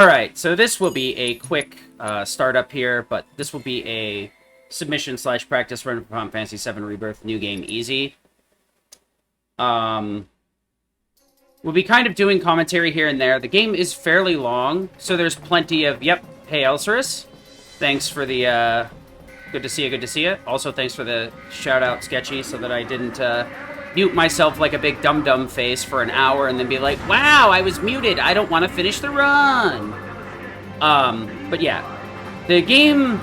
Alright, so this will be a quick startup here, but this will be a submission/practice run for Final Fantasy 7 Rebirth New Game Easy. We'll be kind of doing commentary here and there. The game is fairly long, so there's plenty of... Yep, hey Elcerus. Thanks for the... Good to see you, good to see you. Also, thanks for the shout-out, Sketchy, so that I didn't mute myself like a big dum-dum face for an hour and then be like, wow, I was muted, I don't want to finish the run. But yeah, the game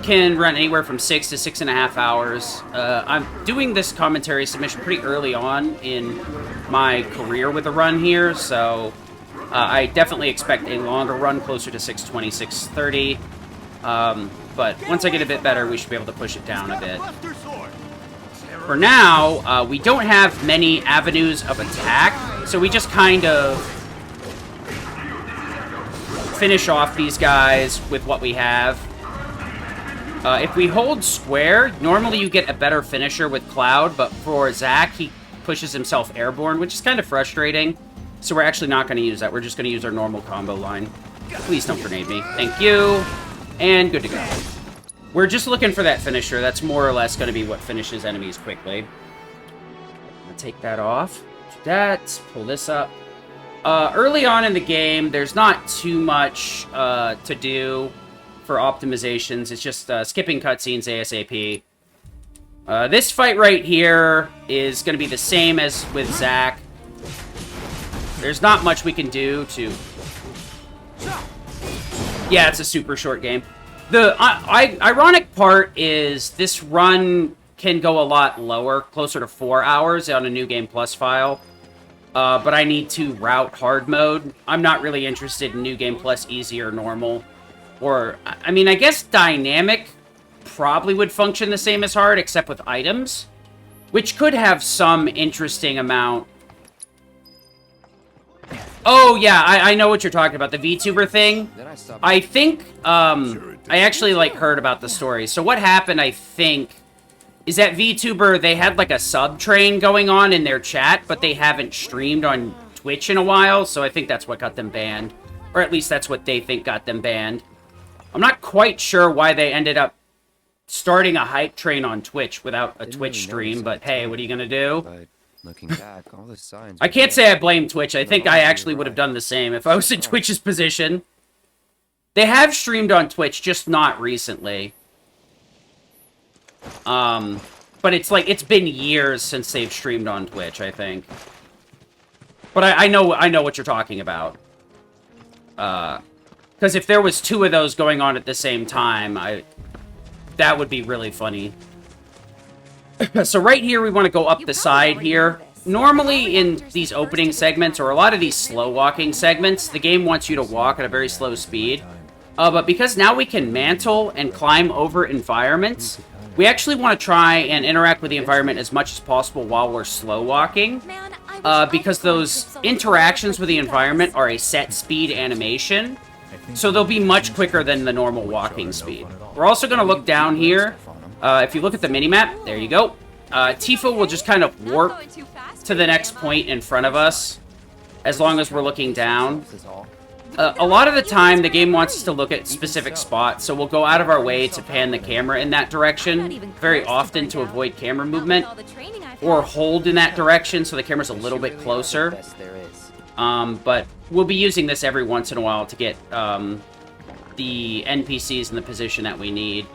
can run anywhere from 6 to 6.5 hours. I'm doing this commentary submission pretty early on in my career with a run here, so I definitely expect a longer run, closer to 6:20, 6:30. But once I get a bit better, we should be able to push it down a bit. For now, we don't have many avenues of attack, so we just kind of finish off these guys with what we have. If we hold square, normally you get a better finisher with Cloud, but for Zack, he pushes himself airborne, which is kind of frustrating. So we're actually not going to use that. We're just going to use our normal combo line. Please don't grenade me. Thank you. And good to go. We're just looking for that finisher. That's more or less going to be what finishes enemies quickly. I'm going to take that off. Do that. Pull this up. Early on in the game, there's not too much to do for optimizations. It's just skipping cutscenes ASAP. This fight right here is going to be the same as with Zack. There's not much we can do to... Yeah, it's a super short game. The ironic part is this run can go a lot lower, closer to 4 hours on a New Game Plus file. But I need to route hard mode. I'm not really interested in New Game Plus Easy or Normal. Or, I mean, I guess Dynamic probably would function the same as hard, except with items. Which could have some interesting amount. Oh, yeah, I know what you're talking about. The VTuber thing. I think, I actually, like, heard about the story. So what happened, I think, is that VTuber, they had, like, a sub-train going on in their chat, but they haven't streamed on Twitch in a while, so I think that's what got them banned. Or at least that's what they think got them banned. I'm not quite sure why they ended up starting a hype train on Twitch without a Twitch stream, but hey, what are you gonna do? Looking back, all the signs I can't say I blame Twitch. I think I actually would have done the same if I was in Twitch's position. They have streamed on Twitch, just not recently. But it's like, it's been years since they've streamed on Twitch, I think. But I know what you're talking about. Because if there was 2 of those going on at the same time, that would be really funny. So right here, we want to go up the side here. Normally, in these opening segments, or a lot of these slow-walking segments, the game wants you to walk at a very slow speed. But because now we can mantle and climb over environments, we actually want to try and interact with the environment as much as possible while we're slow-walking. Because those interactions with the environment are a set speed animation. So they'll be much quicker than the normal walking speed. We're also going to look down here. If you look at the minimap, there you go. Tifa will just kind of warp to the next point in front of us, as long as we're looking down. A lot of the time, the game wants us to look at specific spots, so we'll go out of our way to pan the camera in that direction, very often to avoid camera movement, or hold in that direction so the camera's a little bit closer. But we'll be using this every once in a while to get the NPCs in the position that we need.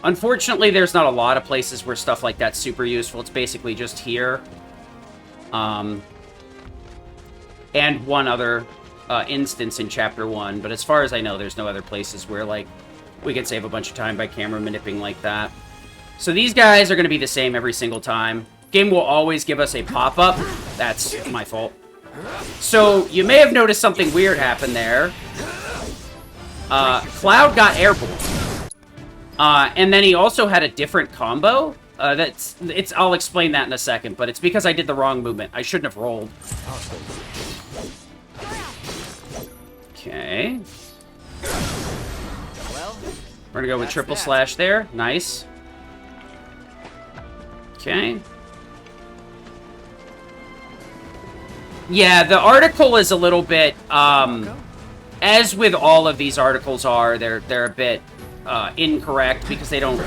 Unfortunately, there's not a lot of places where stuff like that's super useful. It's basically just here. And one other instance in Chapter 1. But as far as I know, there's no other places where, like, we can save a bunch of time by camera manipulating like that. So these guys are going to be the same every single time. Game will always give us a pop-up. That's my fault. So, you may have noticed something weird happen there. Cloud got airborne. And then he also had a different combo. I'll explain that in a second, but it's because I did the wrong movement. I shouldn't have rolled. Okay. We're gonna go with triple slash there. Nice. Okay. Yeah, the article is a little bit, as with all of these articles are, they're a bit incorrect because they don't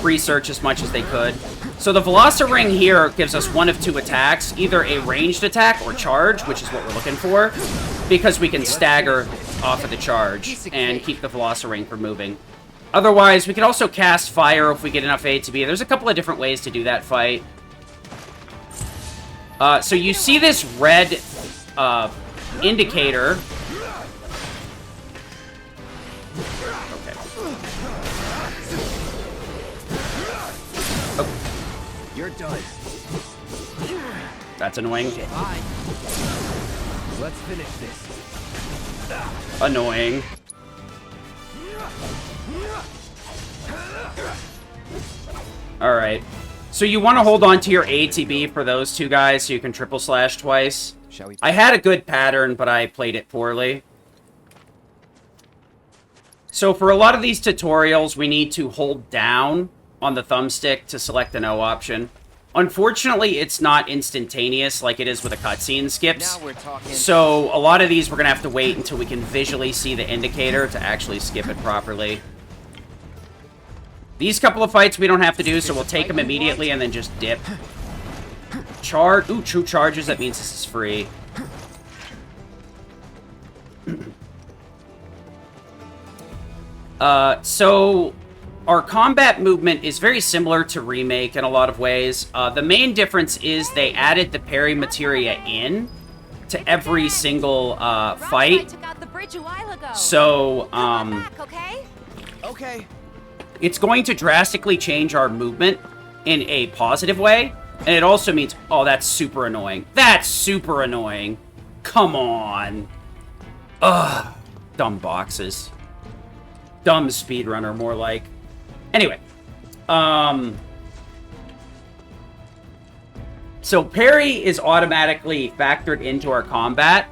research as much as they could. So the Velociring here gives us one of two attacks, either a ranged attack or charge, which is what we're looking for, because we can stagger off of the charge and keep the Velociring from moving. Otherwise, we can also cast fire if we get enough ATB. There's a couple of different ways to do that fight. So you see this red indicator. You're done. That's annoying. Bye. Let's finish this. Annoying. Alright. So you want to hold on to your ATB for those two guys so you can triple slash twice. Shall we? I had a good pattern, but I played it poorly. So for a lot of these tutorials, we need to hold down on the thumbstick to select the no option. Unfortunately, it's not instantaneous like it is with a cutscene skips. Now we're talking. So a lot of these we're going to have to wait until we can visually see the indicator to actually skip it properly. These couple of fights we don't have to do, so we'll take them immediately and then just dip. Charge. Ooh, true charges. That means this is free. So our combat movement is very similar to Remake in a lot of ways. The main difference is they added the parry materia in to every single fight. So, Okay. it's going to drastically change our movement in a positive way. And it also means, oh, that's super annoying. That's super annoying. Come on. Ugh. Dumb boxes. Dumb speedrunner, more like. Anyway. So parry is automatically factored into our combat,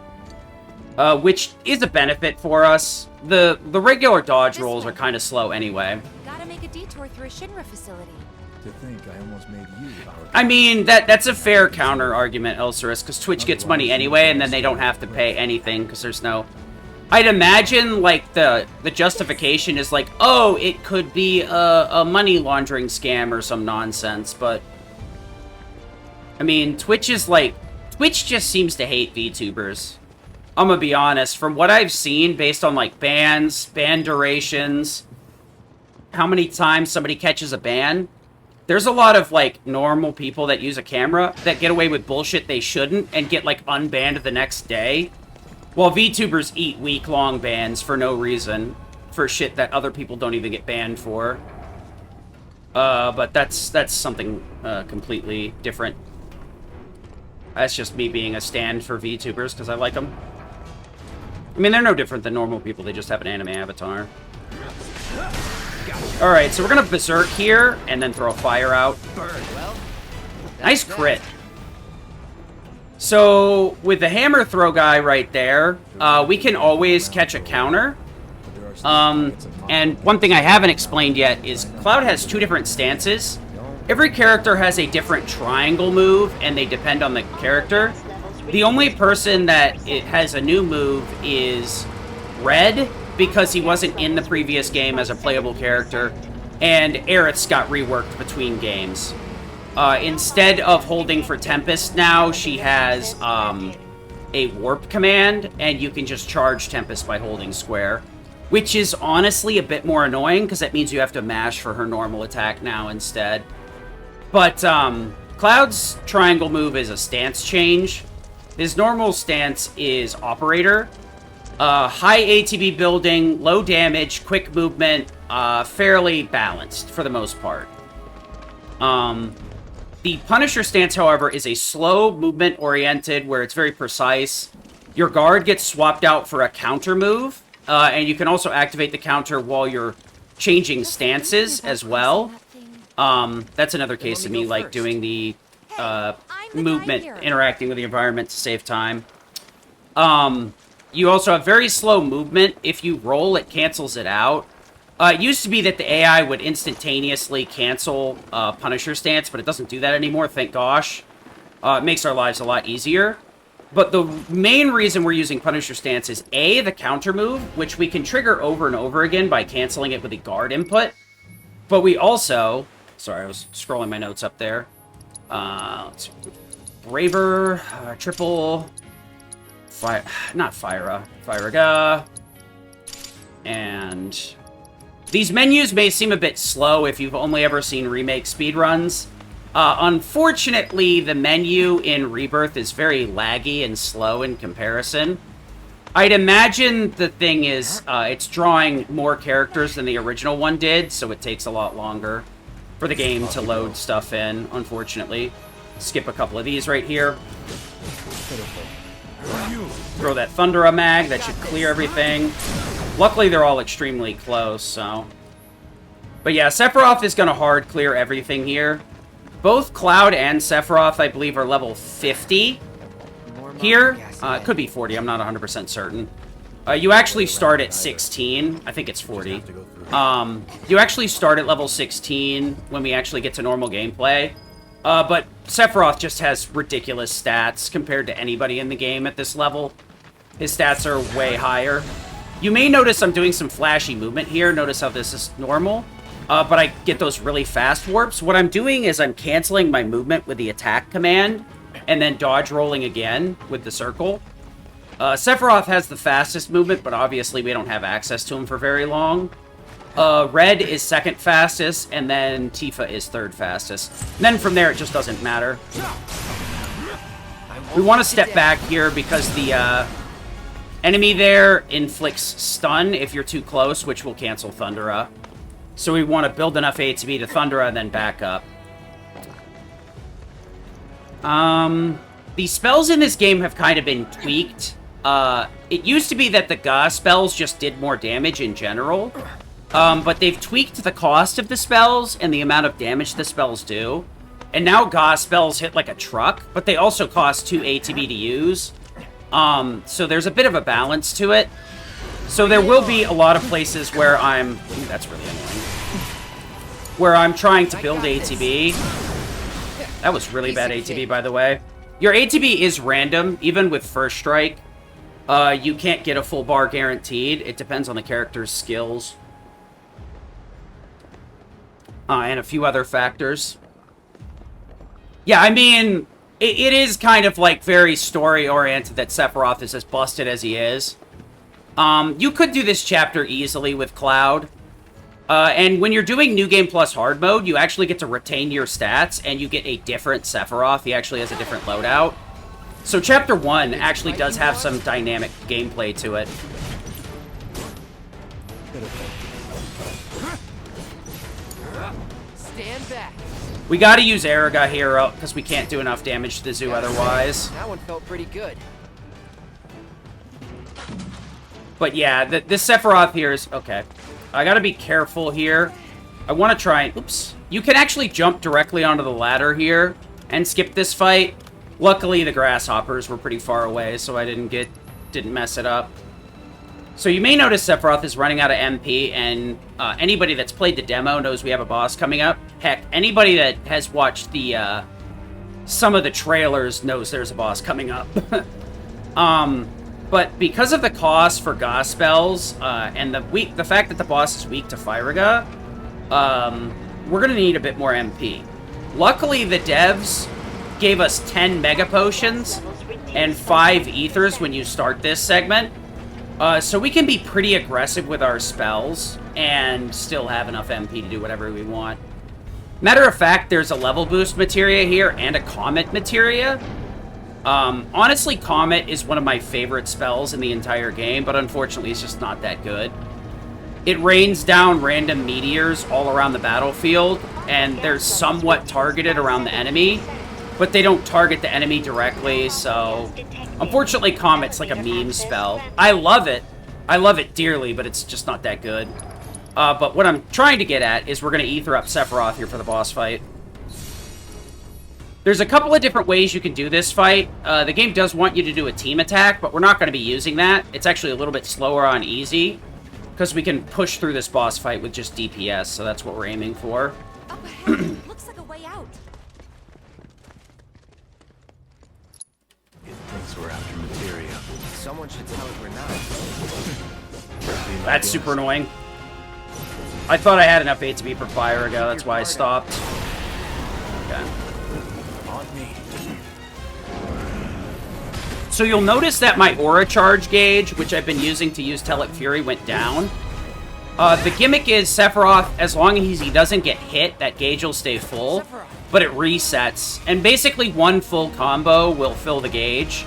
which is a benefit for us. The regular dodge rolls are kind of slow anyway. Gotta make a detour through a Shinra facility. To think I almost made you our... I mean, that's a fair counter argument, Elcerus, because Twitch gets money anyway, and then they don't have to pay anything, because there's no... I'd imagine, like, the justification is like, oh, it could be a money laundering scam or some nonsense, but... I mean, Twitch is like... Twitch just seems to hate VTubers. I'm gonna be honest, from what I've seen, based on, like, bans, ban durations, how many times somebody catches a ban, there's a lot of, like, normal people that use a camera that get away with bullshit they shouldn't and get, like, unbanned the next day. While VTubers eat week-long bans for no reason, for shit that other people don't even get banned for. But that's something completely different. That's just me being a stand for VTubers, because I like them. I mean, they're no different than normal people, they just have an anime avatar. Alright, so we're gonna Berserk here, and then throw a fire out. Nice crit. So, with the hammer throw guy right there, we can always catch a counter. And one thing I haven't explained yet is Cloud has two different stances. Every character has a different triangle move, and they depend on the character. The only person that it has a new move is Red, because he wasn't in the previous game as a playable character, and Aerith's got reworked between games. Instead of holding for Tempest now, she has a warp command, and you can just charge Tempest by holding square. Which is honestly a bit more annoying, because that means you have to mash for her normal attack now instead. But Cloud's triangle move is a stance change. His normal stance is Operator. High ATB building, low damage, quick movement, fairly balanced for the most part. The Punisher stance, however, is a slow movement-oriented, where it's very precise. Your guard gets swapped out for a counter move, and you can also activate the counter while you're changing stances as well. That's another case of me, like, doing the movement, interacting with the environment to save time. You also have very slow movement. If you roll, it cancels it out. It used to be that the AI would instantaneously cancel Punisher stance, but it doesn't do that anymore, thank gosh. It makes our lives a lot easier. But the main reason we're using Punisher Stance is A, the counter move, which we can trigger over and over again by canceling it with the guard input. But we also... Sorry, I was scrolling my notes up there. Let's see. Braver, triple... Not Fyraga. And... These menus may seem a bit slow if you've only ever seen remake speedruns. Unfortunately, the menu in Rebirth is very laggy and slow in comparison. I'd imagine the thing is, it's drawing more characters than the original one did, so it takes a lot longer for the game to load stuff in, unfortunately. Skip a couple of these right here. Throw that Thundera mag, that should clear everything. Luckily, they're all extremely close, so... But yeah, Sephiroth is going to hard clear everything here. Both Cloud and Sephiroth, I believe, are level 50 here. It could be 40, I'm not 100% certain. You actually start at 16. I think it's 40. You actually start at level 16 when we actually get to normal gameplay. But Sephiroth just has ridiculous stats compared to anybody in the game at this level. His stats are way higher. You may notice I'm doing some flashy movement here. Notice how this is normal. But I get those really fast warps. What I'm doing is I'm canceling my movement with the attack command and then dodge rolling again with the circle. Sephiroth has the fastest movement, but obviously we don't have access to him for very long. Red is second fastest, and then Tifa is third fastest. And then from there, it just doesn't matter. We want to step back here because the enemy there inflicts stun if you're too close, which will cancel Thundera. So we want to build enough ATB to Thundera and then back up. The spells in this game have kind of been tweaked. It used to be that the Ga spells just did more damage in general. But they've tweaked the cost of the spells and the amount of damage the spells do. And now Ga spells hit like a truck, but they also cost 2 ATB to use. So there's a bit of a balance to it. So there will be a lot of places where I'm... Ooh, that's really annoying. Where I'm trying to build ATB. That was really bad ATB, by the way. Your ATB is random, even with First Strike. You can't get a full bar guaranteed. It depends on the character's skills. And a few other factors. Yeah, I mean, it is kind of like very story-oriented that Sephiroth is as busted as he is. You could do this chapter easily with Cloud. And when you're doing New Game Plus Hard Mode, you actually get to retain your stats, and you get a different Sephiroth. He actually has a different loadout. So Chapter 1 actually does have some dynamic gameplay to it. Stand back. We gotta use Araga here, because we can't do enough damage to the zoo otherwise. That one felt pretty good. But yeah, this Sephiroth here is... Okay. I gotta be careful here. I want to try and... Oops. You can actually jump directly onto the ladder here and skip this fight. Luckily, the grasshoppers were pretty far away, so I didn't mess it up. So you may notice Sephiroth is running out of MP, and anybody that's played the demo knows we have a boss coming up. Heck, anybody that has watched the some of the trailers knows there's a boss coming up. But because of the cost for Ga spells, and the fact that the boss is weak to Fyraga, we're going to need a bit more MP. Luckily, the devs gave us 10 Mega Potions and 5 Ethers when you start this segment. So we can be pretty aggressive with our spells and still have enough MP to do whatever we want. Matter of fact, there's a level boost materia here and a comet materia. Honestly, Comet is one of my favorite spells in the entire game, but unfortunately it's just not that good. It rains down random meteors all around the battlefield, and they're somewhat targeted around the enemy, but they don't target the enemy directly, so... Unfortunately, Comet's like a meme spell. I love it. I love it dearly, but it's just not that good. But what I'm trying to get at is we're going to ether up Sephiroth here for the boss fight. There's a couple of different ways you can do this fight. The game does want you to do a team attack, but we're not going to be using that. It's actually a little bit slower on easy, because we can push through this boss fight with just DPS, so that's what we're aiming for. Up ahead, looks like a way out. It takes we're after materia. Someone should tell it we're not. That's super annoying. I thought I had enough ATB for fire ago, that's why I stopped. Okay. On me. So you'll notice that my aura charge gauge, which I've been using to use Telic Fury, went down. The gimmick is Sephiroth, as long as he doesn't get hit, that gauge will stay full, but it resets. And basically one full combo will fill the gauge,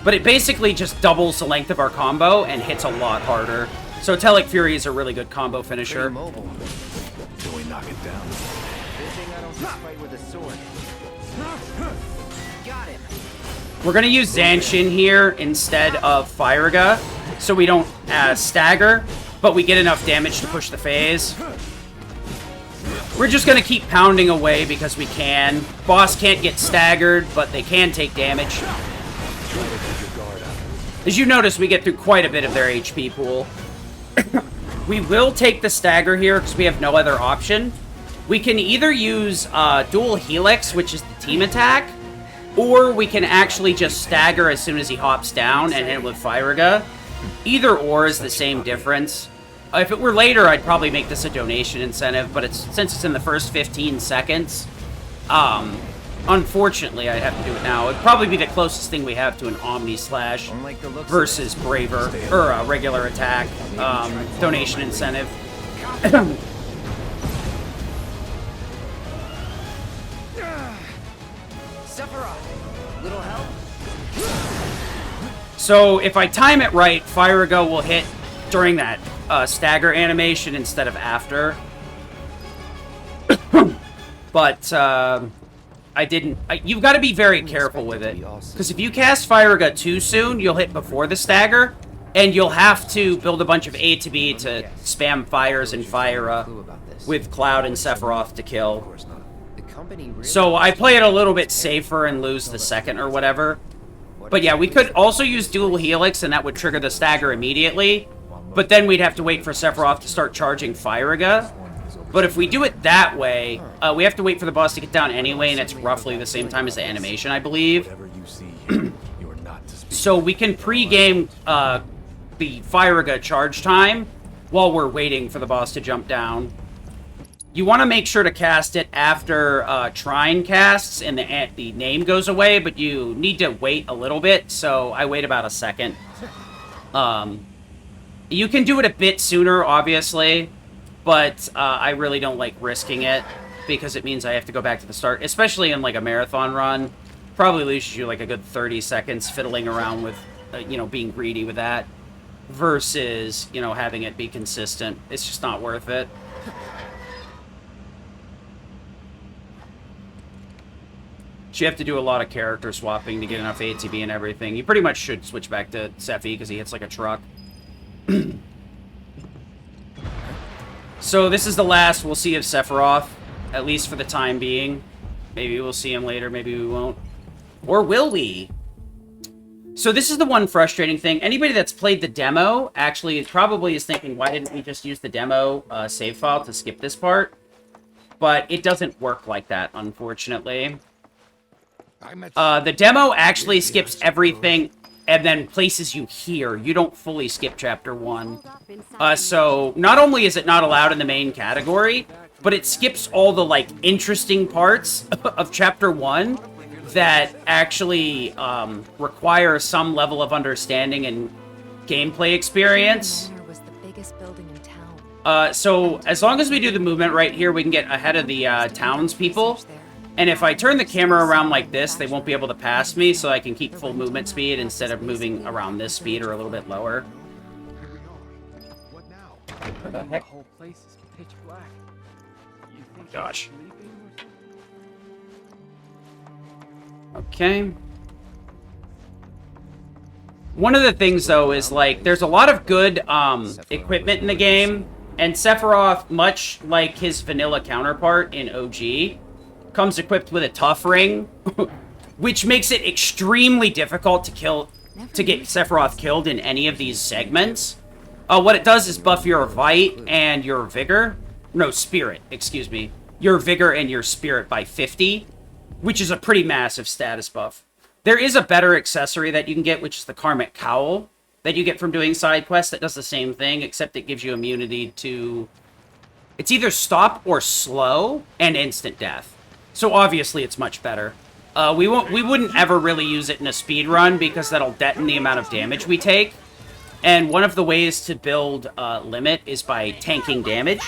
but it basically just doubles the length of our combo and hits a lot harder. So Telic Fury is a really good combo finisher. Pretty mobile. Till we knock it down. Good thing I don't just fight with a sword. Got him. We're going to use Zanshin here instead of Firaga, so we don't stagger, but we get enough damage to push the phase. We're just going to keep pounding away because we can. Boss can't get staggered, but they can take damage. As you notice, we get through quite a bit of their HP pool. We will take the stagger here because we have no other option. We can either use dual helix, which is the team attack, or we can actually just stagger as soon as he hops down and hit him with Firaga. Either or is the same difference. If it were later, I'd probably make this a donation incentive, but since it's in the first 15 seconds, unfortunately, I'd have to do it now. It'd probably be the closest thing we have to an Omni Slash versus Braver, or a regular attack, donation incentive. Sephiroth, little help? So if I time it right, Firaga will hit during that stagger animation instead of after. But I didn't. You've got to be very careful with it, because if you cast Firaga too soon, you'll hit before the stagger, and you'll have to build a bunch of A to B to spam fires and Fire with Cloud and Sephiroth to kill. So I play it a little bit safer and lose the second or whatever. But yeah, we could also use dual helix, and that would trigger the stagger immediately. But then we'd have to wait for Sephiroth to start charging Firaga. But if we do it that way, we have to wait for the boss to get down anyway, and it's roughly the same time as the animation, I believe. So we can pre-game the Firaga charge time while we're waiting for the boss to jump down. You want to make sure to cast it after Trine casts and the name goes away, but you need to wait a little bit, so I wait about a second. You can do it a bit sooner, obviously, but I really don't like risking it because it means I have to go back to the start, especially in like a marathon run. Probably loses you like a good 30 seconds fiddling around with, being greedy with that versus, having it be consistent. It's just not worth it. So you have to do a lot of character swapping to get enough ATB and everything. You pretty much should switch back to Sephi because he hits like a truck. So this is the last we'll see of Sephiroth, at least for the time being. Maybe we'll see him later, maybe we won't. Or will we? So this is the one frustrating thing. Anybody that's played the demo actually probably is thinking, why didn't we just use the demo save file to skip this part? But it doesn't work like that, unfortunately. The demo actually skips everything and then places you here. You don't fully skip Chapter 1. So not only is it not allowed in the main category, but it skips all the, interesting parts of Chapter 1 that actually require some level of understanding and gameplay experience. So as long as we do the movement right here, we can get ahead of the townspeople. And if I turn the camera around like this, they won't be able to pass me, so I can keep full movement speed instead of moving around this speed or a little bit lower. What now? What the heck? The whole place is pitch black. You think Gosh. you're sleeping or something? Okay. One of the things, though, is, there's a lot of good equipment in the game, and Sephiroth, much like his vanilla counterpart in OG, comes equipped with a tough ring, which makes it extremely difficult to get Sephiroth killed in any of these segments. What it does is buff your Vite and your Vigor. No, Spirit, excuse me. Your Vigor and your Spirit by 50, which is a pretty massive status buff. There is a better accessory that you can get, which is the Karmic Cowl that you get from doing side quests that does the same thing, except it gives you immunity to... It's either stop or slow and instant death. So obviously it's much better. We wouldn't ever really use it in a speed run because that'll deaden the amount of damage we take. And one of the ways to build limit is by tanking damage.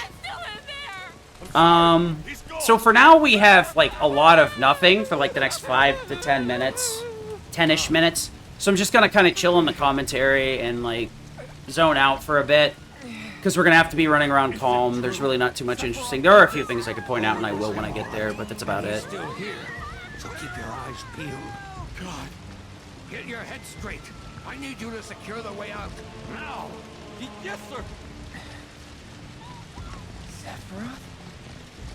So for now we have like a lot of nothing for like the next 5 to 10 minutes, 10-ish minutes. So I'm just gonna kind of chill in the commentary and like zone out for a bit. Because we're going to have to be running around calm. There's really not too much interesting. There are a few things I could point out, and I will when I get there, but that's about it. Still here, so keep your eyes peeled. God, get your head straight. I need you to secure the way out now. Yes, sir. Sephiroth?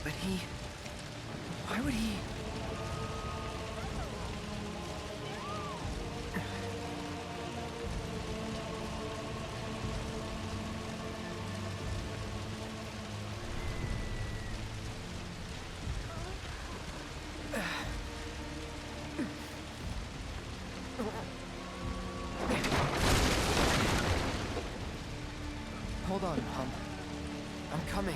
But he... Why would he... Hold on, Hum. I'm coming.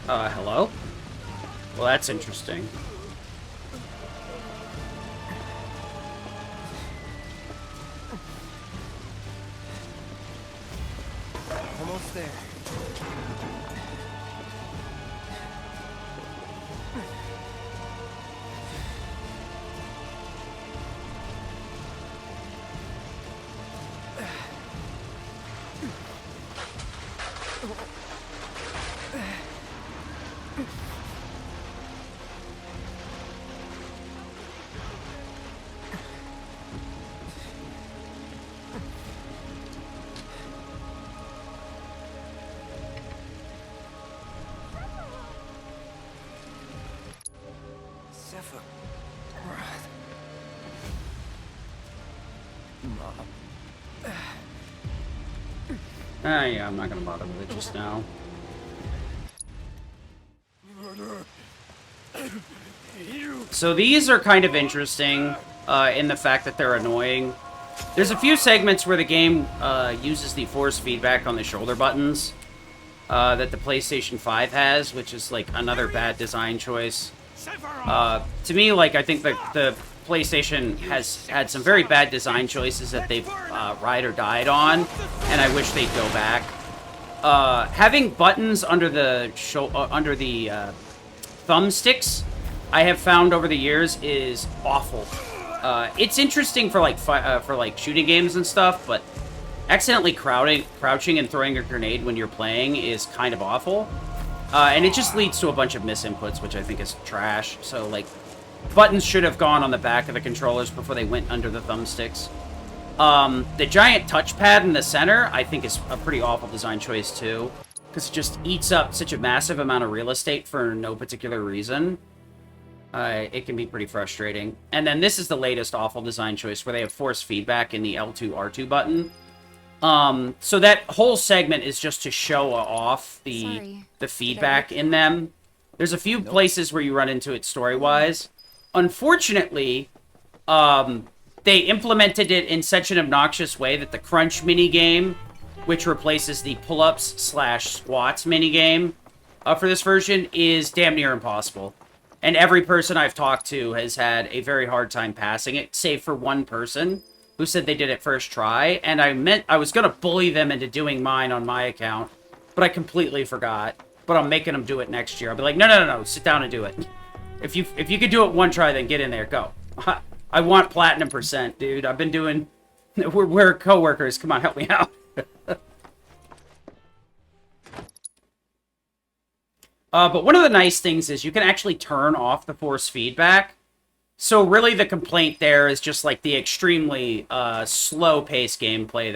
Hello? Well, that's interesting. Almost there. Sephiroth. Mom. Yeah, I'm not gonna bother with it just now. So these are kind of interesting in the fact that they're annoying. There's a few segments where the game uses the force feedback on the shoulder buttons that the PlayStation 5 has, which is like another bad design choice. To me, like, I think the PlayStation has had some very bad design choices that they've ride or died on, and I wish they'd go back. Having buttons under the thumbsticks, I have found over the years, is awful. It's interesting for like shooting games and stuff, but accidentally crouching and throwing a grenade when you're playing is kind of awful. And it just leads to a bunch of misinputs, which I think is trash. So, like, buttons should have gone on the back of the controllers before they went under the thumbsticks. The giant touchpad in the center, I think, is a pretty awful design choice, too. Because it just eats up such a massive amount of real estate for no particular reason. It can be pretty frustrating. And then this is the latest awful design choice, where they have force feedback in the L2, R2 button. So that whole segment is just to show off the feedback in them. There's a few places where you run into it story-wise. Unfortunately, they implemented it in such an obnoxious way that the crunch minigame, which replaces the pull-ups / squats minigame for this version, is damn near impossible. And every person I've talked to has had a very hard time passing it, save for one person who said they did it first try, and I was gonna bully them into doing mine on my account, but I completely forgot. But I'm making them do it next year. I'll be like, no, sit down and do it. If you could do it one try, then get in there, go. I want platinum %, dude. I've been doing... We're co-workers. Come on, help me out. But one of the nice things is you can actually turn off the force feedback. So really the complaint there is just like the extremely slow-paced gameplay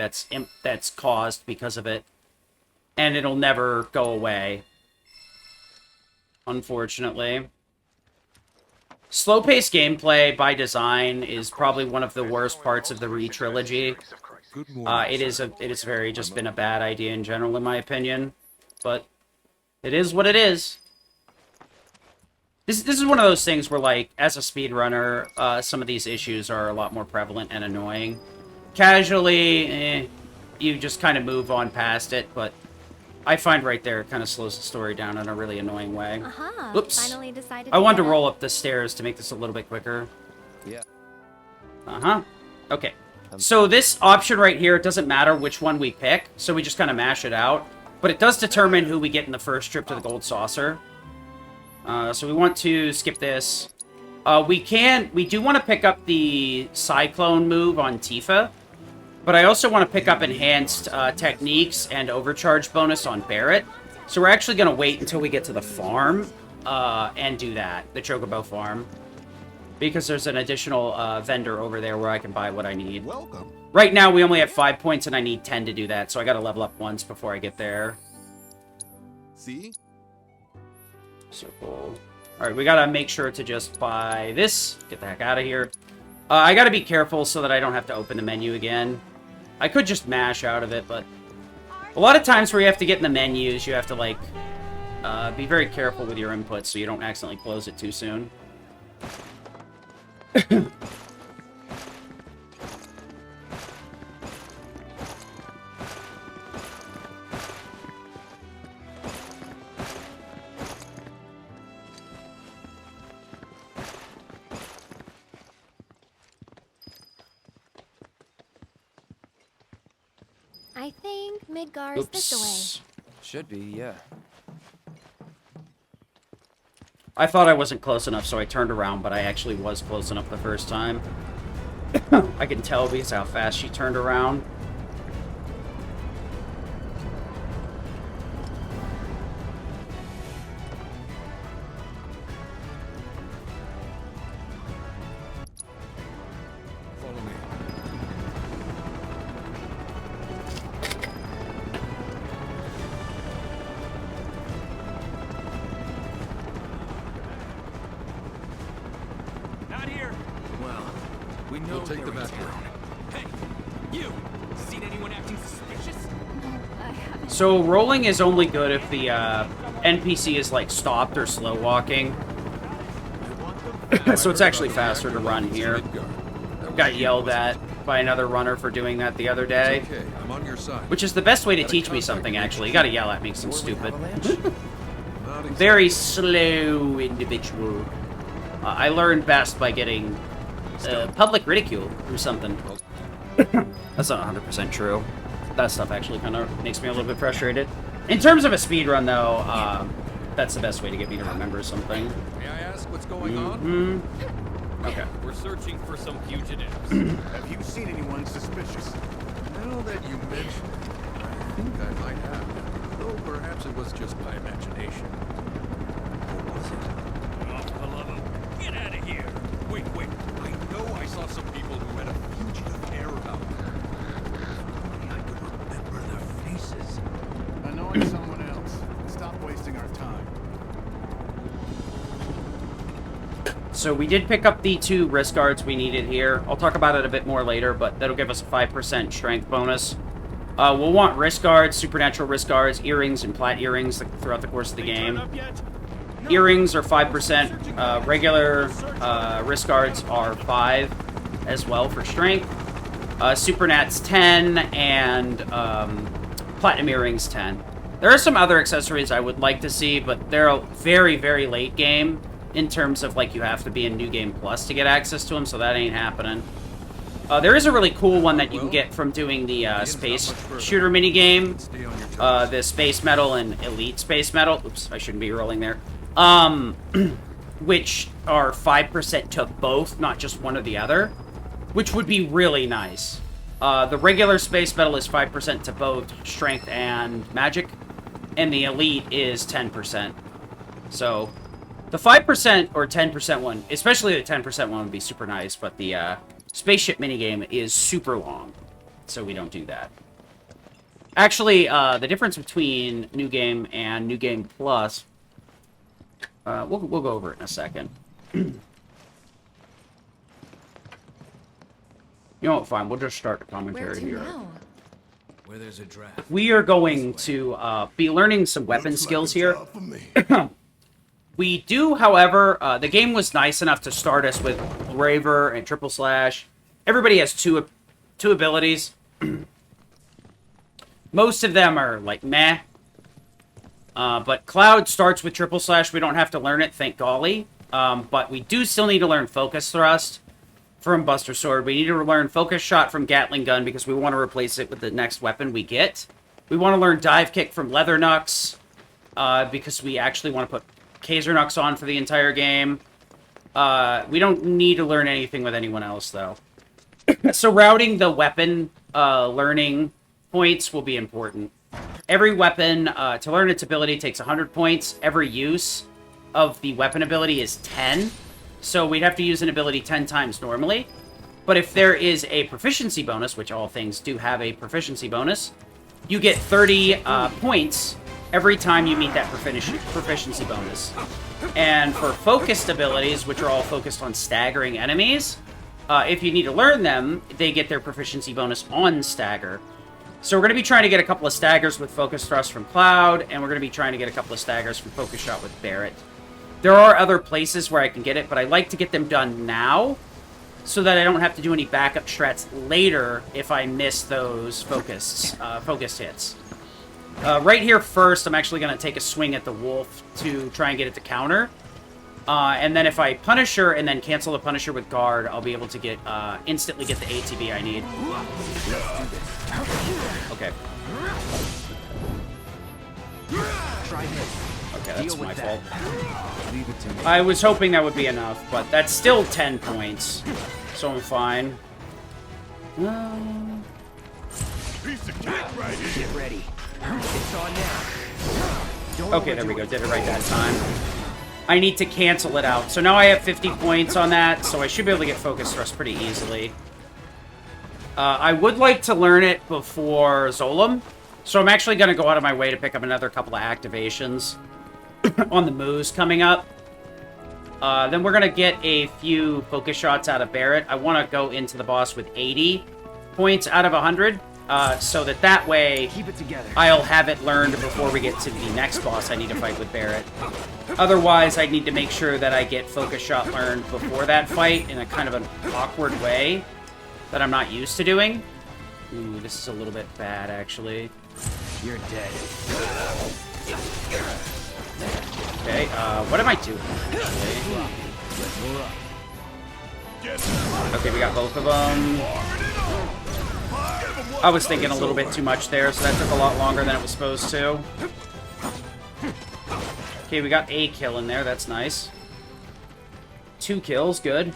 that's caused because of it. And it'll never go away, unfortunately. Slow-paced gameplay by design is probably one of the worst parts of the Re-trilogy. It is very just been a bad idea in general, in my opinion. but it is what it is. This is one of those things where, like, as a speedrunner, some of these issues are a lot more prevalent and annoying. Casually, you just kind of move on past it, but I find right there it kind of slows the story down in a really annoying way. Oops. Finally decided I wanted to get roll up the stairs to make this a little bit quicker. Yeah. Okay. So this option right here, it doesn't matter which one we pick, so we just kind of mash it out. But it does determine who we get in the first trip to the Gold Saucer. So we want to skip this. We do want to pick up the Cyclone move on Tifa. But I also want to pick up enhanced techniques and overcharge bonus on Barret. So we're actually going to wait until we get to the farm and do that, the Chocobo farm. Because there's an additional vendor over there where I can buy what I need. Welcome. Right now, we only have 5 points, and I need 10 to do that, so I gotta level up once before I get there. See? So cool. Alright, we gotta make sure to just buy this. Get the heck out of here. I gotta be careful so that I don't have to open the menu again. I could just mash out of it, but... a lot of times where you have to get in the menus, you have to, like, be very careful with your inputs so you don't accidentally close it too soon. I think Midgar's this Oops. way. Should be, yeah. I thought I wasn't close enough, so I turned around, but I actually was close enough the first time. I can tell because how fast she turned around. Follow me. Not here. Well, we know We'll take the they're in back town. road. Hey, you. Seen anyone acting suspicious? I haven't. So rolling is only good if the NPC is like stopped or slow walking. So it's actually faster to run here. Got yelled at by another runner for doing that the other day. Okay, I'm on your side. Which is the best way to teach me something, actually. You gotta yell at me because I'm stupid. Not exactly. Very slow individual. I learned best by getting public ridicule or something. That's not 100% true. That stuff actually kind of makes me a little bit frustrated. In terms of a speedrun, though, that's the best way to get me to remember something. May I ask what's going on? Mm-hmm. Okay. We're searching for some fugitives. Have you seen anyone suspicious? Now that you mention it, I think I might have. Though perhaps it was just my imagination. Or was it? Oh, for the love of... Get out of here! Wait. I know I saw some people who had a fugitive air about them. If only I could remember their faces. Annoying someone else. Stop wasting our time. So we did pick up the 2 wrist guards we needed here. I'll talk about it a bit more later, but that'll give us a 5% strength bonus. We'll want wrist guards, supernatural wrist guards, earrings, and plat earrings throughout the course of the game. Earrings are 5%. Regular wrist guards are 5 as well for strength. Supernats 10, and platinum earrings 10. There are some other accessories I would like to see, but they're very, very late game in terms of, like, you have to be in New Game Plus to get access to them, so that ain't happening. There is a really cool one that you can get from doing the space shooter minigame. Stay on your toes. The Space Medal and Elite Space Medal. Oops, I shouldn't be rolling there. Which are 5% to both, not just one or the other. Which would be really nice. The regular Space Medal is 5% to both Strength and Magic. And the Elite is 10%. So, the 5% or 10% one, especially the 10% one would be super nice, but the spaceship minigame is super long. So we don't do that. Actually, the difference between New Game and New Game Plus, we'll go over it in a second. You know what, fine, we'll just start the Where commentary to here. now? Where there's a draft. we are going to be learning some weapon skills here. We do, however, the game was nice enough to start us with Braver and Triple Slash. Everybody has two abilities. Most of them are, like, meh. But Cloud starts with Triple Slash. We don't have to learn it, thank golly. But we do still need to learn Focus Thrust from Buster Sword. We need to learn Focus Shot from Gatling Gun because we want to replace it with the next weapon we get. We want to learn Dive Kick from Leather Knucks because we actually want to put Kaiser Knucks on for the entire game. We don't need to learn anything with anyone else, though. So routing the weapon learning points will be important. Every weapon, to learn its ability, takes 100 points. Every use of the weapon ability is 10. So we'd have to use an ability 10 times normally. But if there is a proficiency bonus, which all things do have a proficiency bonus, you get 30 points every time you meet that proficiency bonus. And for focused abilities, which are all focused on staggering enemies, if you need to learn them, they get their proficiency bonus on stagger. So we're going to be trying to get a couple of staggers with Focus Thrust from Cloud, and we're going to be trying to get a couple of staggers from Focus Shot with Barret. There are other places where I can get it, but I like to get them done now, so that I don't have to do any backup strats later if I miss those focused hits. Right here first, I'm actually going to take a swing at the wolf to try and get it to counter. And then if I Punisher and then cancel the Punisher with Guard, I'll be able to get instantly get the ATB I need. Okay. Okay, that's my fault. I was hoping that would be enough, but that's still 10 points. So I'm fine. Get ready. It's on now. Okay, there we go. Did it right that time. I need to cancel it out. So now I have 50 points on that, so I should be able to get Focus Thrust pretty easily. I would like to learn it before Zolom, so I'm actually going to go out of my way to pick up another couple of activations on the moves coming up. Then we're going to get a few Focus Shots out of Barret. I want to go into the boss with 80 points out of 100. So that way, Keep it together. I'll have it learned before we get to the next boss I need to fight with Barret. Otherwise, I need to make sure that I get Focus Shot learned before that fight in a kind of an awkward way that I'm not used to doing. Ooh, this is a little bit bad, actually. You're dead. Okay, what am I doing, actually? Okay, we got both of them. I was thinking a little bit too much there, so that took a lot longer than it was supposed to. Okay, we got a kill in there. That's nice. 2 kills. Good.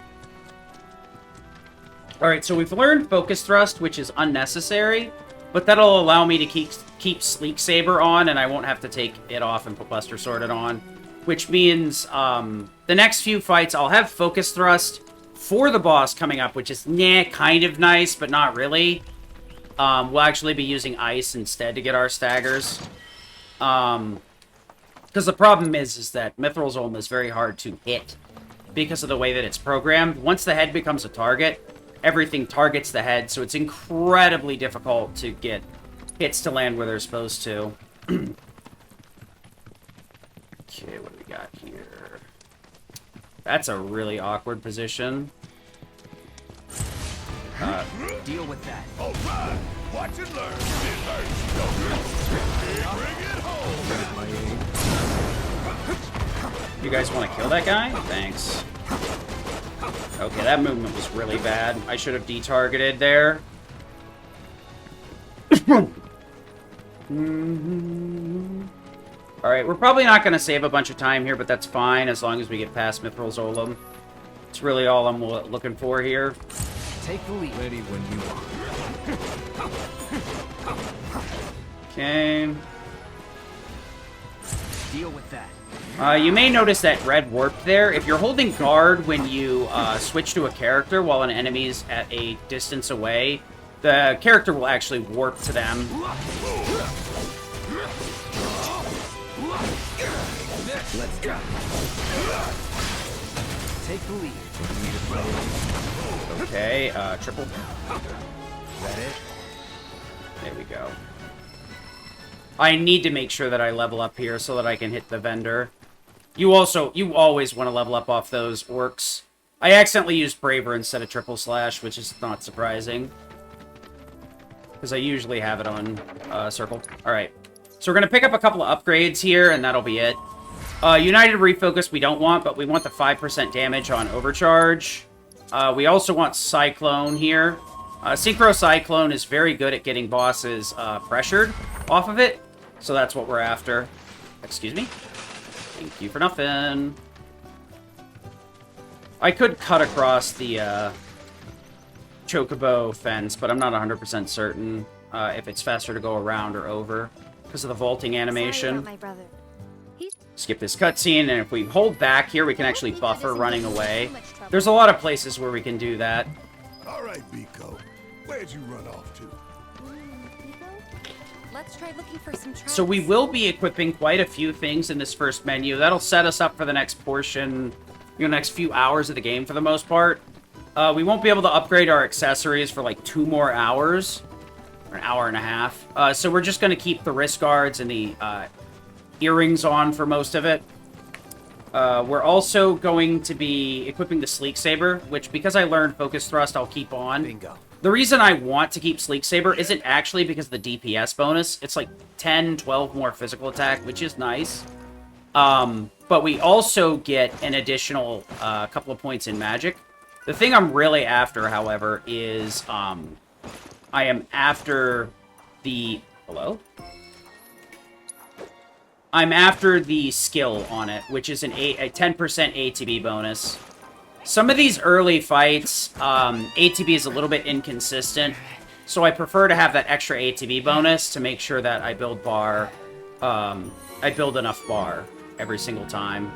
Alright, so we've learned Focus Thrust, which is unnecessary, but that'll allow me to keep Sleek Saber on, and I won't have to take it off and put Buster Sword on. Which means the next few fights, I'll have Focus Thrust for the boss coming up, which is, kind of nice, but not really. We'll actually be using Ice instead to get our staggers. Because the problem is that Mithril Zolm is very hard to hit because of the way that it's programmed. Once the head becomes a target, everything targets the head, so it's incredibly difficult to get hits to land where they're supposed to. Okay, what do we got here? That's a really awkward position. Deal with that. All right, watch and learn. Bring it home. You guys want to kill that guy? Thanks. Okay, that movement was really bad. I should have detargeted there. Alright, we're probably not going to save a bunch of time here, but that's fine as long as we get past Mithril Zolom. It's really all I'm looking for here. Take the lead. Ready when you are. Okay. Deal with that. You may notice that red warped there. If you're holding guard when you switch to a character while an enemy's at a distance away, the character will actually warp to them. Let's go. Take the lead. Okay, triple. Is that it? There we go. I need to make sure that I level up here so that I can hit the vendor. You always want to level up off those orcs. I accidentally used Braver instead of Triple Slash, which is not surprising. Because I usually have it on Circle. Alright. So we're going to pick up a couple of upgrades here, and that'll be it. United Refocus we don't want, but we want the 5% damage on Overcharge. We also want Cyclone here. Synchro Cyclone is very good at getting bosses pressured off of it. So that's what we're after. Excuse me. Thank you for nothing. I could cut across the Chocobo fence, but I'm not 100% certain if it's faster to go around or over because of the vaulting animation. My brother. Skip this cutscene, and if we hold back here, we can actually buffer running away. There's a lot of places where we can do that. All right, Biko. Where'd you run off to? Let's try looking for some traps. So we will be equipping quite a few things in this first menu. That'll set us up for the next portion, next few hours of the game for the most part. We won't be able to upgrade our accessories for like 2 more hours, or an hour and a half. So we're just going to keep the wrist guards and the earrings on for most of it. We're also going to be equipping the Sleek Saber, which because I learned Focus Thrust, I'll keep on. Bingo. The reason I want to keep Sleek Saber isn't actually because of the DPS bonus. It's like 10, 12 more physical attack, which is nice. But we also get an additional couple of points in magic. The thing I'm really after, however, is I am after the... Hello? I'm after the skill on it, which is a 10% ATB bonus. Some of these early fights, ATB is a little bit inconsistent, so I prefer to have that extra ATB bonus to make sure that I build bar, I build enough bar every single time.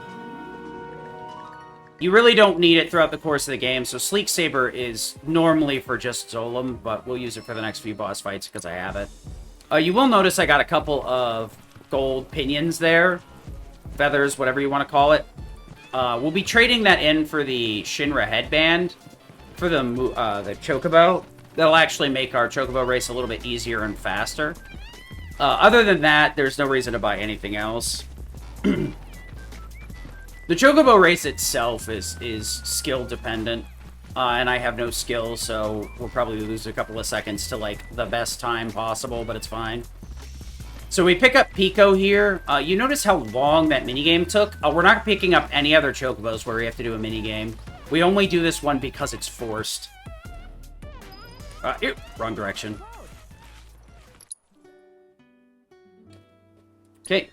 You really don't need it throughout the course of the game, so Sleek Saber is normally for just Zolom, but we'll use it for the next few boss fights because I have it. You will notice I got a couple of gold pinions there. Feathers, whatever you want to call it. We'll be trading that in for the Shinra headband for the Chocobo. That'll actually make our Chocobo race a little bit easier and faster. Other than that, there's no reason to buy anything else. The Chocobo race itself is skill dependent, and I have no skill, so we'll probably lose a couple of seconds to like the best time possible, but it's fine. So we pick up Pico here. You notice how long that minigame took? We're not picking up any other Chocobos where we have to do a minigame. We only do this one because it's forced. Ew, wrong direction. Okay.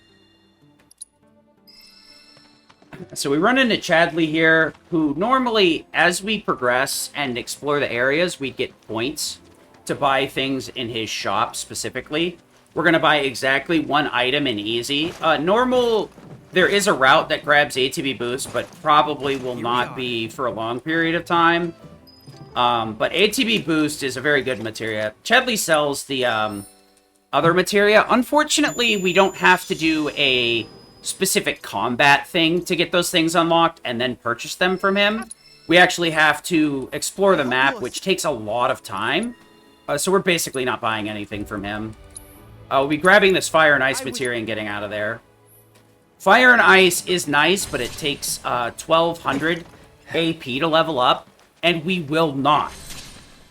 So we run into Chadley here, who normally, as we progress and explore the areas, we get points to buy things in his shop specifically. We're going to buy exactly one item in Easy. Normal, there is a route that grabs ATB boost, but probably will not be for a long period of time. But ATB boost is a very good materia. Chadley sells the other materia. Unfortunately, we don't have to do a specific combat thing to get those things unlocked and then purchase them from him. We actually have to explore the map, which takes a lot of time. So we're basically not buying anything from him. We'll be grabbing this Fire and Ice materia and getting out of there. Fire and Ice is nice, but it takes 1200 AP to level up, and we will not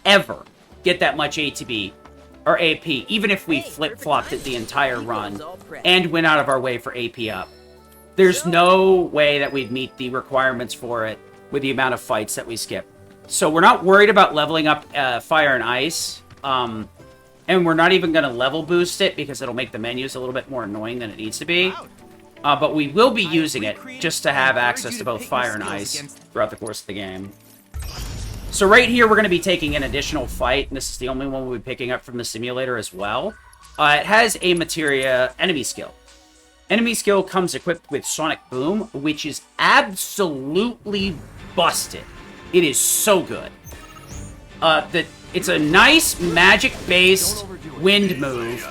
ever get that much ATB or AP, even if we flip-flopped it the entire run and went out of our way for AP up. There's no way that we'd meet the requirements for it with the amount of fights that we skip. So we're not worried about leveling up Fire and Ice. And we're not even going to level boost it because it'll make the menus a little bit more annoying than it needs to be. But we will be using it just to have access to both Fire and Ice throughout the course of the game. So right here, we're going to be taking an additional fight, and this is the only one we'll be picking up from the simulator as well. It has a materia enemy skill. Enemy skill comes equipped with Sonic Boom, which is absolutely busted. It is so good. It's a nice magic-based wind move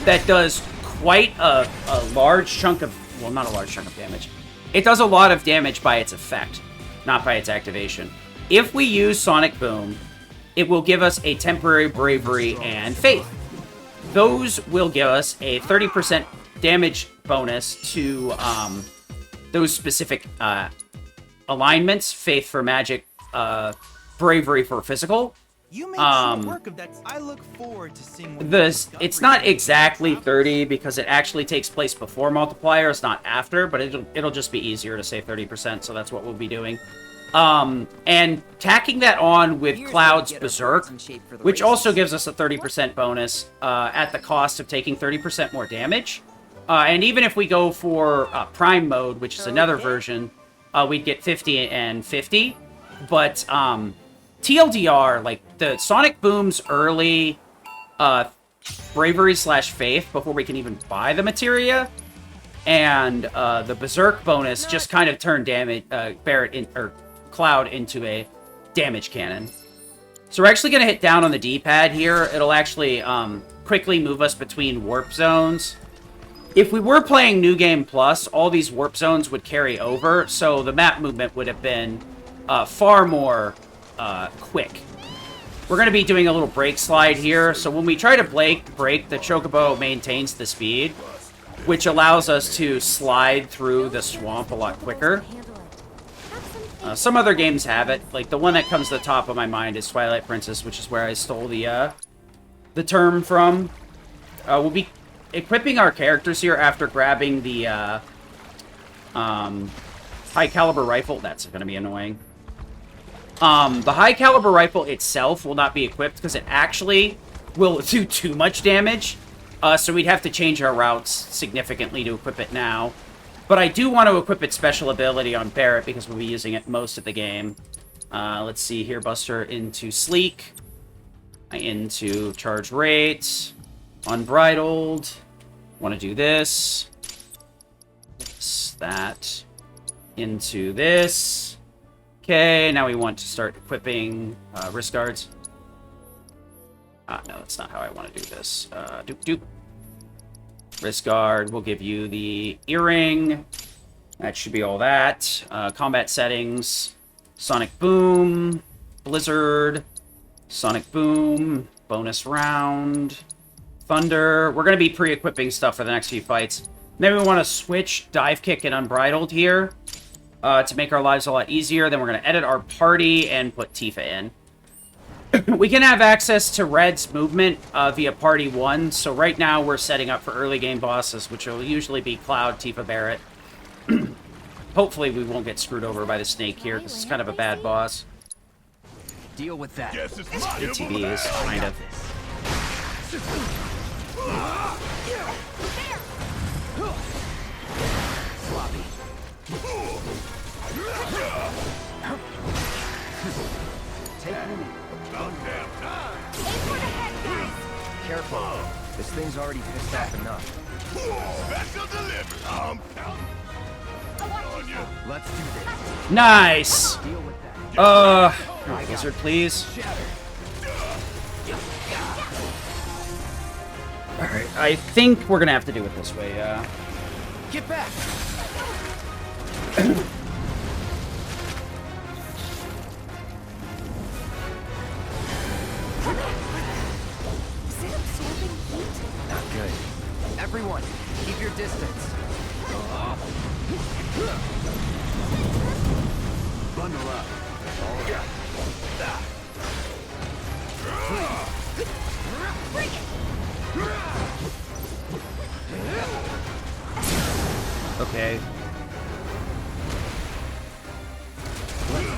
that does quite a large chunk of... Well, not a large chunk of damage. It does a lot of damage by its effect, not by its activation. If we use Sonic Boom, it will give us a temporary bravery and faith. those will give us a 30% damage bonus to those specific alignments. Faith for magic, bravery for physical. You make short work of that. I look forward to seeing what It's not exactly 30 because it actually takes place before multiplier. It's not after, but it'll just be easier to say 30%, so that's what we'll be doing. And tacking that on with Cloud's Berserk, which also gives us a 30% bonus at the cost of taking 30% more damage. And even if we go for Prime Mode, which is another version, we'd get 50 and 50. But TLDR, like the Sonic Boom's early bravery/faith before we can even buy the materia, and the Berserk bonus just kind of turned Barrett or Cloud into a damage cannon. So we're actually going to hit down on the D-pad here. It'll actually quickly move us between warp zones. If we were playing New Game Plus, all these warp zones would carry over, so the map movement would have been far more quick. We're going to be doing a little brake slide here, so when we try to brake, the Chocobo maintains the speed, which allows us to slide through the swamp a lot quicker. Some other games have it. Like, the one that comes to the top of my mind is Twilight Princess, which is where I stole the term from. We'll be equipping our characters here after grabbing the high caliber rifle. That's going to be annoying. The high caliber rifle itself will not be equipped because it actually will do too much damage. So we'd have to change our routes significantly to equip it now. But I do want to equip its special ability on Barrett because we'll be using it most of the game. Let's see here. Buster into Sleek. Into Charge Rate. Unbridled. Want to do this. That. Into this. Okay, now we want to start equipping wrist guards. No, that's not how I want to do this. Doop. Wrist guard will give you the earring. That should be all that. Combat settings. Sonic Boom. Blizzard. Sonic Boom. Bonus round. Thunder. We're going to be pre-equipping stuff for the next few fights. Maybe we want to switch Dive Kick and Unbridled here to make our lives a lot easier. Then we're going to edit our party and put Tifa in. We can have access to Red's movement via Party 1, so right now we're setting up for early game bosses, which will usually be Cloud, Tifa, Barrett. Hopefully we won't get screwed over by the snake here, because it's kind of a bad boss. Deal with that. ATVs, kind of. Careful. This thing's already pissed off enough. Special delivery. Let's do this. Nice! Deal with that. Blizzard, please. Alright, I think we're gonna have to do it this way, Get back. Not good. Everyone, keep your distance. Bundle up. Okay.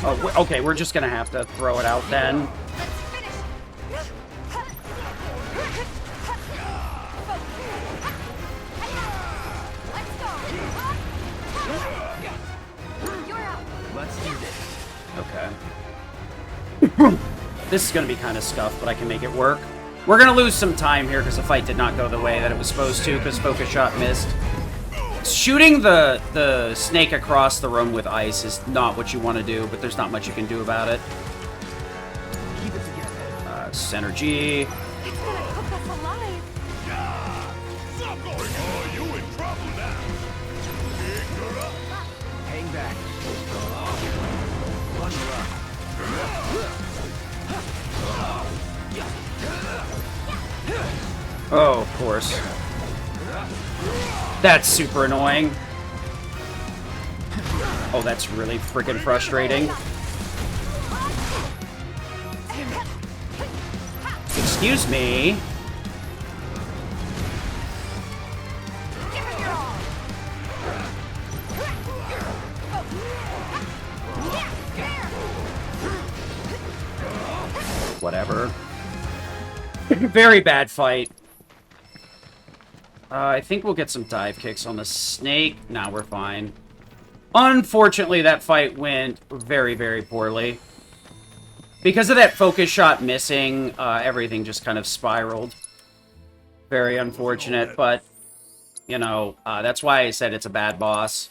Oh, okay, we're just gonna have to throw it out then. Let's do this. Okay. This is gonna be kind of scuffed, but I can make it work. We're gonna lose some time here because the fight did not go the way that it was supposed to because Focus Shot missed. Shooting the snake across the room with ice is not what you want to do, but there's not much you can do about it. Keep it together. Center G. It's gonna cook us alive. Oh, you in trouble now. Hang back. Bundle up. Oh, of course. That's super annoying. Oh, that's really freaking frustrating. Excuse me. Whatever. Very bad fight. I think we'll get some dive kicks on the snake. Nah, we're fine. Unfortunately, that fight went very, very poorly. Because of that focus shot missing, everything just kind of spiraled. Very unfortunate, but, you know, that's why I said it's a bad boss.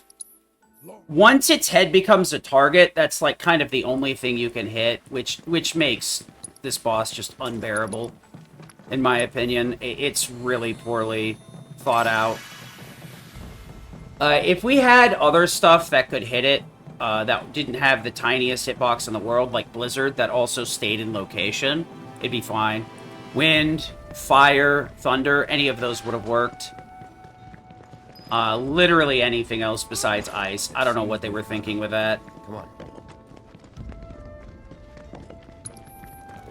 Once its head becomes a target, that's, like, kind of the only thing you can hit, which makes this boss just unbearable, in my opinion. It's really poorly thought out. If we had other stuff that could hit it, that didn't have the tiniest hitbox in the world, like Blizzard, that also stayed in location, it'd be fine. Wind, fire, thunder, any of those would have worked. Literally anything else besides ice. I don't know what they were thinking with that. Come on.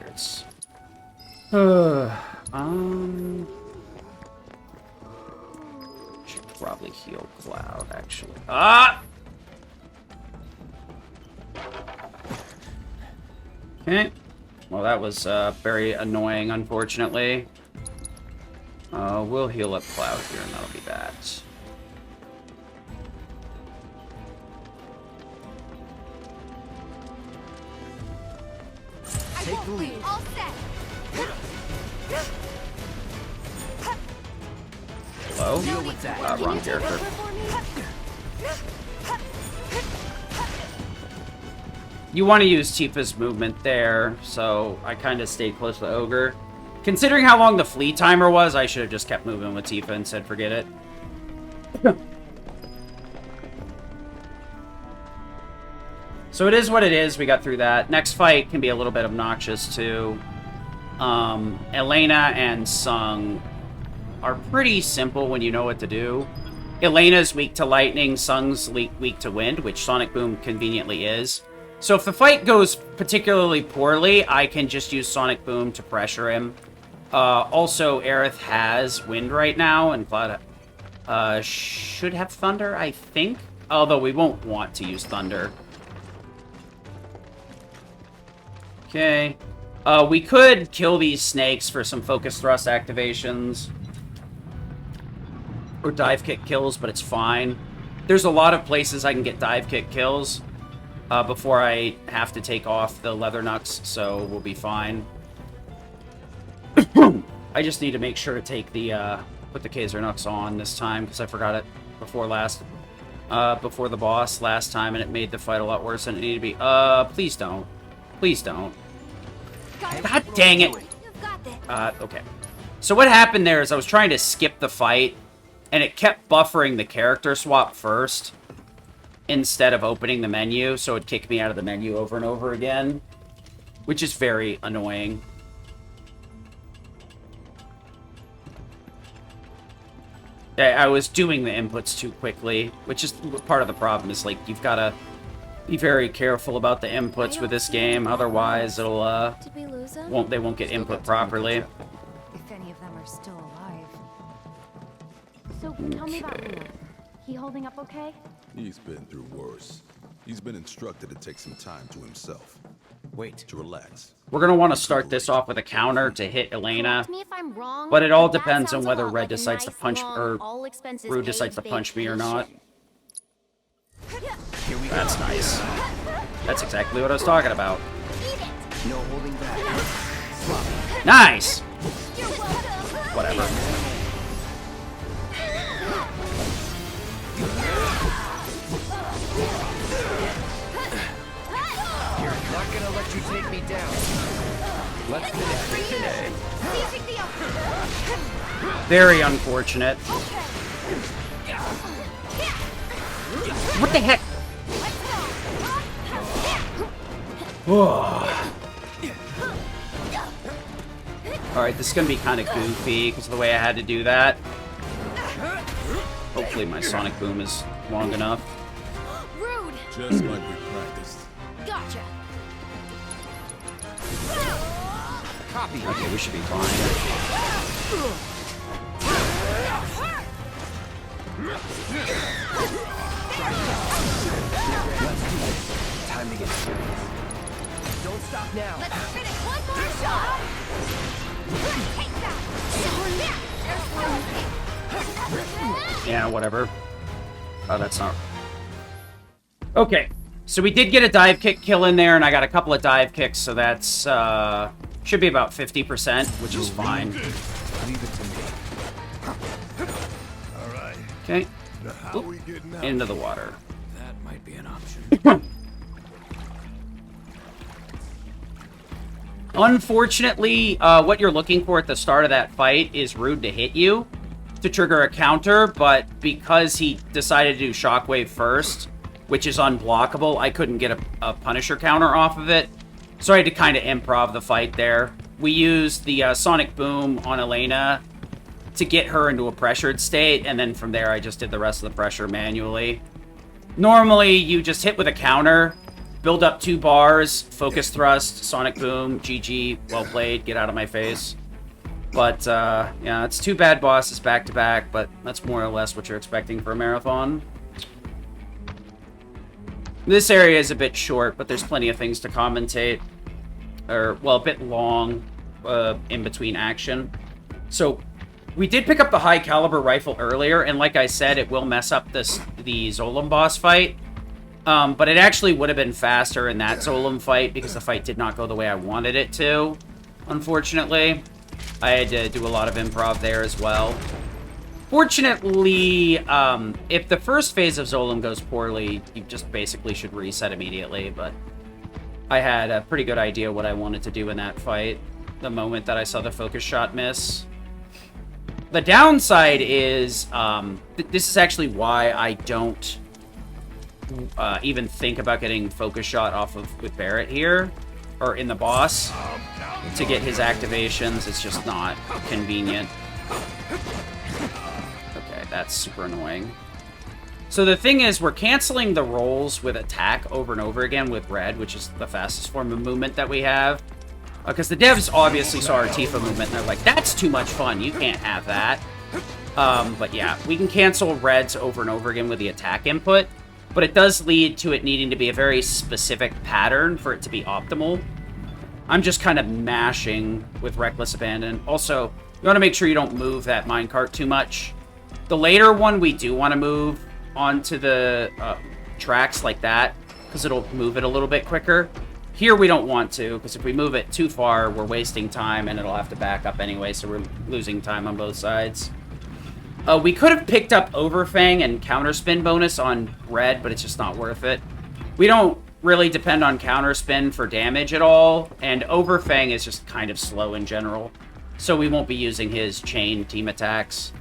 It's... should probably heal Cloud, actually. Ah! Okay. Well, that was very annoying, unfortunately. We'll heal up Cloud here, and that'll be that. Take the lead. All set. Hello? Deal with that. Wrong character. You want to use Tifa's movement there, so I kind of stayed close to Ogre. Considering how long the flee timer was, I should have just kept moving with Tifa and said forget it. So it is what it is. We got through that. Next fight can be a little bit obnoxious, too. Elena and Sung are pretty simple when you know what to do. Elena's weak to lightning, Sung's weak to wind, which Sonic Boom conveniently is. So if the fight goes particularly poorly, I can just use Sonic Boom to pressure him. Also, Aerith has wind right now, and Cloud should have thunder, I think. Although we won't want to use thunder. Okay. We could kill these snakes for some focus thrust activations. Or dive kick kills, but it's fine. There's a lot of places I can get dive kick kills before I have to take off the leather knucks, so we'll be fine. I just need to make sure to take the put the Kaiser Knucks on this time, because I forgot it before the boss last time, and it made the fight a lot worse than it needed to be. Please don't. Please don't. God dang it! Okay. So what happened there is I was trying to skip the fight, and it kept buffering the character swap first, instead of opening the menu, so it kicked me out of the menu over and over again, which is very annoying. I was doing the inputs too quickly, which is part of the problem, is, like, you've got to be very careful about the inputs with this game, otherwise it'll, they won't get input properly. If any of them are still alive. So, tell me about Luna. He holding up okay? He's been through worse. He's been instructed to take some time to himself. Wait. To relax. We're going to want to start this off with a counter to hit Elena. Correct me if I'm wrong, But it all that depends on sounds a whether lot Red like a decides to nice, punch, long, or all expenses Rue paid decides to punch me or not. Here we go. That's nice. That's exactly what I was talking about. No holding back. Nice! Whatever. You're not gonna let you take me down. Let's finish this today. Very unfortunate. What the heck? Alright, this is going to be kind of goofy because of the way I had to do that. Hopefully my Sonic Boom is long enough. Rude. Just like we practiced. Gotcha. Copy. Okay, we should be fine. Time to get serious. Don't stop now. Let's finish one more shot. Take that. Yeah, whatever. Oh, that's not... Okay, so we did get a dive kick kill in there, and I got a couple of dive kicks, so that's, should be about 50%, which is fine. Leave it to me. Okay. How we getting out? Into the water. That might be an option. Unfortunately, what you're looking for at the start of that fight is Rude to hit you to trigger a counter, but because he decided to do Shockwave first, which is unblockable, I couldn't get a Punisher counter off of it, so I had to kind of improv the fight there. We used the Sonic Boom on Elena to get her into a pressured state, and then from there I just did the rest of the pressure manually. Normally, you just hit with a counter, build up 2 bars, focus thrust, Sonic Boom, GG, well played, get out of my face. But, yeah, it's 2 bad bosses back-to-back, but that's more or less what you're expecting for a marathon. This area is a bit short, but there's plenty of things to commentate. Or, well, a bit long in between action. So, we did pick up the high caliber rifle earlier, and like I said, it will mess up the Zolom boss fight. But it actually would have been faster in that Zolom fight because the fight did not go the way I wanted it to, unfortunately. I had to do a lot of improv there as well. Fortunately, if the first phase of Zolom goes poorly, you just basically should reset immediately, but I had a pretty good idea what I wanted to do in that fight the moment that I saw the focus shot miss. The downside is, this is actually why I don't even think about getting focus shot off of with Barrett here, or in the boss, to get his activations. It's just not convenient. Okay, that's super annoying. So the thing is, we're canceling the rolls with attack over and over again with red, which is the fastest form of movement that we have. Because the devs obviously saw our Tifa movement, and they're like, that's too much fun, you can't have that. But yeah, we can cancel reds over and over again with the attack input, but it does lead to it needing to be a very specific pattern for it to be optimal. I'm just kind of mashing with Reckless Abandon. Also, you want to make sure you don't move that minecart too much. The later one, we do want to move onto the tracks like that, because it'll move it a little bit quicker. Here we don't want to, because if we move it too far, we're wasting time, and it'll have to back up anyway, so we're losing time on both sides. We could have picked up Overfang and Counterspin bonus on red, but it's just not worth it. We don't really depend on Counterspin for damage at all, and Overfang is just kind of slow in general, so we won't be using his chain team attacks.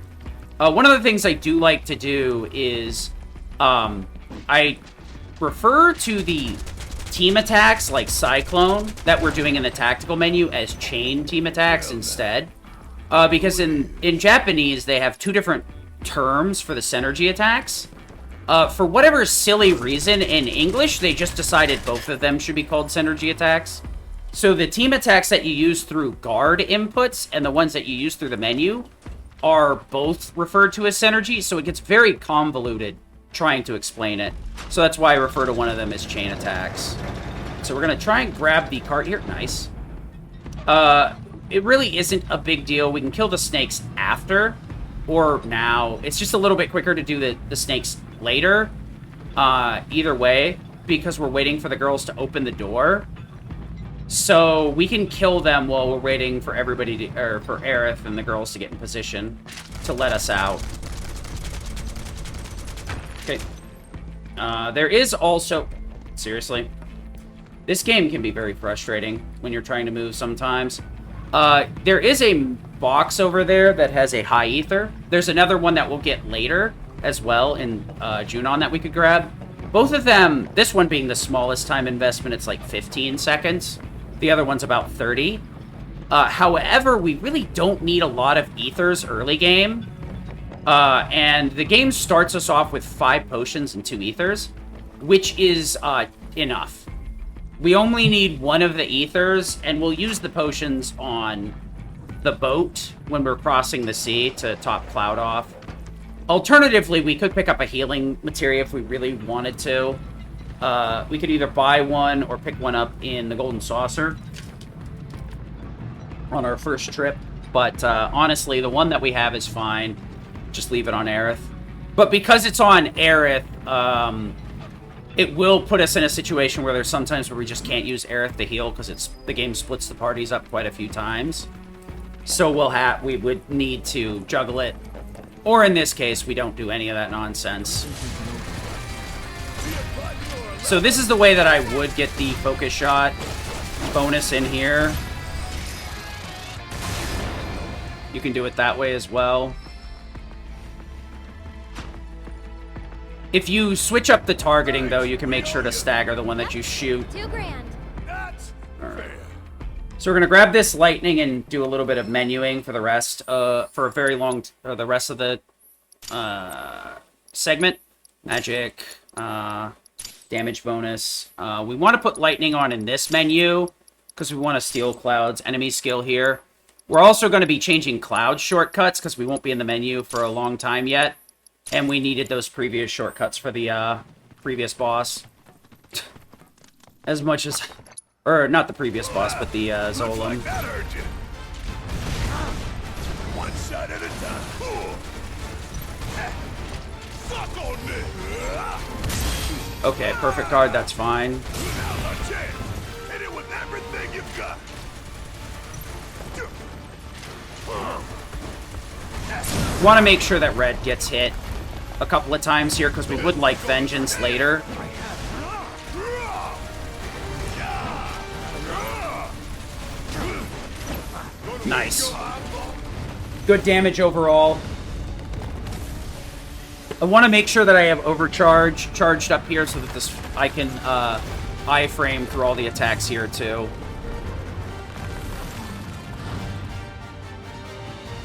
One of the things I do like to do is, I refer to the team attacks like Cyclone that we're doing in the tactical menu as chain team attacks instead. Because in Japanese, they have 2 different terms for the synergy attacks. For whatever silly reason, in English, they just decided both of them should be called synergy attacks. So the team attacks that you use through guard inputs and the ones that you use through the menu are both referred to as synergy, so it gets very convoluted trying to explain it. So that's why I refer to one of them as chain attacks. So we're going to try and grab the cart here. Nice. It really isn't a big deal. We can kill the snakes after or now. It's just a little bit quicker to do the snakes later. Either way, because we're waiting for the girls to open the door. So we can kill them while we're waiting for everybody to, or for Aerith and the girls to get in position to let us out. Okay. There is also... Seriously? This game can be very frustrating when you're trying to move sometimes. There is a box over there that has a high ether. There's another one that we'll get later as well in Junon that we could grab. Both of them, this one being the smallest time investment, it's like 15 seconds. The other one's about 30. However, we really don't need a lot of ethers early game. And the game starts us off with 5 potions and 2 ethers, which is enough. We only need 1 of the ethers, and we'll use the potions on the boat when we're crossing the sea to top Cloud off. Alternatively, we could pick up a healing materia if we really wanted to. We could either buy one or pick one up in the Golden Saucer on our first trip. But honestly, the one that we have is fine. Just leave it on Aerith. But because it's on Aerith, it will put us in a situation where there's sometimes where we just can't use Aerith to heal because the game splits the parties up quite a few times. So we would need to juggle it. Or in this case, we don't do any of that nonsense. So this is the way that I would get the focus shot bonus in here. You can do it that way as well. If you switch up the targeting, though, you can make sure to stagger the one that you shoot. $2 grand. Alright. So we're gonna grab this lightning and do a little bit of menuing for the rest, for a very long, the rest of the segment. Magic, damage bonus. We want to put lightning on in this menu because we want to steal Cloud's enemy skill here. We're also going to be changing Cloud shortcuts because we won't be in the menu for a long time yet, and we needed those previous shortcuts for the previous boss. As much as... Or, not the previous boss, but the Zolan. One shot at a time. Suck on me. Okay, perfect guard, that's fine. Now's our chance. Hit it with everything you've got. Want to make sure that red gets hit a couple of times here because we would like vengeance later. Nice. Good damage overall. I want to make sure that I have overcharge charged up here so that I can iframe through all the attacks here too.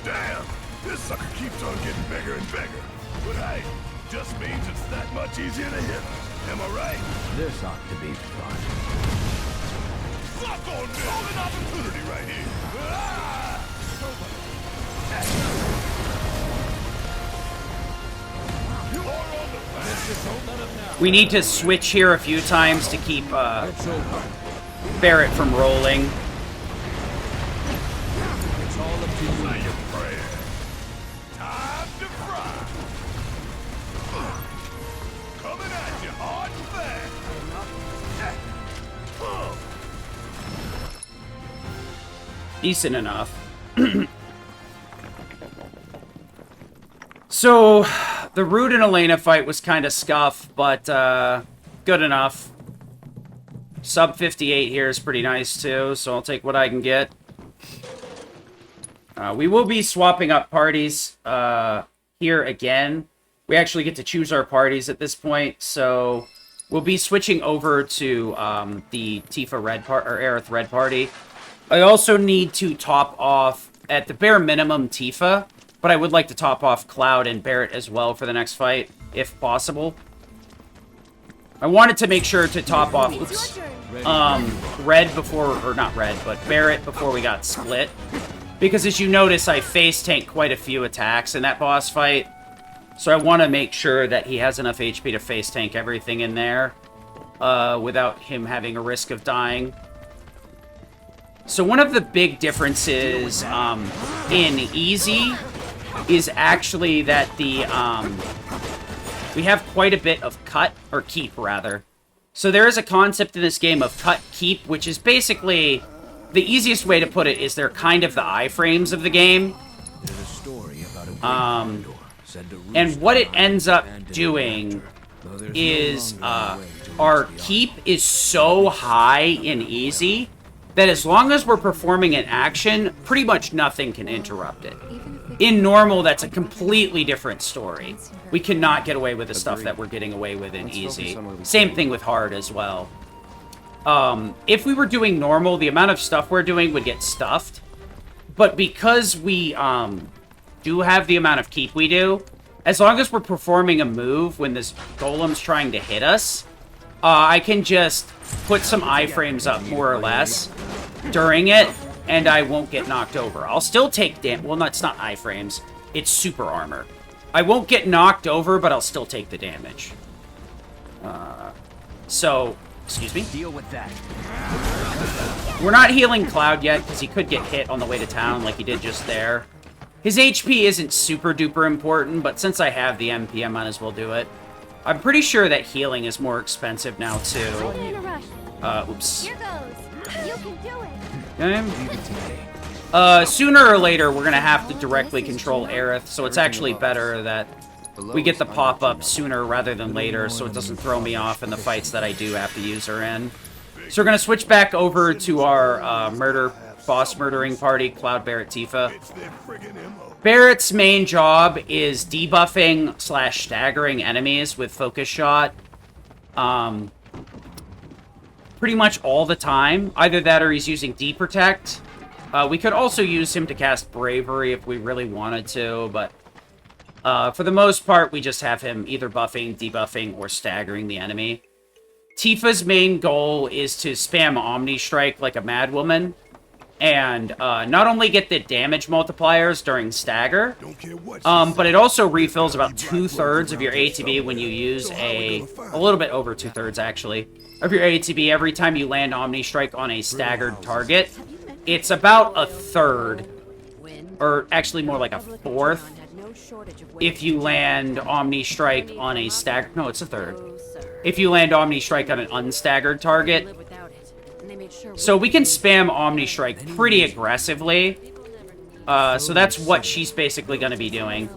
Damn, this sucker keeps on getting bigger and bigger. But hey, just means it's that much easier to hit. Am I right? This ought to be fun. Suck on me! Golden opportunity right here. You are on the back. We need to switch here a few times to keep Barrett from rolling. It's all up to you. Say your prayer. Time to fry. Coming at you hard and fast. Decent enough. So, the Rude and Elena fight was kind of scuff, but good enough. Sub 58 here is pretty nice too, so I'll take what I can get. We will be swapping up parties here again. We actually get to choose our parties at this point, so we'll be switching over to the Tifa Red or Aerith Red party. I also need to top off, at the bare minimum, Tifa, but I would like to top off Cloud and Barrett as well for the next fight, if possible. I wanted to make sure to top off, Red before, or not Red, but Barrett before we got split. Because as you notice, I face tank quite a few attacks in that boss fight. So I want to make sure that he has enough HP to face tank everything in there, without him having a risk of dying. So one of the big differences in Easy is actually that we have quite a bit of cut, or keep rather. So there is a concept in this game of cut keep, which is basically, the easiest way to put it is they're kind of the iframes of the game. There's a story about a and what it ends up doing is our keep is so high in Easy that as long as we're performing an action, pretty much nothing can interrupt it. In normal, that's a completely different story. We cannot get away with the stuff that we're getting away with in Easy. Same thing with hard as well. If we were doing normal, the amount of stuff we're doing would get stuffed. But because we do have the amount of keep we do, as long as we're performing a move when this golem's trying to hit us, I can just put some iframes up, more or less, during it, and I won't get knocked over. I'll still take damage. Well, no, it's not iframes. It's super armor. I won't get knocked over, but I'll still take the damage. So, excuse me? Deal with that. We're not healing Cloud yet, because he could get hit on the way to town like he did just there. His HP isn't super duper important, but since I have the MP, I might as well do it. I'm pretty sure that healing is more expensive now, too. In a rush. Oops. Here goes. You can do it. Leave it to me. Sooner or later, we're gonna have to directly control Aerith, so it's actually better that we get the pop-up sooner rather than later, so it doesn't throw me off in the fights that I do have to use her in. So we're gonna switch back over to our boss murdering party, Cloud, Barret, Tifa. Barrett's main job is debuffing / staggering enemies with focus shot. Pretty much all the time. Either that or he's using deprotect. We could also use him to cast Bravery if we really wanted to, but for the most part, we just have him either buffing, debuffing, or staggering the enemy. Tifa's main goal is to spam Omni Strike like a madwoman, and not only get the damage multipliers during stagger, but it also refills about 2/3 of your ATB when you use a little bit over 2/3 actually, of your ATB every time you land Omni Strike on a staggered target. It's about 1/3, or actually more like 1/4, if you land Omni Strike on a staggered... No, it's 1/3. If you land Omni Strike on an unstaggered target. So we can spam Omni Strike pretty aggressively. So that's what she's basically going to be doing.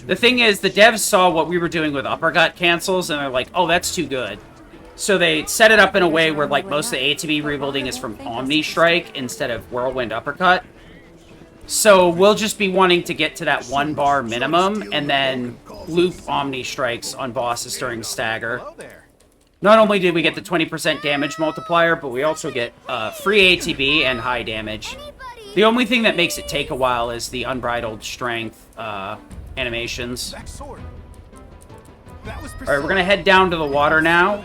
The thing is, the devs saw what we were doing with uppercut cancels, and they're like, oh, that's too good. So they set it up in a way where like most of the ATB rebuilding is from Omni Strike instead of Whirlwind Uppercut. So we'll just be wanting to get to that 1 bar minimum and then loop Omni Strikes on bosses during stagger. Not only did we get the 20% damage multiplier, but we also get free ATB and high damage. The only thing that makes it take a while is the Unbridled Strength animations. Alright, we're gonna head down to the water now,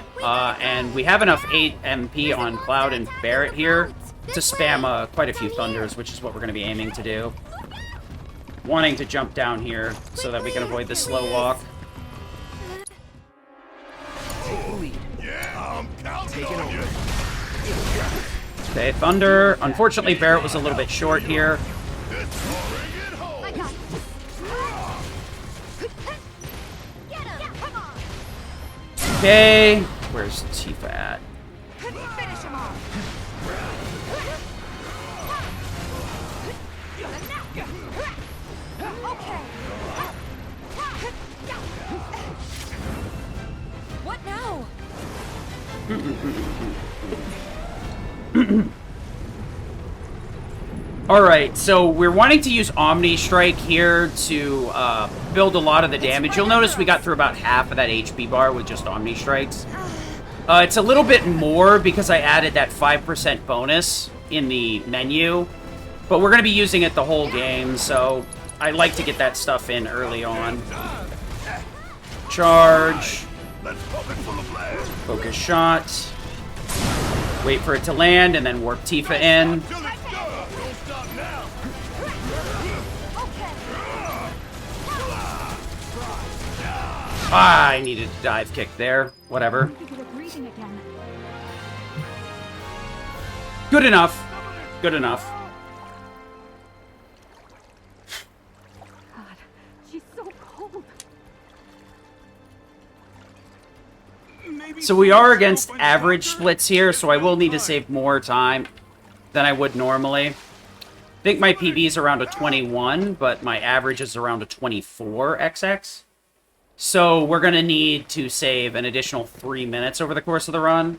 and we have enough 8 MP on Cloud and Barret here to spam quite a few Thunders, which is what we're gonna be aiming to do. Wanting to jump down here so that we can avoid the slow walk. Okay, Thunder. Unfortunately, Barret was a little bit short here. Okay, where's Tifa at? What now? Alright, so we're wanting to use Omni Strike here to build a lot of the damage. You'll notice we got through about half of that HP bar with just Omni Strikes. It's a little bit more because I added that 5% bonus in the menu, but we're going to be using it the whole game, so I like to get that stuff in early on. Charge. Focus shot. Wait for it to land, and then warp Tifa in. Ah, I needed a dive kick there. Whatever. Good enough. Good enough. God, she's so cold. So we are against average splits here, so I will need to save more time than I would normally. I think my PB is around a 21, but my average is around a 24 XX. So we're going to need to save an additional 3 minutes over the course of the run.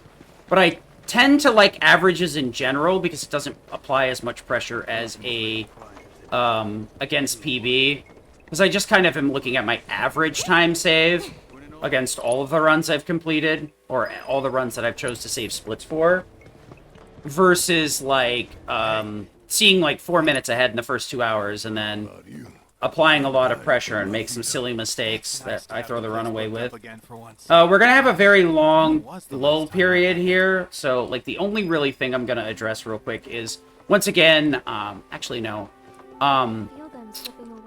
But I tend to like averages in general because it doesn't apply as much pressure as a against PB. Because I just kind of am looking at my average time save against all of the runs I've completed, or all the runs that I've chose to save splits for, versus like seeing like 4 minutes ahead in the first 2 hours, and then applying a lot of pressure and make some silly mistakes that I throw the runaway with. We're gonna have a very long lull period here, so like the only really thing I'm gonna address real quick is, once again, actually no,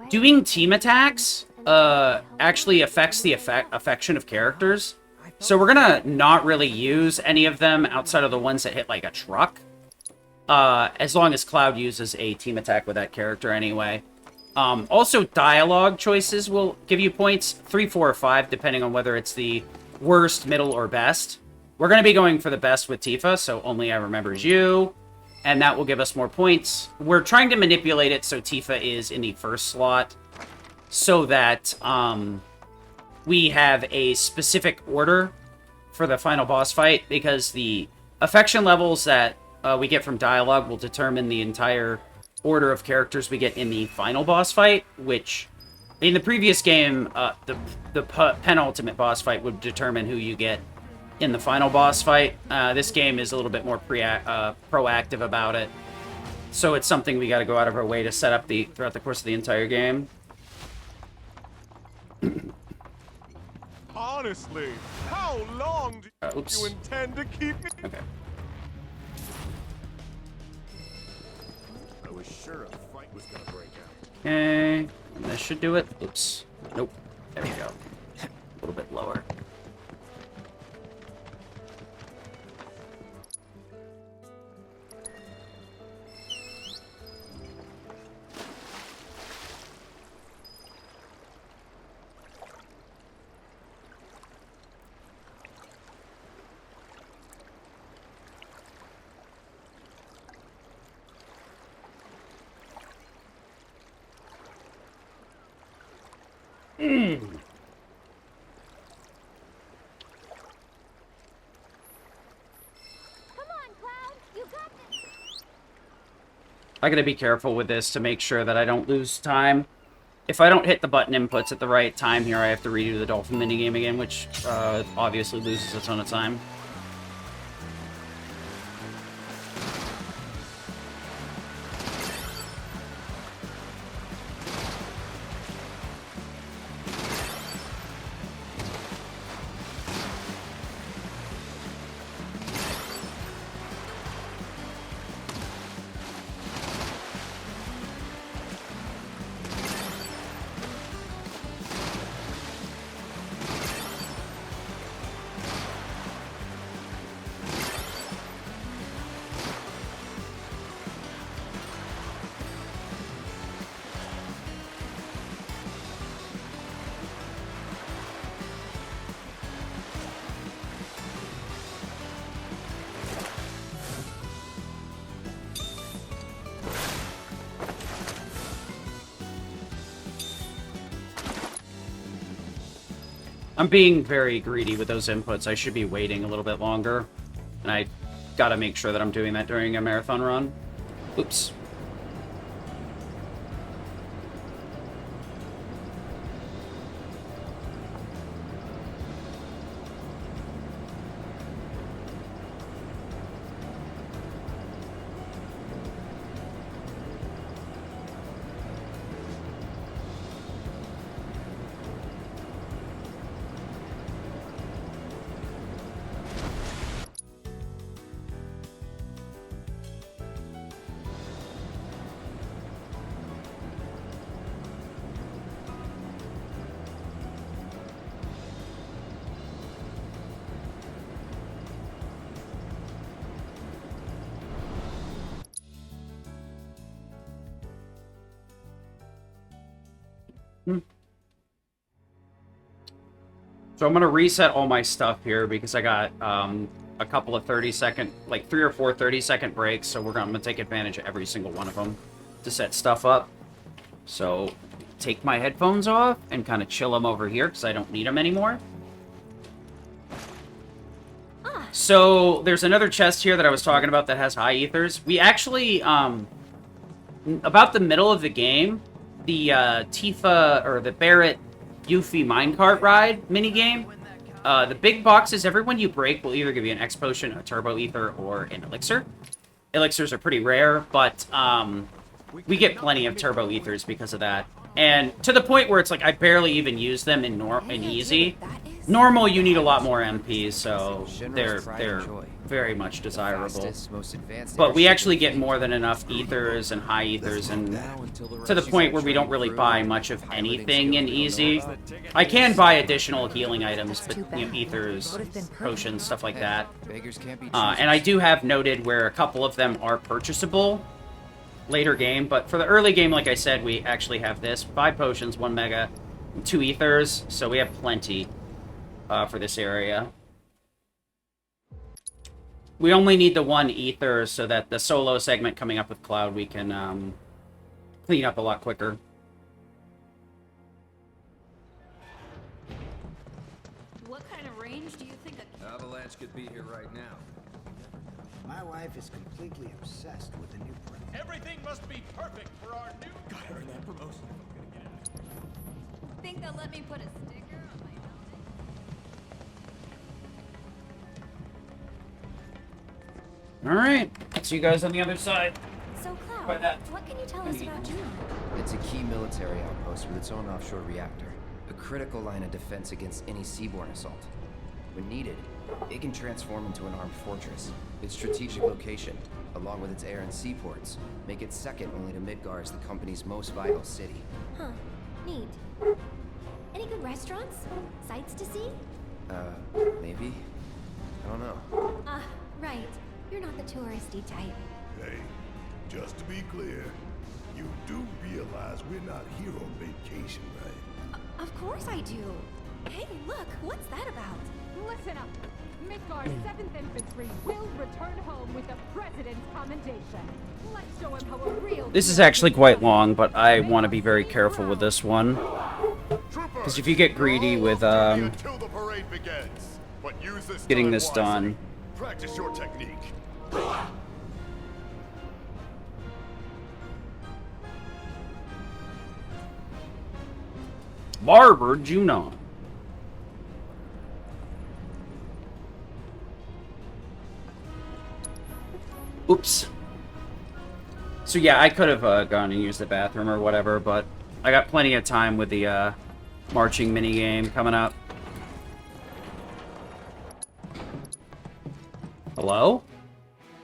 doing team attacks actually affects the affection of characters. So we're gonna not really use any of them outside of the ones that hit like a truck. As long as Cloud uses a team attack with that character anyway. Also, dialogue choices will give you points, 3, 4, or 5, depending on whether it's the worst, middle, or best. We're going to be going for the best with Tifa, so Only I Remembers You, and that will give us more points. We're trying to manipulate it so Tifa is in the first slot, so that we have a specific order for the final boss fight, because the affection levels that we get from dialogue will determine the entire order of characters we get in the final boss fight, which in the previous game, the penultimate boss fight would determine who you get in the final boss fight. This game is a little bit more proactive about it, so it's something we got to go out of our way to set up throughout the course of the entire game. Honestly, how long do you intend to keep me? Okay. I was sure a fight was gonna break out. Okay, and this should do it. Oops. Nope. There we go. A little bit lower. I gotta be careful with this to make sure that I don't lose time. If I don't hit the button inputs at the right time here, I have to redo the Dolphin minigame again, which obviously loses a ton of time. I'm being very greedy with those inputs. I should be waiting a little bit longer. And I gotta make sure that I'm doing that during a marathon run. Oops. So I'm going to reset all my stuff here because I got a couple of 30-second, like 3 or 4 30-second breaks, so I'm going to take advantage of every single one of them to set stuff up. So take my headphones off and kind of chill them over here because I don't need them anymore. So there's another chest here that I was talking about that has high ethers. We actually, about the middle of the game, the Tifa, or the Barrett Yuffie minecart ride minigame, the big boxes, every one you break will either give you an X potion, a turbo ether, or an elixir. elixirs are pretty rare, but we get plenty of turbo ethers because of that. And to the point where it's like I barely even use them in easy. Normal, you need a lot more MPs, so they're very much desirable. But we actually get more than enough ethers and high ethers, and to the point where we don't really buy much of anything in easy. I can buy additional healing items, but you know, ethers, potions, stuff like that. And I do have noted where a couple of them are purchasable later game, but for the early game, like I said, we actually have this: 5 potions, 1 mega, 2 ethers, so we have plenty. For this area. We only need the 1 ether so that the solo segment coming up with Cloud we can clean up a lot quicker. What kind of range do you think Avalanche could be here right now. My wife is completely obsessed with the new print. Everything must be perfect for our new... Gotta earn that promotion if I'm gonna get it. Think they'll let me put a sticker on my Alright, see you guys on the other side. So, Cloud, what can you tell us about Juno? It's a key military outpost with its own offshore reactor. A critical line of defense against any seaborne assault. When needed, it can transform into an armed fortress. Its strategic location, along with its air and seaports, make it second only to Midgar as the company's most vital city. Huh. Neat. Any good restaurants? Sights to see? Maybe? I don't know. Right. You're not the touristy type. Hey, just to be clear, you do realize we're not here on vacation, right? Of course I do. Hey, look, what's that about? Listen up. Midgard's 7th Infantry will return home with the President's commendation. Let's show him how a real... This is actually quite long, but I want to be very careful with this one. Because if you get greedy with getting this done... Practice your technique. Barber Juno. Oops. So yeah, I could have gone and used the bathroom or whatever, but I got plenty of time with the marching minigame coming up. Hello?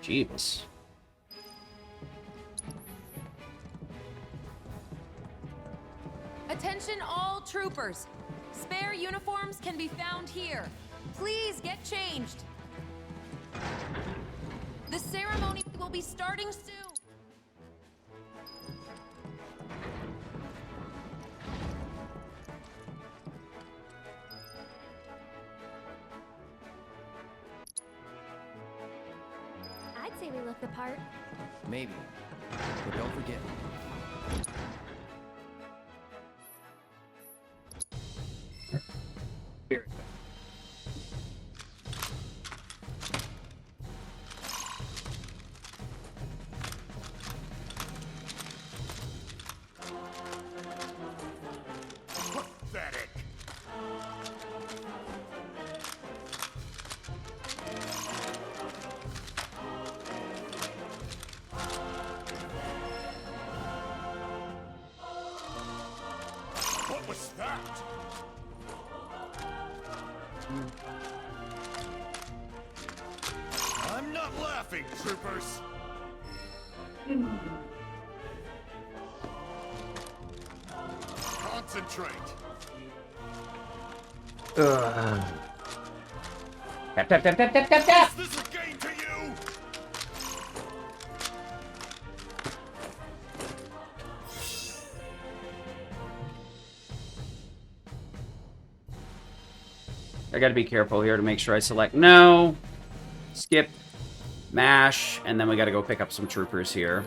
Jeeps. Attention all troopers. Spare uniforms can be found here. Please get changed. The ceremony will be starting soon. I'd say we look the part. Maybe. But don't forget. Pathetic. What was that? I'm not laughing, troopers. Concentrate. Tap, tap, tap, tap, tap, tap, tap. Is this a game to you? I gotta be careful here to make sure I select no, skip, mash, and then we gotta go pick up some troopers here.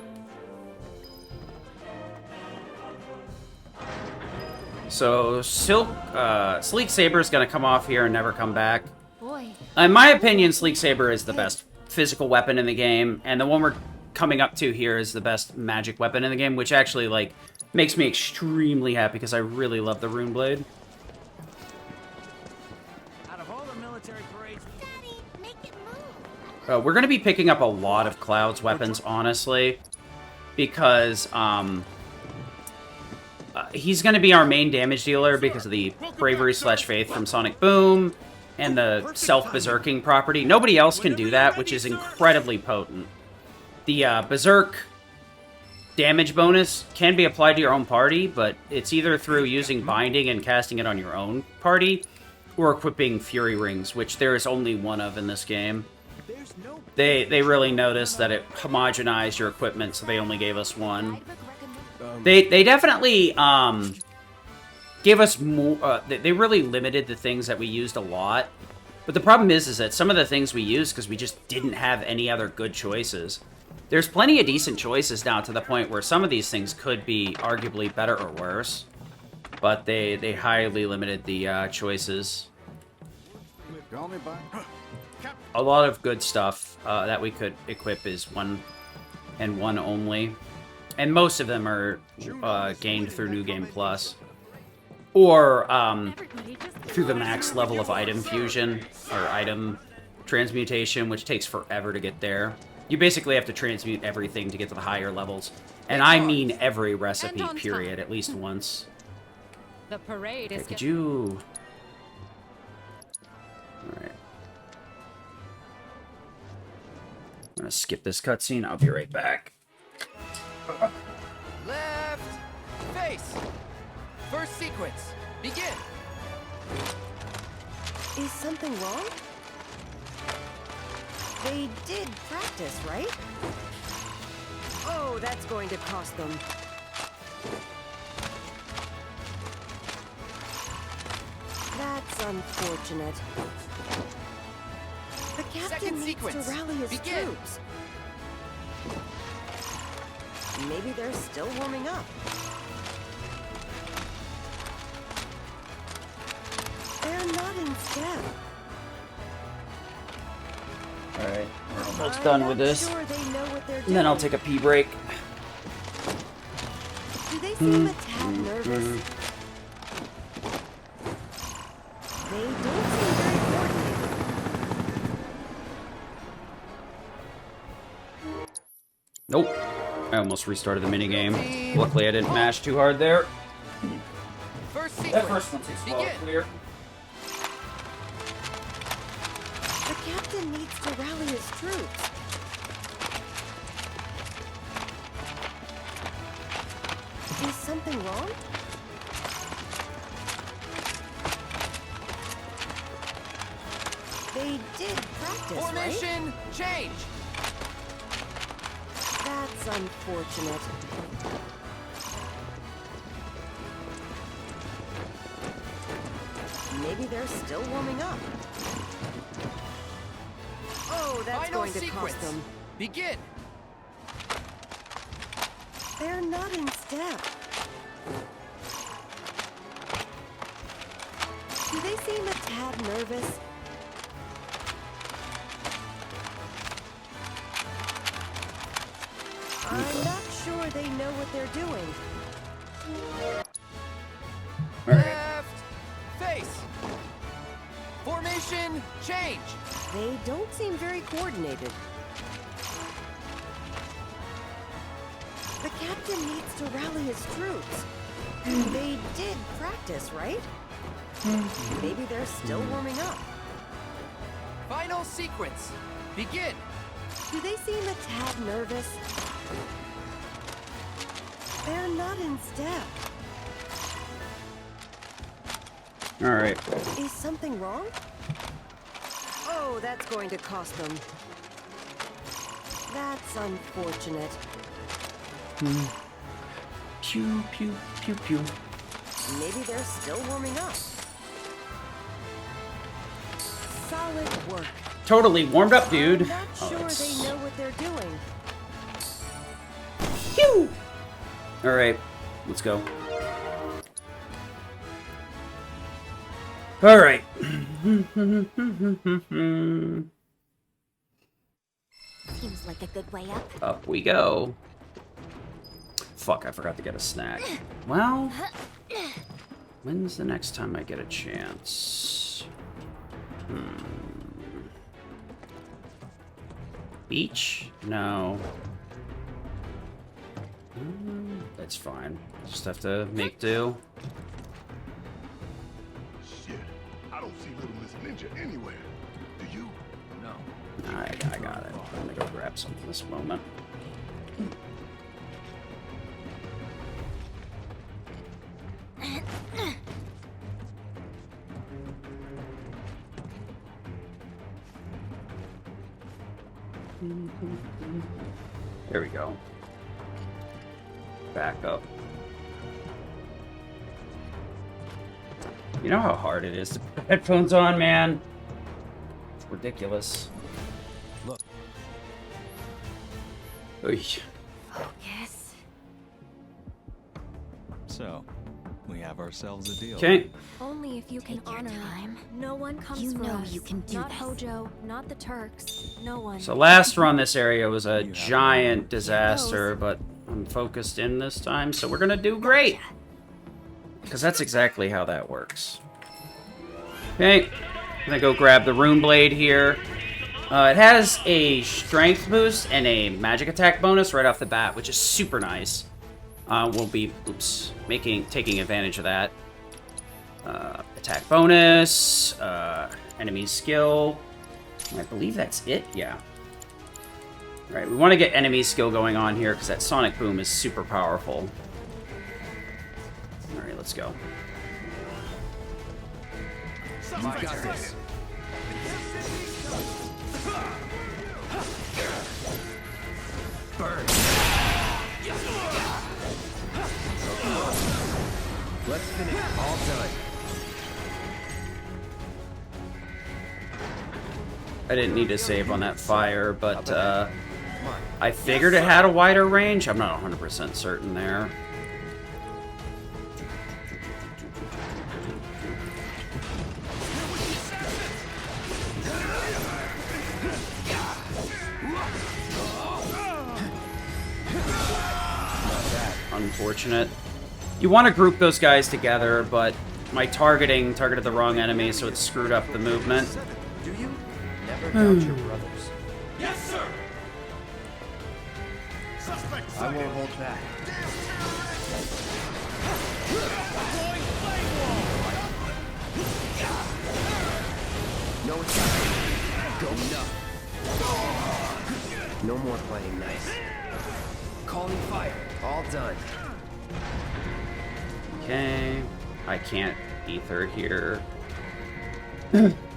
So Sleek Saber is gonna come off here and never come back. Boy. In my opinion, Sleek Saber is the best physical weapon in the game, and the one we're coming up to here is the best magic weapon in the game, which actually like makes me extremely happy because I really love the Rune Blade. Out of all the military parades... Daddy, make it move. I We're going to be picking up a lot of Cloud's weapons, honestly, because he's going to be our main damage dealer because of the Bravery/Faith from Sonic Boom and the self-berserking property. Nobody else can do that, which is incredibly potent. The Berserk damage bonus can be applied to your own party, but it's either through using Binding and casting it on your own party, or equipping Fury Rings, which there is only one of in this game. They really noticed that it homogenized your equipment, so they only gave us one. They definitely gave us more. They really limited the things that we used a lot. But the problem is that some of the things we used because we just didn't have any other good choices. There's plenty of decent choices now to the point where some of these things could be arguably better or worse. But they highly limited the choices. A lot of good stuff that we could equip is one and one only. And most of them are gained through New Game Plus. Or through the max level of item fusion, or item transmutation, which takes forever to get there. You basically have to transmute everything to get to the higher levels. And I mean every recipe, period, at least once. The parade is. Could you... Alright. I'm gonna skip this cutscene, I'll be right back. Left face. First sequence. Begin. Is something wrong? They did practice, right? Oh, that's going to cost them. That's unfortunate. The captain needs to rally his troops. Maybe they're still warming up. They're not in step. Alright, we're almost done with this. Sure they know what they're doing. And then I'll take a pee break. Do they seem a tad nervous? They don't seem very coordinated. Nope. I almost restarted the minigame. Luckily I didn't mash too hard there. That first one takes a while to clear. The captain needs to rally his troops. Is something wrong? They did practice, Formation right? change. That's unfortunate. Maybe they're still warming up. Oh, that's Final going to sequence. cost them. Begin. They're not in step. Do they seem a tad nervous? I'm not sure they know what they're doing. Left face. Formation change. They don't seem very coordinated. The captain needs to rally his troops. They did practice, right? Maybe they're still warming up. Final sequence. Begin. Do they seem a tad nervous? They're not in step. Alright. Is something wrong? Oh, that's going to cost them. That's unfortunate. Pew, pew, pew, pew. Maybe they're still warming up. Solid work. Totally warmed up, dude. I'm not sure they know what they're doing. Pew! Alright, let's go. Alright. Seems like a good way up. Up we go. Fuck, I forgot to get a snack. Well, when's the next time I get a chance? Beach? No. That's fine. Just have to make do. Shit, I don't see Little Miss Ninja anywhere. Do you? No. I got it. I'm gonna go grab something this moment. There we go. Back up. You know how hard it is to put headphones on, man? It's ridiculous. Look. Oy. Focus. So, we have ourselves a deal. Okay. Only if you can honor time. No one comes You for know us. you can do Not this. Hojo, not the Turks, no one. So last run this area was a giant disaster, but I'm focused in this time, so we're gonna do great. Because that's exactly how that works. Okay, I'm gonna go grab the rune blade here. It has a strength boost and a magic attack bonus right off the bat, which is super nice. We'll be taking advantage of that. Attack bonus, enemy skill. I believe that's it. Yeah. All right, we want to get enemy skill going on here because that sonic boom is super powerful. All right, let's go. My got this. Burn. Let's finish. All done. I didn't need to save on that fire, but I figured it had a wider range. I'm not 100% certain there. Unfortunate. You want to group those guys together, but my targeted the wrong enemy, so it screwed up the movement. Do you? Never doubt your brothers. Yes, sir. I won't hold back. No, it's not. Go enough. No more playing nice. Calling fire. All done. Okay. I can't ether here.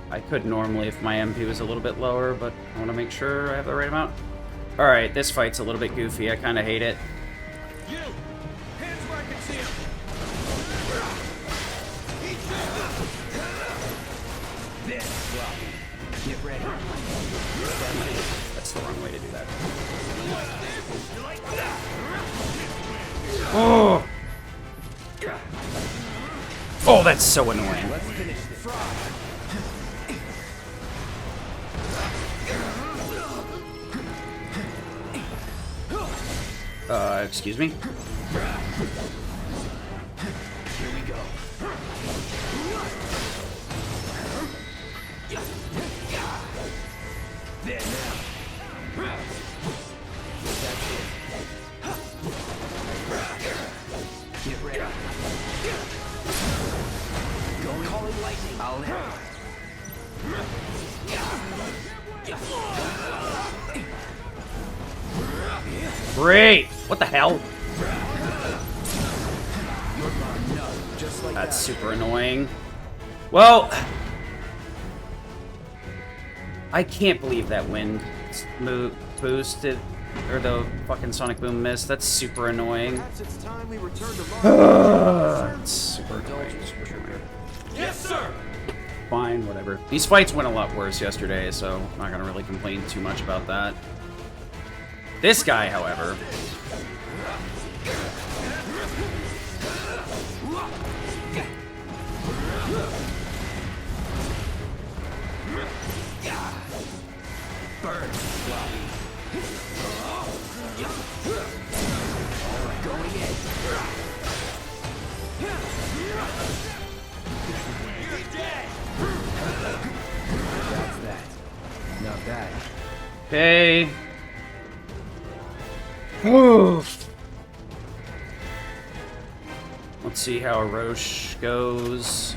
I could normally if my MP was a little bit lower, but I want to make sure I have the right amount. Alright, this fight's a little bit goofy. I kind of hate it. You! Hands where I can see him! This sloppy. Get ready. That's the wrong way to do that. Oh! Oh, that's so annoying. Let's finish this. Excuse me? Here we go. There now. That's it. Get ready. Going calling lightning. I'll hit. Great! What the hell? Just like That's super annoying. Well, I can't believe that wind move boosted, or the fucking sonic boom missed. That's super annoying. It's time we return to It's super annoying. Yes, sir. Fine, whatever. These fights went a lot worse yesterday, so I'm not gonna really complain too much about that. This guy, however. burn. Alright, going in. You're dead. That's that. Not bad. Okay. Let's see how Roche goes.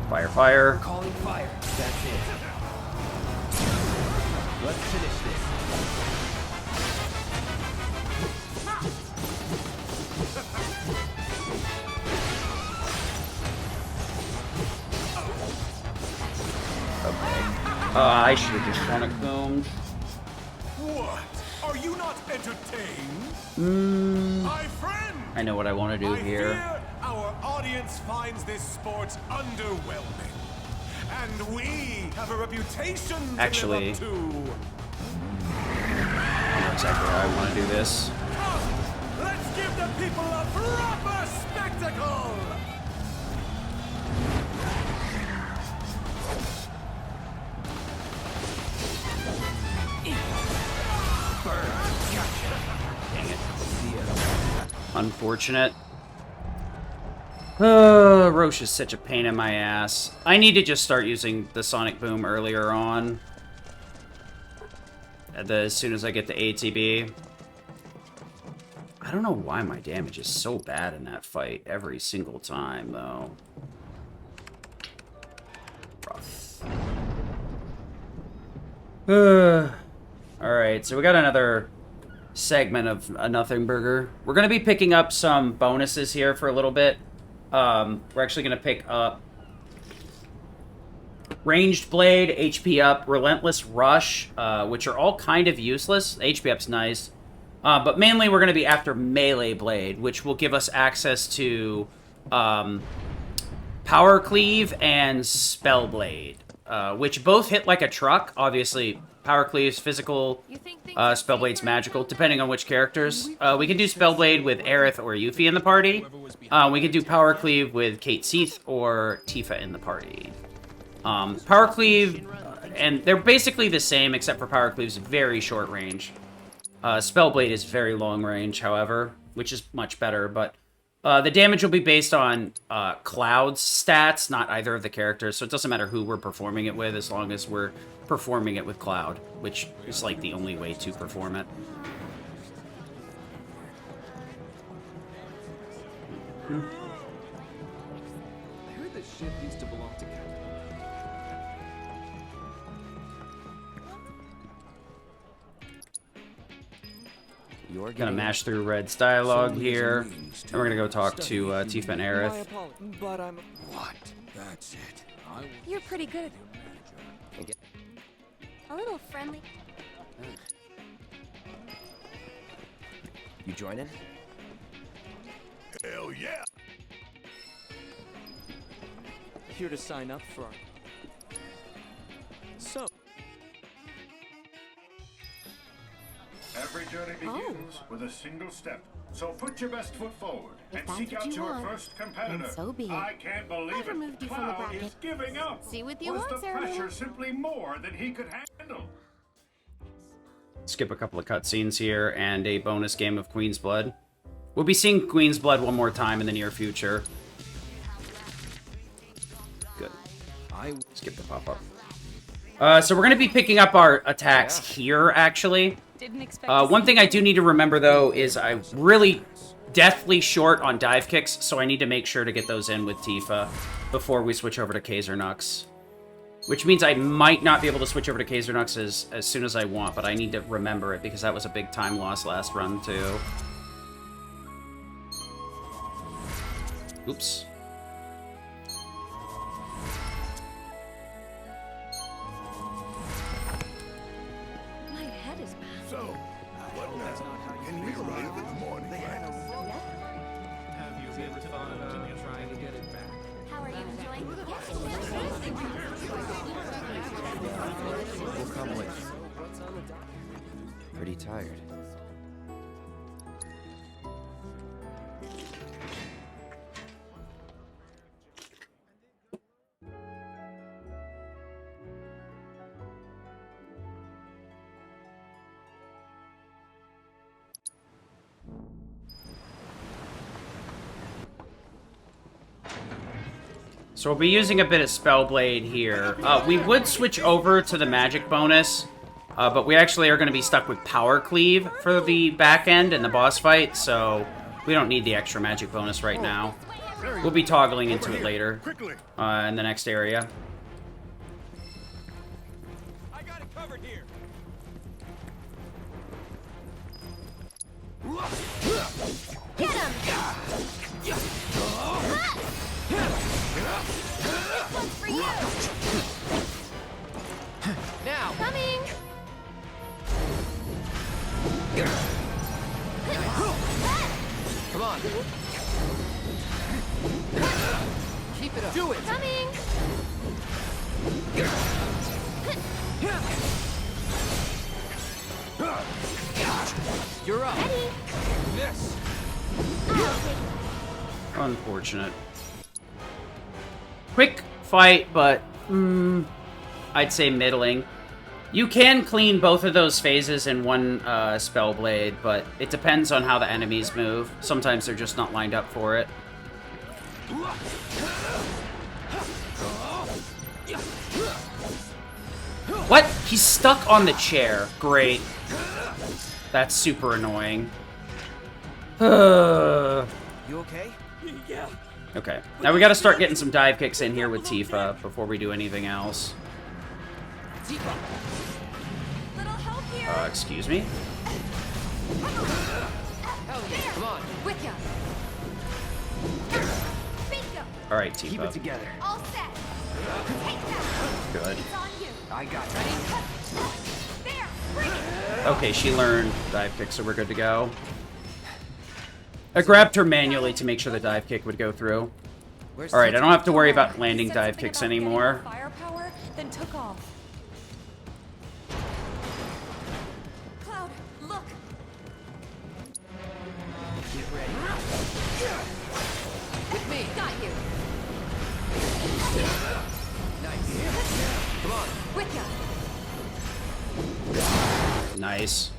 Fire, fire. Calling fire. That's it. Let's finish this. I should have just Sonic Boomed. What? Are you not entertained? My friend! I know what I want to do here. Fear our audience finds this sport underwhelming. And we have a reputation to Actually, live up to. I know exactly how I want to do this. Let's give the people a proper spectacle! Unfortunate. Roche is such a pain in my ass. I need to just start using the Sonic Boom earlier on. As soon as I get the ATB. I don't know why my damage is so bad in that fight every single time, though. Rough. Alright, so we got another segment of a Nothing Burger. We're going to be picking up some bonuses here for a little bit. We're actually going to pick up Ranged Blade, HP Up, Relentless Rush, which are all kind of useless. HP Up's nice. But mainly we're going to be after Melee Blade, which will give us access to Power Cleave and Spell Blade, which both hit like a truck. Obviously, Power Cleave's physical, Spellblade's magical, depending on which characters. We can do Spellblade with Aerith or Yuffie in the party. We can do Power Cleave with Kate Seath or Tifa in the party. Power Cleave, and they're basically the same, except for Power Cleave's very short range. Spellblade is very long range, however, which is much better, but the damage will be based on Cloud's stats, not either of the characters, so it doesn't matter who we're performing it with as long as we're performing it with Cloud, which is like the only way to perform it. I heard this ship used to belong to Captain. You're gonna mash through Red's dialogue here, and we're gonna go talk to Tifa and Aerith. But I'm... What? That's it. You're pretty good. A little friendly. You joining? Hell yeah! Here to sign up for... So... Every journey begins with a single step. So put your best foot forward and that's seek what out you your want, first competitor. then so be it. I can't believe I've it. removed you from the Cloud bracket. is giving up. See what you Was want, the Sarah. pressure simply more than he could handle? Skip a couple of cutscenes here and a bonus game of Queen's Blood. We'll be seeing Queen's Blood one more time in the near future. Good. Skip the pop-up. So we're going to be picking up our attacks here, actually. One thing I do need to remember, though, is I'm really deathly short on dive kicks, so I need to make sure to get those in with Tifa before we switch over to Kazernux. Which means I might not be able to switch over to Kazernux as soon as I want, but I need to remember it because that was a big time loss last run, too. Oops. My head is bad. So, what now? Can you arrive in the morning, right? Have you been fun trying to get it back? How are you enjoying the We'll come with. Pretty tired. So we'll be using a bit of Spellblade here. We would switch over to the magic bonus, but we actually are going to be stuck with Power Cleave for the back end and the boss fight, so we don't need the extra magic bonus right now. We'll be toggling into it later in the next area. I got it covered here. Get him! This one's for you! Now! Coming! Come on! Keep it up! Do it! Coming! You're up! Ready? Yes! Unfortunate. Quick fight, but I'd say middling. You can clean both of those phases in one Spellblade, but it depends on how the enemies move. Sometimes they're just not lined up for it. What? He's stuck on the chair. Great. That's super annoying. You okay? Yeah. Okay. Now we gotta start getting some dive kicks in here with Tifa before we do anything else. Tifa! Little help here. Excuse me? Hell yeah! Come on! With ya. Bingo. Alright, Tifa. Keep it together. All set. Take that. Good. It's on you. I got you. Ready? There. Bring it. Okay, she learned dive kick, so we're good to go. I grabbed her manually to make sure the dive kick would go through. Alright, I don't have to worry about landing dive kicks anymore. Firepower, then took off. Cloud, look. Get ready. With me. Got you. Nice. Come on. With ya. Nice.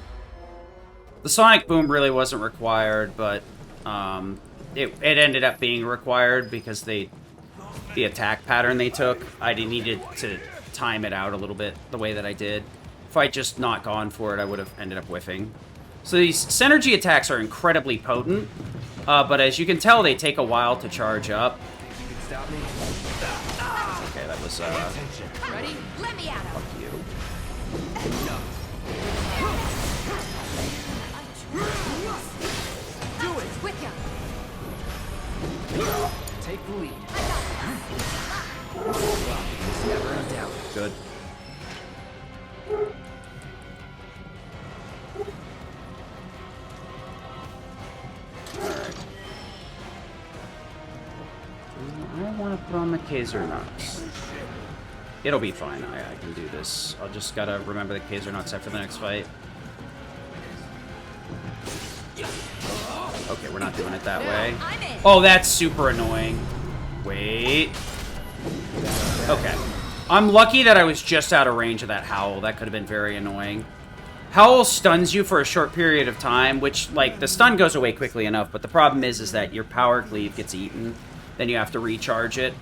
The sonic boom really wasn't required, but it ended up being required because the attack pattern they took, I needed to time it out a little bit the way that I did. If I'd just not gone for it, I would have ended up whiffing. So these synergy attacks are incredibly potent, but as you can tell, they take a while to charge up. You can stop me. Okay, that was Ready? Let me at him. fuck you. No. Do it. With ya. Take the lead. It's never in doubt. Good. Alright. I don't want to put on the Kaiser Nux. It'll be fine. I can do this. I'll just gotta remember the Kaiser Nux after the next fight. Okay, we're not doing it that way. Oh, that's super annoying. Wait. Okay. I'm lucky that I was just out of range of that Howl. That could have been very annoying. Howl stuns you for a short period of time, which, like, the stun goes away quickly enough, but the problem is that your power cleave gets eaten. Then you have to recharge it.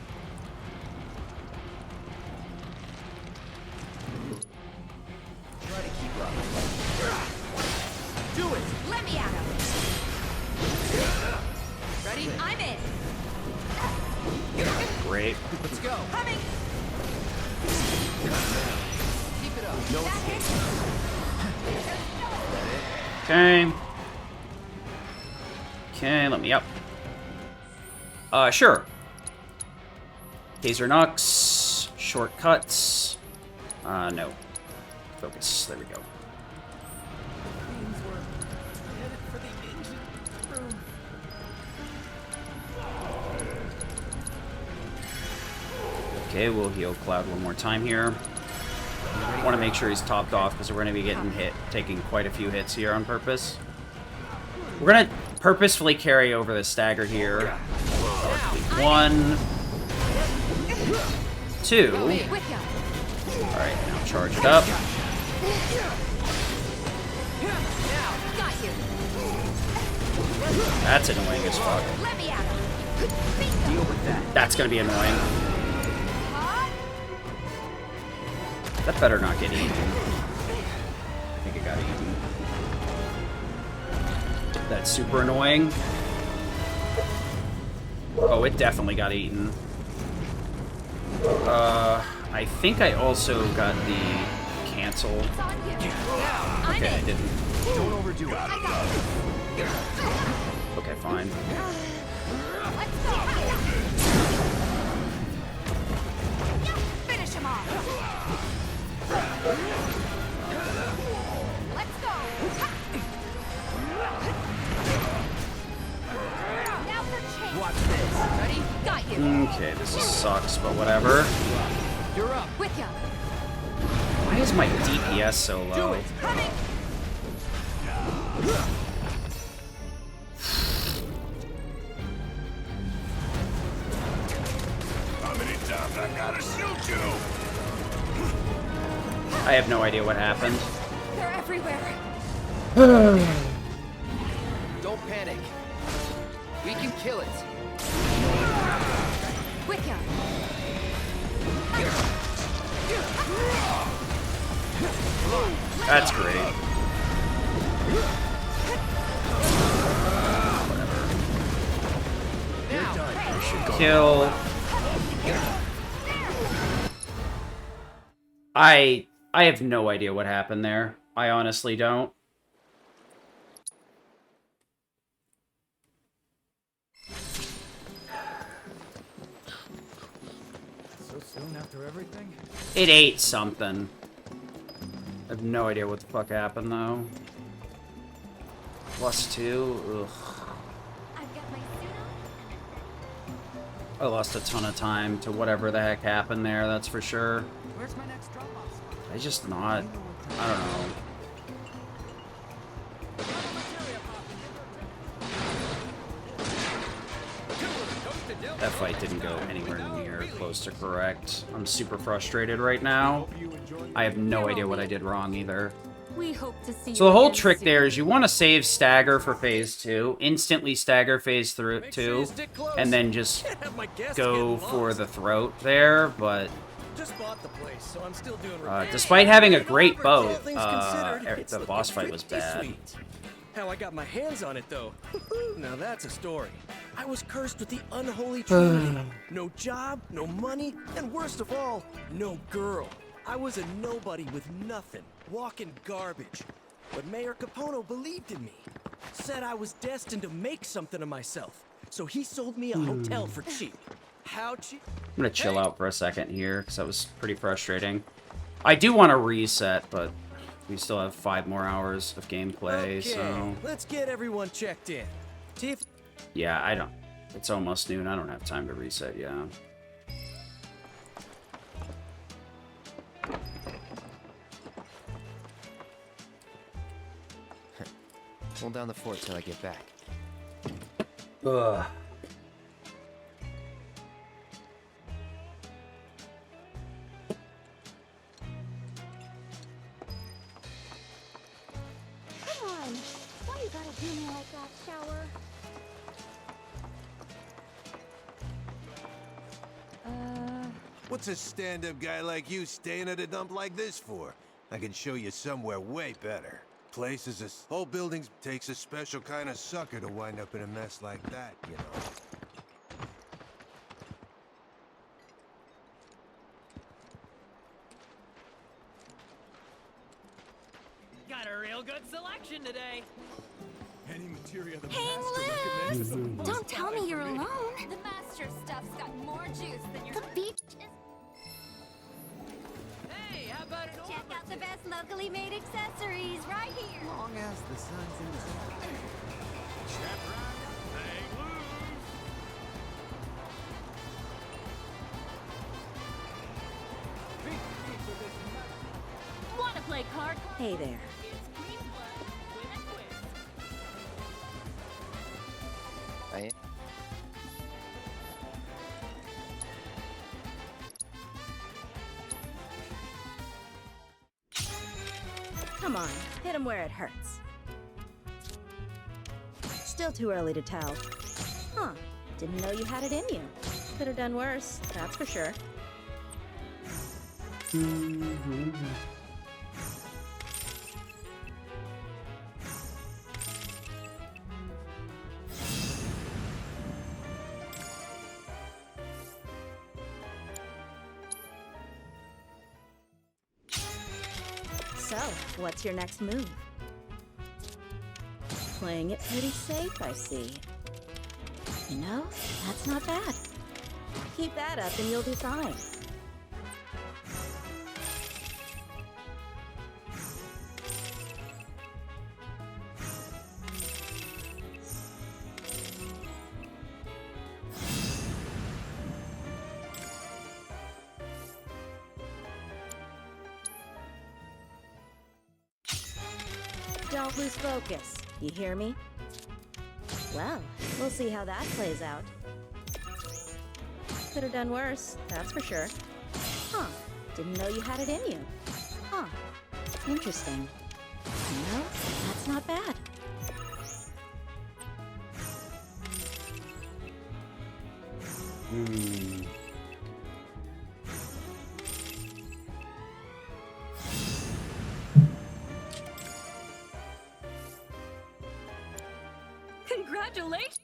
Try to keep up. Do it. Let me at him. Ready? I'm in. Great. Let's go. Coming. Keep it up. No escape. Okay. Okay, let me up. Sure. Kaiser Nux. Shortcuts. No. Focus. There we go. Okay, we'll heal Cloud one more time here. I want to make sure he's topped off because we're going to be getting hit, taking quite a few hits here on purpose. We're going to purposefully carry over the stagger here. 1, 2. Alright, now charge it up. That's annoying as fuck. Deal with that. That's going to be annoying. That better not get eaten. I think it got eaten. That's super annoying. Oh, it definitely got eaten. I think I also got the cancel. Okay, I didn't. Don't overdo it. Okay, fine. Finish him off. Let's go. Now for change. Watch this. Ready? Got you. Okay, this sucks, but whatever. You're up. With ya. Why is my DPS so low? Do it. Coming. How many times I gotta shoot you? I have no idea what happened. They're everywhere. Don't panic. We can kill it. With ya. That's great. Kill. I have no idea what happened there. I honestly don't. So soon after everything? It ate something. I have no idea what the fuck happened though. +2. Ugh. I've got my suit on. I lost a ton of time to whatever the heck happened there, that's for sure. Where's my next drop-off spot? I just not... I don't know. That fight didn't go anywhere near close to correct. I'm super frustrated right now. I have no idea what I did wrong either. We hope to see So the whole trick there is you want to save stagger for phase 2, instantly stagger phase 2, and then just go for the throat there, but Just bought the place, so I'm still doing repairs. despite having a great bow, All things considered, it's the boss looking fight was pretty bad. sweet. How I got my hands on it, though. Now that's a story. I was cursed with the unholy trinity. No job, no money, and worst of all, no girl. I was a nobody with nothing, walking garbage. But Mayor Capono believed in me. Said I was destined to make something of myself. So he sold me a hotel for cheap. How cheap? I'm gonna chill out for a second here, because that was pretty frustrating. I do want to reset, but we still have 5 more hours of gameplay, Okay, so... let's get everyone checked in. Tiff. Yeah, I don't... It's almost noon, I don't have time to reset, yeah. Hold down the fort till I get back. Ugh. Come on. Why you gotta do me like that, Shower? What's a stand-up guy like you staying at a dump like this for? I can show you somewhere way better. Places, whole buildings takes a special kind of sucker to wind up in a mess like that, you know. Got a real good selection today. Any materia the Hang master recommends is a must Don't tell buy me you're for me. alone. The master stuff's got more juice than your... The beach is... Hey, how about an Check out the best locally made accessories right here. Long as the sun's in the sky. Want to play card? Hey there. It's green blood with a twist. I Come on, hit him where it hurts. Still too early to tell. Huh, didn't know you had it in you. Could have done worse, that's for sure. So, what's your next move? Playing it pretty safe, I see. You know, that's not bad. Keep that up and you'll be fine. Don't lose focus. You hear me? Well, we'll see how that plays out. Could have done worse, that's for sure. Huh. Didn't know you had it in you. Huh. Interesting. You know, that's not bad. Congratulations!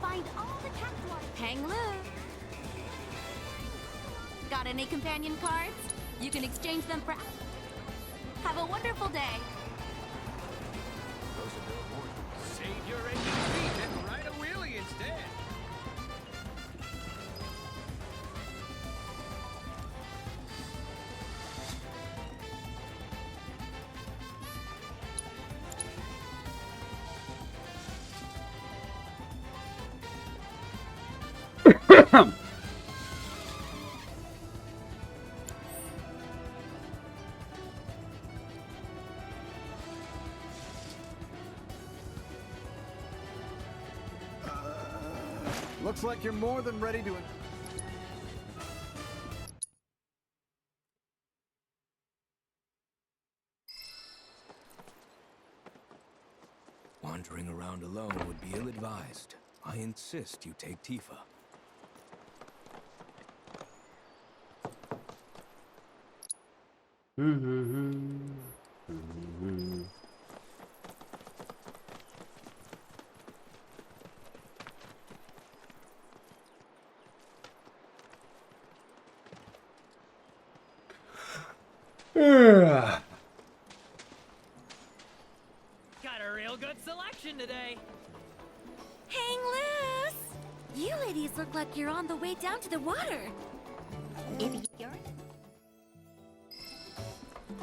Find all the cactuars. Hang loose. Got any companion cards? You can exchange them for... Have a wonderful day. Save your ATV and ride a wheelie instead. Looks like you're more than ready to... Wandering around alone would be ill-advised. I insist you take Tifa. Got a real good selection today. Hang loose! You ladies look like you're on the way down to the water. If you're...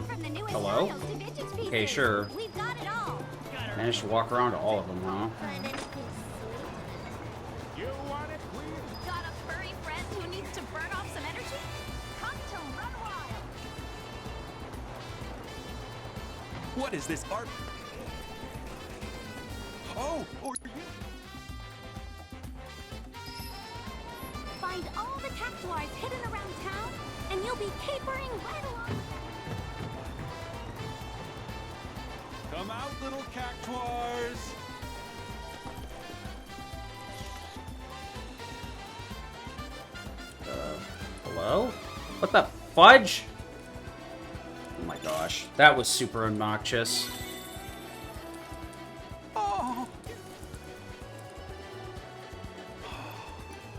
From the newest Hello? styles to vintage pieces. Okay, sure. We've got it all. Managed to walk around to all of them, huh? You want it, Queen? Got a furry friend who needs to burn off some energy? Come to Run Wild. What is this art? Oh, or you... Find all the cactuars hidden around town, and you'll be capering right along. Come out, little cactuars! Hello? What the fudge? Oh my gosh. That was super obnoxious. Oh!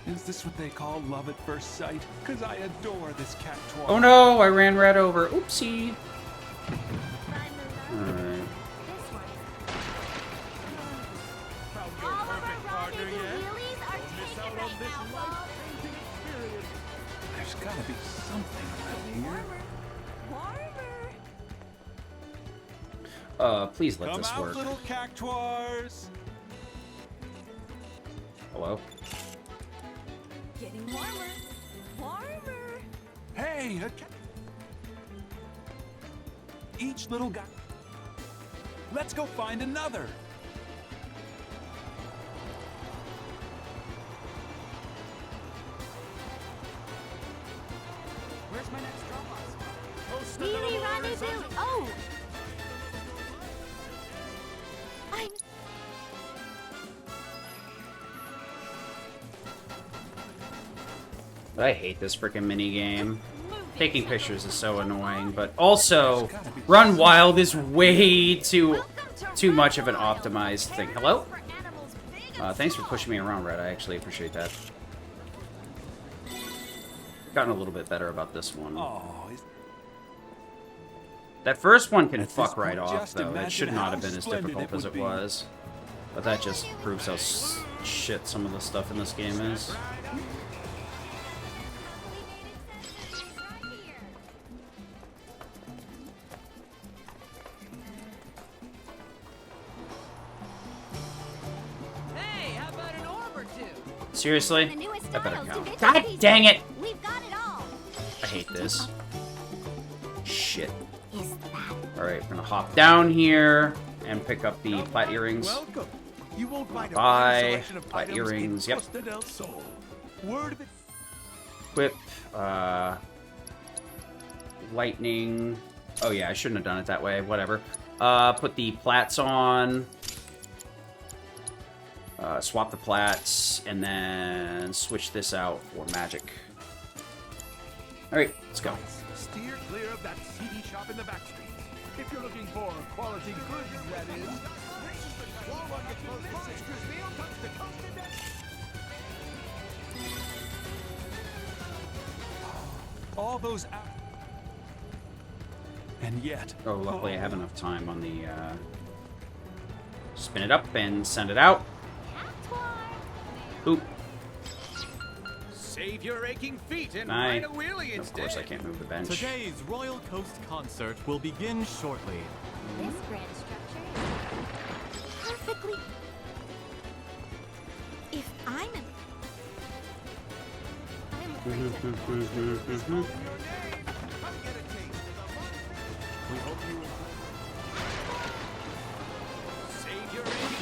Is this what they call love at first sight? Because I adore this cactuar. Oh no, I ran right over. Oopsie. Alright. There's gotta be something around here. Please let Come this out, work. little cactuars! Hello? Getting warmer. Warmer. Hey, each little guy. Let's go find another. Where's my next drop-off spot? Really rendezvous. Oh! I hate this freaking mini game. Taking pictures is so annoying, but also Run Wild is way too much of an optimized thing. Hello? Thanks for pushing me around, Red. I actually appreciate that. Gotten a little bit better about this one. That first one can fuck right off, though. It should not have been as difficult as it was. But that just proves how shit some of the stuff in this game is. Hey, how about an orb or two? Seriously? That better count. God dang it! I hate this. Shit. Alright, we're gonna hop down here and pick up the plat earrings. Welcome. You won't find Bye. Plat earrings, yep. Whip, lightning. Oh yeah, I shouldn't have done it that way. Whatever. Put the plats on. Swap the plats, and then switch this out for magic. Alright, let's go. Steer clear of that CD shop in the back street. If you're looking for quality goods, that is. Walmart gets most extras. They don't touch the coast of that. All those. And yet. Oh, luckily I have enough time on the. Spin it up and send it out. Oop. Save your aching feet and Nice. ride a wheelie instead. Of course I can't move the bench. Today's Royal Coast concert will begin shortly. This grand structure perfectly. If I'm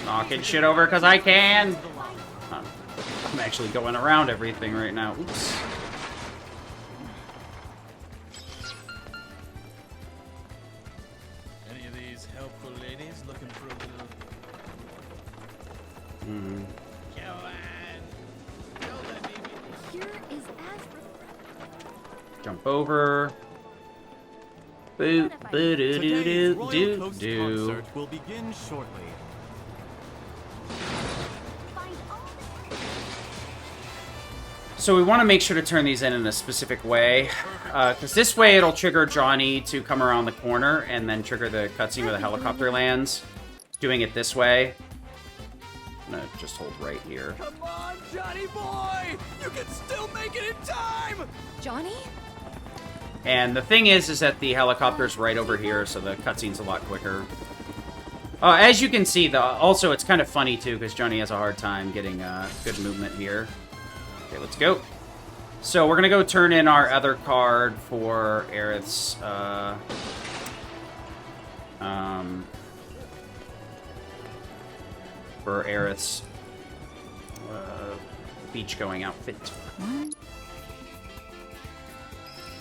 Knocking shit over because I can. I'm actually going around everything right now. Oops. Any of these helpful ladies looking for a little? Here is as Jump over. Boop. Today's Royal Do Coast do. concert will begin shortly. So we want to make sure to turn these in a specific way, because this way it'll trigger Johnny to come around the corner and then trigger the cutscene where the helicopter lands. Doing it this way. I'm gonna just hold right here. Come on, Johnny boy! You can still make it in time! Johnny? And the thing is that the helicopter's right over here, so the cutscene's a lot quicker. As you can see, also it's kind of funny too, because Johnny has a hard time getting good movement here. Okay, let's go. So we're gonna go turn in our other card for Aerith's beach-going outfit.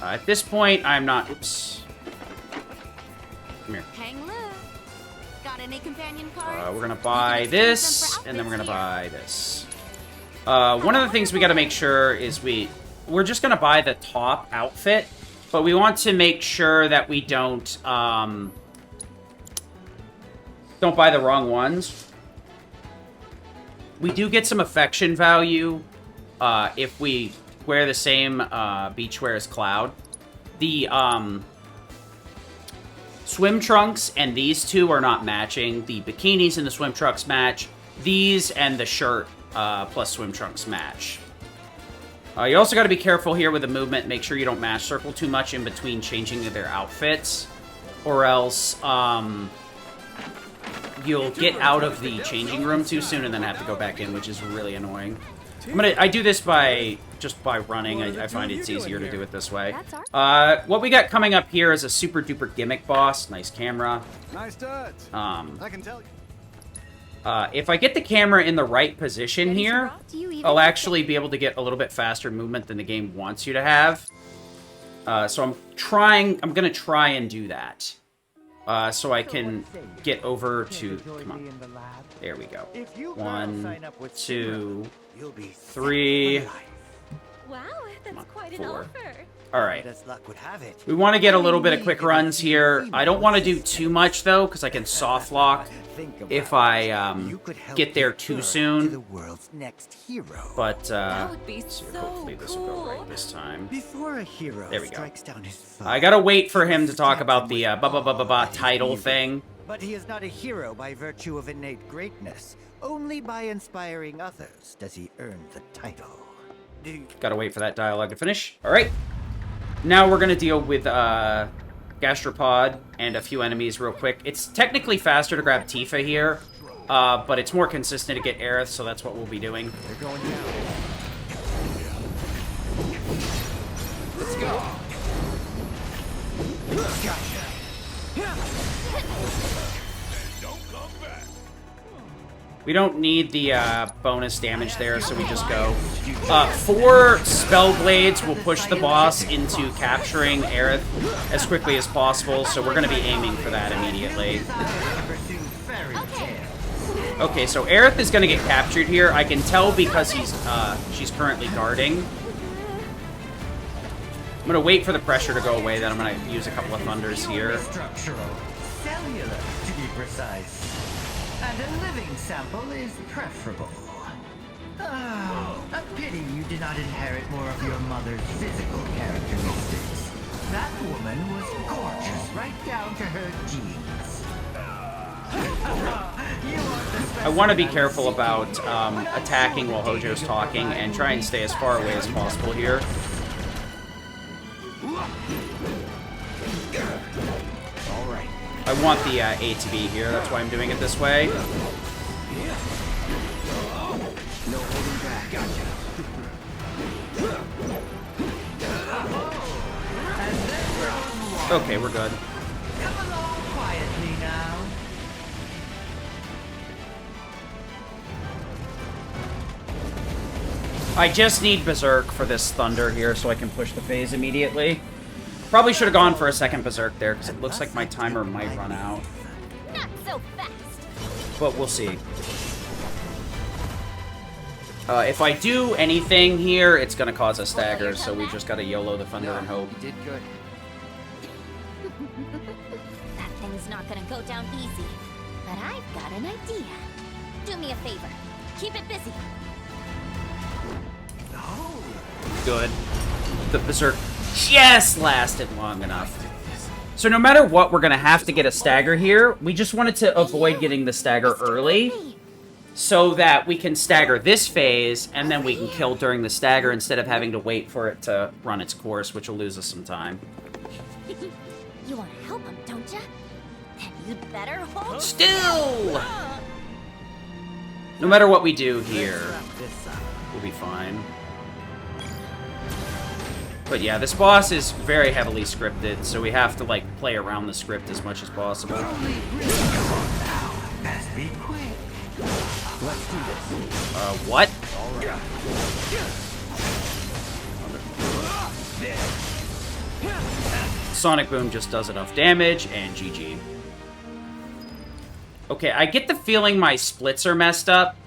At this point, I'm not. Oops. Come here. Hang loose. Got any companion cards? We're gonna buy this, and then we're gonna buy this. One of the things we gotta make sure is we're just gonna buy the top outfit, but we want to make sure that we don't buy the wrong ones. We do get some affection value if we wear the same beachwear as Cloud. The swim trunks and these two are not matching. The bikinis and the swim trunks match. These and the shirt plus swim trunks match. You also got to be careful here with the movement. Make sure you don't mash circle too much in between changing their outfits, or else you'll get out of the changing room too soon and then have to go back in, which is really annoying. I do this by running. I find it's easier to do it this way. What we got coming up here is a super duper gimmick boss. Nice camera. Nice studs. I can tell you. If I get the camera in the right position here, I'll actually be able to get a little bit faster movement than the game wants you to have. So I'm gonna try and do that. So I can get over to, come on, there we go. 1, 2, 3, Wow, that's quite an 4. offer. Alright. As luck would have it. We want to get a little bit of quick runs here. I don't want to do too much, though, because I can soft lock if I get there too soon. The world's next hero. But, That would be so so hopefully this will go right this time. Before a hero There we go. strikes down his foe, I gotta wait for him to talk about the title thing. but he is not a hero by virtue of innate greatness. Only by inspiring others does he earn the title. Gotta wait for that dialogue to finish. Alright. Now we're gonna deal with Gastropod and a few enemies real quick. It's technically faster to grab Tifa here, but it's more consistent to get Aerith, so that's what we'll be doing. They're going down. Let's go. Gotcha. We don't need the bonus damage there, so we just go. 4 spell blades will push the boss into capturing Aerith as quickly as possible, so we're going to be aiming for that immediately. Okay, so Aerith is going to get captured here. I can tell because she's currently guarding. I'm going to wait for the pressure to go away, then I'm going to use a couple of thunders here. Structural, cellular, to be precise. And a living sample is preferable. Oh, a pity you did not inherit more of your mother's physical characteristics. That woman was gorgeous right down to her jeans. I want to be careful about attacking while Hojo's talking and try and stay as far away as possible here. Alright. I want the A to B here, that's why I'm doing it this way. No holding back. Gotcha. Okay, we're good. Come along quietly now. I just need Berserk for this Thunder here so I can push the phase immediately. Probably should have gone for a second Berserk there, because it looks like my timer might run out. Not so fast. But we'll see. If I do anything here, it's going to cause a stagger, so we just got to YOLO the Thunder and hope. You did good. That thing's not gonna go down easy. But I've got an idea. Do me a favor. Keep it busy. Good. The Berserk just lasted long enough. So no matter what, we're going to have to get a stagger here. We just wanted to avoid getting the stagger early so that we can stagger this phase and then we can kill during the stagger instead of having to wait for it to run its course, which will lose us some time. You want to help him, don't ya? Then you'd better hold Still! No matter what we do here, we'll be fine. But yeah, this boss is very heavily scripted, so we have to, like, play around the script as much as possible. Best be quick. Let's do this. What? Sonic Boom just does enough damage, and GG. Okay, I get the feeling my splits are messed up,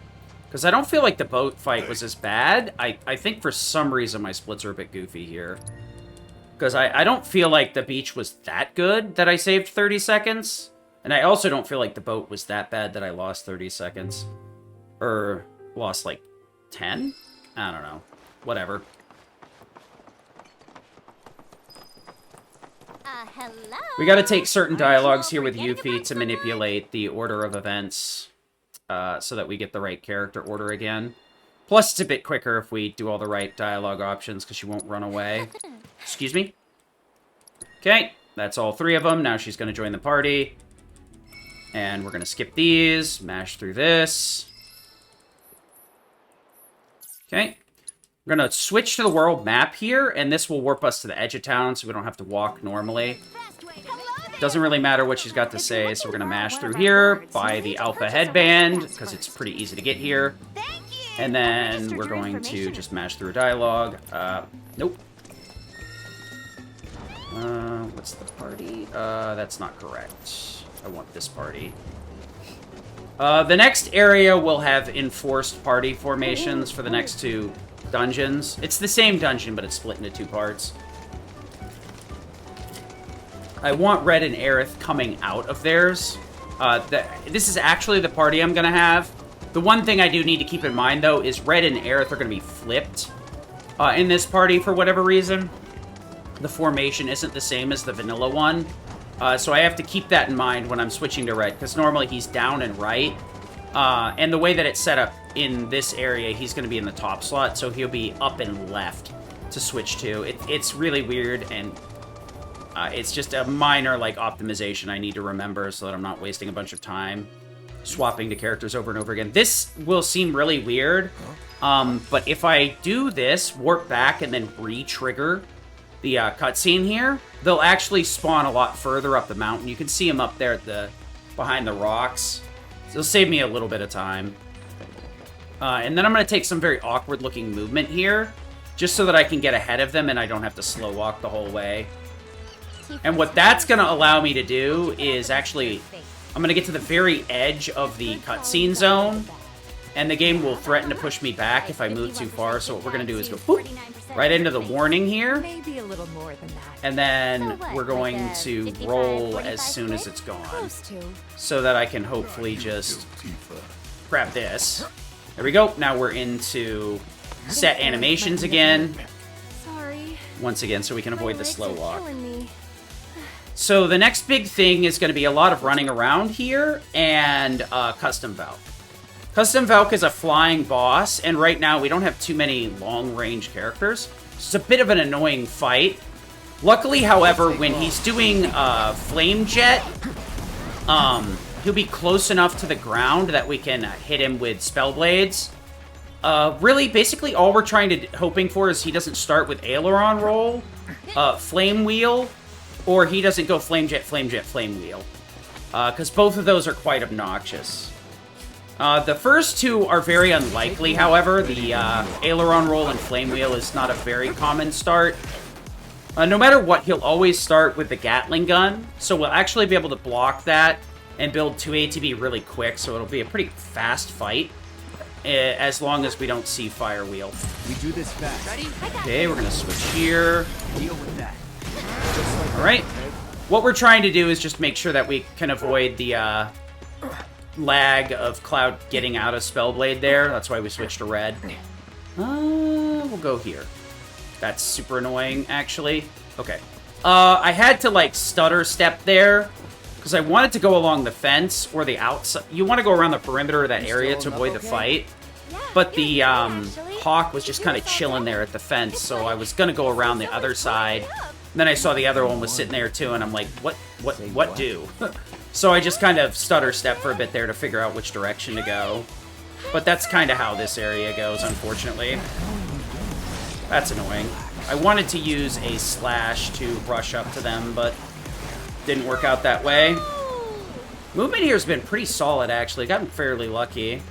because I don't feel like the boat fight was as bad. I think for some reason my splits are a bit goofy here. Because I don't feel like the beach was that good that I saved 30 seconds. And I also don't feel like the boat was that bad that I lost 30 seconds. Or lost like 10? I don't know. Whatever. Hello? We gotta take certain dialogues here with Yuffie to manipulate the order of events. So that we get the right character order again. Plus, it's a bit quicker if we do all the right dialogue options, because she won't run away. Excuse me? Okay, that's all 3 of them. Now she's going to join the party. And we're going to skip these, mash through this. Okay. We're going to switch to the world map here, and this will warp us to the edge of town, so we don't have to walk normally. Doesn't really matter what she's got to say, so we're going to mash through here, buy the Alpha Headband, because it's pretty easy to get here. And then we're going to just mash through a dialogue. Nope. What's the party? That's not correct. I want this party. The next area will have enforced party formations for the next 2 dungeons. It's the same dungeon, but it's split into 2 parts. I want Red and Aerith coming out of theirs. This is actually the party I'm going to have. The one thing I do need to keep in mind, though, is Red and Aerith are going to be flipped in this party for whatever reason. The formation isn't the same as the vanilla one. So I have to keep that in mind when I'm switching to Red, because normally he's down and right. And the way that it's set up in this area, he's going to be in the top slot, so he'll be up and left to switch to. It's really weird, and it's just a minor, like, optimization I need to remember so that I'm not wasting a bunch of time swapping to characters over and over again. This will seem really weird, but if I do this, warp back, and then re-trigger the cutscene here, they'll actually spawn a lot further up the mountain. You can see them up there at behind the rocks. So it'll save me a little bit of time. And then I'm going to take some very awkward-looking movement here, just so that I can get ahead of them and I don't have to slow walk the whole way. And what that's going to allow me to do is actually, I'm going to get to the very edge of the cutscene zone, and the game will threaten to push me back if I move too far. So what we're going to do is go boop, right into the warning here. Maybe a little more than that. And then we're going to roll as soon as it's gone, so that I can hopefully just grab this. There we go. Now we're into set animations again. Sorry. Once again, so we can avoid the slow walk. So the next big thing is going to be a lot of running around here and Custom Valk. Custom Valk is a flying boss, and right now we don't have too many long-range characters. It's a bit of an annoying fight. Luckily, however, when he's doing Flame Jet, he'll be close enough to the ground that we can hit him with Spell Blades. Really, basically all we're hoping for is he doesn't start with Aileron Roll, Flame Wheel, or he doesn't go Flame Jet, Flame Jet, Flame Wheel. Because both of those are quite obnoxious. The first two are very unlikely, however. The Aileron Roll and Flame Wheel is not a very common start. No matter what, he'll always start with the Gatling gun, so we'll actually be able to block that and build 2 ATB really quick, so it'll be a pretty fast fight, as long as we don't see Fire Wheel. We do this fast. Okay, we're gonna switch here. Deal with that. Alright. What we're trying to do is just make sure that we can avoid the lag of Cloud getting out of Spellblade there. That's why we switched to red. We'll go here. That's super annoying, actually. Okay. I had to, like, stutter step there, because I wanted to go along the fence or the outside. You want to go around the perimeter of that area to avoid the fight. But the Hawk was just kind of chilling there at the fence, so I was going to go around the other side. And then I saw the other one was sitting there too, and I'm like, what do? So I just kind of stutter step for a bit there to figure out which direction to go. But that's kind of how this area goes, unfortunately. That's annoying. I wanted to use a slash to rush up to them, but didn't work out that way. Movement here has been pretty solid, actually. Gotten fairly lucky.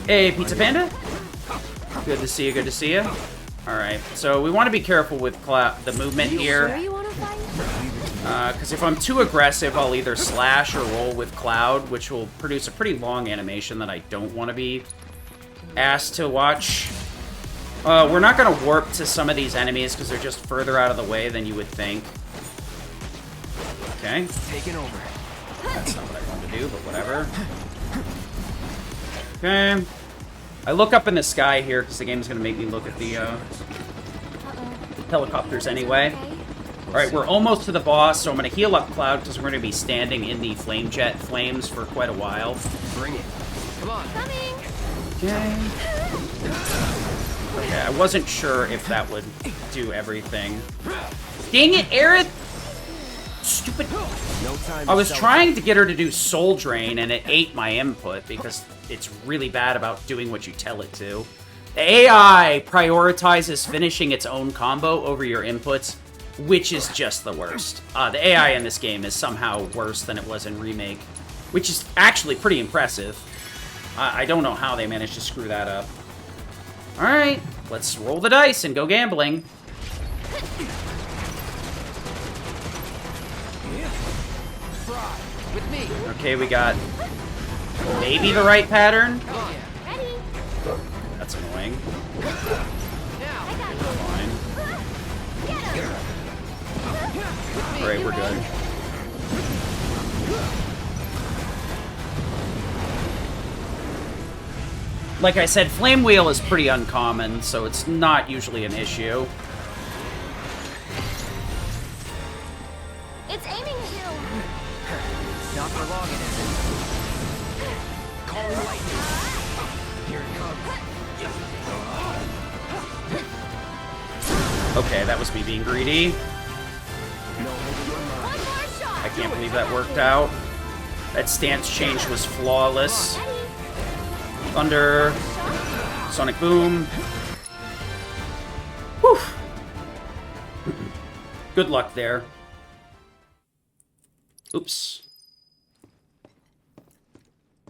Hey, Pizza Panda. Good to see you, good to see you. Alright, so we want to be careful with the movement here. Because if I'm too aggressive, I'll either slash or roll with Cloud, which will produce a pretty long animation that I don't want to be asked to watch. We're not going to warp to some of these enemies because they're just further out of the way than you would think. Okay. Taking over. That's not what I wanted to do, but whatever. Okay. I look up in the sky here because the game's going to make me look at the helicopters anyway. Alright, we're almost to the boss, so I'm going to heal up Cloud because we're going to be standing in the Flame Jet flames for quite a while. Bring it. Come on. Coming. Okay. Okay, I wasn't sure if that would do everything. Dang it, Aerith! Stupid. No time. I was trying to get her to do Soul Drain, and it ate my input because it's really bad about doing what you tell it to. The AI prioritizes finishing its own combo over your inputs, which is just the worst. The AI in this game is somehow worse than it was in Remake, which is actually pretty impressive. I don't know how they managed to screw that up. Alright, let's roll the dice and go gambling. With me. Okay, we got maybe the right pattern. That's annoying. Now, Fine. Alright, we're good. Like I said, Flame Wheel is pretty uncommon, so it's not usually an issue. it's aiming at you. Not for long, it isn't. Calling lightning. Here it comes. Okay, that was me being greedy. I can't believe that worked out. That stance change was flawless. Thunder. Sonic Boom. Whew. Good luck there. Oops.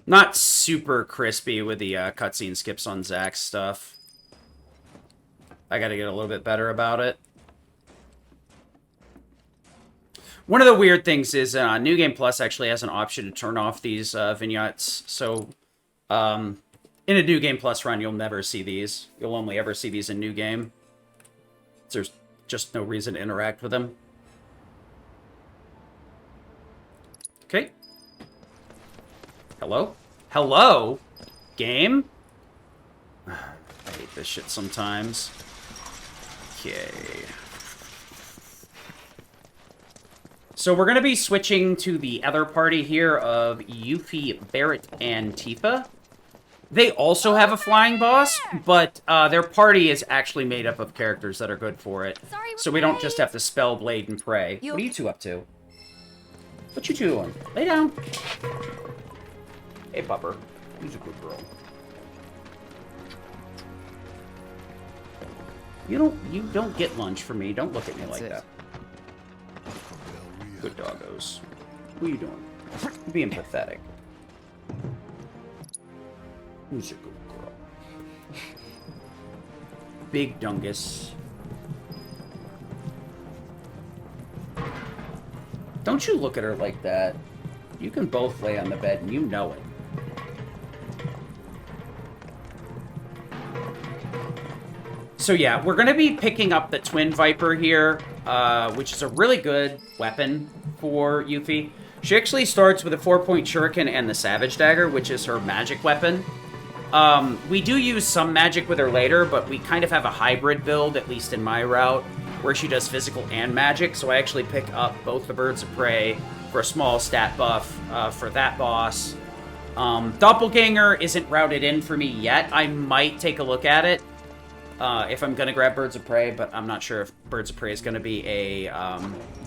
Not super crispy with the cutscene skips on Zack's stuff. I gotta get a little bit better about it. One of the weird things is New Game Plus actually has an option to turn off these vignettes. So, in a New Game Plus run, you'll never see these. You'll only ever see these in New Game. There's just no reason to interact with them. Okay. Hello? Hello? Game? I hate this shit sometimes. Okay. So we're going to be switching to the other party here of Yuffie, Barrett, and Tifa. They also have a flying boss, but their party is actually made up of characters that are good for it. So we don't just have to spell, blade, and pray. What are you two up to? What you two doing? Lay down. Hey, Pupper. Who's a good girl? You don't get lunch for me. Don't look at me like that. Good doggos. What are you doing? You're being pathetic. Who's a good girl? Big Dungus. Don't you look at her like that. You can both lay on the bed and you know it. So yeah, we're going to be picking up the Twin Viper here, which is a really good weapon for Yuffie. She actually starts with a 4-point shuriken and the Savage Dagger, which is her magic weapon. We do use some magic with her later, but we kind of have a hybrid build, at least in my route, where she does physical and magic, so I actually pick up both the Birds of Prey for a small stat buff for that boss. Doppelganger isn't routed in for me yet. I might take a look at it. If I'm going to grab Birds of Prey, but I'm not sure if Birds of Prey is going to be a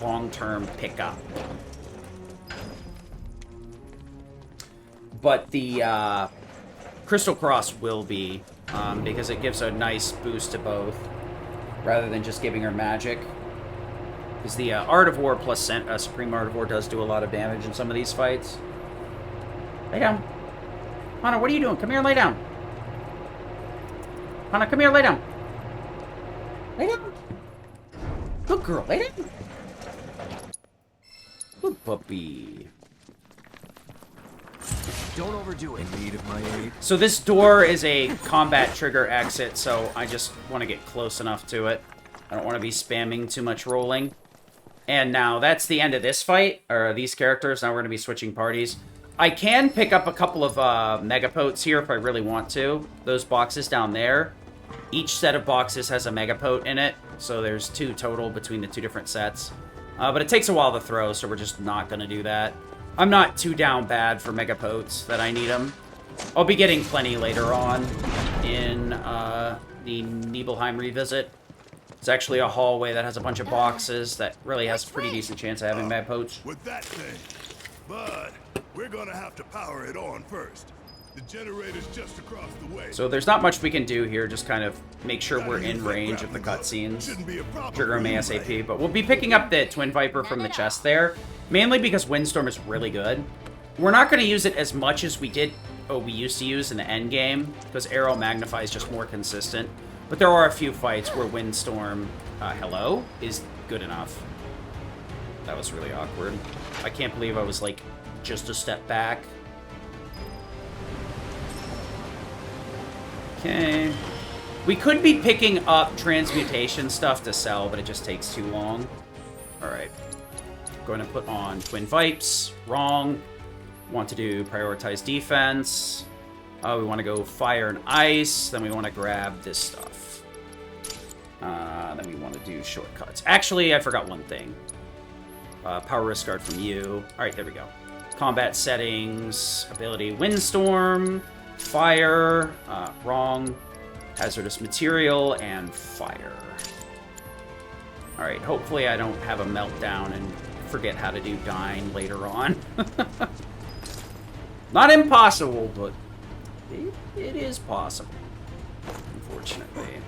long-term pickup. But the Crystal Cross will be, because it gives a nice boost to both, rather than just giving her magic. Because the Art of War plus Supreme Art of War does do a lot of damage in some of these fights. Lay down. Hana, what are you doing? Come here and lay down. Hana, come here, lay down. Lay down. Good girl, lay down. Good puppy. Don't overdo it. In need of my aid. So this door is a combat trigger exit, so I just want to get close enough to it. I don't want to be spamming too much rolling. And now that's the end of this fight, or these characters. Now we're going to be switching parties. I can pick up a couple of Megapotes here if I really want to. Those boxes down there. Each set of boxes has a Megapote in it, so there's 2 total between the 2 different sets. But it takes a while to throw, so we're just not going to do that. I'm not too down bad for Megapotes that I need them. I'll be getting plenty later on in the Nibelheim revisit. It's actually a hallway that has a bunch of boxes that really has a pretty decent chance of having Megapotes. With that thing, but we're gonna have to power it on first. The generator's just across the way. So there's not much we can do here, just kind of make sure we're in range of the cutscenes. Trigger them ASAP, but we'll be picking up the Twin Viper from the chest there, mainly because Windstorm is really good. We're not going to use it as much as we used to use in the end game, because Arrow Magnify is just more consistent. But there are a few fights where Windstorm, hello, is good enough. That was really awkward. I can't believe I was, like, just a step back. Okay. We could be picking up transmutation stuff to sell, but it just takes too long. Alright. Going to put on Twin Vipes. Wrong. Want to do prioritize defense. We want to go fire and ice. Then we want to grab this stuff. Then we want to do shortcuts. Actually, I forgot one thing. Power Risk Guard from you. Alright, there we go. Combat settings. Ability Windstorm. Fire. Wrong. Hazardous material and fire. Alright, hopefully I don't have a meltdown and forget how to do Dine later on. Not impossible, but it is possible. Unfortunately.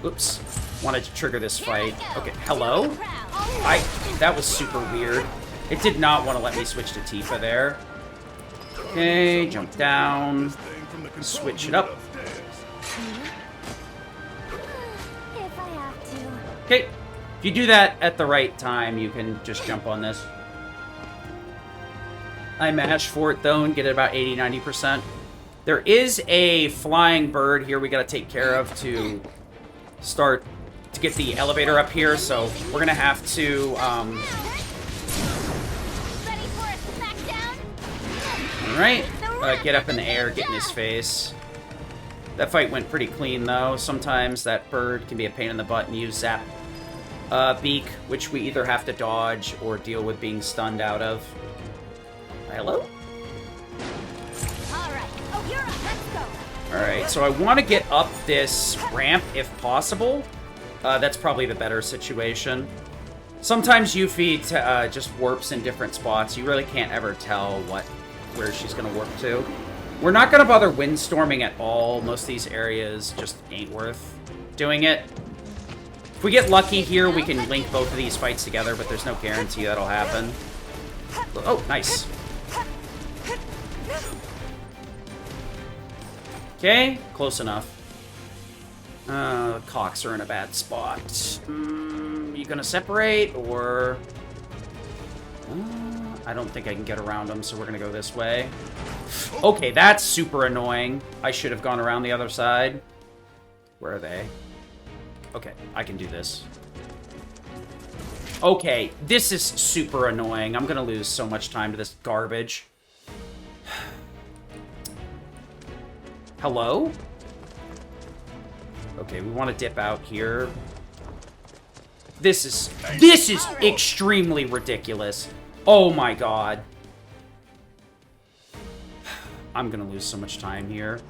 Oops. Wanted to trigger this fight. Okay, hello? That was super weird. It did not want to let me switch to Tifa there. Okay, jump down. Switch it up. Okay, if you do that at the right time, you can just jump on this. I mash for it, though, and get it about 80-90%. There is a flying bird here we gotta take care of to start to get the elevator up here, so we're gonna have to, Alright, get up in the air, get in his face. That fight went pretty clean, though. Sometimes that bird can be a pain in the butt and use Zap Beak, which we either have to dodge or deal with being stunned out of. Hello? Alright, so I want to get up this ramp if possible. That's probably the better situation. Sometimes Yuffie just warps in different spots. You really can't ever tell where she's going to warp to. We're not going to bother windstorming at all. Most of these areas just ain't worth doing it. If we get lucky here, we can link both of these fights together, but there's no guarantee that'll happen. Oh, nice. Okay, close enough. The cocks are in a bad spot. You gonna separate, or... I don't think I can get around them, so we're gonna go this way. Okay, that's super annoying. I should have gone around the other side. Where are they? Okay, I can do this. Okay, this is super annoying. I'm gonna lose so much time to this garbage. Hello? Okay, we want to dip out here. This is extremely ridiculous. Oh my god. I'm gonna lose so much time here.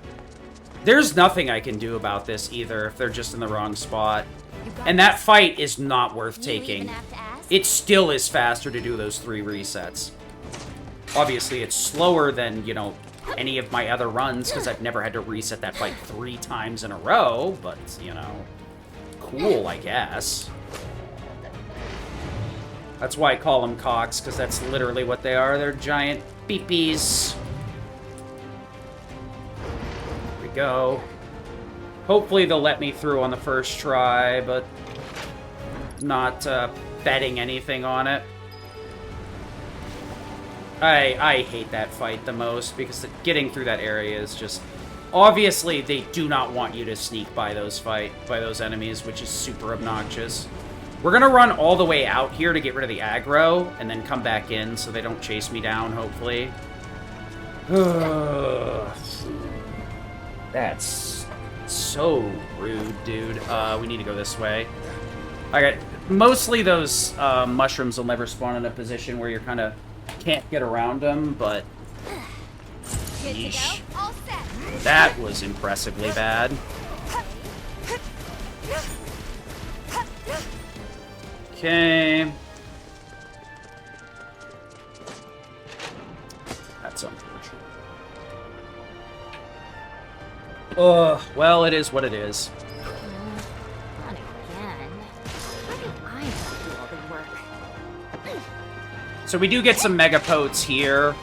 There's nothing I can do about this either if they're just in the wrong spot. And that fight is not worth taking. It still is faster to do those 3 resets. Obviously, it's slower than, you know, any of my other runs, because I've never had to reset that fight 3 times in a row, but, you know, cool, I guess. That's why I call them cocks, because that's literally what they are. They're giant beepies. Here we go. Hopefully they'll let me through on the first try, but not betting anything on it. I hate that fight the most, because getting through that area is just... Obviously, they do not want you to sneak by those enemies, which is super obnoxious. We're gonna run all the way out here to get rid of the aggro, and then come back in so they don't chase me down, hopefully. That's so rude, dude. We need to go this way. Alright, mostly those mushrooms will never spawn in a position where you're kind of can't get around them, but... Yeesh. That was impressively bad. Okay. That's unfortunate. Ugh, well, it is what it is. Not again. Why do I have to do all the work? So we do get some Mega Potes here,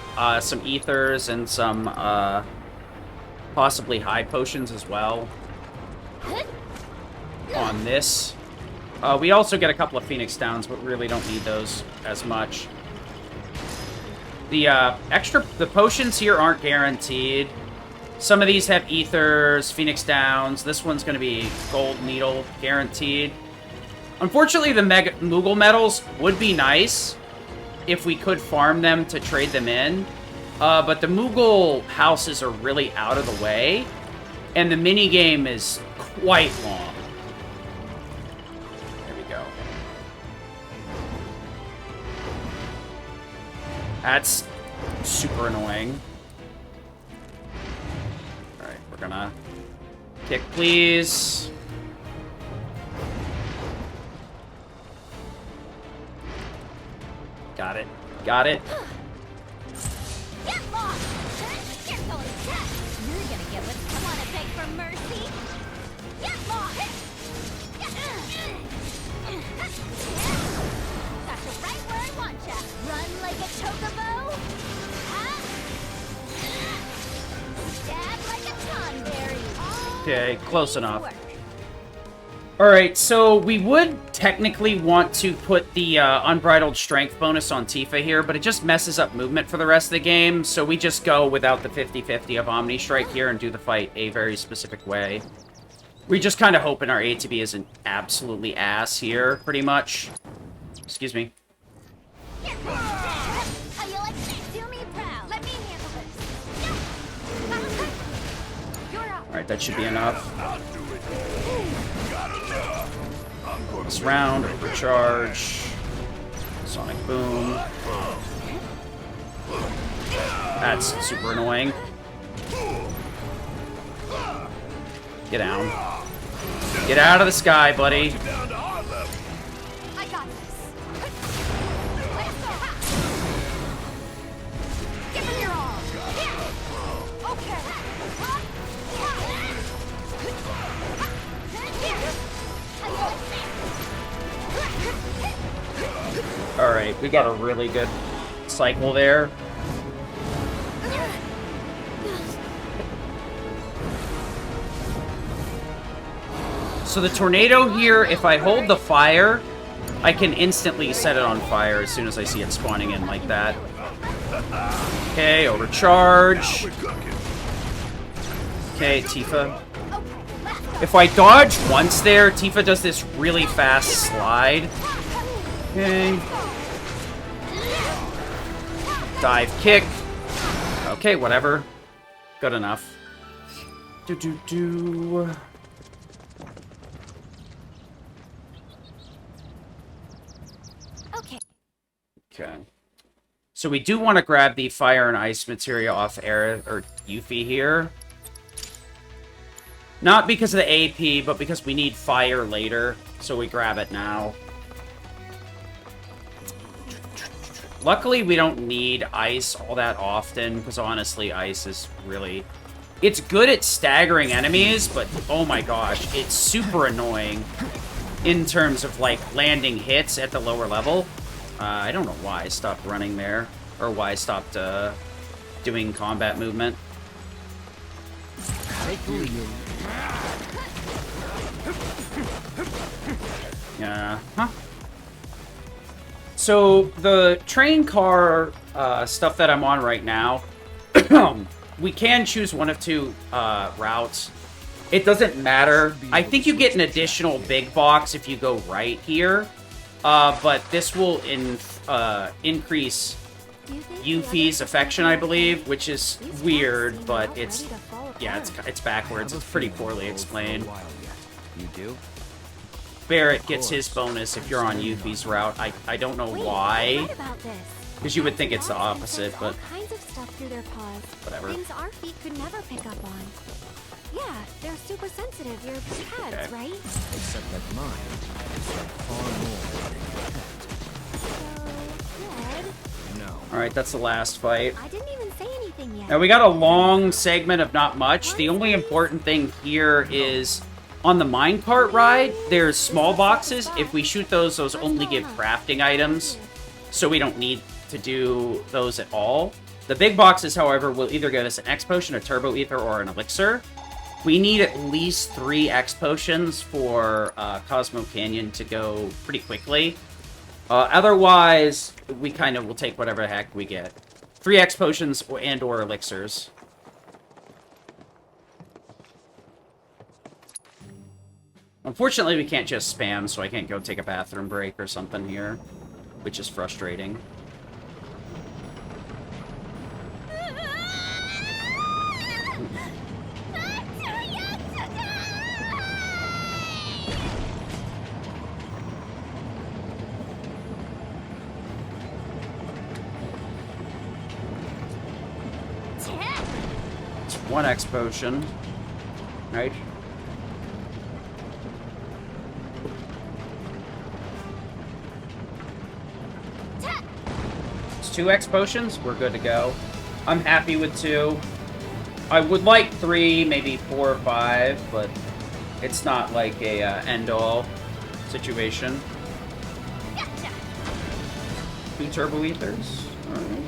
some Ethers, and some, possibly High Potions as well. On this. We also get a couple of Phoenix Downs, but really don't need those as much. The potions here aren't guaranteed. Some of these have ethers, Phoenix Downs. This one's going to be Gold Needle, guaranteed. Unfortunately, the Moogle medals would be nice if we could farm them to trade them in. But the Moogle houses are really out of the way. And the minigame is quite long. There we go. That's super annoying. Alright, we're gonna kick, please. Got it. Got it. Get lost! You're going to death! You're gonna get what you want to beg for mercy! Get lost! Got you right where I want ya! Run like a chocobo! Huh? Stab like a tonberry! Okay, close enough. Alright, so we would technically want to put the Unbridled Strength bonus on Tifa here, but it just messes up movement for the rest of the game, so we just go without the 50-50 of Omni Strike here and do the fight a very specific way. We just kind of hoping our ATB isn't absolutely ass here, pretty much. Excuse me. How you like to do me proud? Let me handle this. You're up. Alright, that should be enough. This round, overcharge. Sonic Boom. That's super annoying. Get down. Get out of the sky, buddy. I got this. Give him your all. Okay. Alright, we got a really good cycle there. So the tornado here, if I hold the fire, I can instantly set it on fire as soon as I see it spawning in like that. Okay, overcharge. Okay, Tifa. If I dodge once there, Tifa does this really fast slide. Okay. Dive kick. Okay, whatever. Good enough. Do. Okay. So we do want to grab the fire and ice materia off Yuffie here. Not because of the AP, but because we need fire later. So we grab it now. Luckily, we don't need ice all that often, because honestly, ice is really... It's good at staggering enemies, but oh my gosh, it's super annoying in terms of, like, landing hits at the lower level. I don't know why I stopped running there, or why I stopped doing combat movement. Yeah, huh? So, the train car stuff that I'm on right now, we can choose one of two routes. It doesn't matter. I think you get an additional big box if you go right here. But this will increase Yuffie's affection, I believe, which is weird, but it's... Yeah, it's backwards. It's pretty poorly explained. You do? Barrett gets his bonus if you're on Yuffie's route. I don't know why. Because you would think it's the opposite, but... kinds of stuff through their paws. Whatever. Things our feet could never pick up on. Yeah, they're super sensitive. Your pads, right? Except that mine is far more than So, good. No. Alright, that's the last fight. I didn't even say anything yet. Now, we got a long segment of not much. The only important thing here is... On the minecart ride, there's small boxes. If we shoot those only give crafting items. So we don't need to do those at all. The big boxes, however, will either get us an X potion, a turbo ether, or an elixir. We need at least 3 X potions for Cosmo Canyon to go pretty quickly. Otherwise, we kind of will take whatever the heck we get. 3 X potions and or elixirs. Unfortunately, we can't just spam, so I can't go take a bathroom break or something here, which is frustrating. It's 1 X potion, right? It's 2 X potions. We're good to go. I'm happy with 2. I would like 3, maybe 4 or 5, but it's not like a end-all situation. 2 turbo ethers. All right.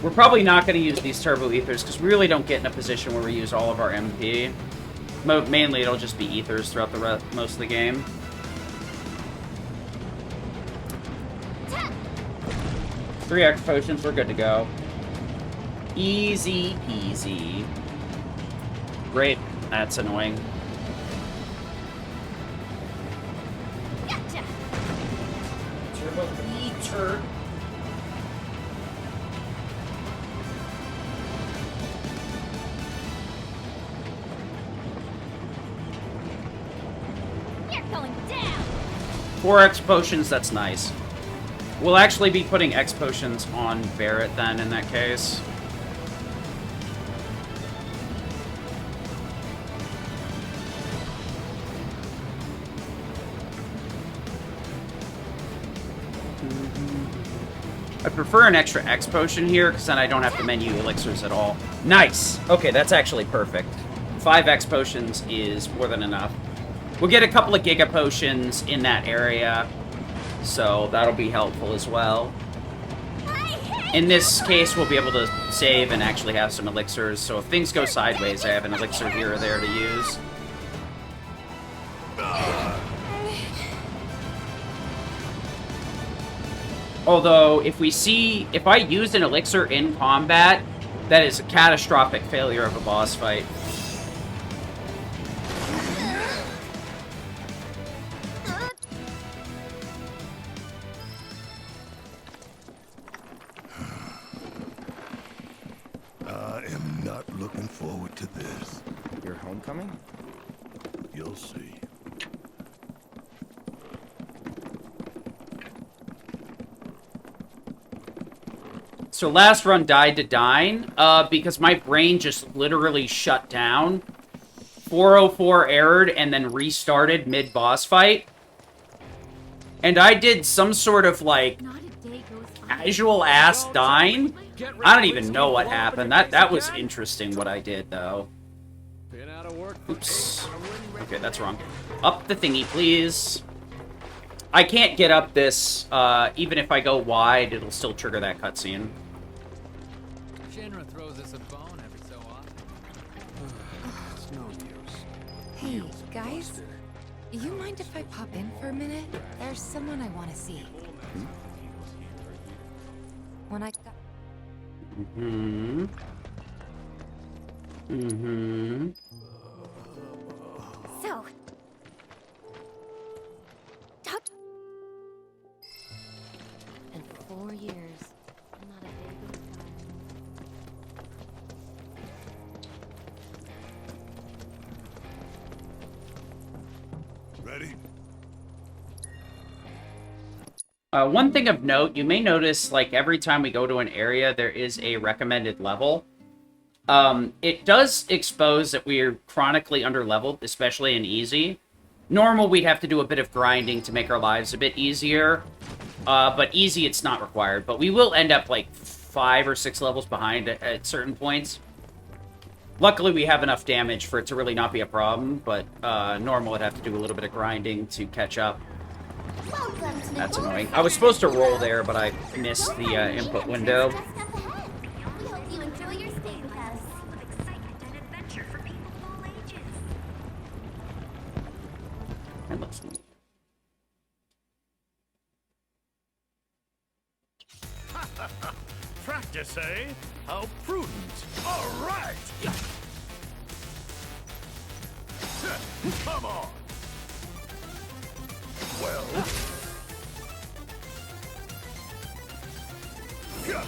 We're probably not going to use these turbo ethers because we really don't get in a position where we use all of our MP. Mainly, it'll just be ethers throughout the most of the game. Three X potions, we're good to go. Easy peasy. Great. That's annoying. Gotcha. Turbo eater. You're going down. 4 X potions, that's nice. We'll actually be putting X potions on Barrett then in that case. I prefer an extra X potion here because then I don't have to menu elixirs at all. Nice! Okay, that's actually perfect. 5 X potions is more than enough. We'll get a couple of Giga Potions in that area, so that'll be helpful as well. In this case, we'll be able to save and actually have some elixirs, so if things go sideways, I have an elixir here or there to use. Although, if I use an elixir in combat, that is a catastrophic failure of a boss fight. I am not looking forward to this. Your homecoming? You'll see. So last run died to Dine, because my brain just literally shut down. 404 errored and then restarted mid-boss fight. And I did some sort of, like, casual-ass Dine. I don't even know what happened. That was interesting what I did, though. Oops. Okay, that's wrong. Up the thingy, please. I can't get up this. Even if I go wide, it'll still trigger that cutscene. Shinra throws us a bone every so often. It's no use. Hey, guys. You mind if I pop in for a minute? There's someone I want to see. When I got... So. In 4 years, not a day goes by. Ready? One thing of note, you may notice, like, every time we go to an area, there is a recommended level. It does expose that we're chronically underleveled, especially in easy. Normal, we'd have to do a bit of grinding to make our lives a bit easier. But easy, it's not required. But we will end up, like, 5 or 6 levels behind at certain points. Luckily, we have enough damage for it to really not be a problem, but normal would have to do a little bit of grinding to catch up. That's annoying. I was supposed to roll there, but I missed the input window. We hope you enjoy your stay with us. With excitement and adventure for people of all ages. And let's... Practice, eh? How prudent. All right. Come on. Well. Yeah.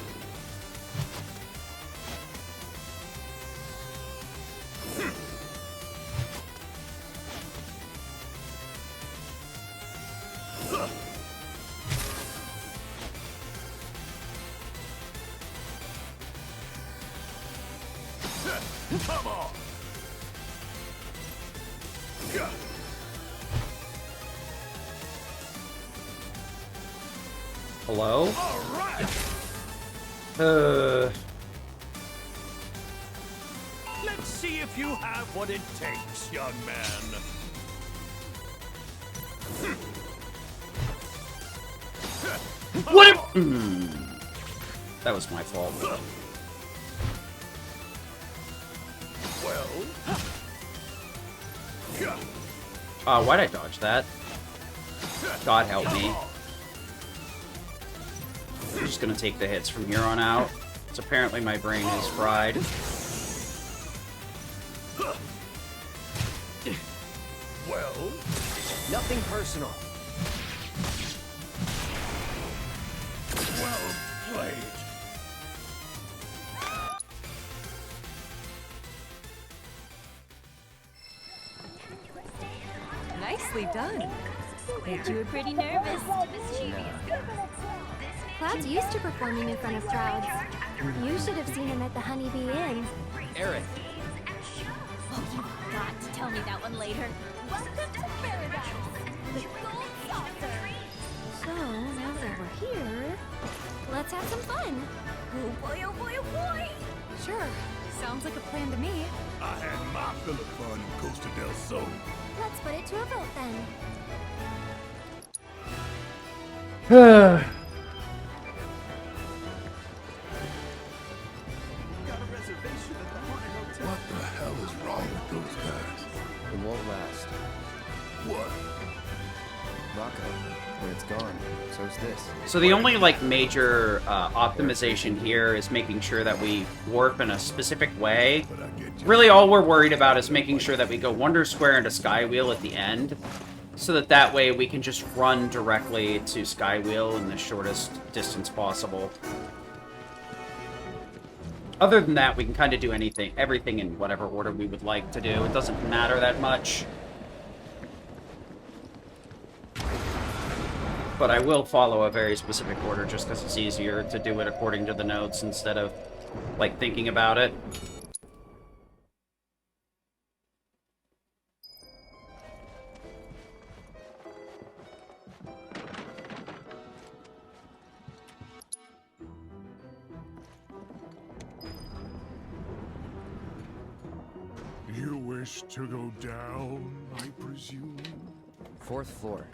Come on. Yeah. Hello? All right. Let's see if you have what it takes, young man. What if... That was my fault. Why'd I dodge that? God help me. I'm just gonna take the hits from here on out. So apparently my brain is fried. Well, nothing personal. Well played. Nicely done. Bet you were pretty nervous. Cloud's used to performing in front of crowds. You should have seen him at the Honeybee Inn. Eric. Oh, you've got to tell me that one later. Welcome to paradise. The gold saucer. So, now that we're here, let's have some fun. Oh boy, oh boy, oh boy. Sure. Sounds like a plan to me. I had my fill of fun in Costa del Sol. Let's put it to a vote then. What the hell is wrong with those guys? It won't last. What? Rocco, when it's gone, so's this. So the only, like, major optimization here is making sure that we warp in a specific way. Really, all we're worried about is making sure that we go Wonder Square into Skywheel at the end, so that way we can just run directly to Skywheel in the shortest distance possible. Other than that, we can kind of do everything in whatever order we would like to do. It doesn't matter that much. But I will follow a very specific order just because it's easier to do it according to the notes instead of, like, thinking about it. You wish to go down, I presume? 4th floor.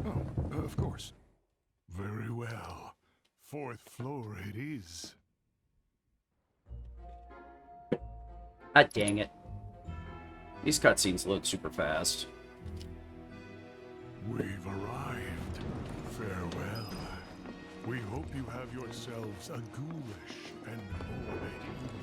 Oh, of course. Very well. 4th floor it is. Ah, dang it. These cutscenes load super fast. We've arrived. Farewell. We hope you have yourselves a ghoulish and morbid evening.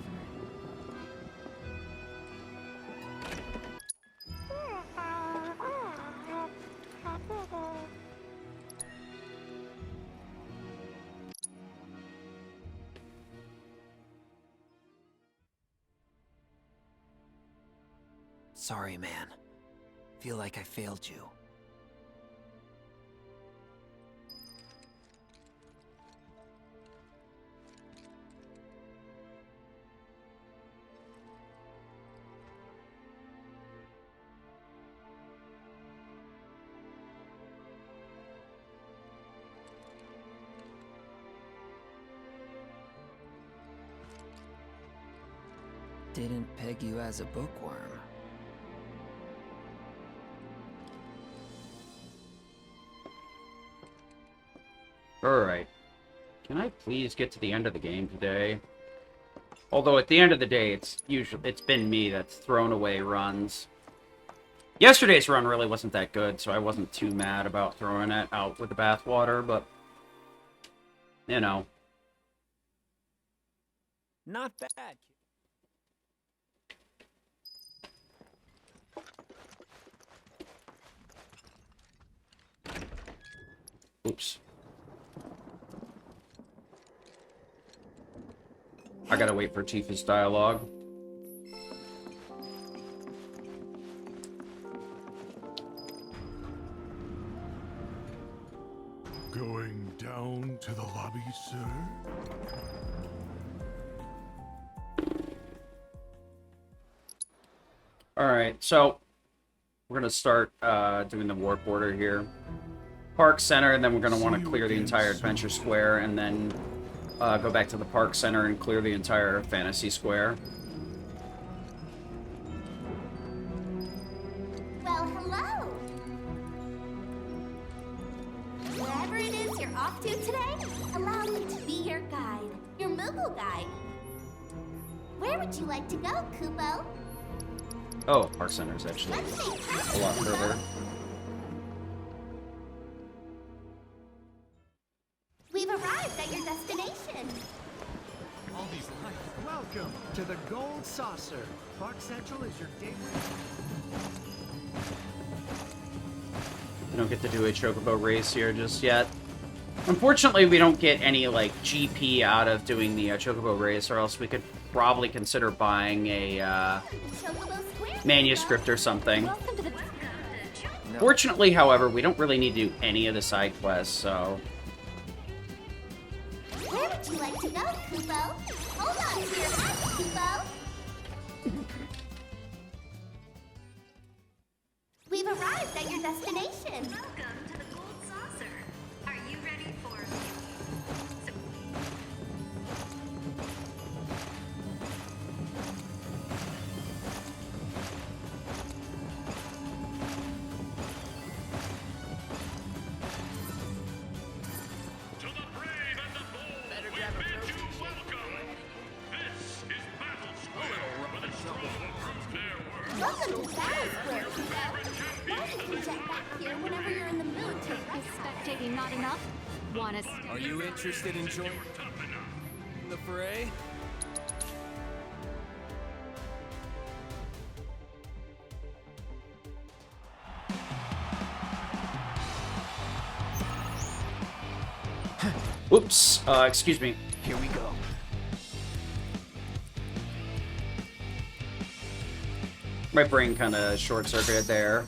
Sorry, man. Feel like I failed you. Didn't peg you as a bookworm. Alright. Can I please get to the end of the game today? Although at the end of the day, it's been me that's thrown away runs. Yesterday's run really wasn't that good, so I wasn't too mad about throwing it out with the bathwater, but you know. Not bad. Oops. I gotta wait for Tifa's dialogue. Going down to the lobby, sir? Alright, so we're gonna start doing the warp order here. Park Center, and then we're gonna want to clear the entire Adventure Square, and then go back to the Park Center and clear the entire Fantasy Square. Well, hello! Wherever it is you're off to today, allow me to be your guide. Your Moogle guide. Where would you like to go, Kupo? Oh, Park Center is actually a lot further. We've arrived at your destination. All these lights. Welcome to the Gold Saucer. Park Central is your gateway. We don't get to do a Chocobo race here just yet. Unfortunately, we don't get any, like, GP out of doing the Chocobo race, or else we could probably consider buying a manuscript or something. Fortunately, however, we don't really need to do any of the side quests, so... Where would you like to go, Kupo? Hold on to your hat, Kupo. We've arrived at your destination. Welcome to the Gold Saucer. Are you ready for Welcome to Battle Square, Kupo. Now you can jet back here whenever you're in the mood to... Is spectating not enough? Wanna... Are you interested in joining the fray? Whoops, excuse me. Here we go. My brain kind of short-circuited there.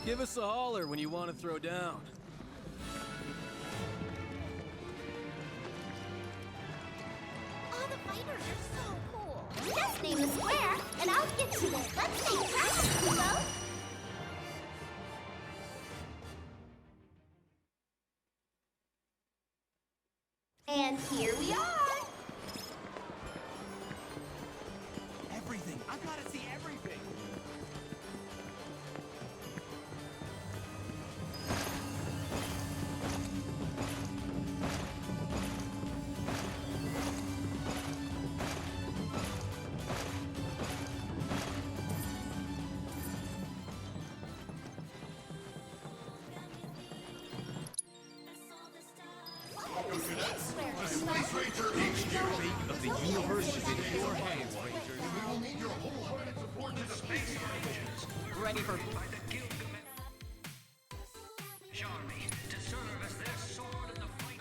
Give us a holler when you want to throw down. All the fighters are so cool. Just name the square, and I'll get to it. Let's make practice, Kupo. And here we are. Everything. I gotta see everything. Of the universe is in your hands, Rangers. We will need your wholehearted support to the space stations. Ready for... Army to serve as their sword in the fight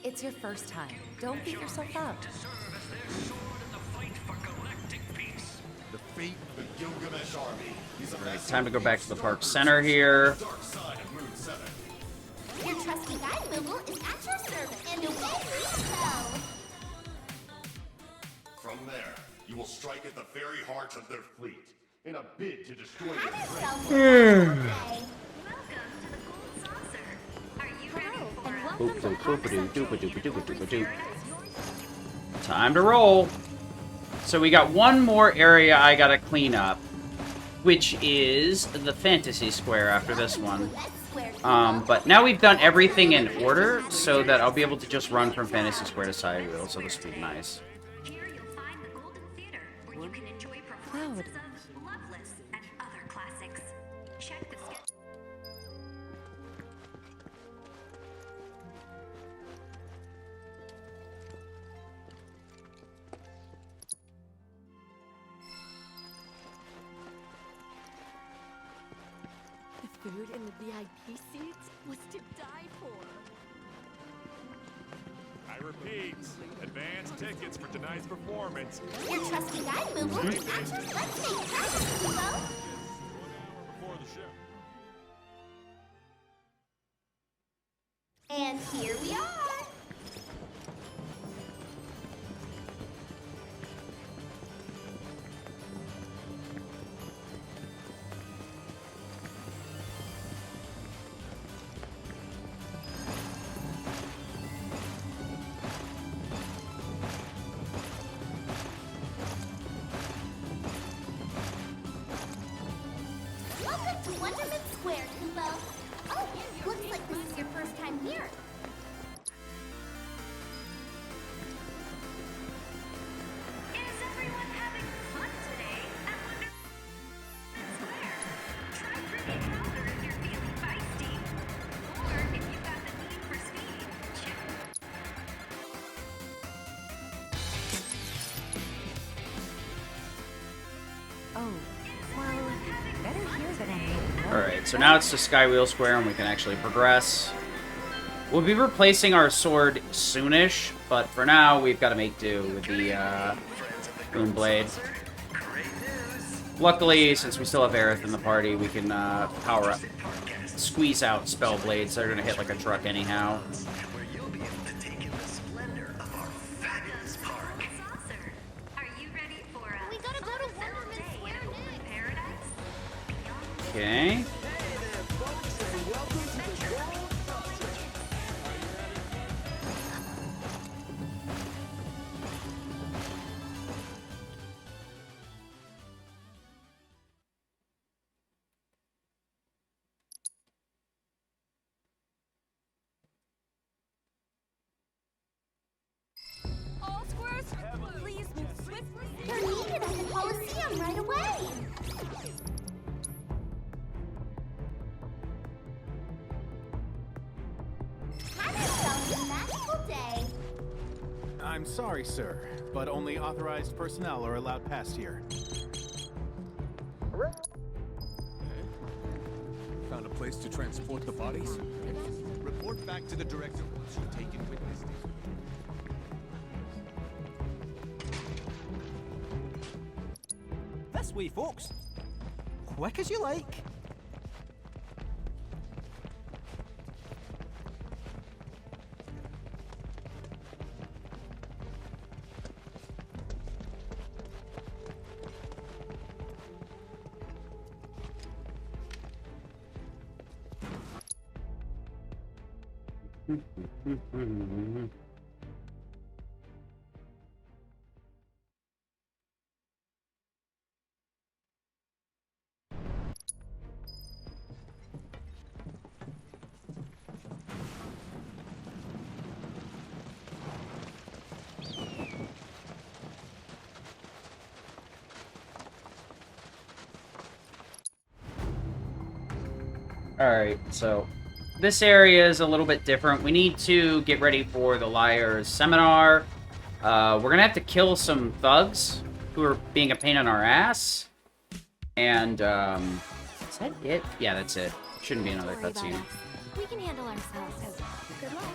It's your first time. Don't beat yourself up. The fate of the Gilgamesh army is a Alright, time to go back to the Park Center here. Your trusty guide Moogle is at your service, and away we go. From there, you will strike at the very heart of their fleet in a bid to destroy their Have treasure. yourself Time to roll. So we got one more area I gotta clean up, which is the Fantasy Square after this one. But now we've done everything in order, so that I'll be able to just run from Fantasy Square to Sidewheel, so this will be nice. Cloud. food in the VIP seats was to die for. I repeat, advance tickets for tonight's performance. Your trusty guide, Mooble. Let's make progress, Kubo. Before the show. And here we are. Welcome to Wonderment Square, Kubo. Oh, looks like this is your first time here. Is everyone having fun today at Wonderment Square? Try drinking powder if you're feeling feisty. Or if you've got the need for speed, check. Oh, well, better here than I Alright, so now it's the Skywheel Square and we can actually progress. We'll be replacing our sword soonish, but for now we've got to make do with the Boom Blade. Luckily, since we still have Aerith in the party, we can power up, squeeze out Spell Blades. They're going to hit like a truck anyhow. We gotta go to Wonderment Square next. Paradise? Okay. All squares, please move swiftly. They're needed at the Coliseum right away. Have yourself a magical day. I'm sorry, sir, but only authorized personnel are allowed past here. Found a place to transport the bodies? Report back to the director once you've taken witness. This way, folks. Quick as you like. Alright, so this area is a little bit different. We need to get ready for the Liar's Seminar. We're gonna have to kill some thugs who are being a pain in our ass. And, is that it? Yeah, that's it. Shouldn't be another cutscene. We can handle ourselves. Good luck.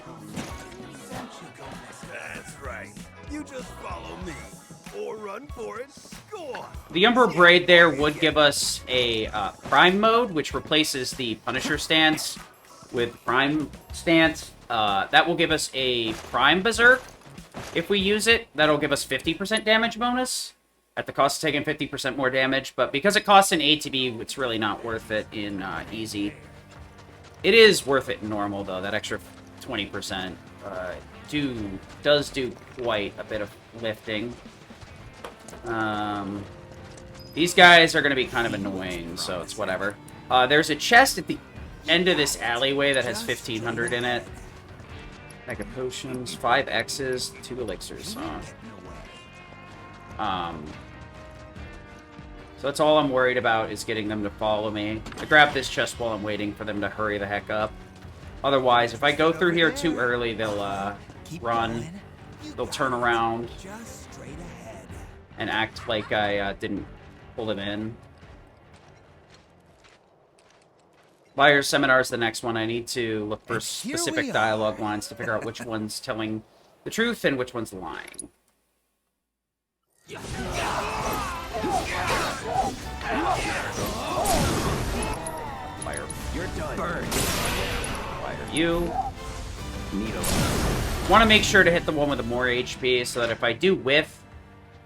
That's right. You just follow me. Or run for it. Score! The Umbra Braid there would give us a Prime mode, which replaces the Punisher stance with Prime stance. That will give us a Prime Berserk. If we use it, that'll give us 50% damage bonus at the cost of taking 50% more damage. But because it costs an ATB, it's really not worth it in easy. It is worth it in normal, though. That extra 20% does do quite a bit of lifting. These guys are going to be kind of annoying, so it's whatever. There's a chest at the end of this alleyway that has 1,500 in it. Mega potions, 5 X's, 2 elixirs. So that's all I'm worried about, is getting them to follow me. I grab this chest while I'm waiting for them to hurry the heck up. Otherwise, if I go through here too early, they'll run. They'll turn around and act like I didn't pull them in. Liar Seminar is the next one. I need to look for here specific we dialogue lines to figure out which one's telling the truth and which one's lying. Fire. You're done. Burn. Fire you. Needle. Want to make sure to hit the one with the more HP so that if I do whiff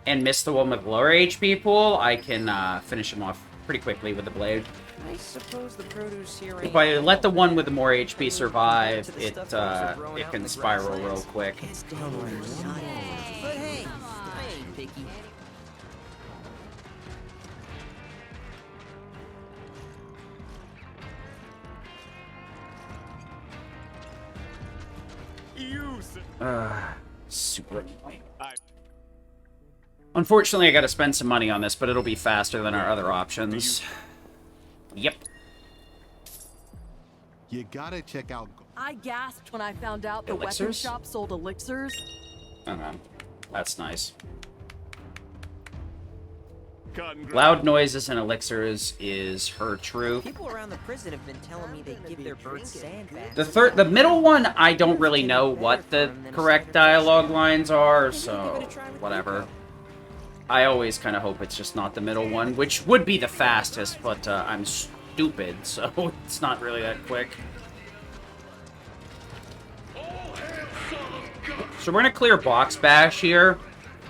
and miss the one with lower HP pool, I can finish him off pretty quickly with the blade. I suppose the produce here If I let the one with the more HP survive, it can spiral real quick. But hey, I ain't picky. Super annoying. Unfortunately, I gotta spend some money on this, but it'll be faster than our other options. Yep. You gotta check out. I gasped when I found out the weapon Elixirs? shop sold elixirs. That's nice. Loud noises and elixirs is her truth. People around the prison have been telling me they give their birds sand back. The middle one, I don't really know what the correct dialogue lines are, so whatever. I always kind of hope it's just not the middle one, which would be the fastest, but I'm stupid, so it's not really that quick. So we're gonna clear Box Bash here.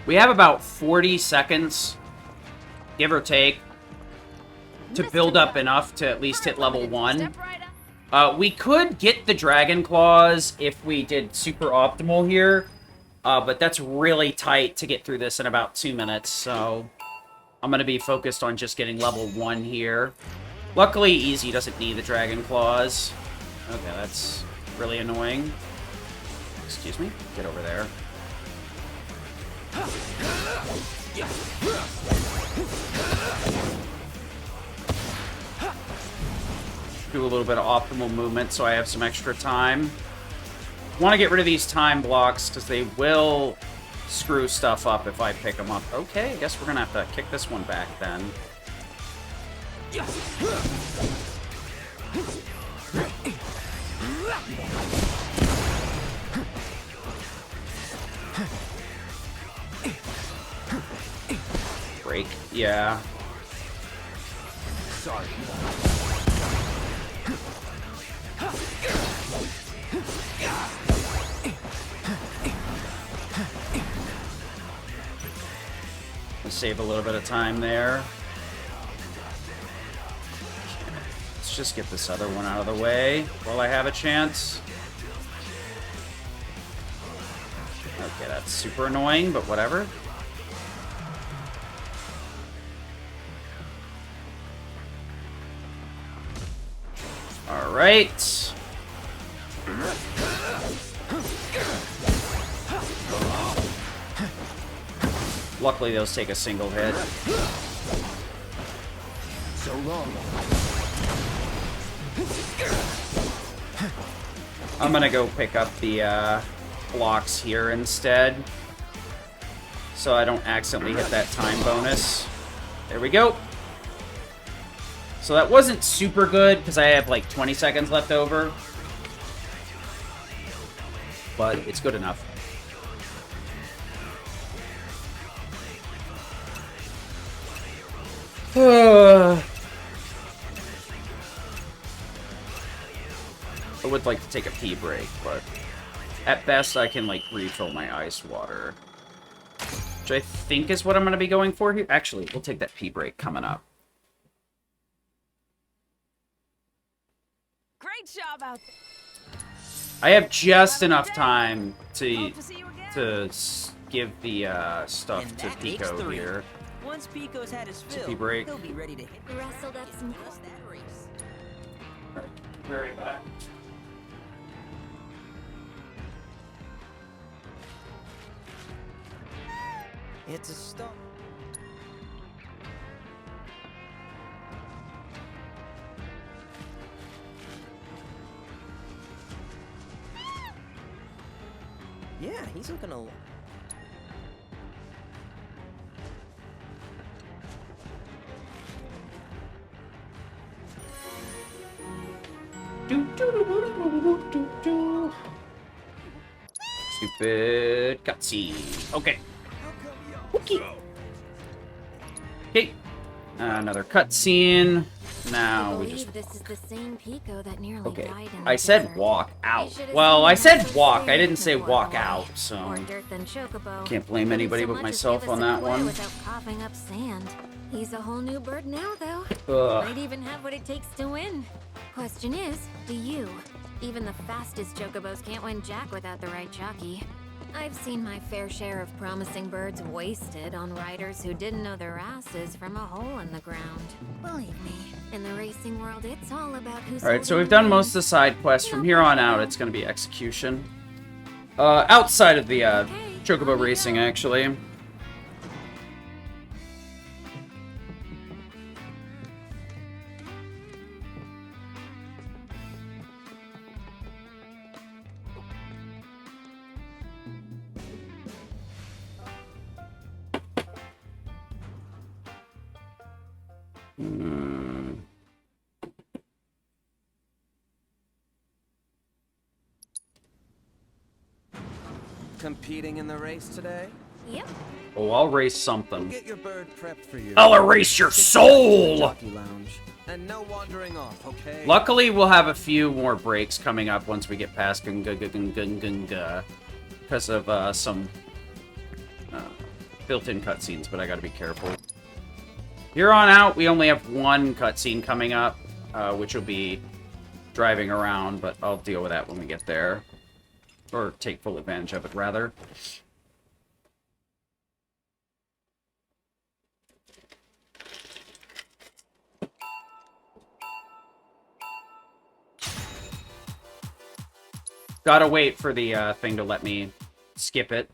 We have about 40 seconds, give or take, to build up enough to at least hit level 1. We could get the Dragon Claws if we did super optimal here, but that's really tight to get through this in about 2 minutes, so I'm going to be focused on just getting level 1 here. Luckily, Easy doesn't need the Dragon Claws. Okay, that's really annoying. Excuse me? Get over there. Do a little bit of optimal movement so I have some extra time. Want to get rid of these time blocks because they will screw stuff up if I pick them up. Okay, I guess we're going to have to kick this one back then. Break. Yeah. Sorry. Let's save a little bit of time there. Let's just get this other one out of the way while I have a chance. Okay, that's super annoying, but whatever. Alright. Luckily, those take a single hit. So long. I'm gonna go pick up the blocks here instead, so I don't accidentally hit that time bonus. There we go. So that wasn't super good, because I have like 20 seconds left over. But it's good enough. I would like to take a pee break, but at best I can like refill my ice water. Which I think is what I'm going to be going for here. Actually, we'll take that pee break coming up. Great job out there. I have just enough time to give the stuff to Pico here. Once Pico's had his It's a fill, pee break. he'll be ready to hit. Wrestled up some that race. Very bad. It's a start. Yeah, he's looking a. Stupid cutscene. Okay. Okay. Okay. Another cutscene. Now we just. This is the same Pico that nearly Okay. died in I the said desert. walk You out. should have Well, seen I him said after walk. I saving didn't say the poor walk boy. out. So More dirt than Chocobo. can't blame Couldn't anybody so but much as myself give a on that sip away one. Without coughing up sand. He's a whole new bird now, though. Ugh. Might even have what it takes to win. Question is, do you? Even the fastest Chocobos can't win Jack without the right jockey. I've seen my fair share of promising birds wasted on riders who didn't know their asses from a hole in the ground. Believe me, in the racing world, it's all about who's Alright, so holding we've done the most of the side quests. From here on out, it's going to be execution. Outside of the Chocobo racing, actually. Competing in the race today? Yep. Oh, I'll race something. Get your bird prepped for you. I'll erase your soul! Jockey lounge. And no wandering off, okay? Luckily, we'll have a few more breaks coming up once we get past Gunga because of some built-in cutscenes, but I gotta be careful. Here on out, we only have one cutscene coming up, which will be driving around, but I'll deal with that when we get there. Or take full advantage of it, rather. Gotta wait for the thing to let me skip it.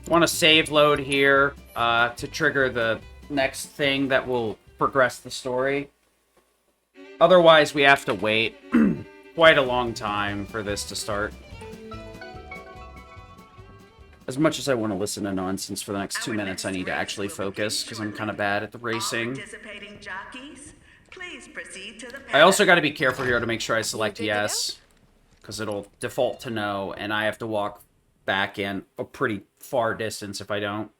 Want to save load here to trigger the next thing that will progress the story. Otherwise, we have to wait quite a long time for this to start. As much as I want to listen to nonsense for the next 2 minutes, I need to actually focus, because I'm kind of bad at the racing. I also got to be careful here to make sure I select yes, because it'll default to no, and I have to walk back in a pretty far distance if I don't.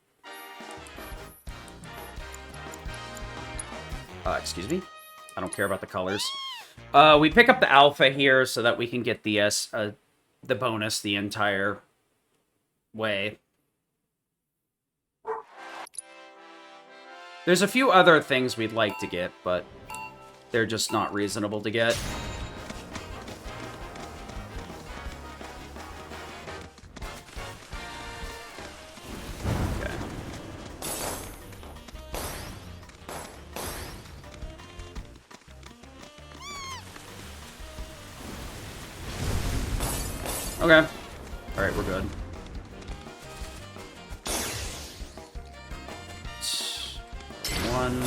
Excuse me? I don't care about the colors. We pick up the alpha here so that we can get the the bonus the entire way. There's a few other things we'd like to get, but they're just not reasonable to get. Okay. Alright, we're good. One.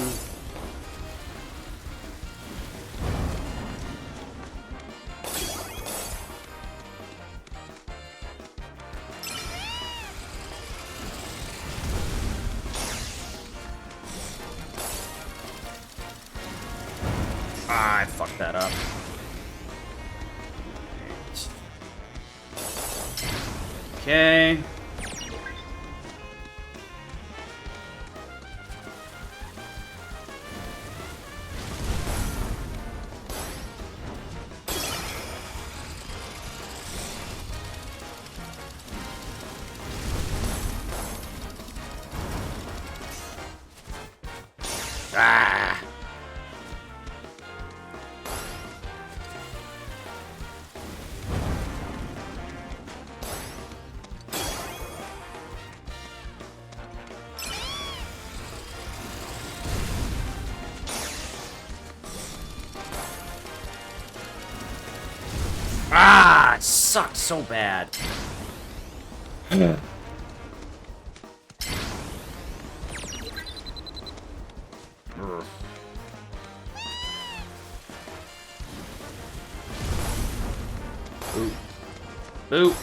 Ah, I fucked that up. Okay. Ah. Ah, it sucked so bad. Ooh. Ooh.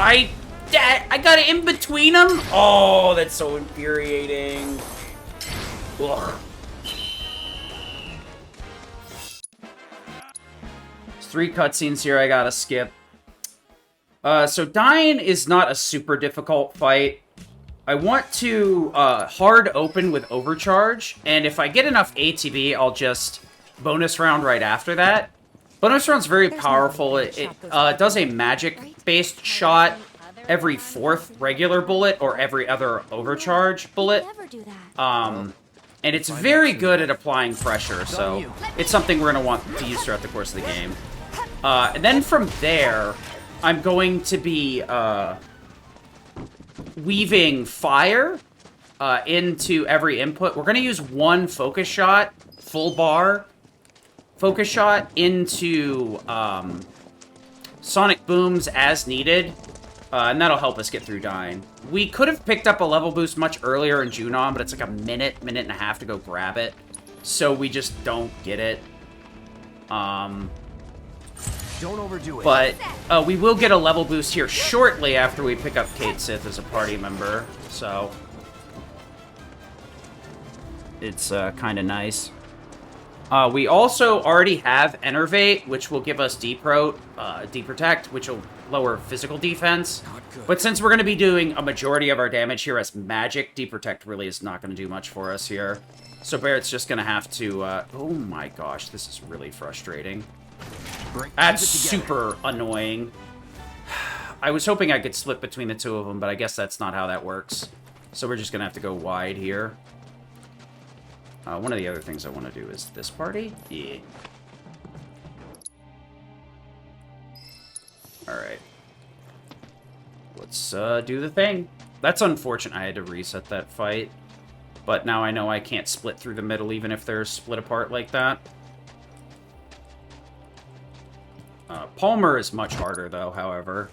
I got it in between them? Oh, that's so infuriating. Ugh. There's 3 cutscenes here I gotta skip. So dying is not a super difficult fight. I want to hard open with overcharge, and if I get enough ATB, I'll just bonus round right after that. Bonus round's very powerful. It does a magic-based shot every 4th regular bullet or every other overcharge bullet. And it's very good at applying pressure, so it's something we're going to want to use throughout the course of the game. And then from there, I'm going to be weaving fire into every input. We're going to use 1 focus shot, full bar focus shot into sonic booms as needed, and that'll help us get through dying. We could have picked up a level boost much earlier in Junon, but it's like a minute and a half to go grab it, so we just don't get it. Don't overdo it. But we will get a level boost here shortly after we pick up Kate Sith as a party member, so it's kind of nice. We also already have Enervate, which will give us Deprotect, which will lower physical defense. But since we're going to be doing a majority of our damage here as magic, Deprotect really is not going to do much for us here. So Barrett's just going to have to... oh my gosh, this is really frustrating. That's super annoying. I was hoping I could split between the 2 of them, but I guess that's not how that works. So we're just going to have to go wide here. One of the other things I want to do is this party. Yeah. Alright. Let's do the thing. That's unfortunate I had to reset that fight. But now I know I can't split through the middle even if they're split apart like that. Palmer is much harder though, however.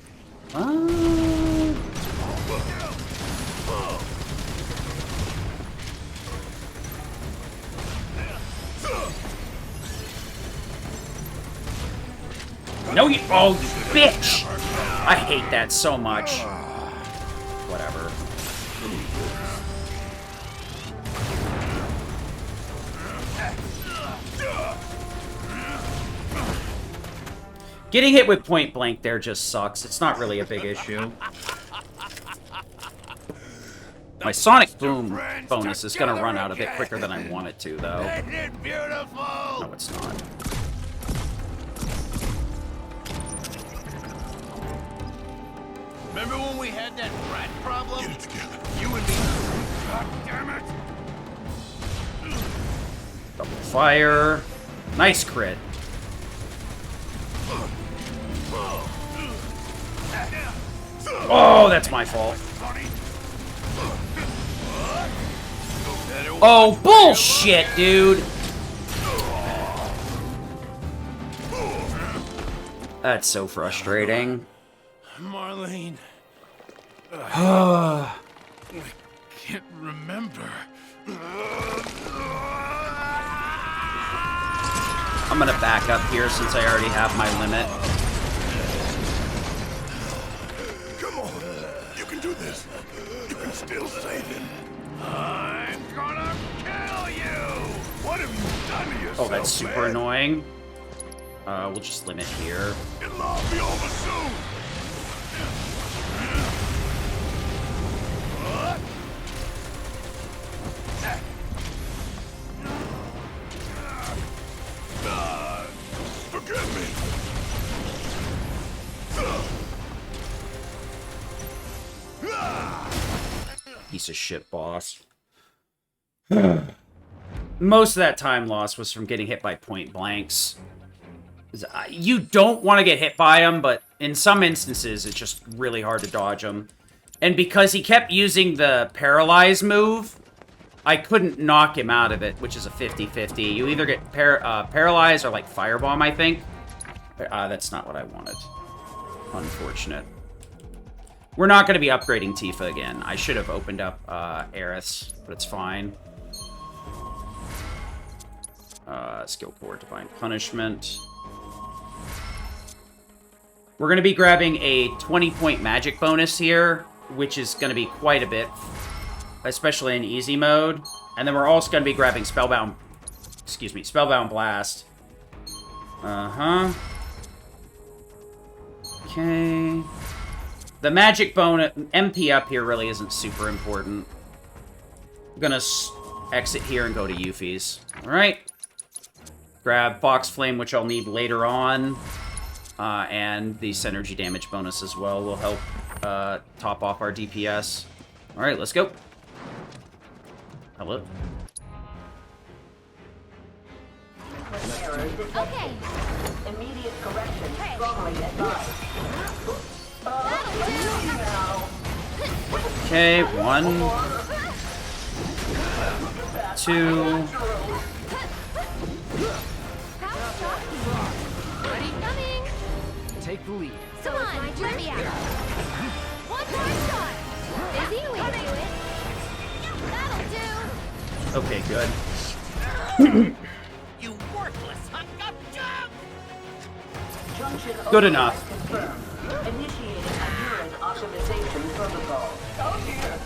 No, you... Oh, you bitch! I hate that so much. Whatever. Getting hit with point blank there just sucks. It's not really a big issue. My Sonic Boom bonus is gonna run out a bit quicker than I want it to, though. No, it's not. Remember when we had that rat problem? Get it together. You and me. God damn it! Double fire. Nice crit. Oh, that's my fault. Oh, bullshit, dude. That's so frustrating. Marlene. I can't remember. I'm gonna back up here since I already have my limit. Come on. You can do this. You can still save him. I'm gonna kill you! What have you done to yourself, Oh, that's super annoying. We'll just limit here. It'll all be over soon! Forgive me! Piece of shit boss. Most of that time lost was from getting hit by point blanks. You don't want to get hit by them, but in some instances, it's just really hard to dodge them. And because he kept using the paralyze move, I couldn't knock him out of it, which is a 50-50. You either get paralyzed or, like, firebomb, I think. That's not what I wanted. Unfortunate. We're not going to be upgrading Tifa again. I should have opened up Aerith, but it's fine. Skill Core, Divine Punishment. We're going to be grabbing a 20-point magic bonus here, which is going to be quite a bit, especially in easy mode. And then we're also going to be grabbing Spellbound Blast. Uh-huh. Okay. The magic bonus, MP up here really isn't super important. I'm gonna exit here and go to Yuffie's. Alright. Grab Fox Flame, which I'll need later on. And the synergy damage bonus as well will help top off our DPS. Alright, let's go. Hello. Okay. Immediate correction. Strongly advised. Okay, 1, 2. Take the lead. Come on, let me out. One more shot. Busy, we can do it. That'll do. Okay, good. You worthless hunk of junk! Good enough. Initiating a urine optimization protocol. Oh dear,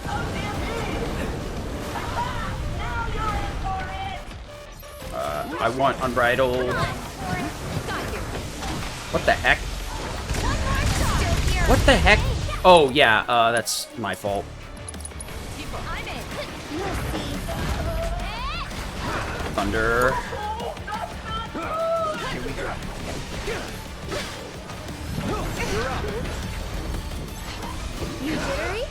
I want Unbridled. What the heck? What the heck? Oh, yeah, that's my fault. Thunder. You jittery?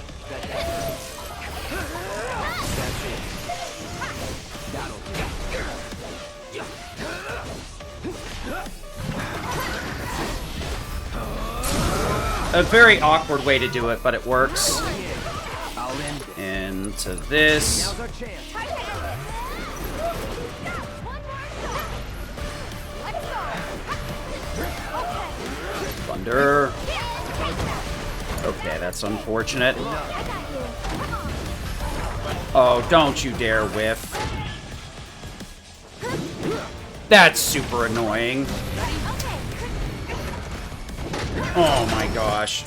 A very awkward way to do it, but it works. Into this. Thunder. Okay, that's unfortunate. Oh, don't you dare whiff. That's super annoying. Oh my gosh.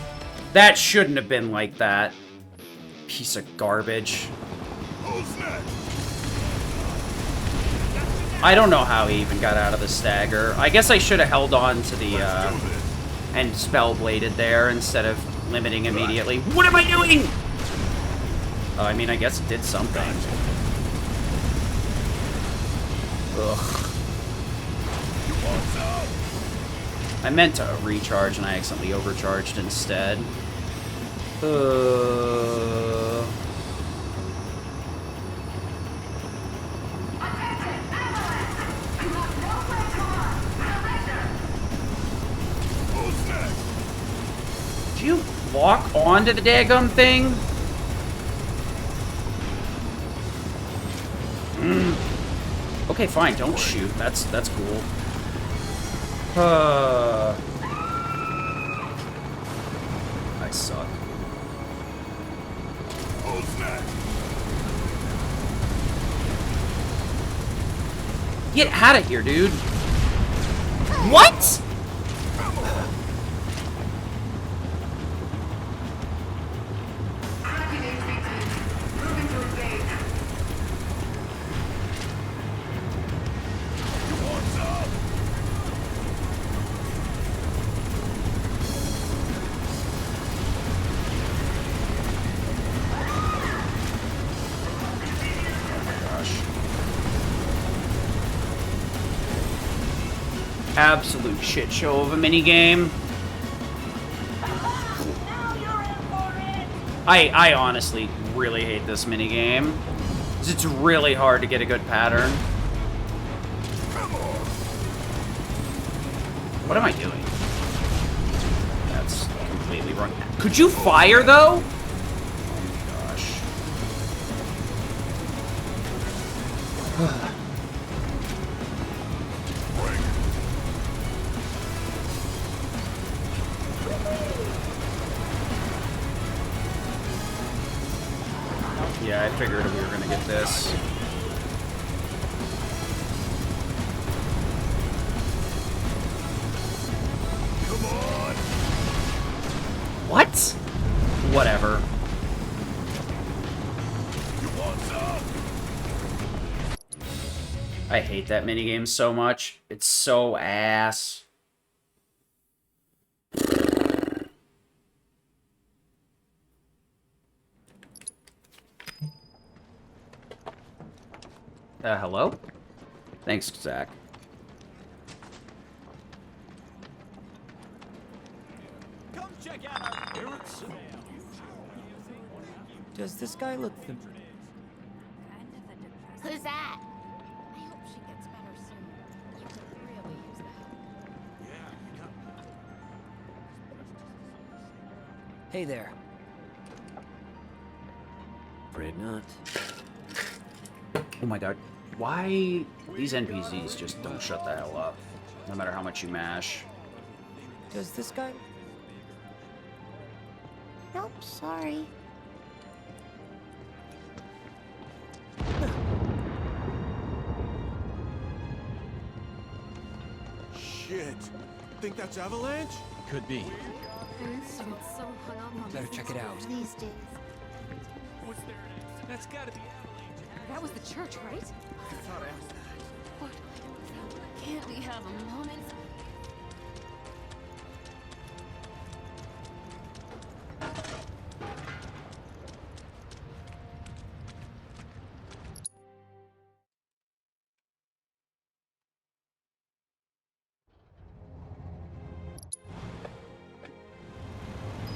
That shouldn't have been like that. Piece of garbage. I don't know how he even got out of the stagger. I guess I should have held on to the, and spell-bladed there instead of limiting immediately. What am I doing? I mean, I guess it did something. Ugh. I meant to recharge and I accidentally overcharged instead. Did you walk onto the daggum thing? Okay, fine, don't shoot. That's cool. I suck. Get out of here, dude. What? Absolute shit show of a minigame. I honestly really hate this minigame. It's really hard to get a good pattern. What am I doing? That's completely wrong. Could you fire, though? Oh my gosh. Yeah, I figured we were gonna get this. Come on! Whatever. I hate that minigame so much. It's so ass. Hello? Thanks, Zach. Come check out our parents. Does this guy look familiar? Who's that? I hope she gets better soon. You could really use that. Hey there. Afraid not. Oh my god. Why these NPCs just don't shut the hell up, no matter how much you mash. Does this guy? Nope, sorry. Shit. Think that's Avalanche? Could be. I'm so hung up on Better this check it out. These days. That's gotta be That was the church, right? What? Can't we have a moment?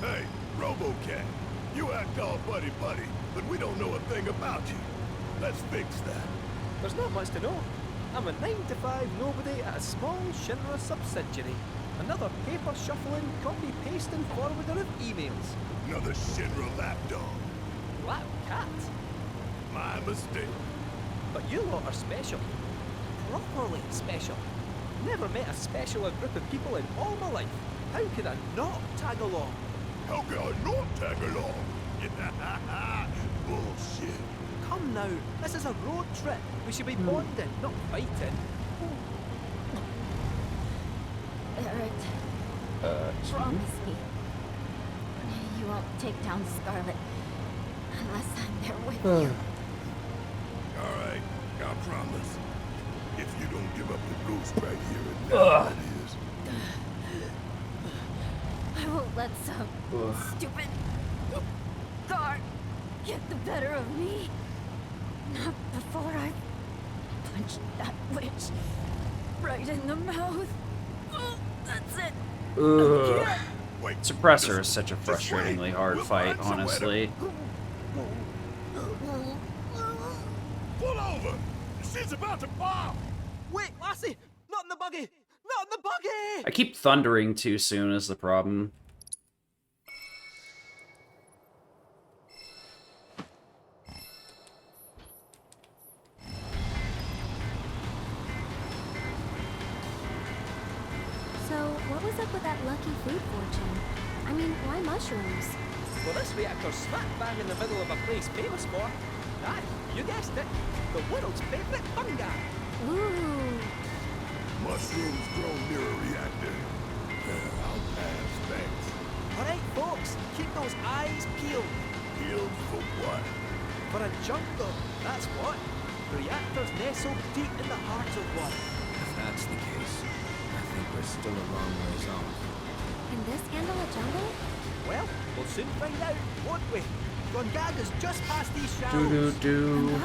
Hey, RoboCat. You act all buddy-buddy, but we don't know a thing about you. Let's fix that. There's not much to know. I'm a 9-to-5 nobody at a small Shinra subsidiary. Another paper-shuffling, copy-pasting forwarder of emails. Another Shinra lapdog. Black cat. My mistake. But you lot are special. Properly special. Never met a specialer group of people in all my life. How could I not tag along? How can I not tag along? Bullshit. Come now, this is a road trip. We should be bonding, not fighting. Barrett, promise me you won't take down Scarlet unless I'm there with you. All right, I promise. If you don't give up the ghost right here and now, that is. I won't let some stupid guard get the better of me. Not before I punch that witch right in the mouth. That's it. Ugh. Suppressor is such a frustratingly hard fight, honestly. Pull over! She's about to bomb! Wait, Lassie! Not in the buggy! Not in the buggy! I keep thundering too soon is the problem. So, what was up with that lucky food fortune? I mean, why mushrooms? Well, this reactor's smack bang in the middle of a place famous for... Aye, you guessed it. The world's favorite fungi. Ooh. Mushrooms grow near a reactor. I'll pass, thanks. Alright, folks, keep those eyes peeled. Peeled for what? For a jungle, that's what. The reactor's nestled deep in the heart of one. If that's the case, I think we're still a long ways off. Can this handle a jungle? Well, we'll soon find out, won't we? Gongaga's just past these shallows. Gongaga?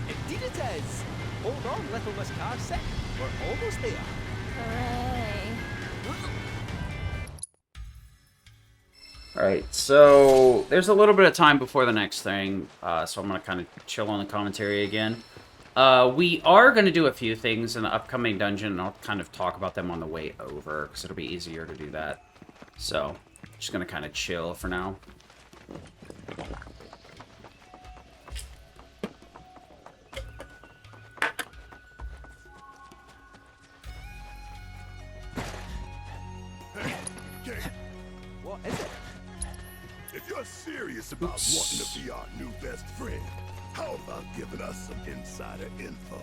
Indeed it is. Hold on, little Miss Carsick. We're almost there. Hooray. Alright, so there's a little bit of time before the next thing, so I'm going to kind of chill on the commentary again. We are going to do a few things in the upcoming dungeon, and I'll kind of talk about them on the way over, because it'll be easier to do that. So, just going to kind of chill for now. What is it? If you're serious about wanting to be our new best friend, how about giving us some insider info?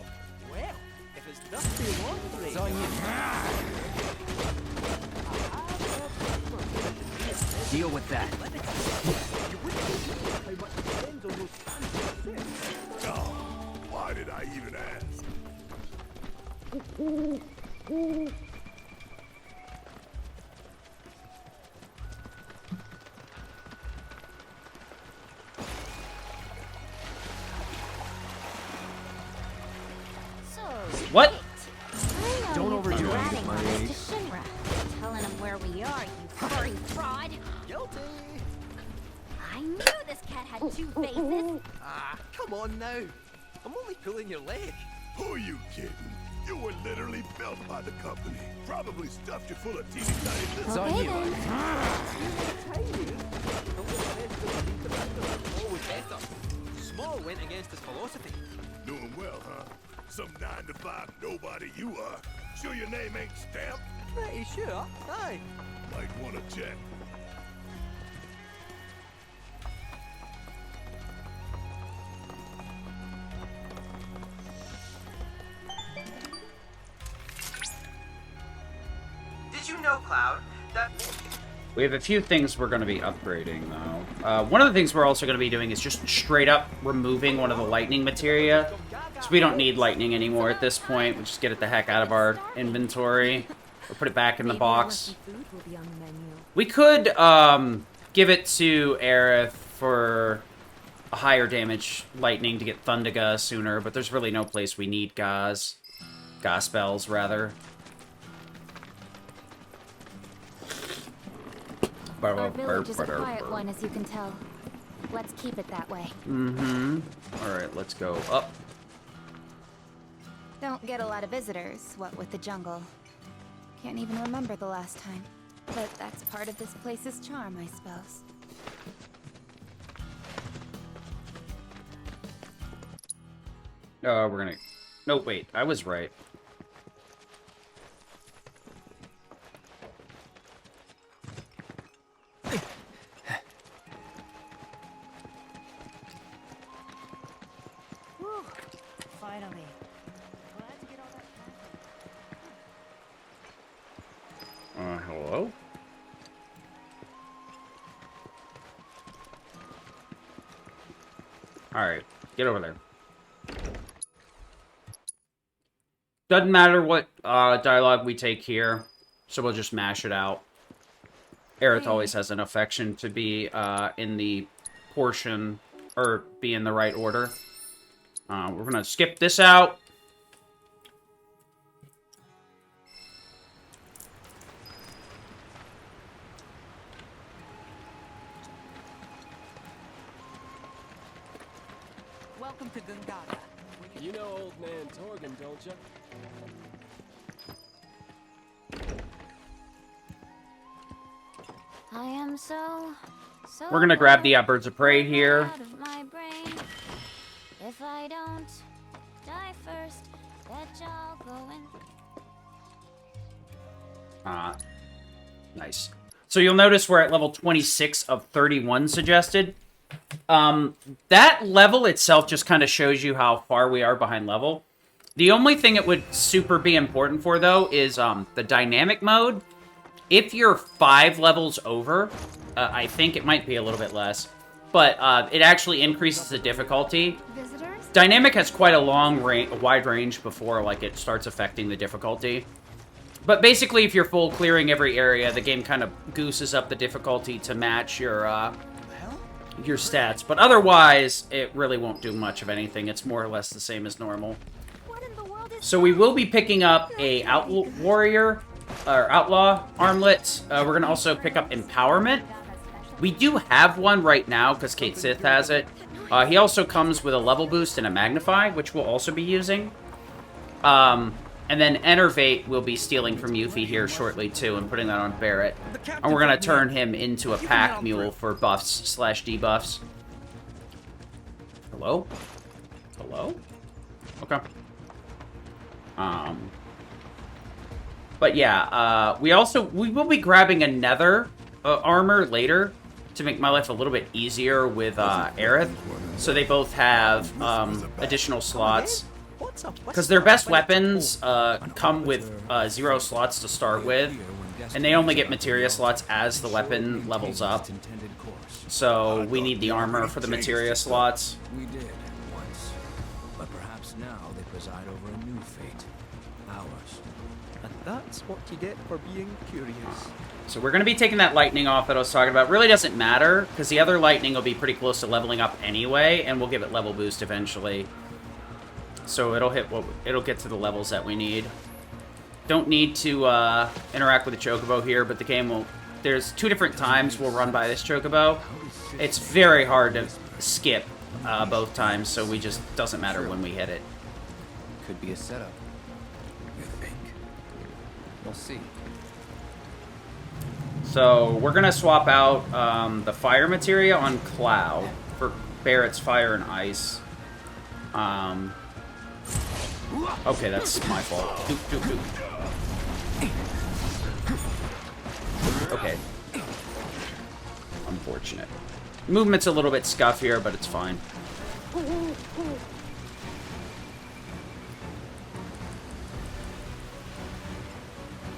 Well, if it's Dusty Laundry, it's on you. Deal with that. Oh, why did I even ask? What? Don't overdo it at my age. Telling him where we are, you furry fraud. Guilty. I knew this cat had two faces. Ah, come on now. I'm only pulling your leg. Who are you kidding? You were literally built by the company. Probably stuffed you full of teeny tiny It's on you. Always better. Small went against his philosophy. Doing well, huh? Some 9-to-5 nobody you are. Sure your name ain't stamped? Pretty sure. Aye. Might want to check. Did you know, Cloud, that... We have a few things we're going to be upgrading, though. One of the things we're also going to be doing is just straight up removing one of the lightning materia. So we don't need lightning anymore at this point. We'll just get it the heck out of our inventory. Or put it back in the box. We could give it to Aerith for a higher damage lightning to get Thundaga sooner, but there's really no place we need Gauss. Gauss spells, rather. Our village is a quiet one, as you can tell. Let's keep it that way. Mm-hmm. Alright, let's go up. Don't get a lot of visitors, what with the jungle. Can't even remember the last time. But that's part of this place's charm, I suppose. We're gonna... No, wait, I was right. Finally. Hello? Alright, get over there. Doesn't matter what dialogue we take here, so we'll just mash it out. Aerith always has an affection to be in the portion, or be in the right order. We're gonna skip this out. Welcome to Gungaga. You know old man Torgan, don't you? I am so We're gonna grab the Birds of Prey here. out of my brain. If I don't die first, bet y'all going. Nice. So you'll notice we're at level 26 of 31 suggested. That level itself just kind of shows you how far we are behind level. The only thing it would super be important for, though, is the dynamic mode. If you're 5 levels over, I think it might be a little bit less, but it actually increases the difficulty. Visitors? Dynamic has quite a wide range before like it starts affecting the difficulty. But basically, if you're full clearing every area, the game kind of gooses up the difficulty to match your stats. But otherwise, it really won't do much of anything. It's more or less the same as normal. So we will be picking up a warrior or outlaw armlet. We're going to also pick up empowerment. We do have one right now because Kate Sith has it. He also comes with a level boost and a magnify, which we'll also be using. And then Enervate will be stealing from Yuffie here shortly, too, and putting that on Barrett. And we're going to turn him into a pack mule for buffs/debuffs. Hello? Hello? Okay. But yeah, we will be grabbing another armor later to make my life a little bit easier with Aerith. So they both have additional slots. Because their best weapons come with 0 slots to start with. And they only get materia slots as the weapon levels up. So we need the armor for the materia slots. We did once, but perhaps now they preside over a new fate, ours. And that's what you get for being curious. So we're going to be taking that lightning off that I was talking about. Really doesn't matter, because the other lightning will be pretty close to leveling up anyway, and we'll give it level boost eventually. So it'll get to the levels that we need. Don't need to interact with the chocobo here, but the game will... There's 2 different times we'll run by this chocobo. It's very hard to skip both times, so we just... Doesn't matter when we hit it. Could be a setup. You think? We'll see. So we're going to swap out the fire materia on Cloud for Barrett's fire and ice. Okay, that's my fault. Okay. Unfortunate. Movement's a little bit scuffier, but it's fine.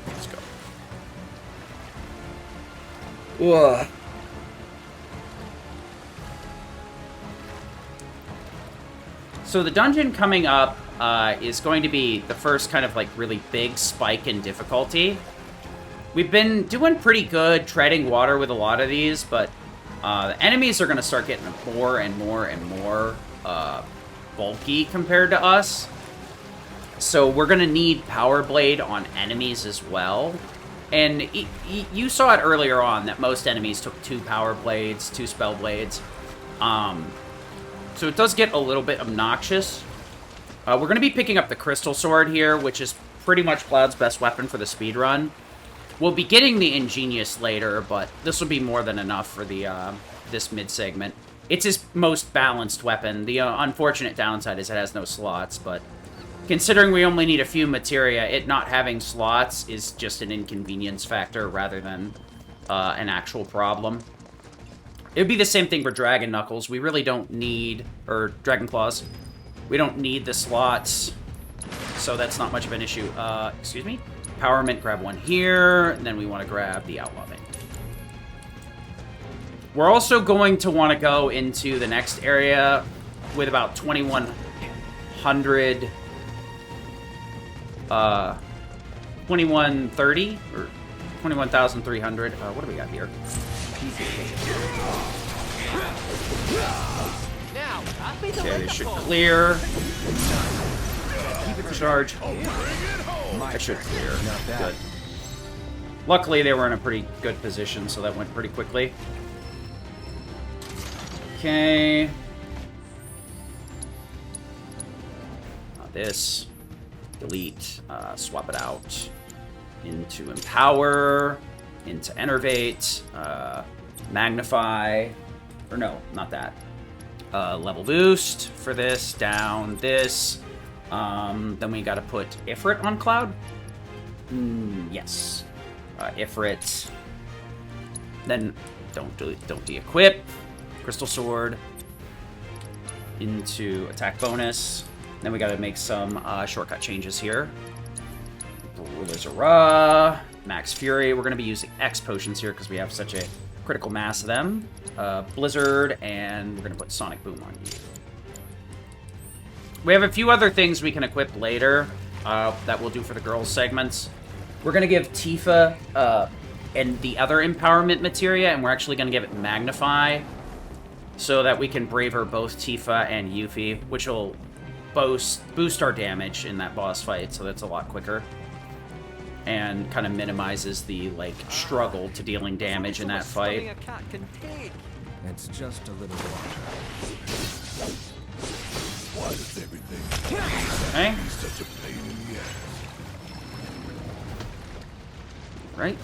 Let's go. Ugh. So the dungeon coming up is going to be the first kind of like really big spike in difficulty. We've been doing pretty good treading water with a lot of these, but the enemies are going to start getting more and more and more bulky compared to us. So we're going to need Power Blade on enemies as well. And you saw it earlier on that most enemies took 2 Power Blades, 2 Spell Blades. So it does get a little bit obnoxious. We're going to be picking up the Crystal Sword here, which is pretty much Cloud's best weapon for the speedrun. We'll be getting the Ingenious later, but this will be more than enough for the this mid-segment. It's his most balanced weapon. The unfortunate downside is it has no slots, but considering we only need a few materia, it not having slots is just an inconvenience factor rather than an actual problem. It would be the same thing for Dragon Knuckles. We really don't need... or Dragon Claws. We don't need the slots, so that's not much of an issue. Excuse me? Empowerment, grab one here, and then we want to grab the Outlaw Vein. We're also going to want to go into the next area with about 2100... 2130 or 21,300. What do we got here? Okay, they should clear. Charge. I should clear. Good. Luckily, they were in a pretty good position, so that went pretty quickly. Okay. This. Delete. Swap it out. Into Empower. Into Enervate. Magnify. Or no, not that. Level Boost for this. Down this. Then we gotta put Ifrit on Cloud. Yes. Ifrit. Then don't de-equip. Crystal Sword. Into attack bonus. Then we gotta make some shortcut changes here. Blizzara. Max Fury. We're gonna be using X potions here because we have such a critical mass of them. Blizzard, and we're gonna put Sonic Boom on you. We have a few other things we can equip later that we'll do for the girls segments. We're going to give Tifa and the other empowerment materia, and we're actually going to give it Magnify so that we can Braver both Tifa and Yuffie, which will boost our damage in that boss fight, so that's a lot quicker. And kind of minimizes the, like, struggle to dealing damage in that fight. It's just a little water. Why does everything Okay. be such a pain in the ass? Right.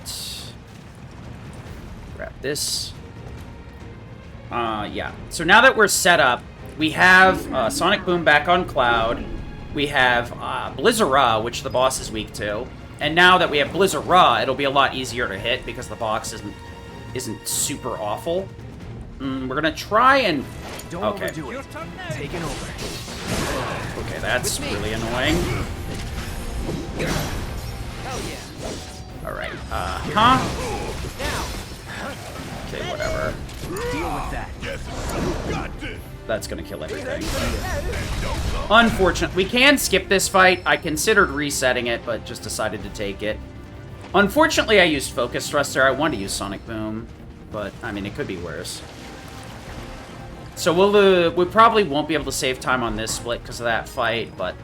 Grab this. Yeah. So now that we're set up, we have Sonic Boom back on Cloud. We have Blizzara, which the boss is weak to. And now that we have Blizzara, it'll be a lot easier to hit because the box isn't super awful. We're gonna try and... Don't overdo it. Taking over. Okay, that's really annoying. Hell yeah. Alright, huh? Okay, whatever. Deal with that. That's gonna kill everything. Unfortunate. We can skip this fight. I considered resetting it, but just decided to take it. Unfortunately, I used Focus Thruster. I wanted to use Sonic Boom, but, I mean, it could be worse. So we probably won't be able to save time on this split because of that fight, but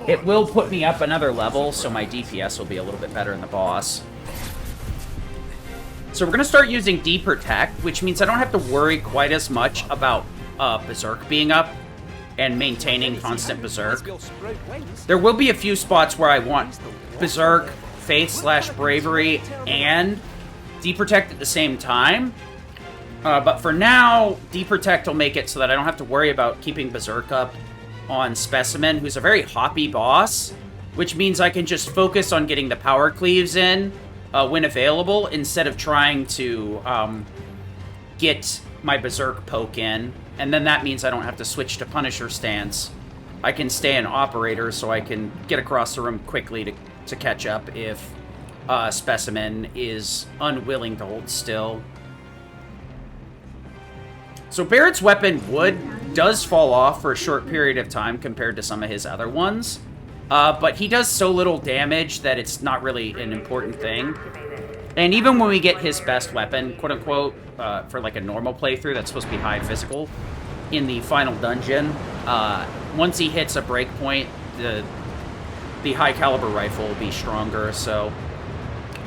it will put me up another level, so my DPS will be a little bit better in the boss. So we're going to start using D-Protect, which means I don't have to worry quite as much about Berserk being up and maintaining constant Berserk. There will be a few spots where I want Berserk, Faith/Bravery, and D-Protect at the same time. But for now, D-Protect will make it so that I don't have to worry about keeping Berserk up on Specimen, who's a very hoppy boss, which means I can just focus on getting the power cleaves in when available, instead of trying to get my Berserk poke in, and then that means I don't have to switch to Punisher stance. I can stay in Operator so I can get across the room quickly to catch up if Specimen is unwilling to hold still. So Barrett's weapon does fall off for a short period of time compared to some of his other ones. But he does so little damage that it's not really an important thing. And even when we get his best weapon, quote-unquote, for like a normal playthrough that's supposed to be high physical, in the final dungeon, once he hits a breakpoint, the high-caliber rifle will be stronger. So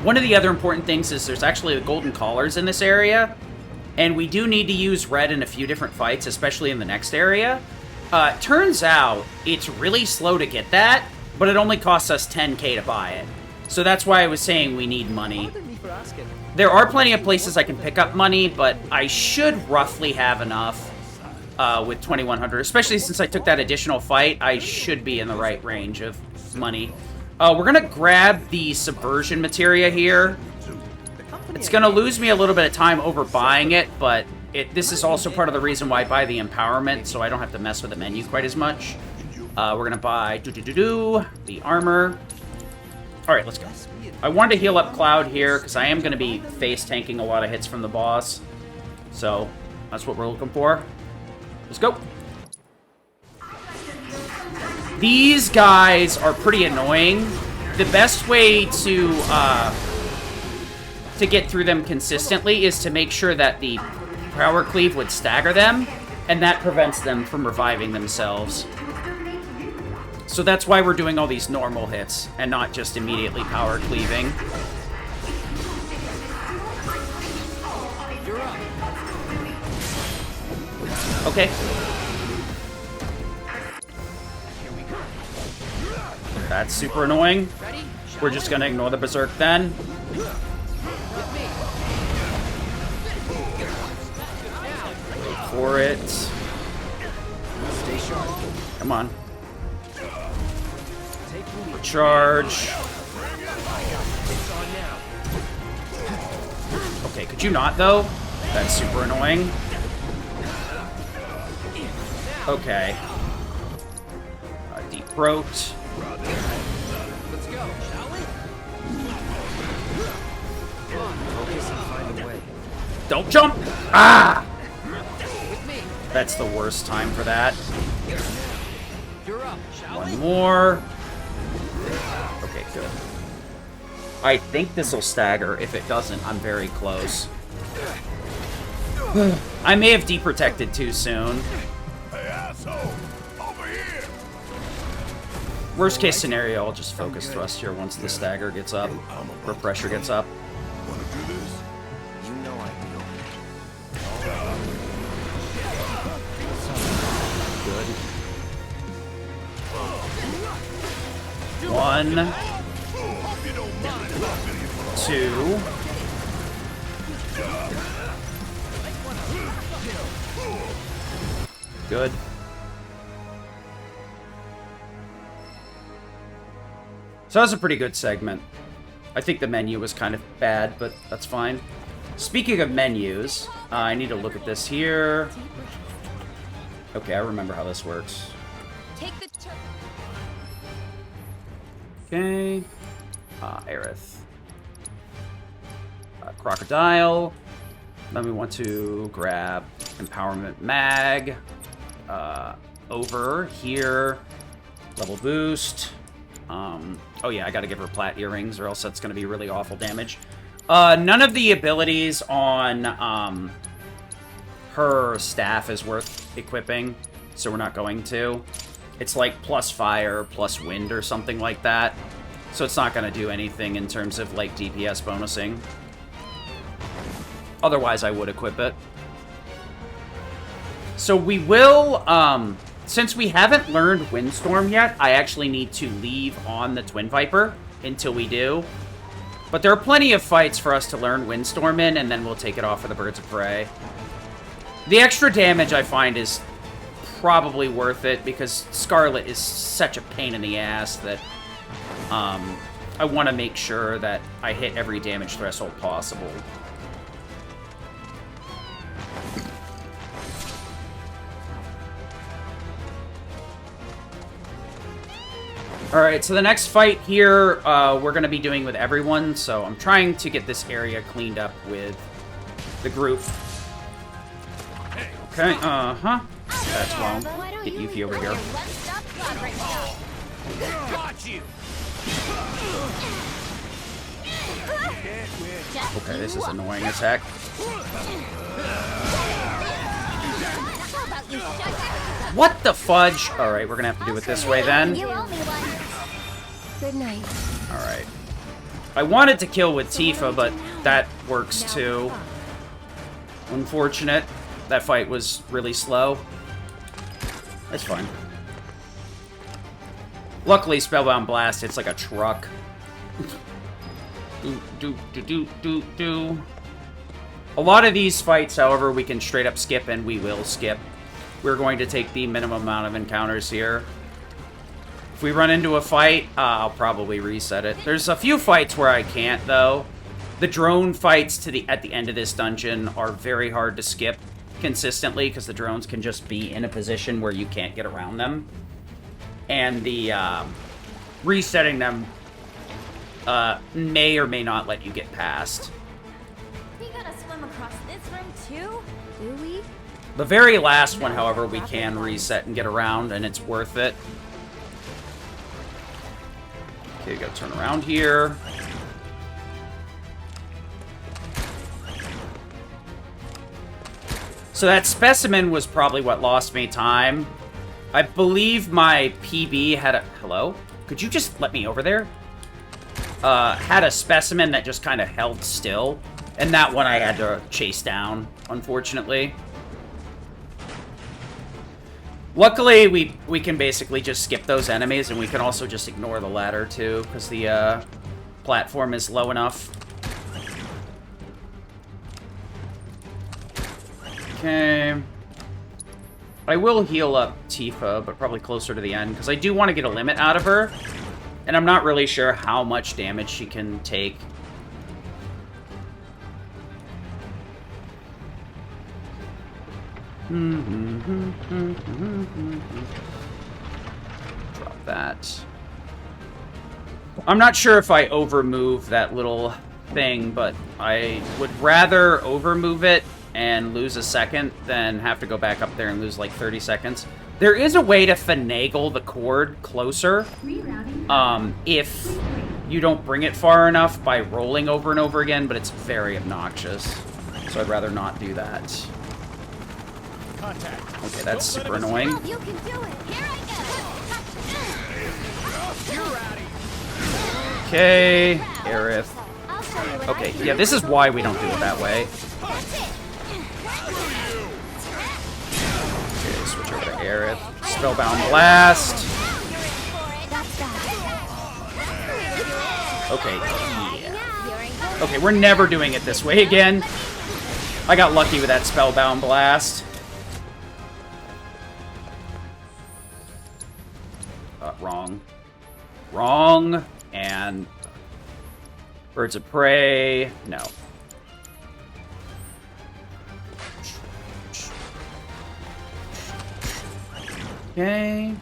one of the other important things is there's actually the golden collars in this area. And we do need to use red in a few different fights, especially in the next area. Turns out, it's really slow to get that, but it only costs us 10k to buy it. So that's why I was saying we need money. There are plenty of places I can pick up money, but I should roughly have enough with 2100. Especially since I took that additional fight, I should be in the right range of money. We're going to grab the Subversion materia here. It's going to lose me a little bit of time over buying it, but this is also part of the reason why I buy the Empowerment, so I don't have to mess with the menu quite as much. We're going to buy the armor. Alright, let's go. I wanted to heal up Cloud here, because I am going to be face tanking a lot of hits from the boss. So, that's what we're looking for. Let's go. These guys are pretty annoying. The best way to get through them consistently is to make sure that the power cleave would stagger them, and that prevents them from reviving themselves. So that's why we're doing all these normal hits, and not just immediately power cleaving. Okay. That's super annoying. We're just gonna ignore the Berserk then. For it. Stay sharp. Come on. Charge. Okay, could you not though? That's super annoying. Okay. Deep throat. Let's go, shall we? Focus and find a way. Don't jump! Ah! That's the worst time for that. One more. Okay, good. I think this will stagger. If it doesn't, I'm very close. I may have deprotected too soon. Worst case scenario, I'll just focus thrust here once the stagger gets up, or pressure gets up. You know I Good. 1, 2. Good. So that was a pretty good segment. I think the menu was kind of bad, but that's fine. Speaking of menus, I need to look at this here. Okay, I remember how this works. Take the Okay. Aerith. Crocodile. Then we want to grab Empowerment Mag. Over here. Level boost. Oh yeah, I gotta give her plat earrings or else that's gonna be really awful damage. None of the abilities on her staff is worth equipping, so we're not going to. It's like plus fire, plus wind or something like that. So it's not gonna do anything in terms of like DPS bonusing. Otherwise I would equip it. So we will, since we haven't learned Windstorm yet, I actually need to leave on the Twin Viper until we do. But there are plenty of fights for us to learn Windstorm in, and then we'll take it off for the Birds of Prey. The extra damage, I find, is probably worth it, because Scarlet is such a pain in the ass that I want to make sure that I hit every damage threshold possible. Alright, so the next fight here, we're going to be doing with everyone, so I'm trying to get this area cleaned up with the group. Okay, uh-huh. That's wrong. Get Yuffie over here. Got you. Okay, this is annoying as heck. What the fudge? Alright, we're gonna have to do it this way then. Good night. Alright. I wanted to kill with Tifa, but that works too. Unfortunate. That fight was really slow. That's fine. Luckily, Spellbound Blast, it's like a truck. A lot of these fights, however, we can straight up skip, and we will skip. We're going to take the minimum amount of encounters here. If we run into a fight, I'll probably reset it. There's a few fights where I can't, though. The drone fights at the end of this dungeon are very hard to skip consistently, because the drones can just be in a position where you can't get around them. And the resetting them may or may not let you get past. We gotta swim across this room too? Do we? The very last one, however, we can reset and get around, and it's worth it. Okay, gotta turn around here. So that specimen was probably what lost me time. I believe my PB had a... Hello? Could you just let me over there? Had a specimen that just kind of held still. And that one I had to chase down, unfortunately. Luckily, we can basically just skip those enemies, and we can also just ignore the ladder, too, because the platform is low enough. Okay. I will heal up Tifa, but probably closer to the end, because I do want to get a limit out of her. And I'm not really sure how much damage she can take. Drop that. I'm not sure if I overmove that little thing, but I would rather overmove it and lose a second than have to go back up there and lose like 30 seconds. There is a way to finagle the cord closer if you don't bring it far enough by rolling over and over again, but it's very obnoxious. So I'd rather not do that. Okay, that's super annoying. You can do it. Here I go. Okay, Aerith. Okay, yeah, this is why we don't do it that way. Okay, switch over to Aerith. Spellbound Blast. Okay, yeah. Okay, we're never doing it this way again. I got lucky with that Spellbound Blast. Wrong. Wrong. And Birds of Prey. No. Okay.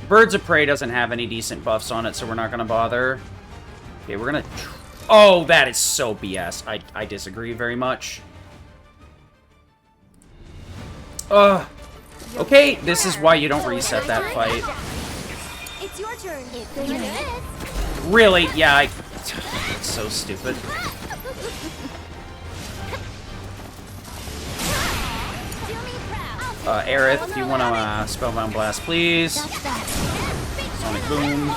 Birds of Prey doesn't have any decent buffs on it, so we're not going to bother. Okay, we're going to Oh, that is so BS. I disagree very much. Okay, this is why you don't reset that fight. It's your turn. It's Really? Yeah, it's so stupid. Aerith, do you want to Spellbound Blast, please? Sonic Boom.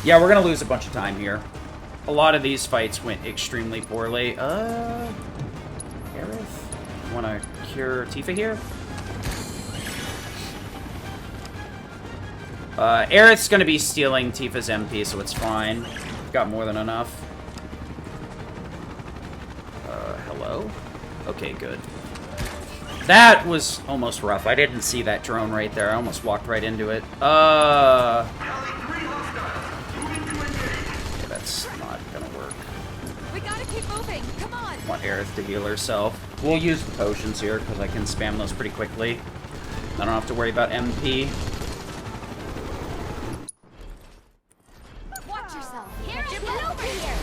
Yeah, we're gonna lose a bunch of time here. A lot of these fights went extremely poorly. Aerith? Want to cure Tifa here? Aerith's gonna be stealing Tifa's MP, so it's fine. Got more than enough. Hello? Okay, good. That was almost rough. I didn't see that drone right there. I almost walked right into it. Okay, that's not gonna work. We gotta keep moving. Come on. I want Aerith to heal herself. We'll use the potions here, because I can spam those pretty quickly. I don't have to worry about MP. Watch yourself. Here, get over here.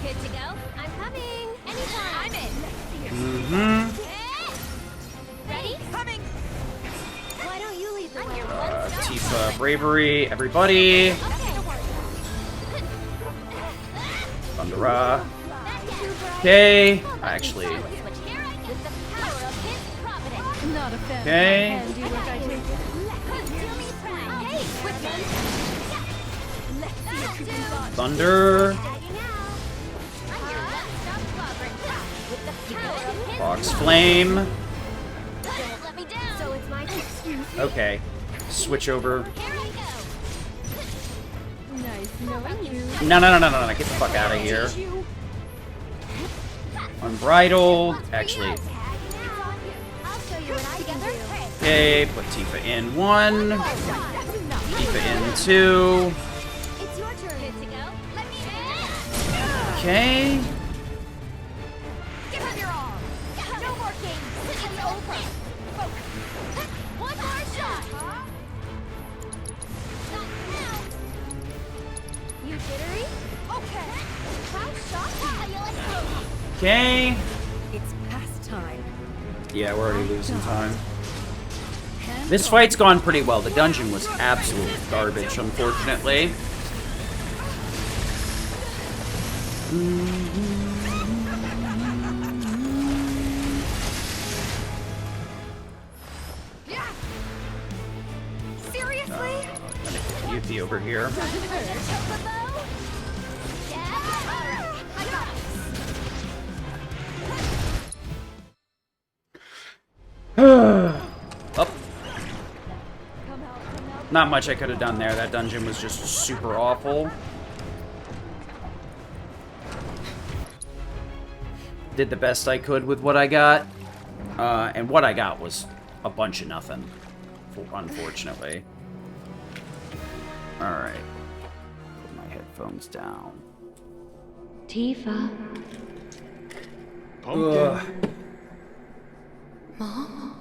Good to go? I'm coming. Anytime. I'm in. Ready? Coming. Why don't you lead the way? Tifa, Bravery, everybody. Thundera. Okay. Actually. Okay. Thunder. Fox Flame. Okay. Switch over. No. Get the fuck out of here. Unbridled. Actually. Okay, put Tifa in 1. Tifa in 2. Okay. Okay. It's past time. Yeah, we're already losing time. This fight's gone pretty well. The dungeon was absolute garbage, unfortunately. Seriously? You'd be over here. Up. Not much I could have done there. That dungeon was just super awful. Did the best I could with what I got. And what I got was a bunch of nothing, unfortunately. Alright. Put my headphones down. Tifa. Ugh. Mom?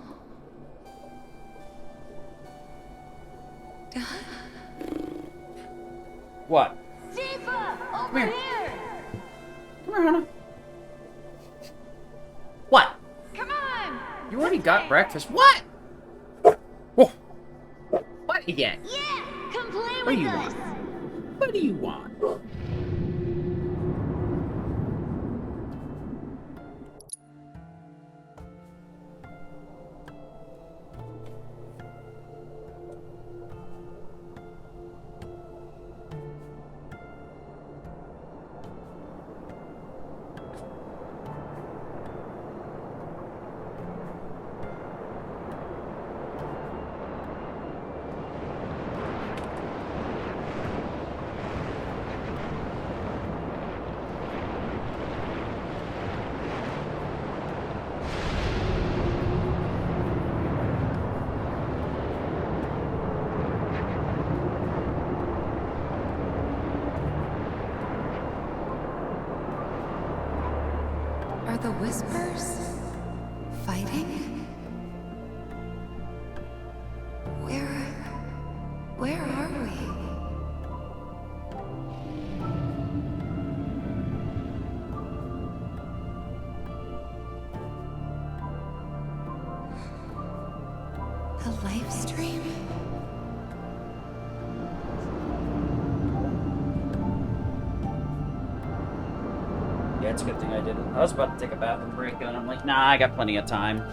What? Tifa! Over here! Come here, Hannah. What? Come on! You already got breakfast. What? Whoa. What again? Yeah! Come play What with do you us! want? What do you want? Are the Whispers fighting? Where are we? A live stream? Yeah, it's a good thing I didn't. I was about to take a bathroom break, and I'm like, nah, I got plenty of time.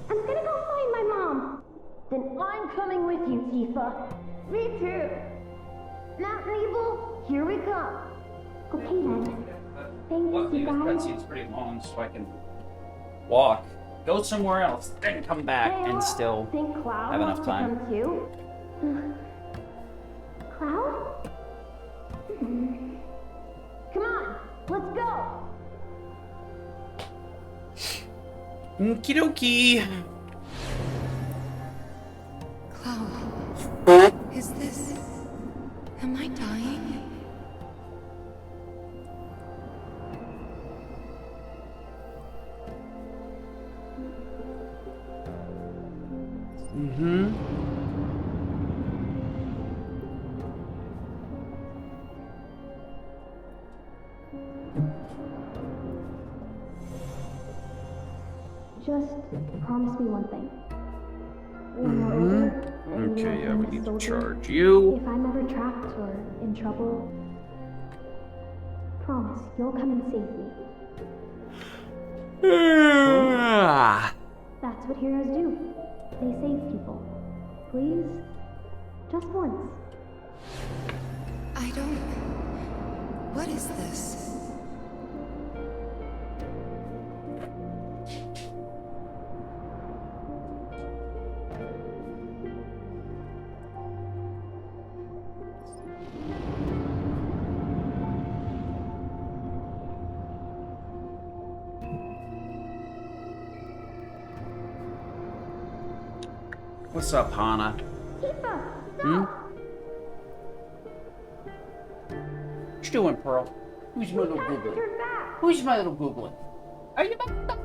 I'm gonna go find my mom. Then I'm coming with you, Tifa. Me too. Mountain Evil, here we come. Okay then. Thanks, you guys. That seems pretty long, so I can walk, go somewhere else, then come back, and still Think Cloud have enough wants to time. come too? Cloud? Come on, let's go. Okie dokie. Cloud. Is this... Am I dying? Mm-hmm. Just promise me one thing. When we're older, and you're Okay, yeah, we a need to soldier, charge you. If I'm ever trapped or in trouble, promise you'll come and save me. That's what heroes do. They save people. Please? Just once. I don't... What is this? What's up, Hana? Hmm? What you doing, Pearl? Who's my little googling? Who's my little googling? Are you my...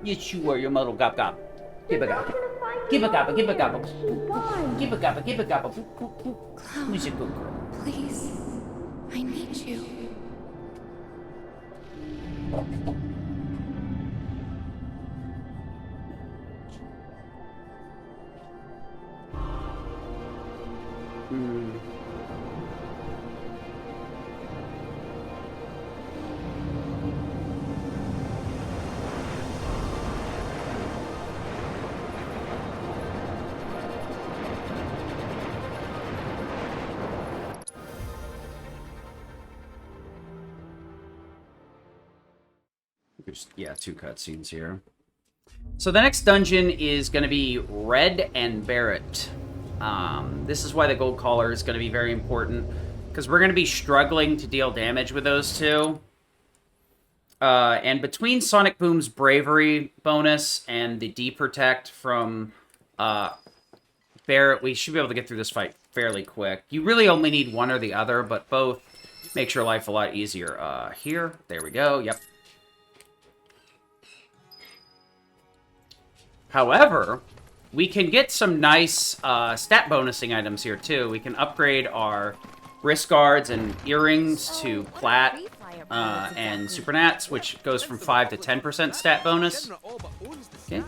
Yes, you are, your little gop gop. Give a gop. Give a gobble, give a gobble. Give a gobble, give a gobble. Who's your good girl? Please. I need you. There's, yeah, 2 cutscenes here. So the next dungeon is going to be Red and Barrett. This is why the Gold Collar is going to be very important, because we're going to be struggling to deal damage with those two. And between Sonic Boom's Bravery bonus and the D-Protect from Barrett, we should be able to get through this fight fairly quick. You really only need one or the other, but both makes your life a lot easier. Here, there we go, yep. However, we can get some nice stat bonusing items here, too. We can upgrade our wrist guards and earrings to Plat and Supernats, which goes from 5 to 10% stat bonus. Okay,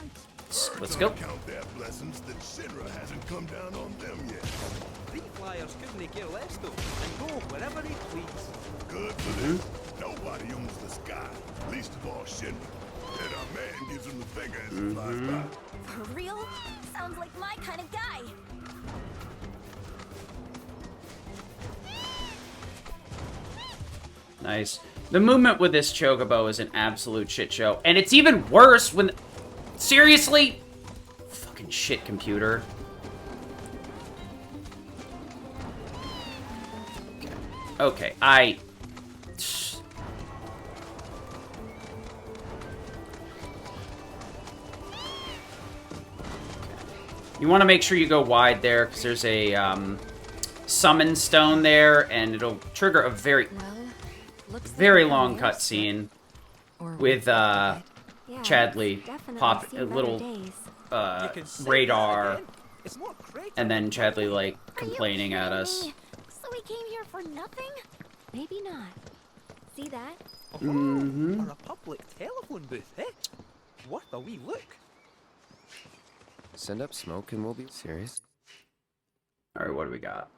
let's go. Count their blessings that Shinra hasn't come down on them yet. Free flyers couldn't care less, though, and go wherever they please. Good for them. Nobody owns the sky, least of all Shinra. And our man gives him the finger as he flies by. For real? Sounds like my kind of guy. Nice. The movement with this Chocobo is an absolute shit show. And it's even worse when... Seriously? Fucking shit, computer. Okay, You want to make sure you go wide there, because there's a summon stone there, and it'll trigger a very long cutscene. with Chadley pop a little radar, and then Chadley like complaining at us. So we came here for nothing? Maybe not. See that? A public telephone booth, eh? Worth a wee look. Send up smoke and we'll be serious. All right, what do we got?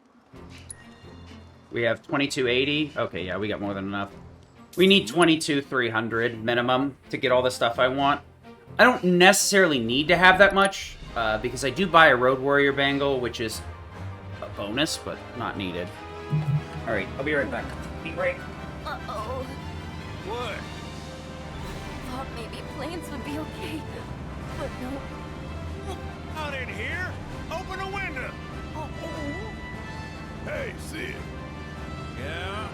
We have 2280. Okay, yeah, we got more than enough. We need 22,300 minimum to get all the stuff I want. I don't necessarily need to have that much because I do buy a Road Warrior bangle, which is a bonus, but not needed. All right, I'll be right back. Be right. Uh-oh. What? Thought maybe planes would be okay, but no. Out in here? Open a window! Hey, Sid. Yeah?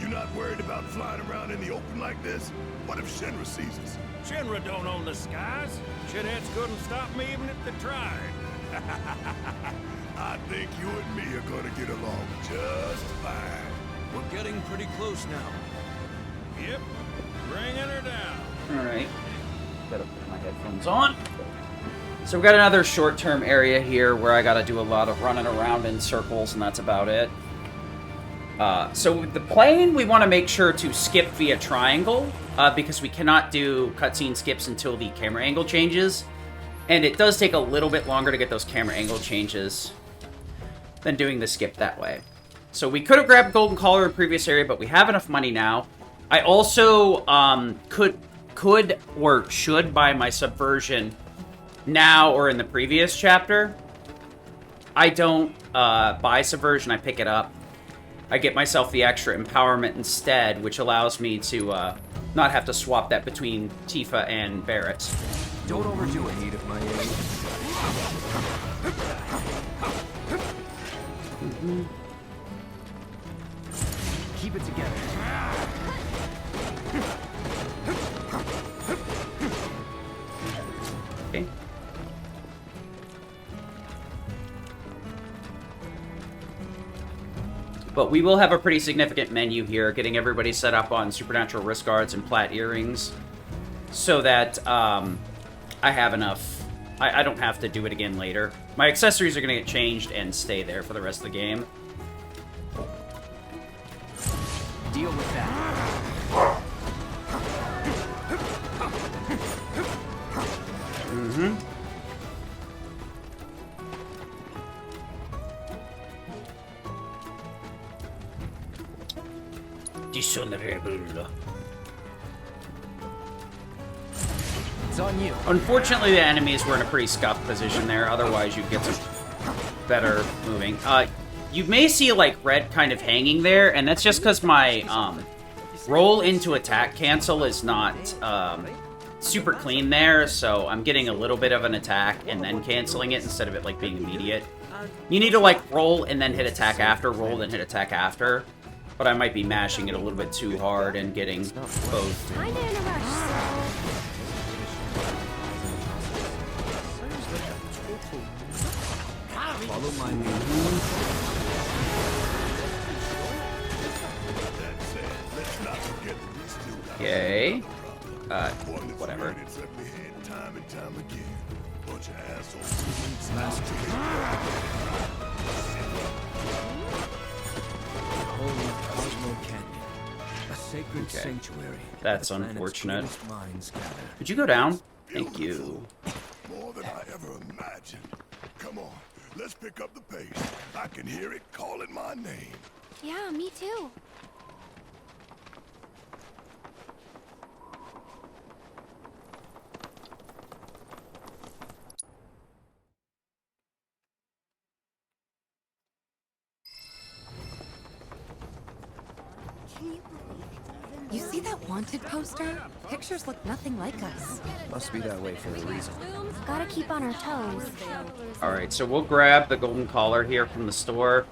You not worried about flying around in the open like this? What if Shinra sees us? Shinra don't own the skies. Shitheads couldn't stop me even if they tried. I think you and me are gonna get along just fine. We're getting pretty close now. Yep. Bringing her down. All right. Gotta put my headphones on. So we've got another short-term area here where I gotta do a lot of running around in circles, and that's about it. So with the plane, we want to make sure to skip via triangle, because we cannot do cutscene skips until the camera angle changes. And it does take a little bit longer to get those camera angle changes than doing the skip that way. So we could have grabbed Golden Collar in the previous area, but we have enough money now. I also could or should buy my Subversion now or in the previous chapter. I don't buy Subversion, I pick it up. I get myself the extra empowerment instead, which allows me to not have to swap that between Tifa and Barrett. Don't overdo it, need of my aid. Keep it together. Okay. But we will have a pretty significant menu here, getting everybody set up on supernatural wrist guards and plat earrings, so that I have enough. I don't have to do it again later. My accessories are going to get changed and stay there for the rest of the game. Deal with that. Mm-hmm. Dishonorable. It's on you. Unfortunately, the enemies were in a pretty scuffed position there. Otherwise, you'd get some better moving. You may see, like, red kind of hanging there, and that's just because my roll into attack cancel is not super clean there, so I'm getting a little bit of an attack and then canceling it instead of it, like, being immediate. You need to, like, roll and then hit attack after, roll and hit attack after. But I might be mashing it a little bit too hard and getting both. Kinda in a rush, so... Follow my lead. Okay. Whatever. Holy Cosmo Canyon, a sacred sanctuary. That's unfortunate. Could you go down? Thank you. More than I ever imagined. Come on, let's pick up the pace. I can hear it calling my name. Yeah, me too. You see that wanted poster? Pictures look nothing like us. Must be that way for a reason. Gotta keep on our toes. Alright, so we'll grab the golden collar here from the store.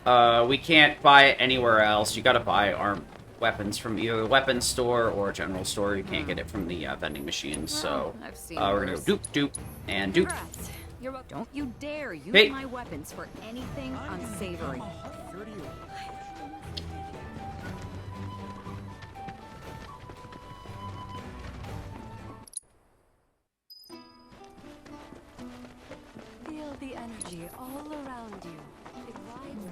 We can't buy it anywhere else. You gotta buy armed weapons from either the weapons store or general store. You can't get it from the vending machines, so we're gonna go doop, and doop. Don't you dare use Hey. my weapons for anything unsavory. all around you. It rides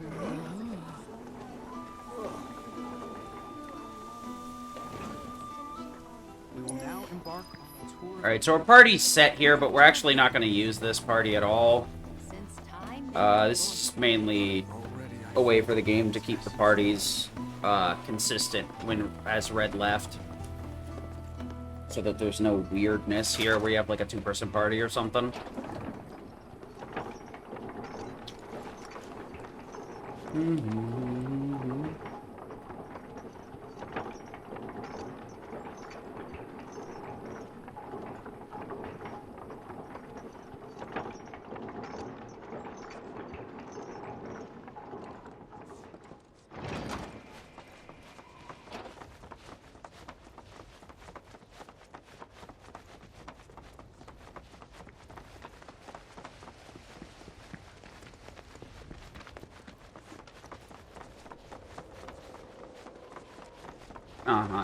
We will now embark on a tour. Alright, so our party's set here, but we're actually not going to use this party at all. This is mainly a way for the game to keep the parties consistent as Red left. So that there's no weirdness here where you have like a two-person party or something.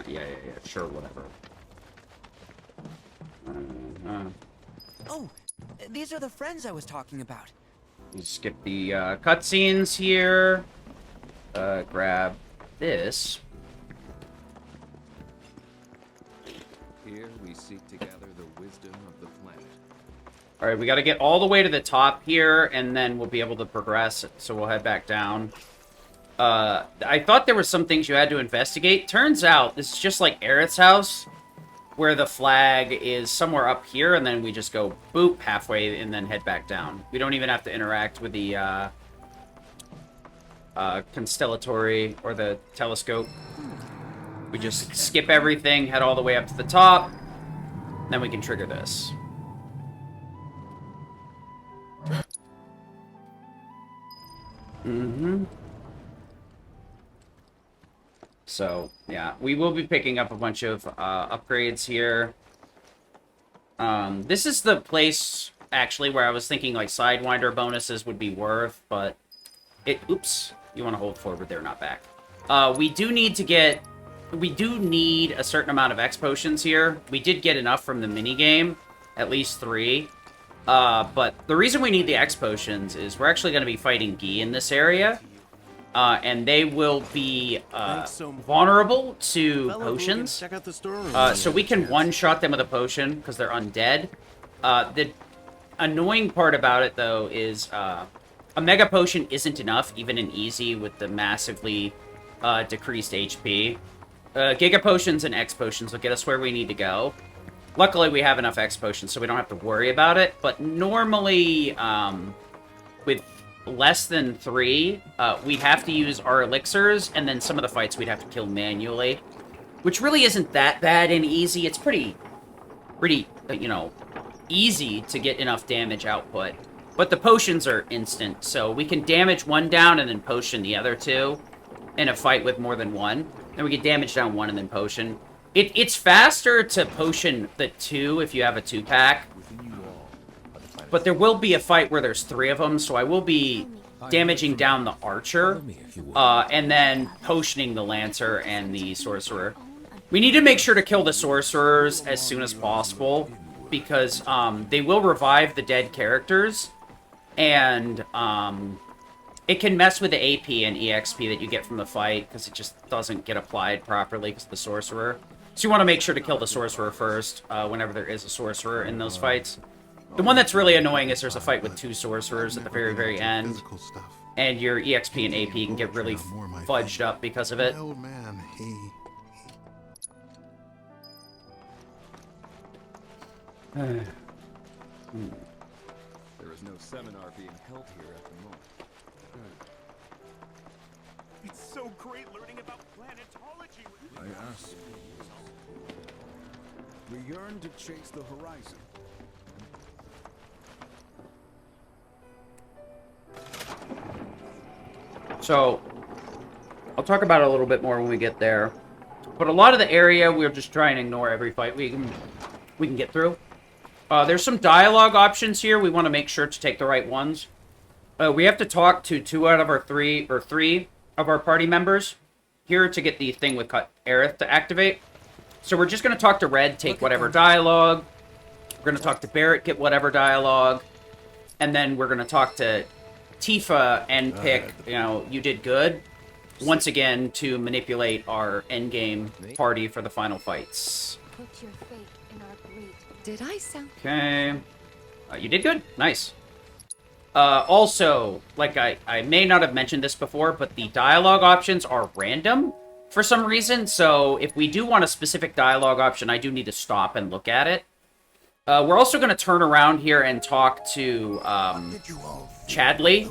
Yeah, sure, whatever. Oh, these are the friends I was talking about. You skip the cutscenes here. Grab this. Here we seek to gather the wisdom of the planet. Alright, we gotta get all the way to the top here, and then we'll be able to progress, so we'll head back down. I thought there were some things you had to investigate. Turns out, this is just like Aerith's house, where the flag is somewhere up here, and then we just go boop halfway and then head back down. We don't even have to interact with the constellatory or the telescope. We just skip everything, head all the way up to the top, then we can trigger this. So, yeah, we will be picking up a bunch of upgrades here. This is the place, actually, where I was thinking, like, Sidewinder bonuses would be worth, but oops, you want to hold forward there, not back. We do need a certain amount of X potions here. We did get enough from the minigame, at least 3. But the reason we need the X potions is we're actually going to be fighting Guy in this area. And they will be vulnerable to potions. Check out the storeroom. So we can one-shot them with a potion because they're undead. The annoying part about it, though, is a Mega Potion isn't enough, even in Easy, with the massively decreased HP. Giga Potions and X Potions will get us where we need to go. Luckily, we have enough X Potions, so we don't have to worry about it. But normally, with less than 3, we'd have to use our elixirs, and then some of the fights we'd have to kill manually. Which really isn't that bad in Easy. It's pretty, you know, easy to get enough damage output. But the potions are instant, so we can damage one down and then potion the other 2 in a fight with more than 1. Then we get damage down 1 and then potion. It's faster to potion the 2 if you have a 2-pack. But there will be a fight where there's 3 of them, so I will be damaging down the Archer, and then potioning the Lancer and the Sorcerer. We need to make sure to kill the Sorcerers as soon as possible, because they will revive the dead characters, and it can mess with the AP and EXP that you get from the fight, because it just doesn't get applied properly because of the Sorcerer. So you want to make sure to kill the Sorcerer first, whenever there is a Sorcerer in those fights. The one that's really annoying is there's a fight with 2 Sorcerers at the very, very end. And your EXP and AP can get really fudged up because of it. My old man, There is no seminar being held here at the moment. It's so great learning about planetology with you. I asked. We yearn to chase the horizon. So, I'll talk about it a little bit more when we get there. But a lot of the area, we'll just try and ignore every fight we can get through. There's some dialogue options here. We want to make sure to take the right ones. We have to talk to 2 out of our 3 of our party members here to get the thing with Aerith to activate. So we're just going to talk to Red, take whatever dialogue. We're going to talk to Barrett, get whatever dialogue. And then we're going to talk to Tifa and pick, you know, you did good, once again, to manipulate our endgame party for the final fights. Put your faith in our great. Did I sound? Okay. You did good. Nice. Also, like, I may not have mentioned this before, but the dialogue options are random for some reason, so if we do want a specific dialogue option, I do need to stop and look at it. We're also going to turn around here and talk to Chadley,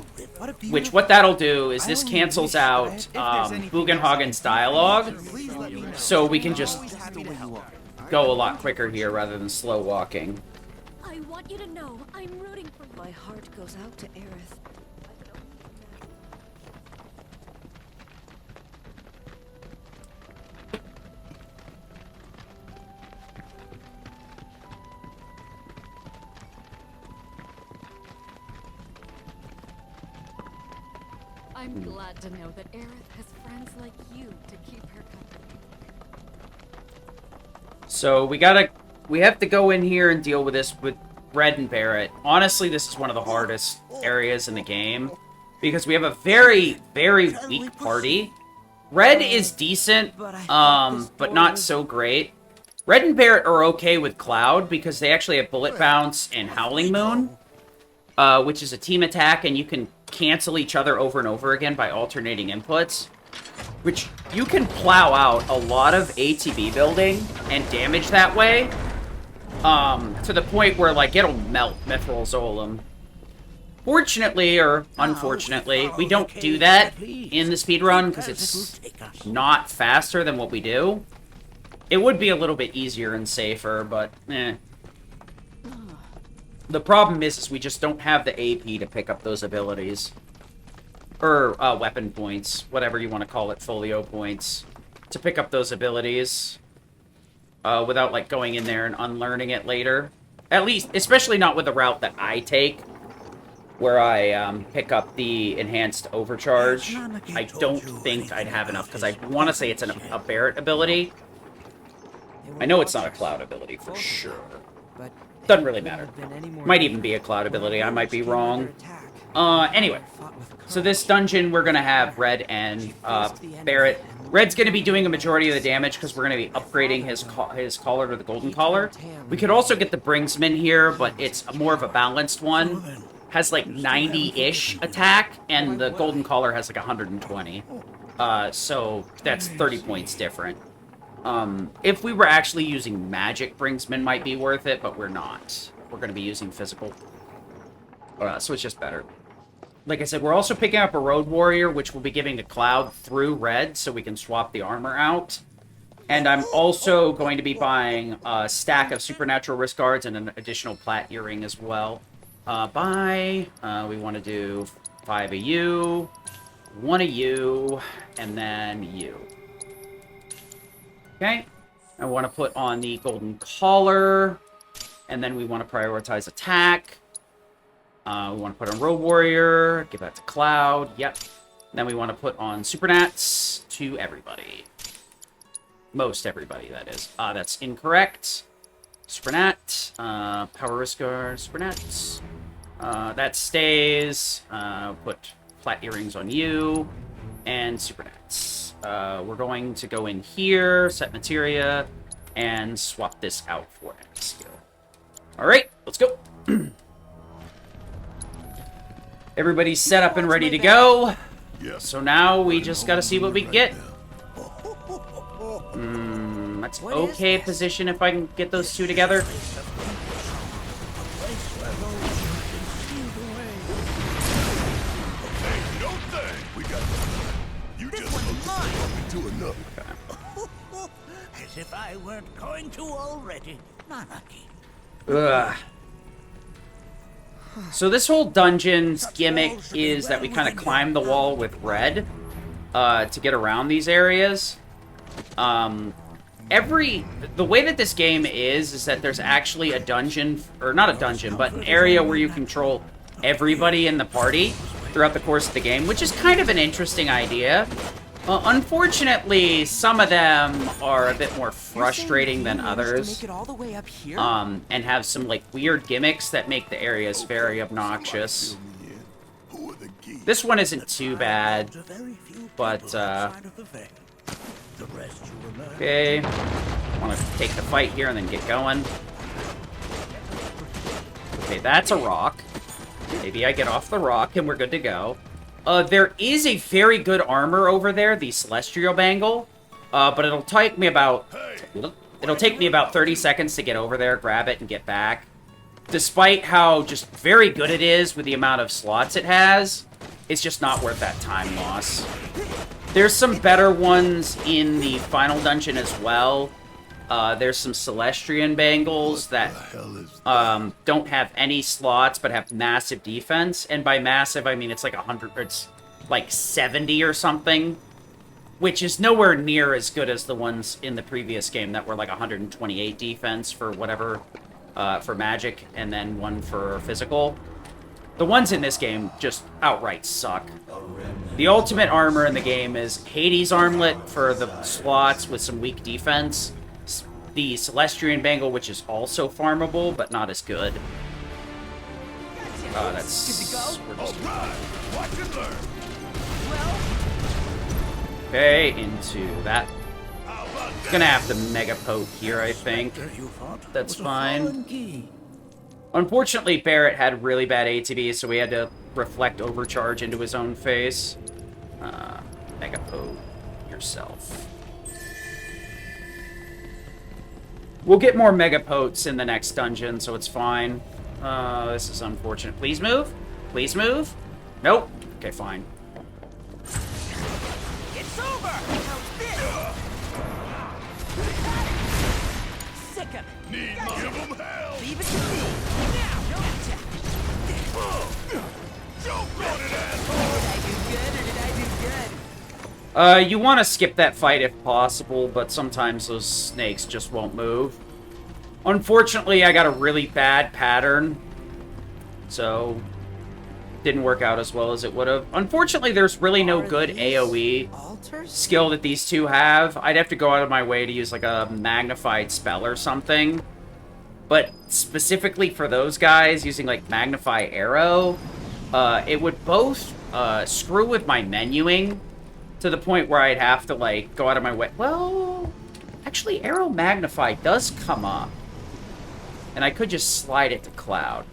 which what that'll do is this cancels out Bugenhagen's dialogue, so we can just go a lot quicker here rather than slow walking. I want you to know I'm rooting for My heart goes out to Aerith. I'm glad to know that Aerith has friends like you to keep her company. So we have to go in here and deal with this with Red and Barrett. Honestly, this is one of the hardest areas in the game because we have a very, very weak party. Red is decent, but not so great. Red and Barrett are okay with Cloud because they actually have Bullet Bounce and Howling Moon, which is a team attack, and you can cancel each other over and over again by alternating inputs, which you can plow out a lot of ATB building and damage that way, to the point where, like, it'll melt Mithril Zolom. Fortunately, or unfortunately, we don't do that in the speedrun because it's not faster than what we do. It would be a little bit easier and safer, but eh. The problem is we just don't have the AP to pick up those abilities. Or, weapon points. Whatever you want to call it, folio points. To pick up those abilities. Without, like, going in there and unlearning it later. At least, especially not with the route that I take. Where I, pick up the enhanced overcharge. I don't think I'd have enough, because I want to say it's a Barrett ability. I know it's not a Cloud ability, for sure. Doesn't really matter. Might even be a Cloud ability, I might be wrong. Anyway. So this dungeon, we're gonna have Red and, Barrett. Red's gonna be doing a majority of the damage, because we're gonna be upgrading his collar to the Golden Collar. We could also get the Bringsman here, but it's more of a balanced one. Has, like, 90-ish attack, and the Golden Collar has, like, 120. So that's 30 points different. If we were actually using magic, Bringsman might be worth it, but we're not. We're going to be using physical. So it's just better. Like I said, we're also picking up a Road Warrior, which we'll be giving to Cloud through Red, so we can swap the armor out. And I'm also going to be buying a stack of Supernatural Wrist Guards and an additional Plat Earring as well. We want to do 5 of you, 1 of you, and then you. Okay, I want to put on the Golden Collar, and then we want to prioritize attack. We want to put on Road Warrior, give that to Cloud, yep. Then we want to put on Supernats to everybody. Most everybody, that is. That's incorrect. Supernat, Power Risk Guard, Supernats. That stays. Put Plat Earrings on you, and Supernats. We're going to go in here, set materia, and swap this out for an skill. Alright, let's go. Everybody's set up and ready to go. So now we just gotta see what we get. That's okay position if I can get those two together. As if I weren't going to already. Monarchy. Ugh. So this whole dungeon's gimmick is that we kind of climb the wall with Red to get around these areas. The way that this game is that there's actually a dungeon, or not a dungeon, but an area where you control everybody in the party throughout the course of the game, which is kind of an interesting idea. Unfortunately, some of them are a bit more frustrating than others, and have some, like, weird gimmicks that make the areas very obnoxious. This one isn't too bad, but, okay. Want to take the fight here and then get going. Okay, that's a rock. Maybe I get off the rock and we're good to go. There is a very good armor over there, the Celestial Bangle. But it'll take me about 30 seconds to get over there, grab it, and get back. Despite how just very good it is with the amount of slots it has, it's just not worth that time loss. There's some better ones in the final dungeon as well. There's some Celestian Bangles that don't have any slots but have massive defense. And by massive, I mean it's like 100, it's like 70 or something. Which is nowhere near as good as the ones in the previous game that were like 128 defense for whatever, for magic, and then one for physical. The ones in this game just outright suck. The ultimate armor in the game is Hades Armlet for the slots with some weak defense. The Celestian Bangle, which is also farmable, but not as good. That's... Good to go? Watch and learn. Okay, into that. Gonna have to Mega Poke here, I think. That's fine. Unfortunately, Barrett had really bad ATB, so we had to reflect Overcharge into his own face. Mega Poke yourself. We'll get more Mega Pokes in the next dungeon, so it's fine. This is unfortunate. Please move. Please move. Nope. Okay, fine. It's over! How's this? Sick of it. Need my give him hell! Leave it to me! Now! Gotcha! Jump on it, asshole! Did I do good or did I do good? You want to skip that fight if possible, but sometimes those snakes just won't move. Unfortunately, I got a really bad pattern, so didn't work out as well as it would have. Unfortunately, there's really no good AoE skill that these two have. I'd have to go out of my way to use like a magnified spell or something. But specifically for those guys, using like Magnify Arrow, it would both screw with my menuing to the point where I'd have to like go out of my way. Well, actually Arrow Magnify does come up. And I could just slide it to Cloud.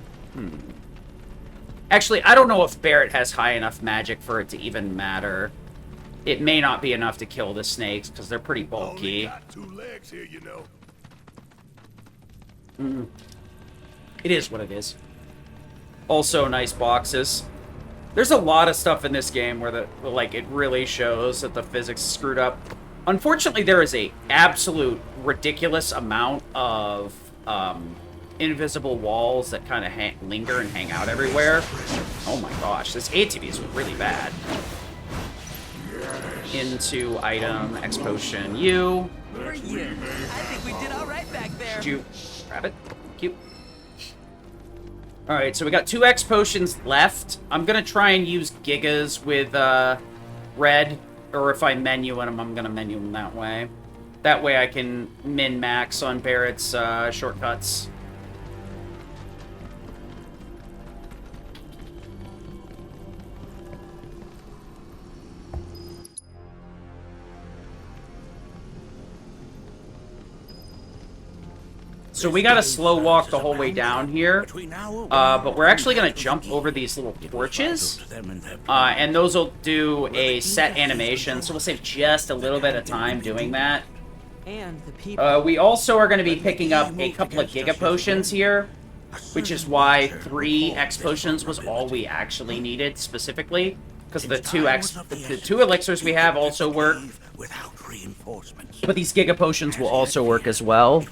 Actually, I don't know if Barrett has high enough magic for it to even matter. It may not be enough to kill the snakes, because they're pretty bulky. Got 2 legs here, you know. It is what it is. Also, nice boxes. There's a lot of stuff in this game where like it really shows that the physics screwed up. Unfortunately, there is a absolute ridiculous amount of invisible walls that kind of linger and hang out everywhere. Oh my gosh, this ATV is really bad. Into item, X potion, you. For you. I think we did all right back there. Did you grab it? Cute. Alright, so we got 2 X potions left. I'm gonna try and use Gigas with red, or if I menu them, I'm gonna menu them that way. That way I can min-max on Barrett's shortcuts. So we gotta slow walk the whole way down here, but we're actually gonna jump over these little torches, and those will do a set animation, so we'll save just a little bit of time doing that. We also are gonna be picking up a couple of Giga Potions here, which is why 3 X Potions was all we actually needed specifically, because the 2 elixirs we have also work. But these Giga Potions will also work as well.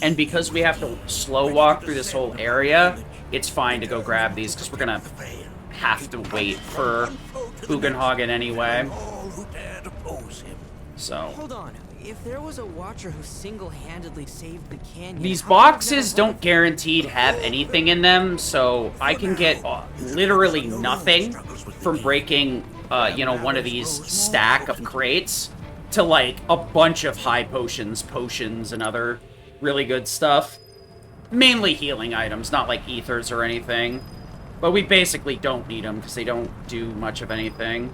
And because we have to slow walk through this whole area, it's fine to go grab these, because we're going to have to wait for Bugenhagen anyway. So. Hold on. If there was a Watcher who single-handedly saved the canyon... These boxes don't guaranteed have anything in them, so I can get literally nothing from breaking, you know, one of these stack of crates to, like, a bunch of high potions, and other really good stuff. Mainly healing items, not like ethers or anything. But we basically don't need them because they don't do much of anything.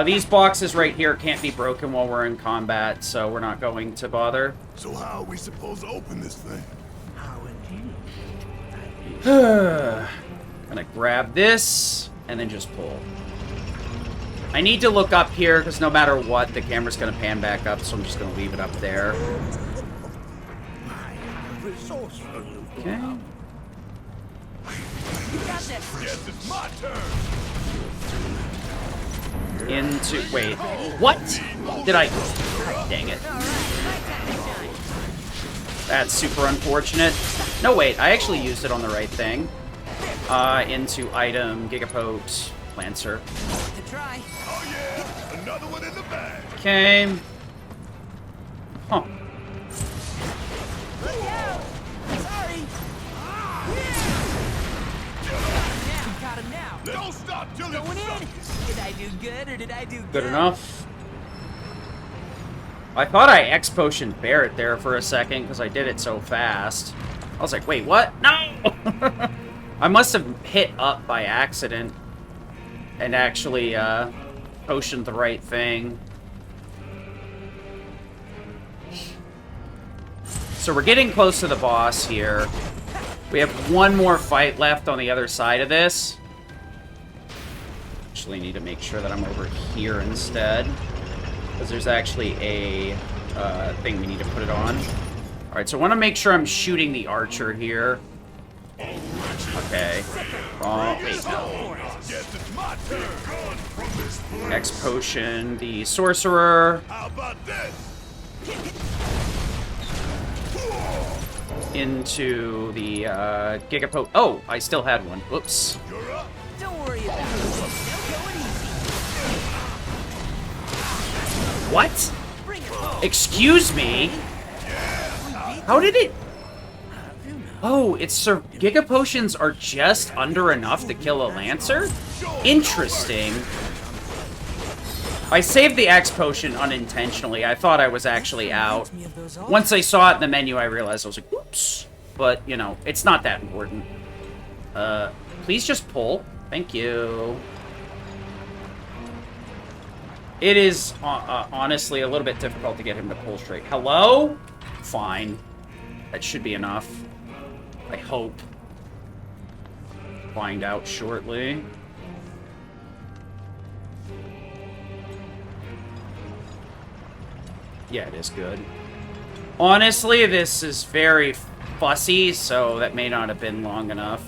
These boxes right here can't be broken while we're in combat, so we're not going to bother. So how are we supposed to open this thing? Gonna grab this and then just pull. I need to look up here because no matter what, the camera's gonna pan back up, so I'm just gonna leave it up there. Okay. Yes, it's my turn. Into... Wait. What? Did I... God dang it. That's super unfortunate. No, wait. I actually used it on the right thing. Into item, Gigapote, Lancer. To try. Oh yeah, another one in the bag. Okay. Huh. Look out! Sorry. Now, got him now. Don't stop till it's Going in. Did I do good or did I do good? Good enough. I thought I X-Potioned Barrett there for a second because I did it so fast. I was like, wait, what? No! I must have hit up by accident and actually potioned the right thing. So we're getting close to the boss here. We have one more fight left on the other side of this. Actually need to make sure that I'm over here instead. Because there's actually a thing we need to put it on. Alright, so I want to make sure I'm shooting the archer here. Okay. Oh, wait, no. X-Potion, the sorcerer. How about this? Into the Gigapote. Oh, I still had one. Whoops. Don't worry about it. They're going easy. What? Excuse me? How did it... Oh, it's Giga Potions are just under enough to kill a Lancer? Interesting. I saved the X Potion unintentionally. I thought I was actually out. Once I saw it in the menu, I realized I was like, whoops. But, you know, it's not that important. Please just pull. Thank you. It is, honestly, a little bit difficult to get him to pull straight. Hello? Fine. That should be enough. I hope. Find out shortly. Yeah, it is good. Honestly, this is very fussy, so that may not have been long enough.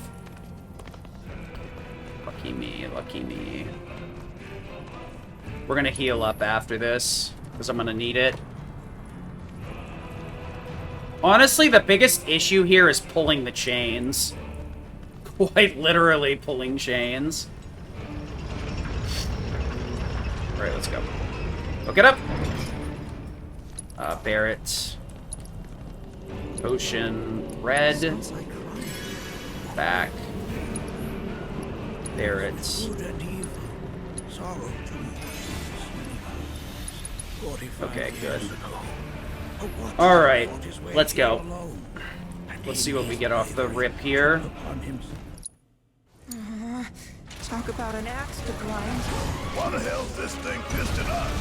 Lucky me, lucky me. We're gonna heal up after this, because I'm gonna need it. Honestly, the biggest issue here is pulling the chains. Quite literally pulling chains. Alright, let's go. Look it up! Barrett. Potion. Red. Back. Barrett. Okay, good. Alright, let's go. Let's see what we get off the rip here. Talk about an axe to grind. Why the hell's this thing pissed at us?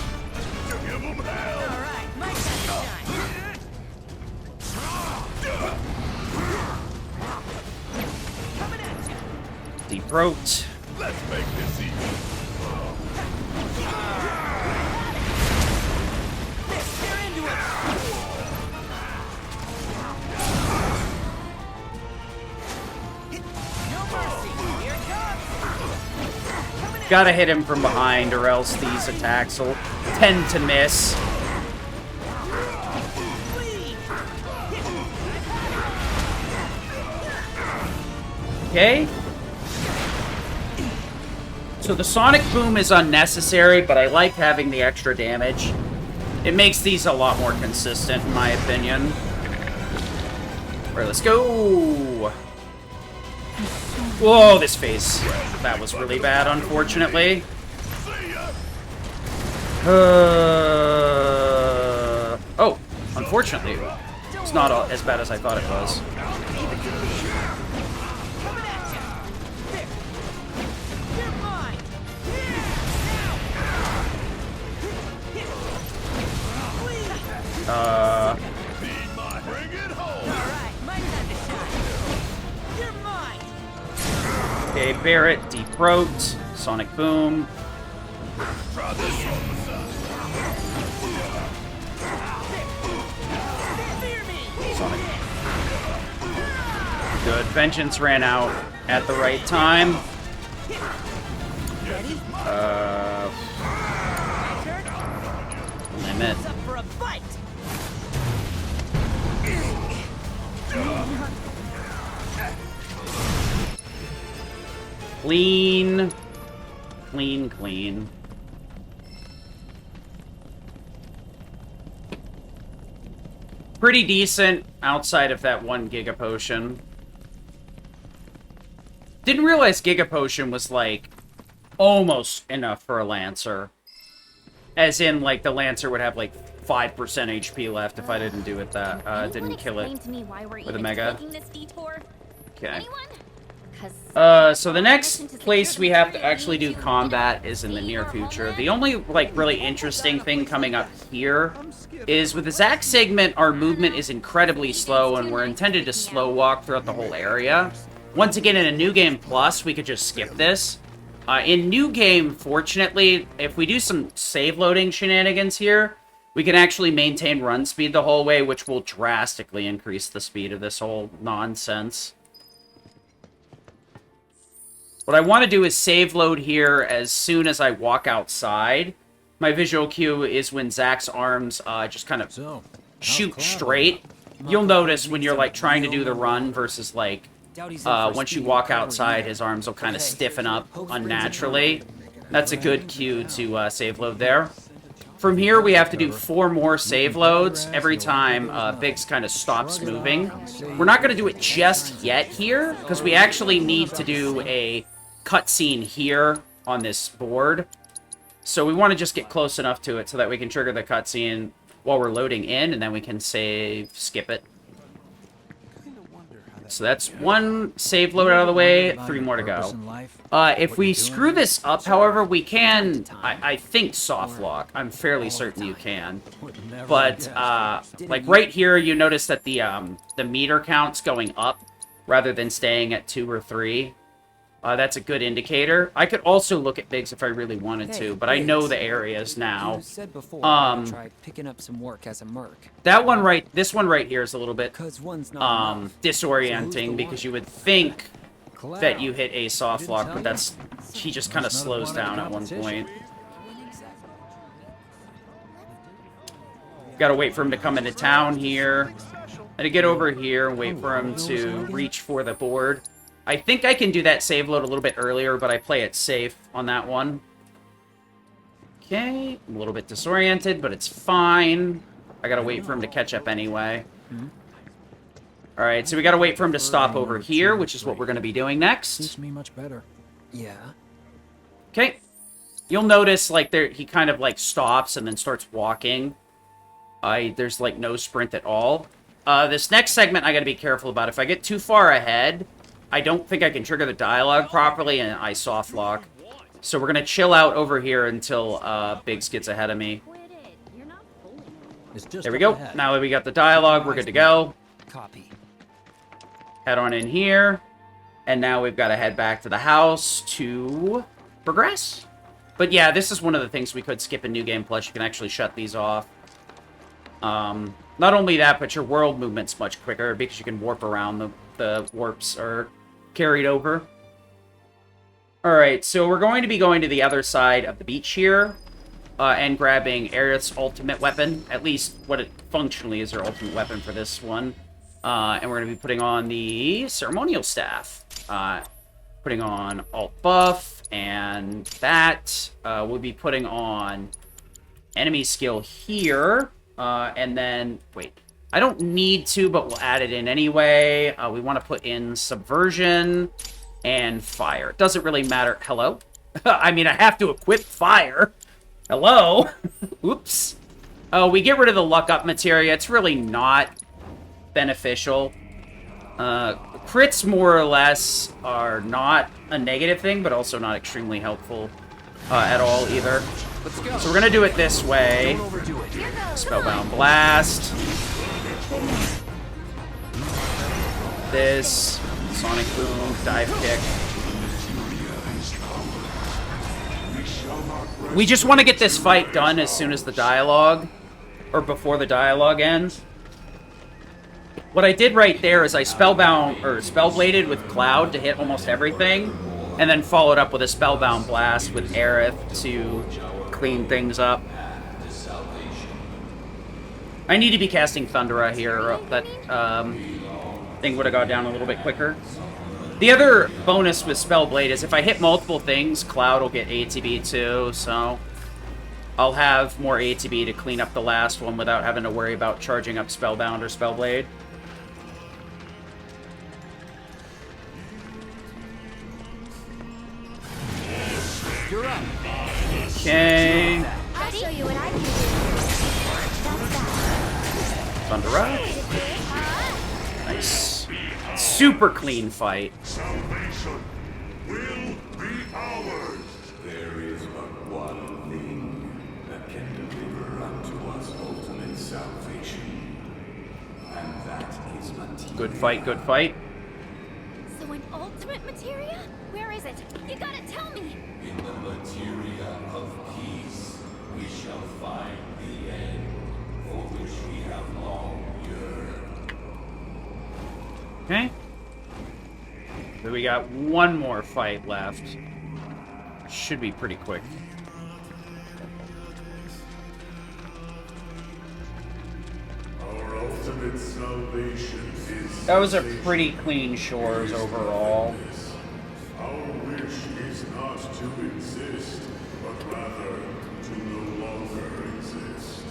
You give them hell. All right, my time. Coming at you. Deep throat. Let's make this easy. They're into it. No mercy. Here it comes. Gotta hit him from behind, or else these attacks will tend to miss. Okay. So the Sonic Boom is unnecessary, but I like having the extra damage. It makes these a lot more consistent, in my opinion. Alright, let's go! Whoa, this phase. That was really bad, unfortunately. Oh, unfortunately. It's not as bad as I thought it was. Okay, Barret, Deep Throat, Sonic Boom. Sonic. Good. Vengeance ran out at the right time. Limit. Clean. Clean, clean. Pretty decent outside of that one Giga Potion. Didn't realize Giga Potion was, like, almost enough for a Lancer. As in, like, the Lancer would have, like, 5% HP left if I didn't do it that, didn't kill it with a Mega. Okay. So the next place we have to actually do combat is in the near future. The only, like, really interesting thing coming up here is with the Zack segment, our movement is incredibly slow, and we're intended to slow walk throughout the whole area. Once again, in a New Game Plus, we could just skip this. In New Game, fortunately, if we do some save loading shenanigans here, we can actually maintain run speed the whole way, which will drastically increase the speed of this whole nonsense. What I want to do is save load here as soon as I walk outside. My visual cue is when Zack's arms just kind of shoot straight. You'll notice when you're, like, trying to do the run versus, like, once you walk outside, his arms will kind of stiffen up unnaturally. That's a good cue to save load there. From here, we have to do 4 more save loads every time Biggs kind of stops moving. We're not going to do it just yet here, because we actually need to do a cutscene here on this board. So we want to just get close enough to it so that we can trigger the cutscene while we're loading in, and then we can skip it. So that's 1 save load out of the way, 3 more to go. If we screw this up, however, we can, I think, soft lock. I'm fairly certain you can. But, like, right here, you notice that the meter count's going up rather than staying at 2 or 3. That's a good indicator. I could also look at Biggs if I really wanted to, but I know the areas now. You said before I tried picking up some work as a merc. That one this one right here is a little bit disorienting because you would think that you hit a soft lock, but he just kind of slows down at one point. Gotta wait for him to come into town here. And to get over here and wait for him to reach for the board. I think I can do that save load a little bit earlier, but I play it safe on that one. Okay, I'm a little bit disoriented, but it's fine. I gotta wait for him to catch up anyway. Alright, so we gotta wait for him to stop over here, which is what we're gonna be doing next. Suits me much better. Yeah. Okay. You'll notice, like, he kind of, like, stops and then starts walking. There's, like, no sprint at all. This next segment I gotta be careful about. If I get too far ahead, I don't think I can trigger the dialogue properly, and I soft lock. So we're gonna chill out over here until Biggs gets ahead of me. There we go. Now that we got the dialogue, we're good to go. Copy. Head on in here. And now we've got to head back to the house to progress. But yeah, this is one of the things we could skip in New Game Plus. You can actually shut these off. Not only that, but your world movement's much quicker because you can warp around. The warps are carried over. Alright, so we're going to be going to the other side of the beach here. And grabbing Aerith's ultimate weapon. At least what it functionally is her ultimate weapon for this one. And we're going to be putting on the ceremonial staff. Putting on alt buff. And that. We'll be putting on enemy skill here. And then, wait. I don't need to, but we'll add it in anyway. We want to put in subversion and fire. It doesn't really matter. Hello? I mean, I have to equip fire. Hello? Oops. Oh, we get rid of the luck up materia. It's really not beneficial. Crits, more or less, are not a negative thing, but also not extremely helpful at all, either. Let's go. So we're gonna do it this way. Don't overdo it. Spellbound Blast. This. Sonic Boom. Dive Kick. We just want to get this fight done as soon as the dialogue, or before the dialogue ends. What I did right there is I Spellbound, or Spellbladed with Cloud to hit almost everything, and then followed up with a Spellbound Blast with Aerith to clean things up. I need to be casting Thundera here, or that thing would have gone down a little bit quicker. The other bonus with Spellblade is if I hit multiple things, Cloud will get ATB too, so I'll have more ATB to clean up the last one without having to worry about charging up Spellbound or Spellblade. You're up. Okay. I'll show you what I can do. Thundera. Nice. Super clean fight. Salvation will be ours. There is but one thing that can deliver unto us ultimate salvation, and that is materia. Good fight, good fight. So an ultimate materia? Where is it? You gotta tell me. In the materia of peace, we shall find the end for which we have long yearned. Okay. So we got one more fight left. Should be pretty quick. Our ultimate salvation is... That was a pretty clean Shores overall. Our wish is not to exist, but rather to no longer exist.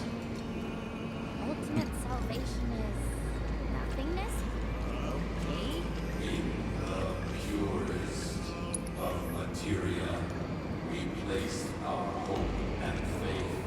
Ultimate salvation is nothingness? Okay. In the purest of materia, we place our hope and faith.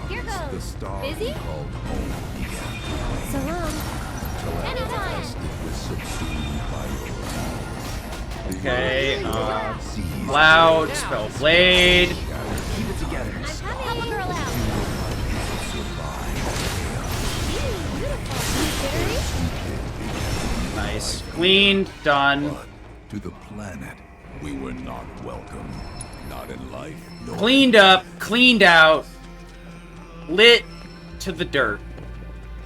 Here goes. The star Busy? called home began. So long. Till at Anytime. last it was subsumed by your wrath. Okay, Cloud, Spellblade. Keep it together. I'm help a girl out. Nice. Cleaned, done. To the planet, we were not welcome. Not in life, nor Cleaned up, cleaned out, lit to the dirt.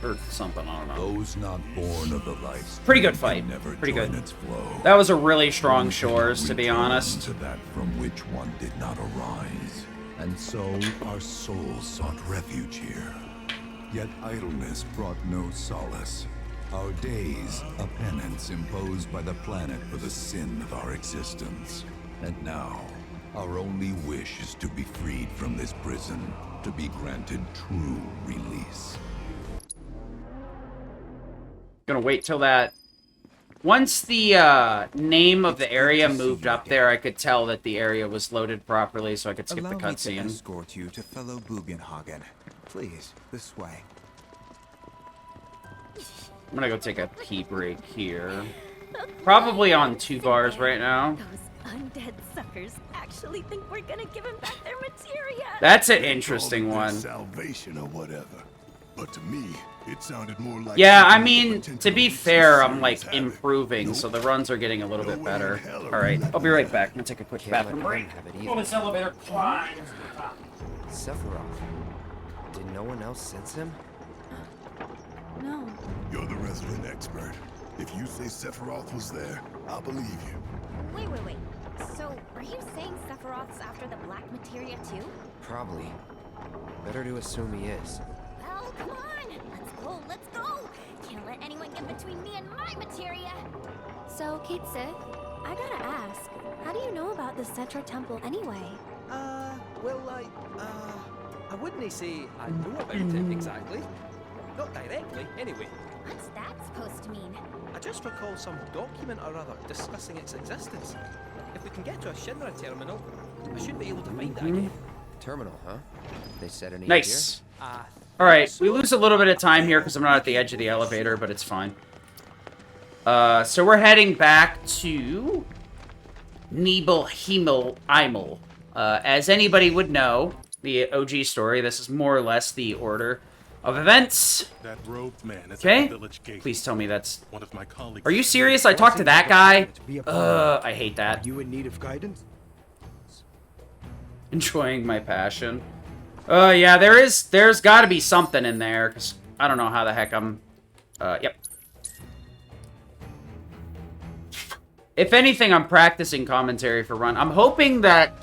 Or something, I don't know. those not born of the life. Pretty good fight. Never Pretty good. join its flow. That was a really strong One Shores, cannot to be return honest. To that from which one did not arise. And so our souls sought refuge here. Yet idleness brought no solace. Our days, a penance imposed by the planet for the sin of our existence. And now, our only wish is to be freed from this prison, to be granted true release. Gonna wait till that... Once the name of the area moved up there, I could tell that the area was loaded properly, so I could skip the Allow me to cutscene. escort you to fellow Bugenhagen. Please, this way. I'm gonna go take a pee break here. Probably on 2 bars right now. Those undead suckers actually think we're gonna give him back their materia. That's an interesting one. Salvation or whatever. But to me, it sounded more like... Yeah, I mean, to be fair, I'm like improving, so the runs are getting a little bit better. Alright, I'll be right back. I'm gonna take a quick bathroom break. Oh, this elevator. Sephiroth. Did no one else sense him? No. You're the resident expert. If you say Sephiroth was there, I'll believe you. Wait. So, are you saying Sephiroth's after the black materia too? Probably. Better to assume he is. Well, come on. Let's go. Can't let anyone get between me and my materia. So, Kate Sith, I gotta ask, how do you know about the Cetra Temple anyway? Well, I wouldn't say I know about it exactly. Not directly, anyway. What's that supposed to mean? I just recall some document or other discussing its existence. If we can get to a Shinra terminal, I should be able to find it again. Terminal, huh? They said any Nice. here? Alright, we lose a little bit of time here because I'm not at the edge of the elevator, but it's fine. So we're heading back to Nibelheimel. As anybody would know, the OG story, this is more or less the order of events. That robed man is Okay? at the village gate. Please tell me that's... One of my colleagues. Are you serious? I talked to that guy? I hate that. Are you in need of guidance? Enjoying my passion. Yeah, there's gotta be something in there, because I don't know how the heck I'm... Yep. If anything, I'm practicing commentary for run. I'm hoping that...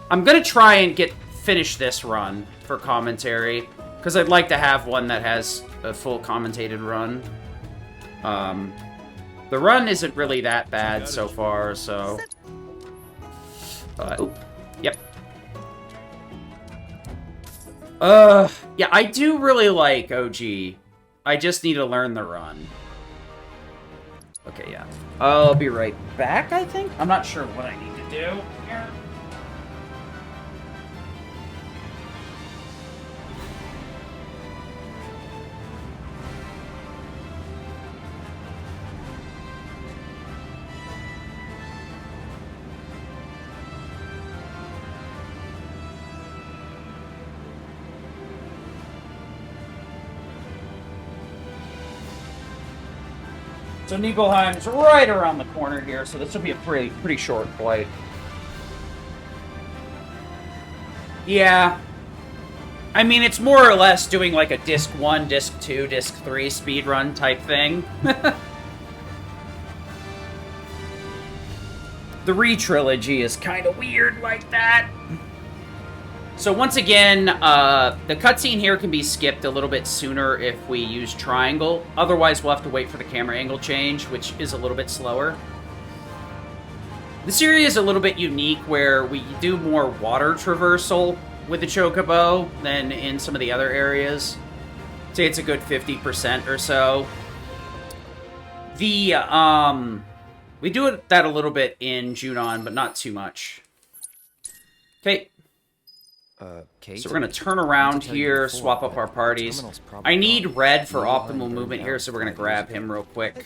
I'm gonna try and finish this run for commentary, because I'd like to have one that has a full commentated run. The run isn't really that bad so far, so... Yep. Yeah, I do really like OG. I just need to learn the run. Okay, yeah. I'll be right back, I think? I'm not sure what I need to do here. So Nibelheim's right around the corner here, so this will be a pretty short flight. Yeah. I mean, it's more or less doing like a Disc 1, Disc 2, Disc 3 speedrun type thing. The re-trilogy is kind of weird like that. So once again, the cutscene here can be skipped a little bit sooner if we use triangle. Otherwise, we'll have to wait for the camera angle change, which is a little bit slower. This area is a little bit unique where we do more water traversal with the Chocobo than in some of the other areas. I'd say it's a good 50% or so. We do that a little bit in Junon, but not too much. Okay. Kate? So we're going to turn around here, swap up our parties. I need Red for optimal movement here, so we're going to grab him real quick.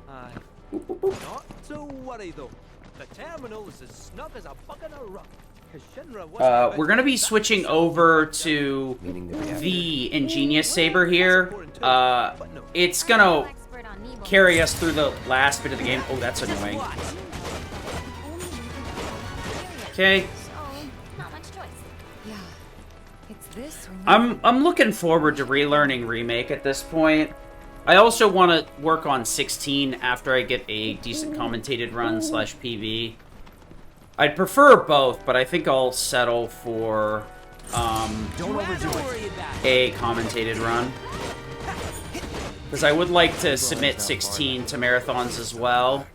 Not to worry, though. The terminal is as snug as a bug in a rug. We're going to be switching over to the Ingenious Saber here. It's going to carry us through the last bit of the game. Oh, that's annoying. Okay. I'm looking forward to relearning Remake at this point. I also want to work on 16 after I get a decent commentated run / PV. I'd prefer both, but I think I'll settle for a commentated run. Because I would like to submit 16 to marathons as well.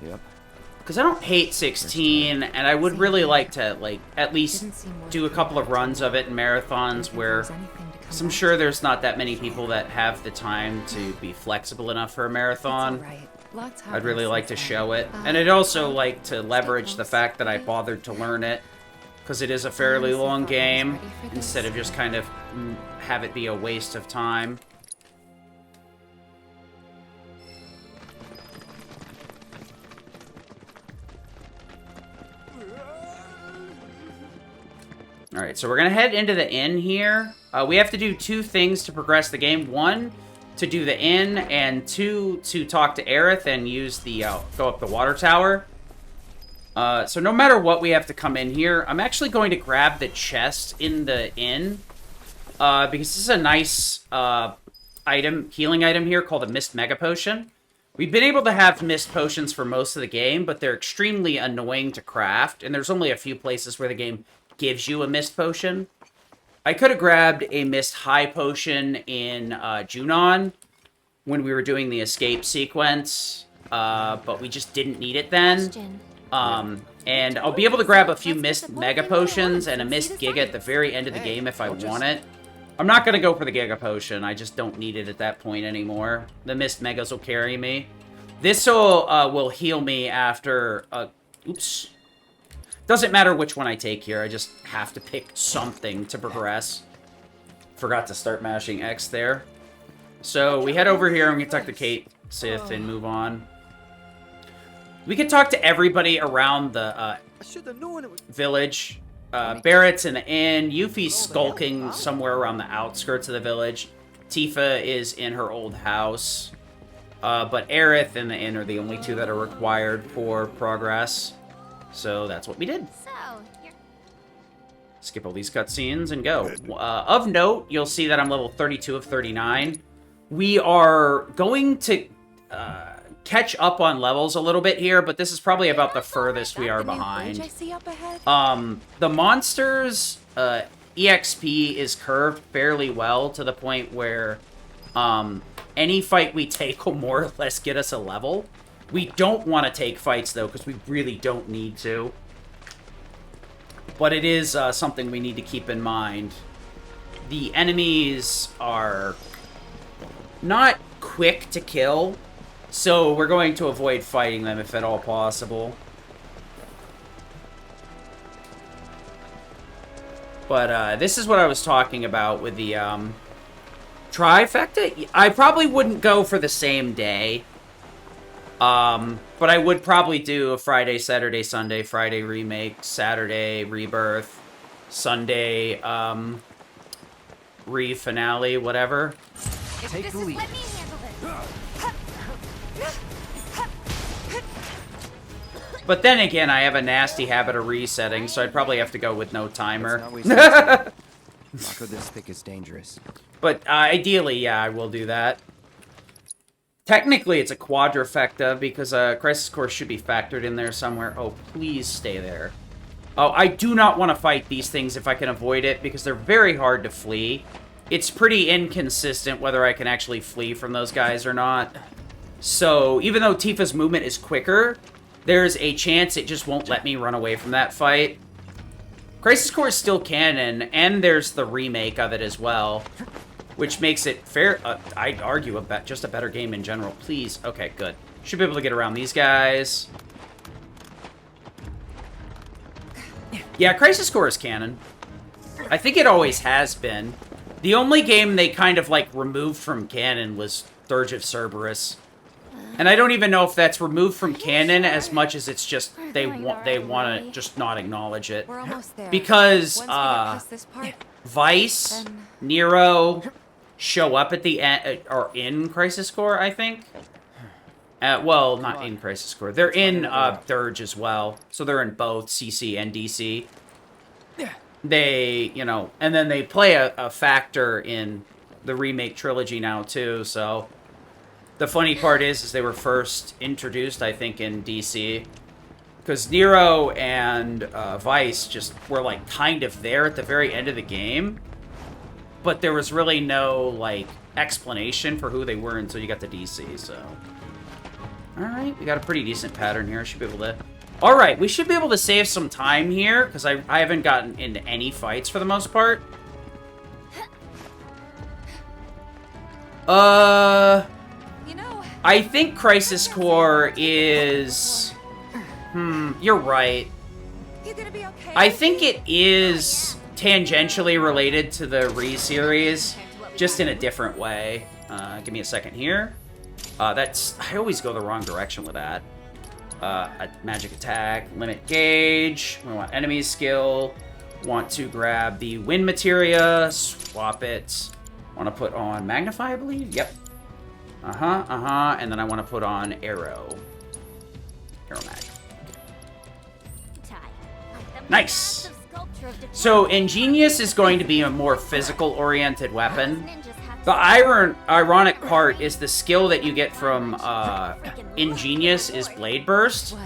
Yep. Because I don't hate 16, and I would really like to, like, at least do a couple of runs of it in marathons where... Because I'm sure there's not that many people that have the time to be flexible enough for a marathon. I'd really like to show it. And I'd also like to leverage the fact that I bothered to learn it. Because it is a fairly long game, instead of just kind of have it be a waste of time. Alright, so we're going to head into the inn here. We have to do 2 things to progress the game. 1, to do the inn, and 2, to talk to Aerith and use the, go up the water tower. So no matter what, we have to come in here. I'm actually going to grab the chest in the inn, because this is a nice, healing item here called a Mist Mega Potion. We've been able to have Mist Potions for most of the game, but they're extremely annoying to craft, and there's only a few places where the game gives you a Mist Potion. I could have grabbed a Mist High Potion in Junon when we were doing the escape sequence, but we just didn't need it then. And I'll be able to grab a few Mist Mega Potions and a Mist Giga at the very end of the game if I want it. I'm not going to go for the Giga Potion. I just don't need it at that point anymore. The Mist Megas will carry me. This will heal me after... oops. Doesn't matter which one I take here. I just have to pick something to progress. Forgot to start mashing X there. So we head over here and we can talk to Kate, Sith, and move on. We can talk to everybody around the village. Barrett's in the inn. Yuffie's skulking somewhere around the outskirts of the village. Tifa is in her old house. But Aerith and the inn are the only two that are required for progress. So that's what we did. Skip all these cutscenes and go. Of note, you'll see that I'm level 32 of 39. We are going to catch up on levels a little bit here, but this is probably about the furthest we are behind. The monsters' EXP is curved fairly well to the point where any fight we take will more or less get us a level. We don't want to take fights, though, because we really don't need to. But it is something we need to keep in mind. The enemies are not quick to kill, so we're going to avoid fighting them if at all possible. But this is what I was talking about with the trifecta. I probably wouldn't go for the same day. But I would probably do a Friday, Saturday, Sunday, Friday remake, Saturday rebirth, Sunday, re-finale, whatever. Take the lead. But then again, I have a nasty habit of resetting, so I'd probably have to go with no timer. Rock this thick is dangerous. But ideally, yeah, I will do that. Technically, it's a quadrifecta because Crisis Core should be factored in there somewhere. Oh, please stay there. Oh, I do not want to fight these things if I can avoid it because they're very hard to flee. It's pretty inconsistent whether I can actually flee from those guys or not. So, even though Tifa's movement is quicker, there's a chance it just won't let me run away from that fight. Crisis Core is still canon, and there's the remake of it as well. Which makes it fair, I'd argue, just a better game in general. Please. Okay, good. Should be able to get around these guys. Yeah, Crisis Core is canon. I think it always has been. The only game they kind of, like, removed from canon was Dirge of Cerberus. And I don't even know if that's removed from canon as much as it's just they want to just not acknowledge it. We're almost there. Because, Once we get past this part, Vice, Nero... show up at the end, or in Crisis Core, I think. Well, not in Crisis Core. They're in Dirge as well. So they're in both CC and DC. They, you know, and then they play a factor in the remake trilogy now, too. So the funny part is they were first introduced, I think, in DC. Because Nero and Vice just were, like, kind of there at the very end of the game. But there was really no, like, explanation for who they were until you got to DC, so... Alright, we got a pretty decent pattern here. Should be able to... Alright, we should be able to save some time here, because I haven't gotten into any fights for the most part. I think Crisis Core is... you're right. I think it is... tangentially related to the Re-series, just in a different way. Give me a second here. I always go the wrong direction with that. A magic attack, limit gauge. We want enemy skill. Want to grab the wind materia, swap it. Want to put on magnify, I believe? Yep. And then I want to put on arrow. Arrow mag. Nice. So, Ingenious is going to be a more physical-oriented weapon. The ironic part is the skill that you get from Ingenious is Blade Burst,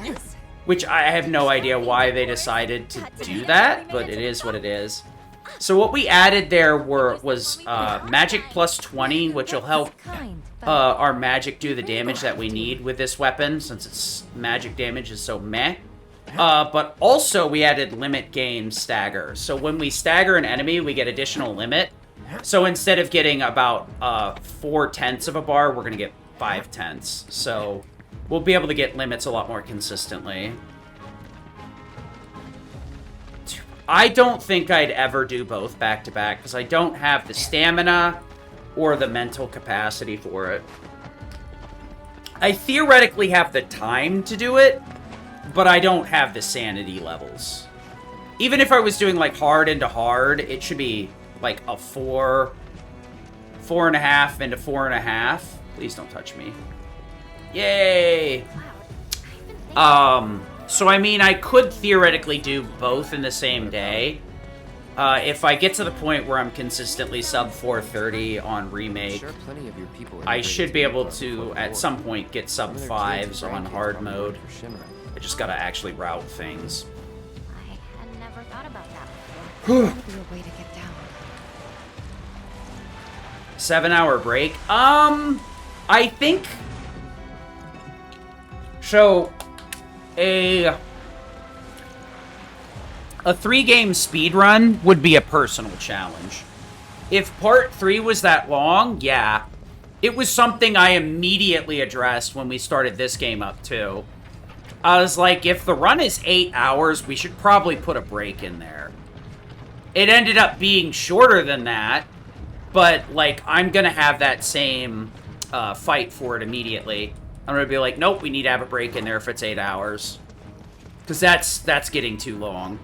which I have no idea why they decided to do that, but it is what it is. So what we added there was magic plus 20, which will help our magic do the damage that we need with this weapon, since its magic damage is so meh. But also we added limit gain stagger. So when we stagger an enemy, we get additional limit. So instead of getting about 4/10 of a bar, we're going to get 5/10. So we'll be able to get limits a lot more consistently. I don't think I'd ever do both back-to-back, because I don't have the stamina or the mental capacity for it. I theoretically have the time to do it, but I don't have the sanity levels. Even if I was doing, like, hard into hard, it should be, like, a 4.5 into 4.5. Please don't touch me. Yay! So, I mean, I could theoretically do both in the same day. If I get to the point where I'm consistently sub 430 on Remake, I should be able to, at some point, get sub 5s on hard mode. I just gotta actually route things. I had never thought about that before. That'd be a way to get down. 7-hour break? I think... So... A 3-game speedrun would be a personal challenge. If part 3 was that long, yeah. It was something I immediately addressed when we started this game up, too. I was like, if the run is 8 hours, we should probably put a break in there. It ended up being shorter than that, but, like, I'm gonna have that same fight for it immediately. I'm gonna be like, nope, we need to have a break in there if it's 8 hours. Because that's getting too long.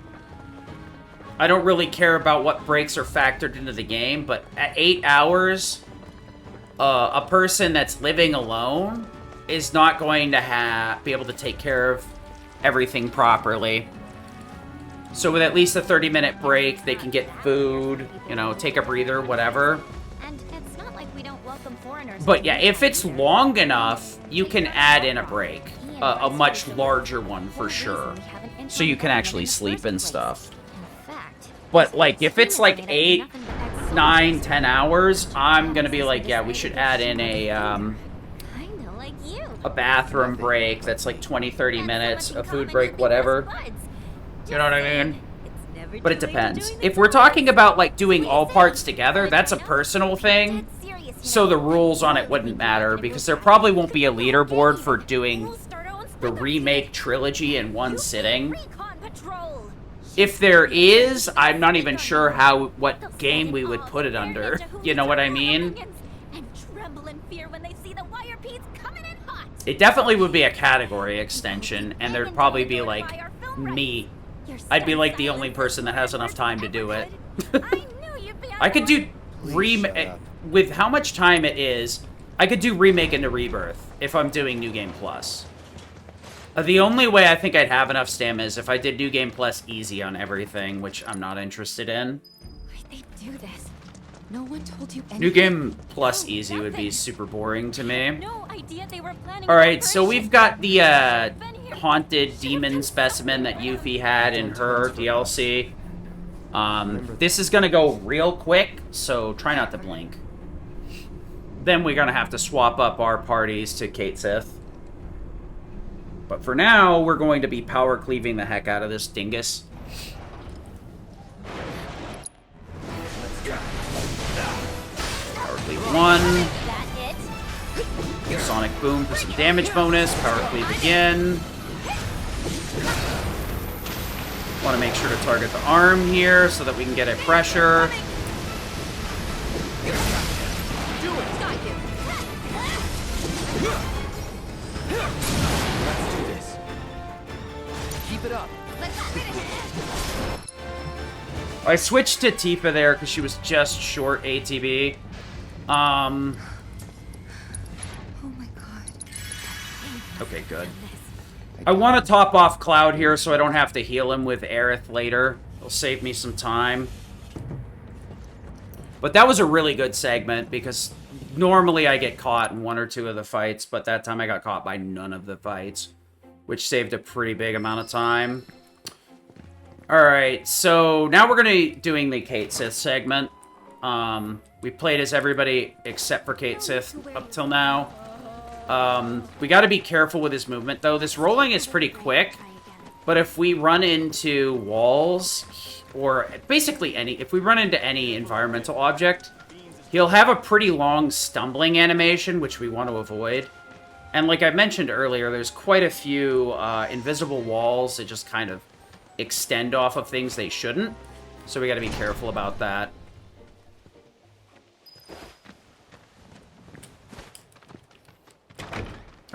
I don't really care about what breaks are factored into the game, but at 8 hours, a person that's living alone is not going to be able to take care of everything properly. So with at least a 30-minute break, they can get food, you know, take a breather, whatever. And it's not like we don't welcome foreigners. But yeah, if it's long enough, you can add in a break. A much larger one, for sure. So you can actually sleep and stuff. But, like, if it's, like, 8, 9, 10 hours, I'm gonna be like, yeah, we should add in a bathroom break that's, like, 20, 30 minutes, a food break, whatever. You know what I mean? But it depends. If we're talking about, like, doing all parts together, that's a personal thing. So the rules on it wouldn't matter, because there probably won't be a leaderboard for doing the Remake trilogy in one sitting. If there is, I'm not even sure what game we would put it under. You know what I mean? It definitely would be a category extension, and there'd probably be, like, me. I'd be, like, the only person that has enough time to do it. I could do Remake... With how much time it is, I could do Remake into Rebirth if I'm doing New Game Plus. The only way I think I'd have enough stamina is if I did New Game Plus easy on everything, which I'm not interested in. Why'd they do this? No one told you anything. New Game Plus easy would be super boring to me. No idea they were planning. Alright, so we've got the haunted demon specimen that Yuffie had in her DLC. This is gonna go real quick, so try not to blink. Then we're gonna have to swap up our parties to Kate Sith. But for now, we're going to be power cleaving the heck out of this dingus. Power cleave 1. Sonic boom for some damage bonus. Power cleave again. Want to make sure to target the arm here so that we can get a pressure. Keep it up. I switched to Tifa there because she was just short ATB. Oh my god. Okay, good. I want to top off Cloud here so I don't have to heal him with Aerith later. It'll save me some time. But that was a really good segment because normally I get caught in 1 or 2 of the fights, but that time I got caught by none of the fights, which saved a pretty big amount of time. Alright, so now we're gonna be doing the Kate Sith segment. We played as everybody except for Kate Sith up till now. We gotta be careful with his movement, though. This rolling is pretty quick, but if we run into walls, or basically if we run into any environmental object, he'll have a pretty long stumbling animation, which we want to avoid. And like I mentioned earlier, there's quite a few invisible walls that just kind of extend off of things they shouldn't. So we gotta be careful about that.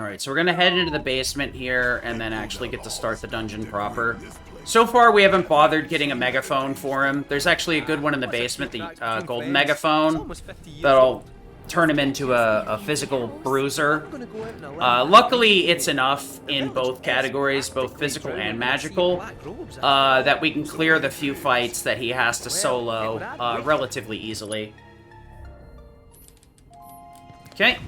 Alright, so we're gonna head into the basement here and then actually get to start the dungeon proper. So far, we haven't bothered getting a megaphone for him. There's actually a good one in the basement, the golden megaphone, that'll turn him into a physical bruiser. Luckily, it's enough in both categories, both physical and magical, that we can clear the few fights that he has to solo relatively easily. Okay.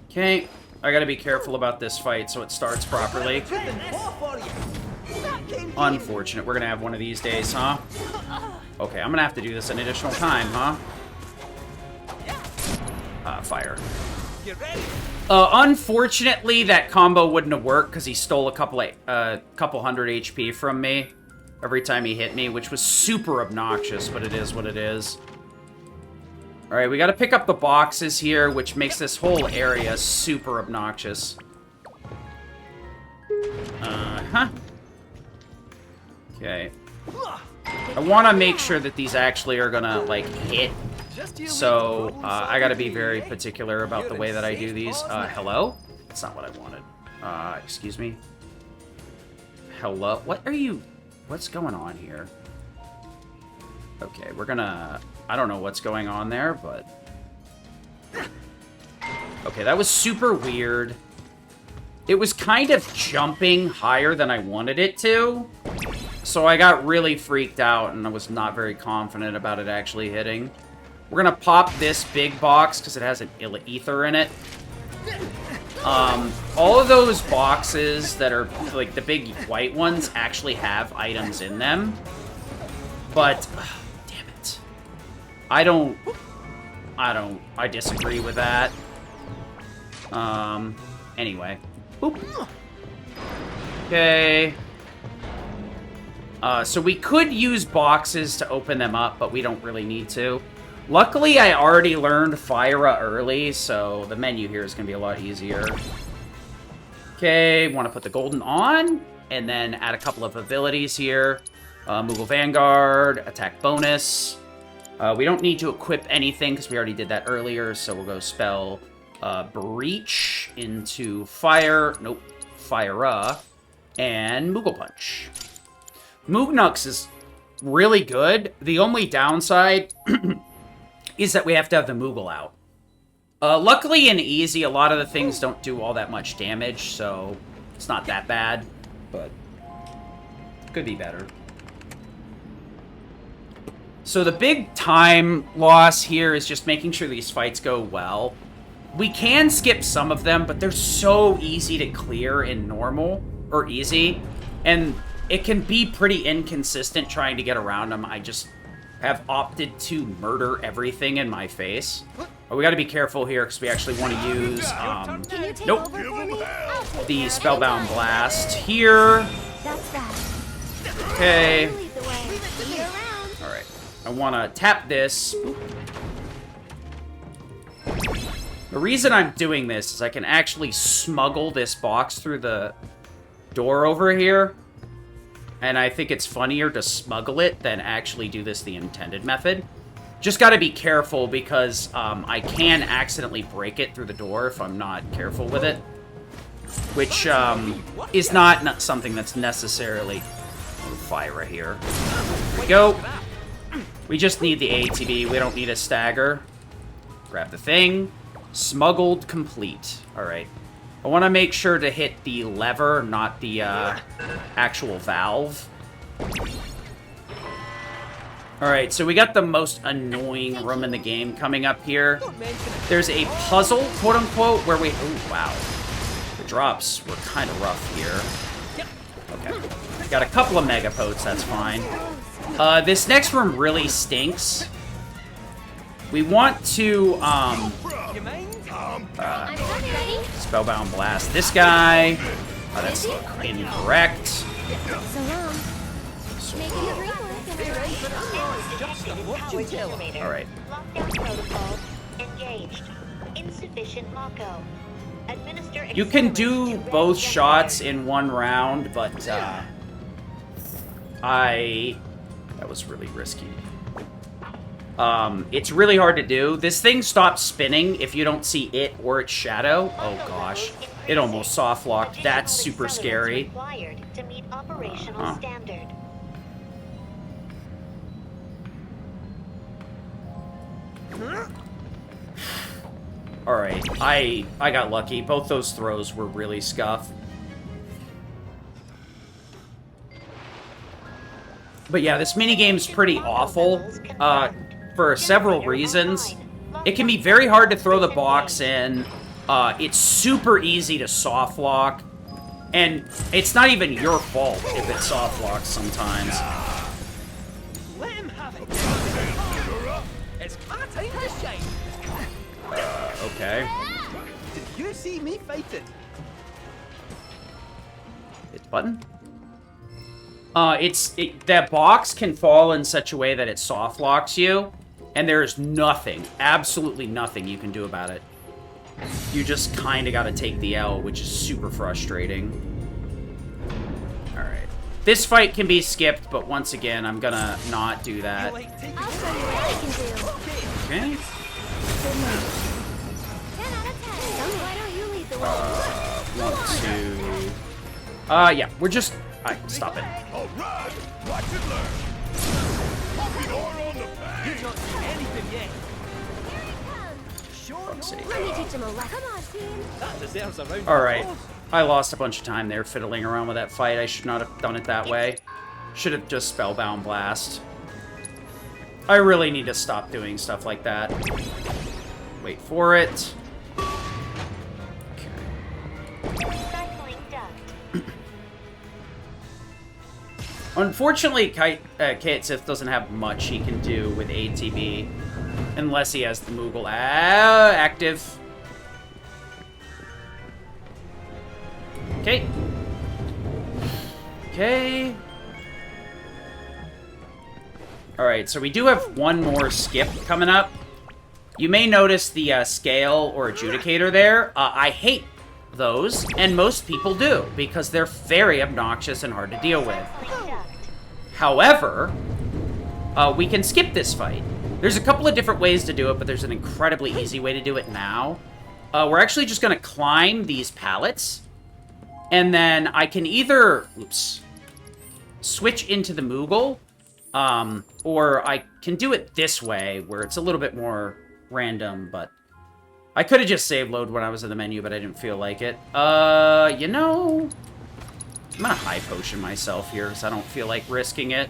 Okay, I gotta be careful about this fight so it starts properly. Unfortunate. We're gonna have one of these days, huh? Okay, I'm gonna have to do this an additional time, huh? Fire. Unfortunately, that combo wouldn't have worked because he stole a couple hundred HP from me every time he hit me, which was super obnoxious, but it is what it is. Alright, we gotta pick up the boxes here, which makes this whole area super obnoxious. Uh-huh. Okay. I want to make sure that these actually are gonna, like, hit. So, I gotta be very particular about the way that I do these. Hello? That's not what I wanted. Excuse me? Hello? What are you... What's going on here? Okay, we're gonna... I don't know what's going on there, but... Okay, that was super weird. It was kind of jumping higher than I wanted it to. So I got really freaked out, and I was not very confident about it actually hitting. We're gonna pop this big box, because it has an ether in it. All of those boxes that are, like, the big white ones actually have items in them. But... damn it. I disagree with that. Anyway. Boop. Okay. So we could use boxes to open them up, but we don't really need to. Luckily, I already learned Fyra early, so the menu here is going to be a lot easier. Okay, want to put the golden on, and then add a couple of abilities here. Moogle Vanguard, attack bonus. We don't need to equip anything, because we already did that earlier, so we'll go spell Breach into Fire, nope, Fyra, and Moogle Punch. Moognux is really good. The only downside is that we have to have the Moogle out. Luckily in Easy, a lot of the things don't do all that much damage, so it's not that bad, but could be better. So the big time loss here is just making sure these fights go well. We can skip some of them, but they're so easy to clear in normal, or easy, and it can be pretty inconsistent trying to get around them. I just have opted to murder everything in my face. But we gotta be careful here, because we actually want to use, nope, the Spellbound Blast here. Okay. Alright. I want to tap this. The reason I'm doing this is I can actually smuggle this box through the door over here. And I think it's funnier to smuggle it than actually do this the intended method. Just gotta be careful because I can accidentally break it through the door if I'm not careful with it. Which is not something that's necessarily... Fyra here. Here we go. We just need the ATB. We don't need a stagger. Grab the thing. Smuggled complete. Alright. I want to make sure to hit the lever, not the actual valve. Alright, so we got the most annoying room in the game coming up here. There's a puzzle, quote-unquote, where we... Oh, wow. The drops were kind of rough here. Okay. Got a couple of mega potes, that's fine. This next room really stinks. We want to, Spellbound Blast this guy. Oh, that's incorrect. Alright. You can do both shots in one round, but, that was really risky. It's really hard to do. This thing stops spinning if you don't see it or its shadow. Oh gosh. It almost soft locked. That's super scary. Alright, I got lucky. Both those throws were really scuff. But yeah, this minigame's pretty awful, for several reasons. It can be very hard to throw the box in. It's super easy to soft lock. And it's not even your fault if it soft locks sometimes. Let him have it. It's my time to shine. Okay. Did you see me fight it? Hit the button. That box can fall in such a way that it soft locks you, and there's nothing, absolutely nothing you can do about it. You just kind of got to take the L, which is super frustrating. Alright. This fight can be skipped, but once again, I'm gonna not do that. Okay. 10 out of 10. Why don't you lead the way? Yeah, we're just... Alright, stop it. Alright, watch and learn. On the path. You've not seen anything yet. Let me teach him a lesson. Come on, team. That deserves a round of Alright. applause. I lost a bunch of time there fiddling around with that fight. I should not have done it that way. Should have just Spellbound Blast. I really need to stop doing stuff like that. Wait for it. Unfortunately, Kate Sith doesn't have much he can do with ATB. Unless he has the Moogle active. Okay. Okay. Alright, so we do have one more skip coming up. You may notice the scale or adjudicator there. I hate those, and most people do, because they're very obnoxious and hard to deal with. However, we can skip this fight. There's a couple of different ways to do it, but there's an incredibly easy way to do it now. We're actually just going to climb these pallets, and then I can either, switch into the Moogle, or I can do it this way, where it's a little bit more random, but I could have just save load when I was in the menu, but I didn't feel like it. You know, I'm gonna high potion myself here, because I don't feel like risking it.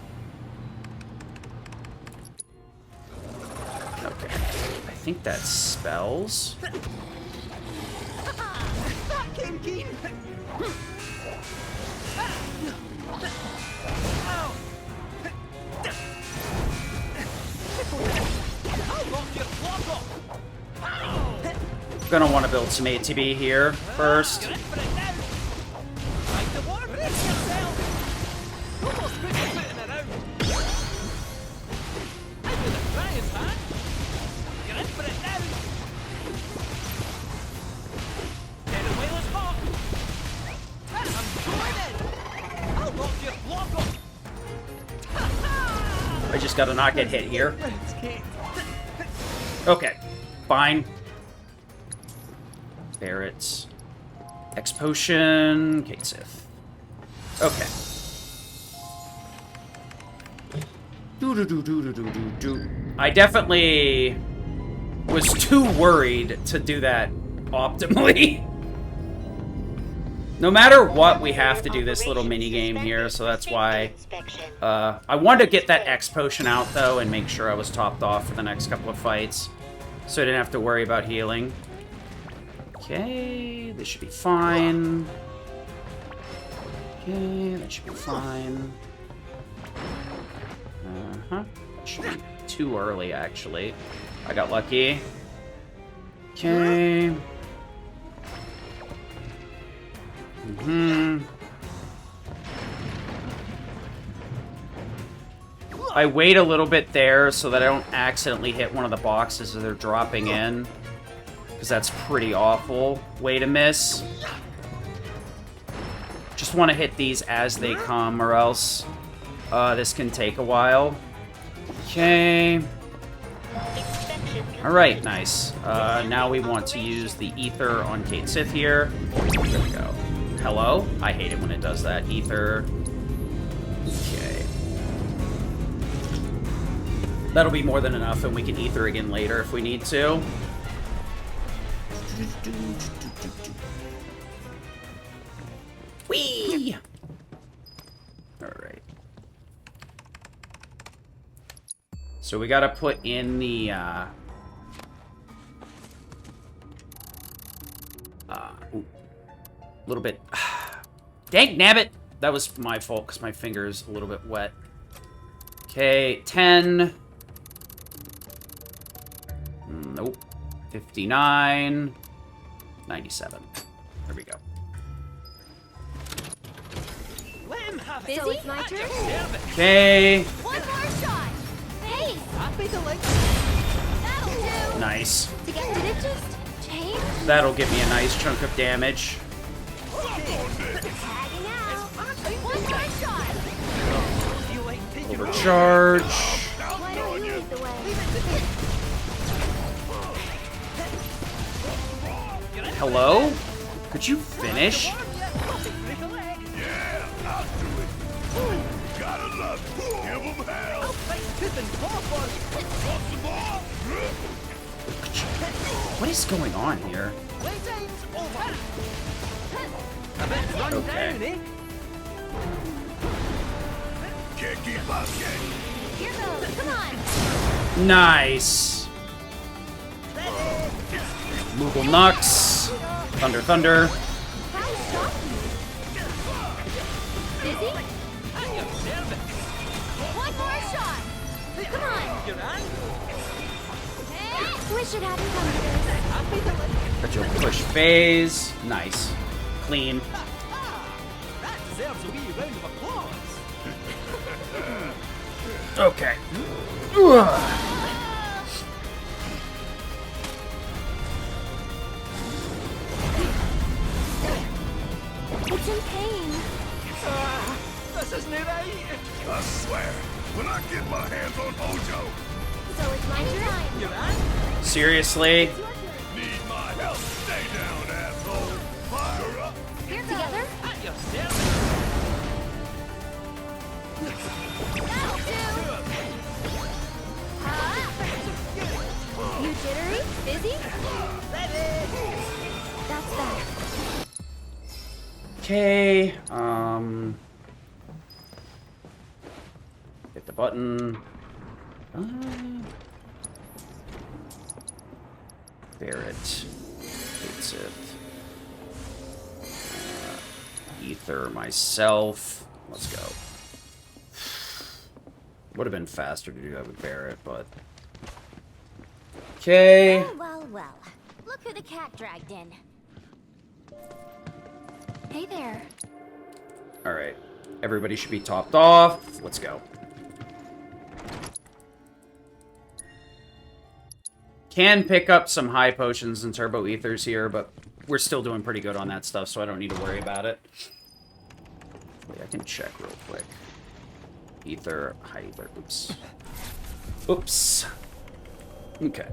Okay, I think that's spells. That came keen. I'll knock your block off. Gonna want to build some ATB here first. You're in for it now. Like the water, brace yourself. Almost put your foot in it out. I do the frying pan. You're in for it now. Get away, let's hot. I'm going in. I'll knock your block off. I just gotta not get hit here. Okay, fine. Barrett's. X Potion. Kate Sith. Okay. I definitely was too worried to do that optimally. No matter what, we have to do this little mini game here, so that's why I wanted to get that X potion out though and make sure I was topped off for the next couple of fights, so I didn't have to worry about healing. Okay, this should be fine. Okay, that should be fine. That should be too early, actually. I got lucky. Okay. I wait a little bit there so that I don't accidentally hit one of the boxes as they're dropping in, because that's pretty awful way to miss. Just want to hit these as they come, or else this can take a while. Okay. Alright, nice. Now we want to use the ether on Kate Sith here. There we go. Hello? I hate it when it does that. Ether. Okay. That'll be more than enough, and we can ether again later if we need to. Whee! Alright. So we gotta put in the, little bit. Dang nabbit! That was my fault because my finger's a little bit wet. Okay, 10. Nope. 59. 97. There we go. Busy? So it's my turn? Okay. One more shot! Hey! That'll do! Nice. Did it just change? That'll give me a nice chunk of damage. Tagging out! One more shot! Overcharge. Why don't you lead the way? Hello? Could you finish? Gotta love it. Give 'em hell. What is going on here? Okay. Can't keep up, kid. Here goes, come on! Nice. Moogle Nux. Thunder, thunder. Busy? One more shot! Come on! Hey, wish it hadn't come to this. Got your push phase. Nice. Clean. That deserves a wee round of applause. Okay. It's in pain. This isn't right. I swear, when I get my hands on Hojo. So it's my turn. You're on? Seriously? Need my help. Stay down, asshole. Fire up. Here together? At your service. That'll do. You jittery? Busy? That's that. Okay. Hit the button. Barrett. Hits it. Ether myself. Let's go. Would have been faster to do that with Barrett, but... Okay. Well, well, well. Look who the cat dragged in. Hey there. Alright. Everybody should be topped off. Let's go. Can pick up some high potions and turbo ethers here, but we're still doing pretty good on that stuff, so I don't need to worry about it. Wait, I can check real quick. Ether, high ether. Oops. Oops. Okay.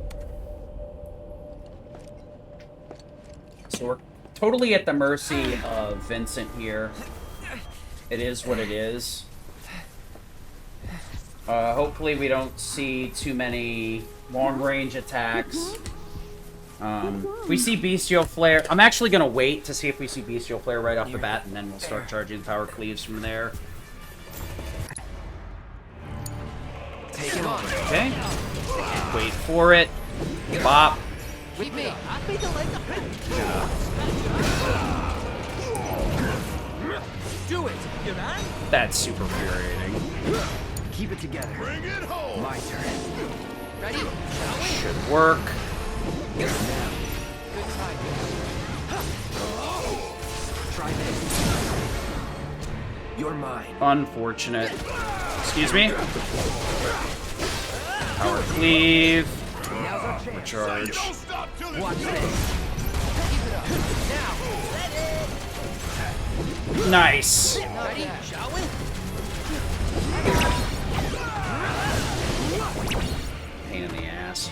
So we're totally at the mercy of Vincent here. It is what it is. Hopefully we don't see too many long-range attacks. We see Bestial Flare. I'm actually going to wait to see if we see Bestial Flare right off the bat, and then we'll start charging Power Cleaves from there. Take it on. Okay. Wait for it. Bop. With me. I'll be the leg up. Do it. You man. That's super infuriating. Keep it together. Bring it home. My turn. Ready? Should work. Good timing. Try this. You're mine. Unfortunate. Excuse me. Power Cleave. Recharge. Watch this. Keep it up. Now, let it. Nice. Ready? Shall we? Pain in the ass.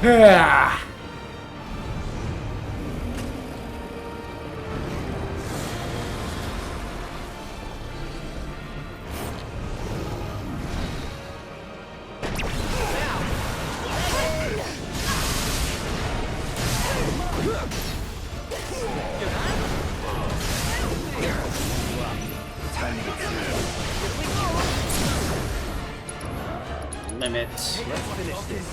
Ah. Limit. Let's finish this.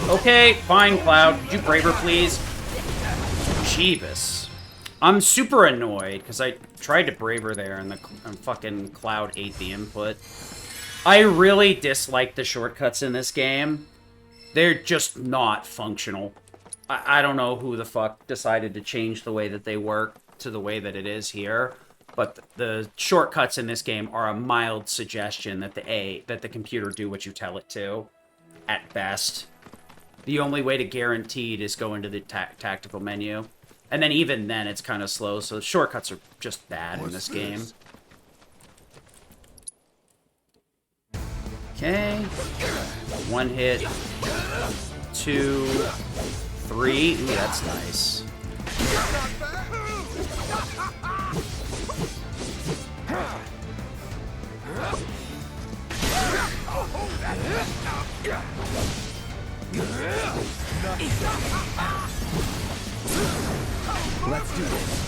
Okay, fine, Cloud. Could you Braver, please? Jeebus. I'm super annoyed, because I tried to Braver there, and the fucking Cloud ate the input. I really dislike the shortcuts in this game. They're just not functional. I don't know who the fuck decided to change the way that they work to the way that it is here, but the shortcuts in this game are a mild suggestion that the computer do what you tell it to, at best. The only way to guaranteed is go into the tactical menu, and then even then it's kind of slow, so the shortcuts are just bad in this game. Okay, 1 hit, 2, 3. Ooh, that's nice. Let's do this.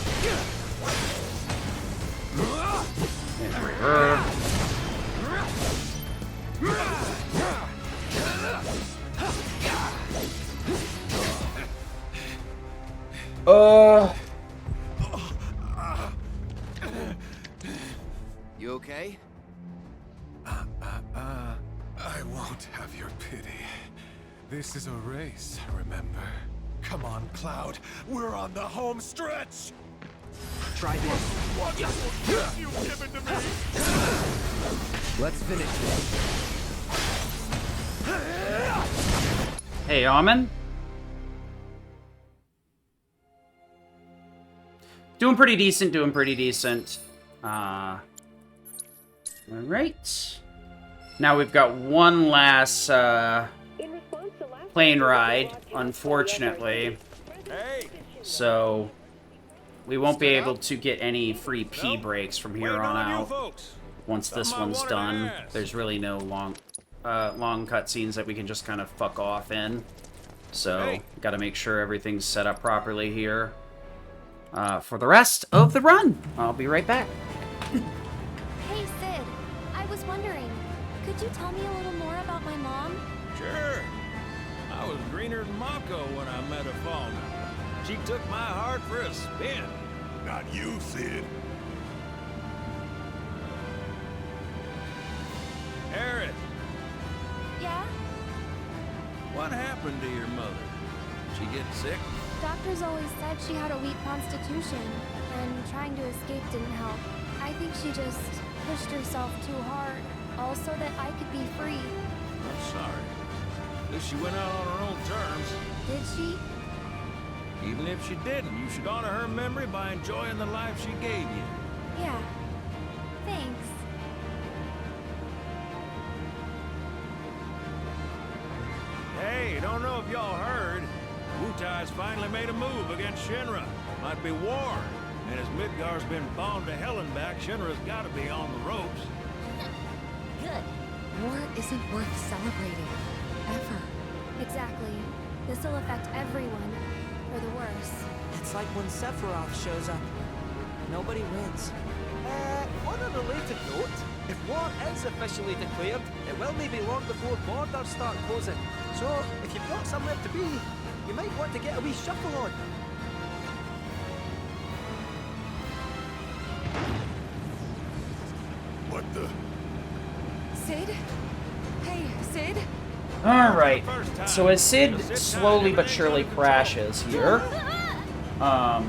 You okay? I won't have your pity. This is a race, remember? Come on, Cloud. We're on the home stretch! Try this. What you've given to me! Let's finish this. Hey, Almond. Doing pretty decent, doing pretty decent. Alright. Now we've got one last, plane ride, unfortunately. So, we won't be able to get any free P breaks from here on out. Once this one's done, there's really no long cutscenes that we can just kind of fuck off in. So, gotta make sure everything's set up properly here. For the rest of the run, I'll be right back. Hey, Sid. I was wondering, could you tell me a little more about my mom? Sure. I was greener than Mako when I met her fauna. She took my heart for a spin. Not you, Sid. Harris, Yeah? what happened to your mother? She get sick? Doctors always said she had a weak constitution, and trying to escape didn't help. I think she just pushed herself too hard, all so that I could be free. I'm sorry. At least she went out on her own terms. Did she? Even if she didn't, you should honor her memory by enjoying the life she gave you. Yeah. Thanks. Hey, don't know if y'all heard. Wutai's finally made a move against Shinra. Might be war. And as Midgar's been bombed to hell and back, Shinra's gotta be on the ropes. War isn't worth celebrating. Ever. Exactly. This'll affect everyone. For the worse. It's like when Sephiroth shows up. Nobody wins. On a related note, if war is officially declared, it will maybe long before borders start closing. So, if you've got somewhere to be, you might want to get a wee shuffle on. What the? Sid? Hey, Sid? Alright, so as Sid slowly but surely crashes here, to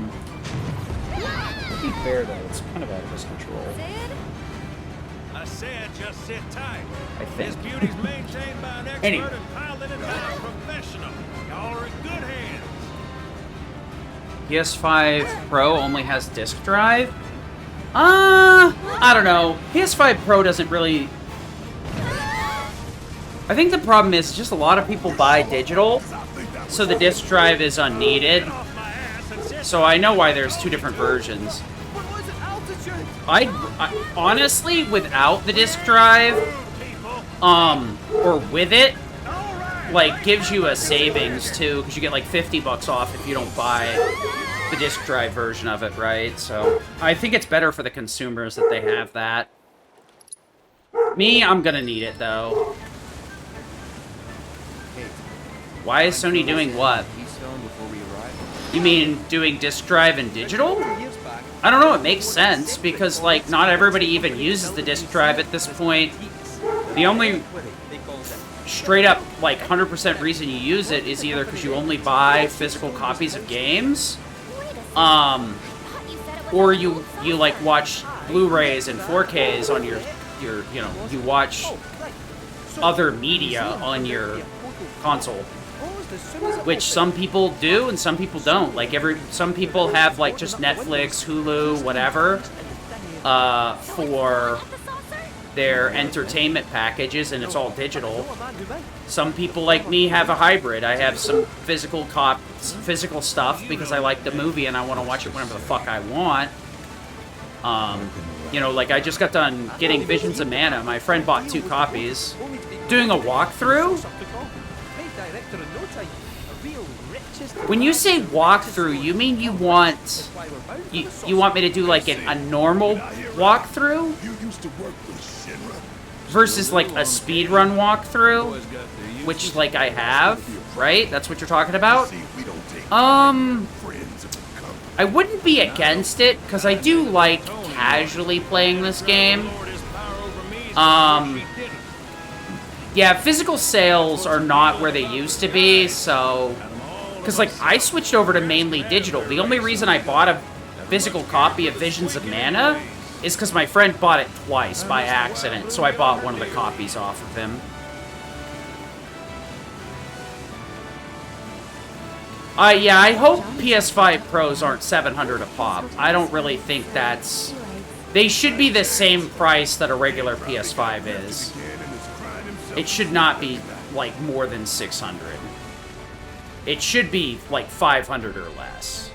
be fair though, it's kind of out of his control. I said just sit tight. I think. This beauty's maintained by an expert Anyway. and piloted by a professional. Y'all are in good hands. PS5 Pro only has disk drive? I don't know. PS5 Pro doesn't really... I think the problem is just a lot of people buy digital, so the disk drive is unneeded. So I know why there's two different versions. I honestly, without the disk drive, or with it, like, gives you a savings, too, because you get, like, 50 bucks off if you don't buy the disk drive version of it, right? So I think it's better for the consumers that they have that. Me, I'm gonna need it, though. Why is Sony doing what? You mean doing disk drive and digital? I don't know, it makes sense, because, like, not everybody even uses the disk drive at this point. The only straight up, like, 100% reason you use it is either because you only buy physical copies of games, or you like, watch Blu-rays and 4Ks on your, you know, you watch other media on your console. Which some people do and some people don't. Like, some people have, like, just Netflix, Hulu, whatever, for their entertainment packages, and it's all digital. Some people, like me, have a hybrid. I have some physical stuff because I like the movie and I want to watch it whenever the fuck I want. You know, like, I just got done getting Visions of Mana. My friend bought 2 copies. Doing a walkthrough? When you say walkthrough, you mean you want... You want me to do, like, a normal walkthrough? Versus, like, a speedrun walkthrough? Which, like, I have, right? That's what you're talking about? I wouldn't be against it, because I do like casually playing this game. Yeah, physical sales are not where they used to be, so... Because, like, I switched over to mainly digital. The only reason I bought a physical copy of Visions of Mana is because my friend bought it twice by accident, so I bought one of the copies off of him. Yeah, I hope PS5 Pros aren't 700 a pop. I don't really think that's... They should be the same price that a regular PS5 is. It should not be, like, more than 600. It should be, like, 500 or less,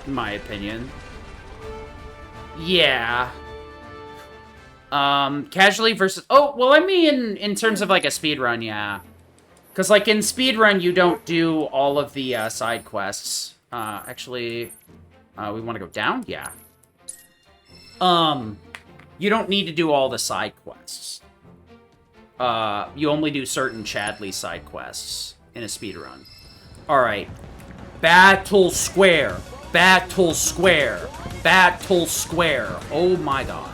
in my opinion. Yeah. Casually versus... Oh, well, I mean, in terms of, like, a speedrun, yeah. Because, like, in speedrun, you don't do all of the, side quests. Actually, we want to go down? Yeah. You don't need to do all the side quests. You only do certain Chadley side quests in a speedrun. Alright. Battle Square. Battle Square. Battle Square. Oh my god.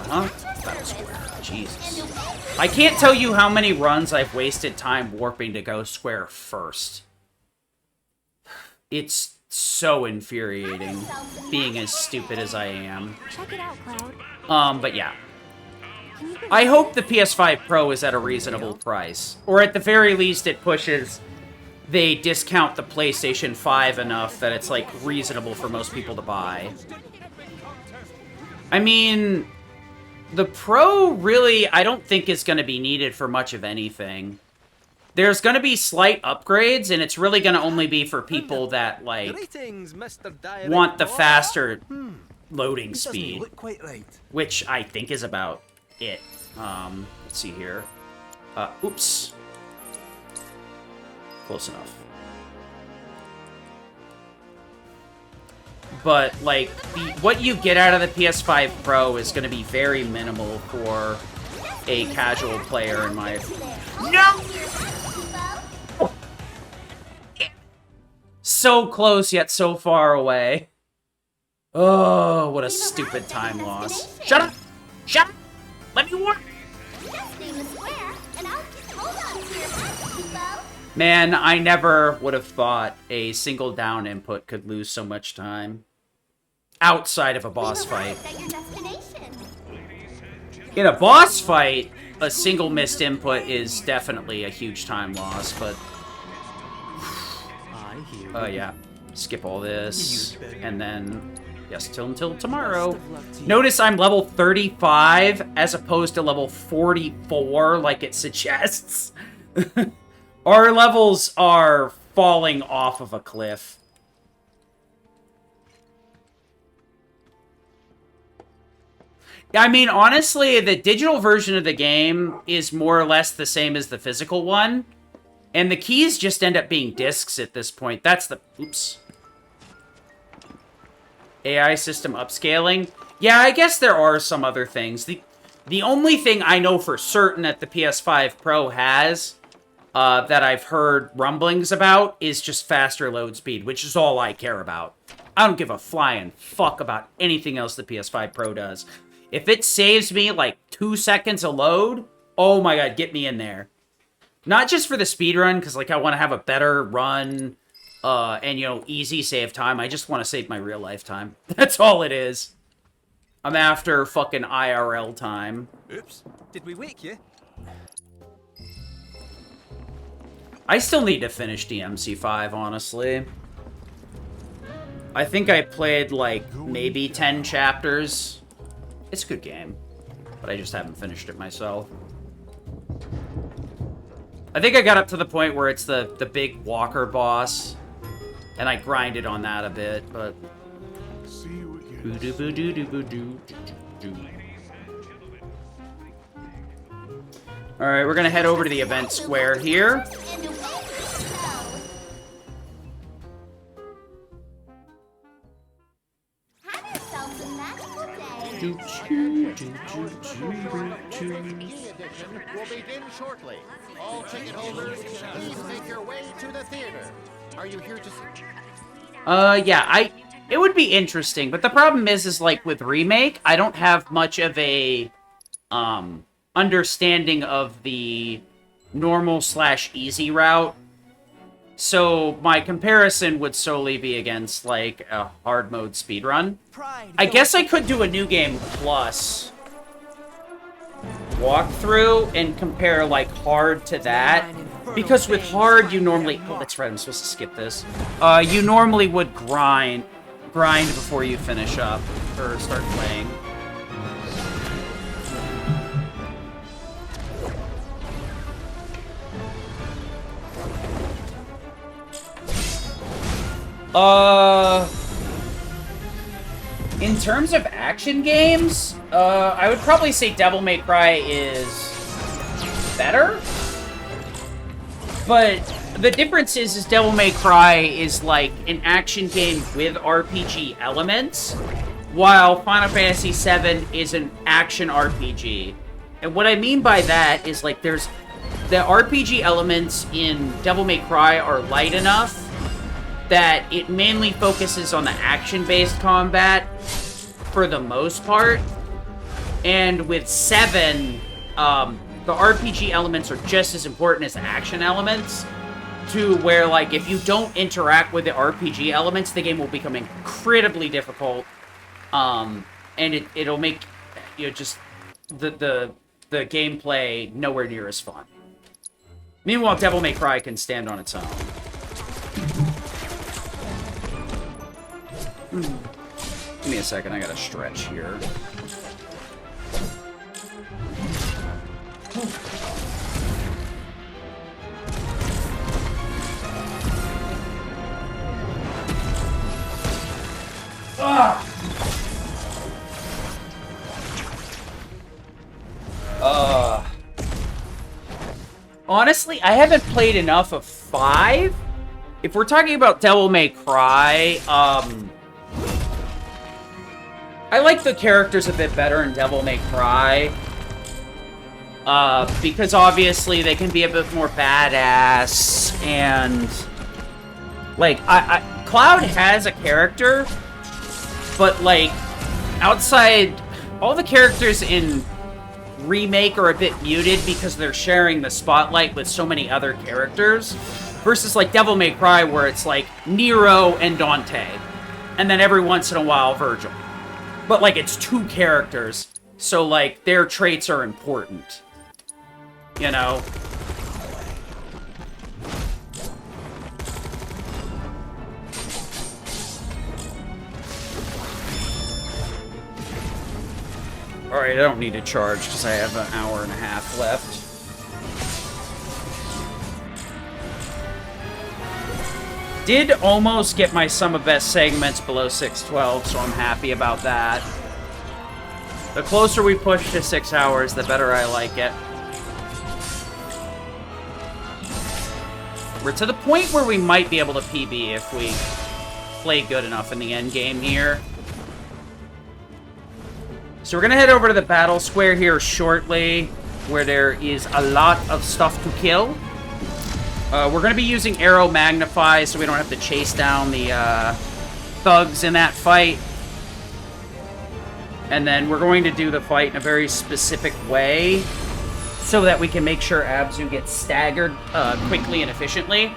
Battle Square. Jesus. I can't tell you how many runs I've wasted time warping to go square first. It's so infuriating, being as stupid as I am. Check it out, Cloud. But yeah. I hope the PS5 Pro is at a reasonable price. Or at the very least, it pushes... They discount the PlayStation 5 enough that it's, like, reasonable for most people to buy. I mean, the Pro really, I don't think is going to be needed for much of anything. There's going to be slight upgrades, and it's really going to only be for people that, like, want the faster loading speed. Which I think is about it. Let's see here. Oops. Close enough. But, like, what you get out of the PS5 Pro is going to be very minimal for a casual player, in my opinion. No! So close, yet so far away. Oh, what a stupid time loss. Shut up! Shut up! Let me work! Man, I never would have thought a single down input could lose so much time. Outside of a boss fight. In a boss fight, a single missed input is definitely a huge time loss, but... Oh, yeah. Skip all this, and then... Yes, until tomorrow. Notice I'm level 35 as opposed to level 44 like it suggests. Our levels are falling off of a cliff. I mean, honestly, the digital version of the game is more or less the same as the physical one. And the keys just end up being discs at this point. That's the... Oops. AI system upscaling. Yeah, I guess there are some other things. The only thing I know for certain that the PS5 Pro has, that I've heard rumblings about, is just faster load speed, which is all I care about. I don't give a flying fuck about anything else the PS5 Pro does. If it saves me, like, 2 seconds of load, oh my god, get me in there. Not just for the speedrun, because, like, I want to have a better run... and, you know, easy save time. I just want to save my real life time. That's all it is. I'm after fucking IRL time. Oops. Did we wake you? I still need to finish DMC5, honestly. I think I played, like, maybe 10 chapters. It's a good game. But I just haven't finished it myself. I think I got up to the point where it's the big walker boss. And I grinded on that a bit, but... Alright, we're gonna head over to the event square here. Will begin shortly. All ticket holders, please make your way to the theater. Are you here to see? Yeah, it would be interesting, but the problem is like with Remake, I don't have much of a understanding of the normal/easy route. So my comparison would solely be against like a hard mode speedrun. I guess I could do a New Game Plus walkthrough and compare like hard to that. Because with hard, you normally... Oh, that's right, I'm supposed to skip this. You normally would grind before you finish up, or start playing. In terms of action games, I would probably say Devil May Cry is better. But the difference is Devil May Cry is like an action game with RPG elements, while Final Fantasy VII is an action RPG. And what I mean by that is like the RPG elements in Devil May Cry are light enough that it mainly focuses on the action-based combat for the most part. And with 7, the RPG elements are just as important as the action elements, to where, like, if you don't interact with the RPG elements, the game will become incredibly difficult, and it'll make, you know, just the gameplay nowhere near as fun. Meanwhile, Devil May Cry can stand on its own. Give me a second, I gotta stretch here. Honestly, I haven't played enough of 5. If we're talking about Devil May Cry, I like the characters a bit better in Devil May Cry. Because obviously they can be a bit more badass, and like, Cloud has a character, but like, outside, all the characters in Remake are a bit muted because they're sharing the spotlight with so many other characters, versus like Devil May Cry where it's like Nero and Dante, and then every once in a while Virgil. But like, it's 2 characters, so like, their traits are important. You know? Alright, I don't need to charge because I have an hour and a half left. Did almost get my sum of best segments below 612, so I'm happy about that. The closer we push to 6 hours, the better I like it. We're to the point where we might be able to PB if we play good enough in the end game here. So we're going to head over to the battle square here shortly, where there is a lot of stuff to kill. We're going to be using Arrow Magnify so we don't have to chase down the thugs in that fight. And then we're going to do the fight in a very specific way, so that we can make sure Abzu gets staggered quickly and efficiently.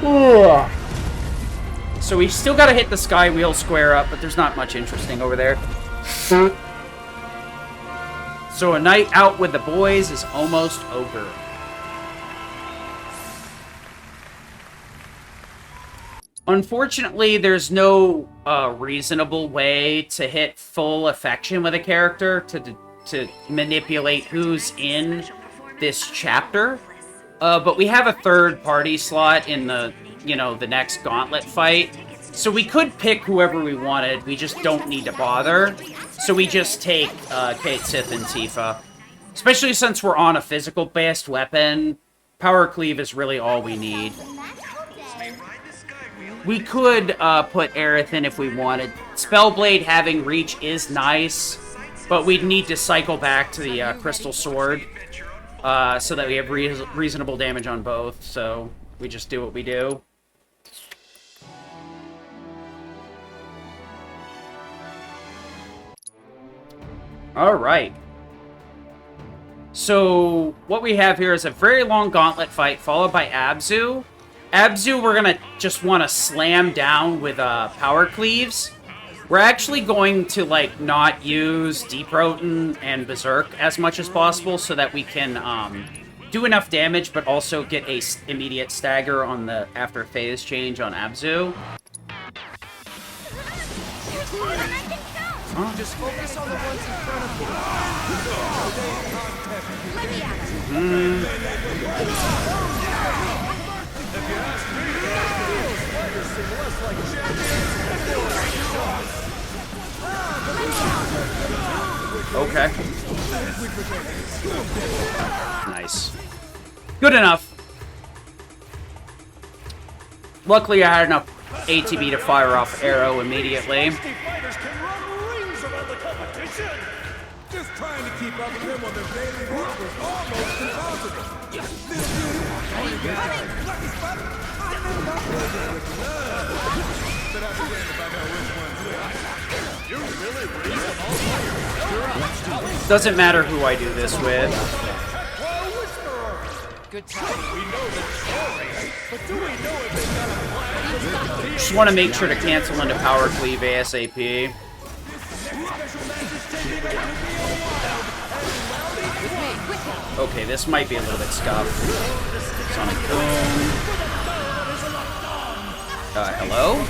Ugh. So we still got to hit the Sky Wheel square up, but there's not much interesting over there. So a night out with the boys is almost over. Unfortunately, there's no reasonable way to hit full affection with a character to manipulate who's in this chapter. But we have a third-party slot in the, you know, the next gauntlet fight. So we could pick whoever we wanted, we just don't need to bother. So we just take Kate Sith and Tifa. Especially since we're on a physical-based weapon, Power Cleave is really all we need. We could put Aerith in if we wanted. Spellblade having reach is nice, but we'd need to cycle back to the Crystal Sword so that we have reasonable damage on both, so we just do what we do. Alright. So, what we have here is a very long gauntlet fight, followed by Abzu. Abzu, we're gonna just want to slam down with Power Cleaves. We're actually going to, like, not use Deep Roten and Berserk as much as possible so that we can do enough damage, but also get a immediate stagger on the after phase change on Abzu. Huh? Just focus on the ones in front of Okay. Nice. Good enough. Luckily, I had enough ATB to fire off Arrow immediately. Just trying to keep up with them on their daily work was almost impossible. Doesn't matter who I do this with. Good time. Just want to make sure to cancel into Power Cleave ASAP. Okay, this might be a little bit scuffed. Sonic Boom. Hello?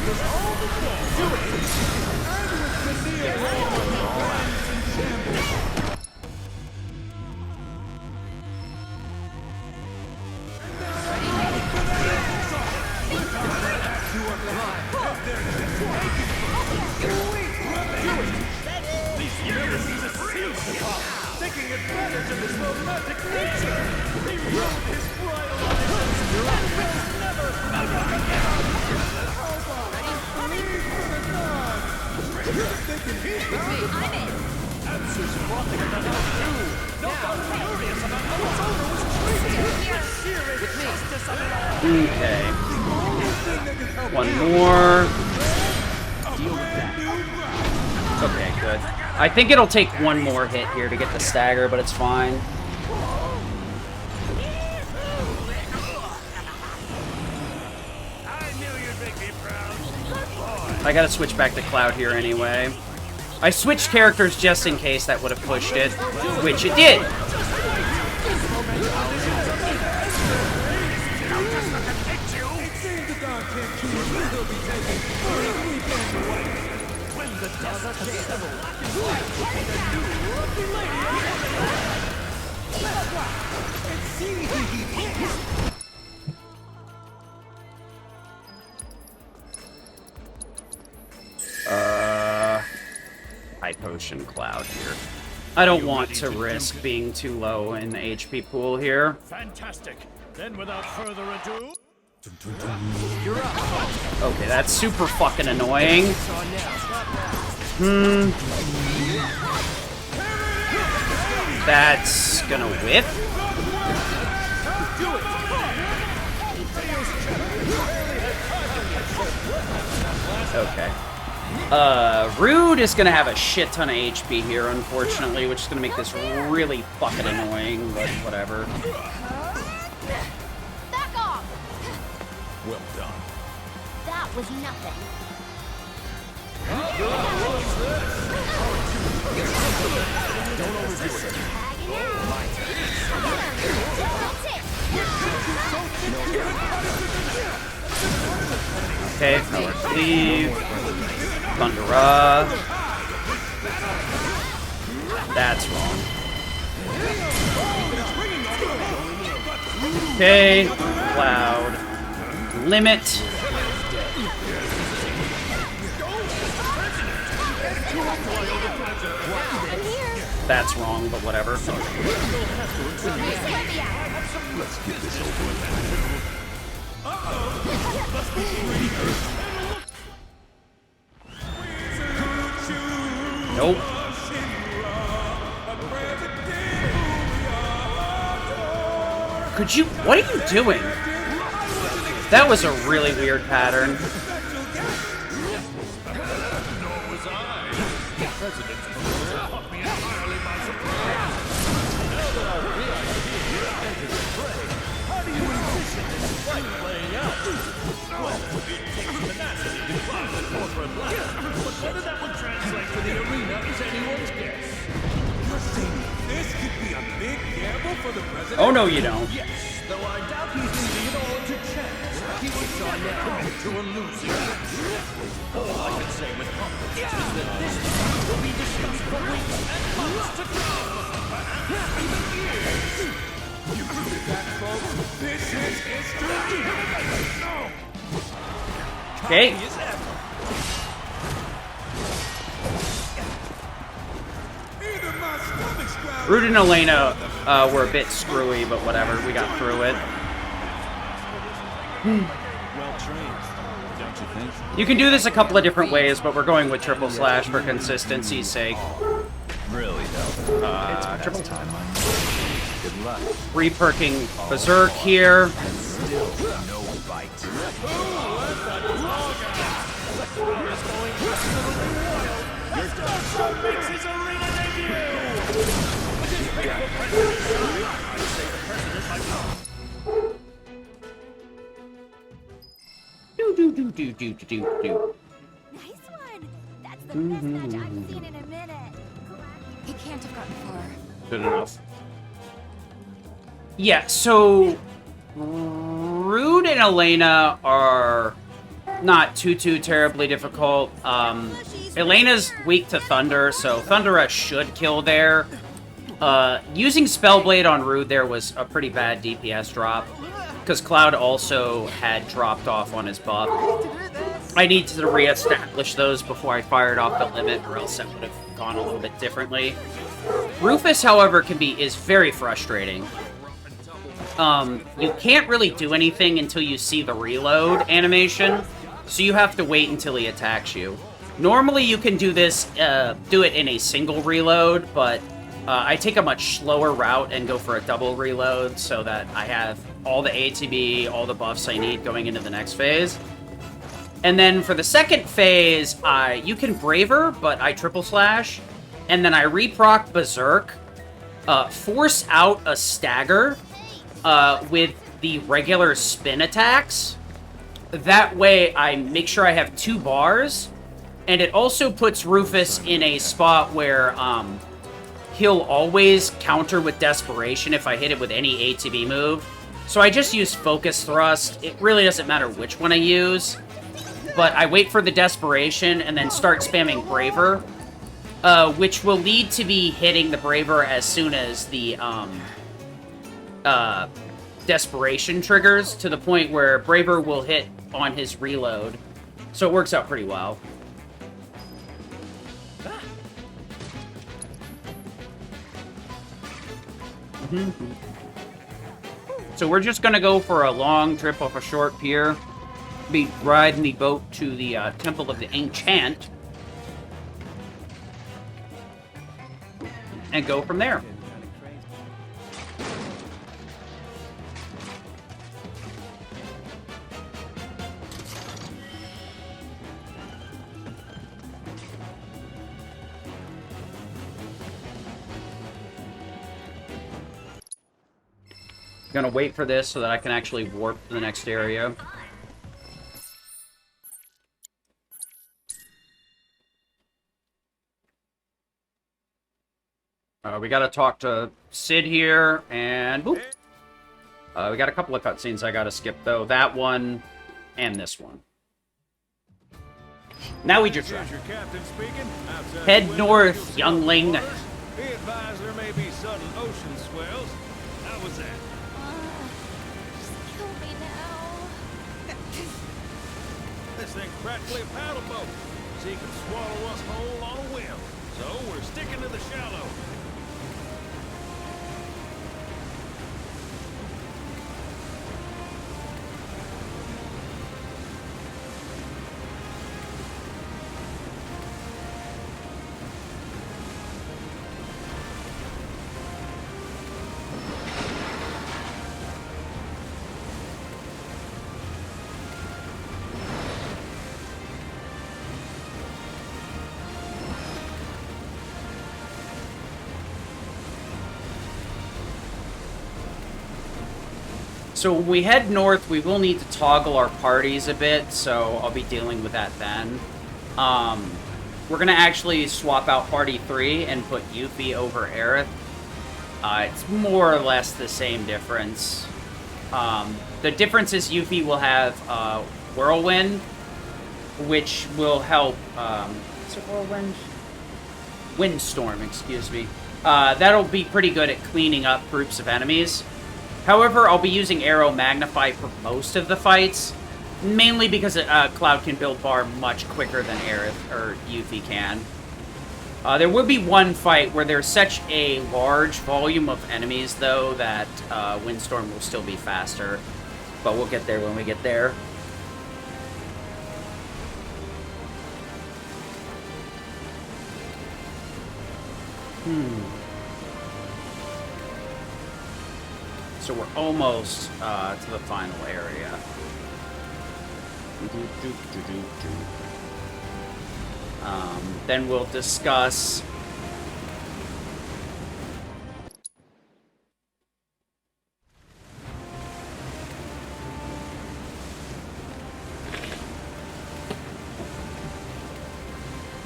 thinking advantage of his romantic nature. He ruined his bridal life and will never, ever forgive him. You're thinking he's I'm in. Answers frothing at the house too. No doubt furious about how its owner was treated. The sheer injustice of it all. Okay. One more. Okay, good. I think it'll take one more hit here to get the stagger, but it's fine. I gotta switch back to Cloud here anyway. I switched characters just in case that would have pushed it, which it did. High potion Cloud here. I don't want to risk being too low in the HP pool here. Fantastic. Then without further ado, Okay, that's super fucking annoying. That's gonna whip. Okay. Rude is gonna have a shit ton of HP here, unfortunately, which is gonna make this really fucking annoying, but whatever. Back off! well done. That was nothing. Don't overdo Okay, power cleave. Thundera. That's wrong. Okay, Cloud. Limit. That's wrong, but whatever. Let's get this over with. Nope. Could you... What are you doing? That was a really weird pattern. Whether that would translate to the arena is anyone's guess. You're saying this could be a big gamble for the president? Oh, no, you don't. Yes, though I doubt he's leaving it all to chance. He was committed to a losing match. All I can say with confidence is that this match will be discussed for weeks and months to come. Perhaps even years. You heard that, folks? This is history. No. Okay. Rude and Elena were a bit screwy, but whatever. We got through it. Well trained, don't you think? You can do this a couple of different ways, but we're going with triple slash for consistency's sake. Really though. Triple time. Good luck. Re-perking Berserk here. Still no bite. Your dog show makes his arena debut! Do. Nice one! That's the best match I've seen in a minute. He can't have gotten far. Good enough. Yeah, so Rude and Elena are not too terribly difficult. Elena's weak to Thunder, so Thundera should kill there. Using Spellblade on Rude there was a pretty bad DPS drop, because Cloud also had dropped off on his buff. I need to reestablish those before I fired off the limit, or else that would have gone a little bit differently. Rufus, however, is very frustrating. You can't really do anything until you see the reload animation, so you have to wait until he attacks you. Normally, you can do this, do it in a single reload, but I take a much slower route and go for a double reload so that I have all the ATB, all the buffs I need going into the next phase. And then for the second phase, you can Braver, but I triple slash, and then I reproc Berserk, force out a stagger with the regular spin attacks. That way, I make sure I have 2 bars, and it also puts Rufus in a spot where he'll always counter with Desperation if I hit it with any ATB move. So I just use Focus Thrust. It really doesn't matter which one I use, but I wait for the Desperation and then start spamming Braver, which will lead to me hitting the Braver as soon as the Desperation triggers, to the point where Braver will hit on his reload. So it works out pretty well. So we're just gonna go for a long trip off a short pier. Be riding the boat to the Temple of the Enchant. And go from there. Gonna wait for this so that I can actually warp to the next area. We gotta talk to Sid here, and boop. We got a couple of cutscenes I gotta skip, though. That one, and this one. Now we just run. Head north, youngling. Be advised there may be sudden ocean swells. How was that? Just kill me now. This thing's practically a paddle boat. She can swallow us whole on a whim. So we're sticking to the shallow. So when we head north, we will need to toggle our parties a bit, so I'll be dealing with that then. We're going to actually swap out Party 3 and put Yuffie over Aerith. It's more or less the same difference. The difference is Yuffie will have Whirlwind, which will help... is it Whirlwind? Windstorm, excuse me. That'll be pretty good at cleaning up groups of enemies. However, I'll be using Arrow Magnify for most of the fights, mainly because Cloud can build bar much quicker than Aerith or Yuffie can. There will be one fight where there's such a large volume of enemies, though, that Windstorm will still be faster. But we'll get there when we get there. So we're almost to the final area. Then we'll discuss...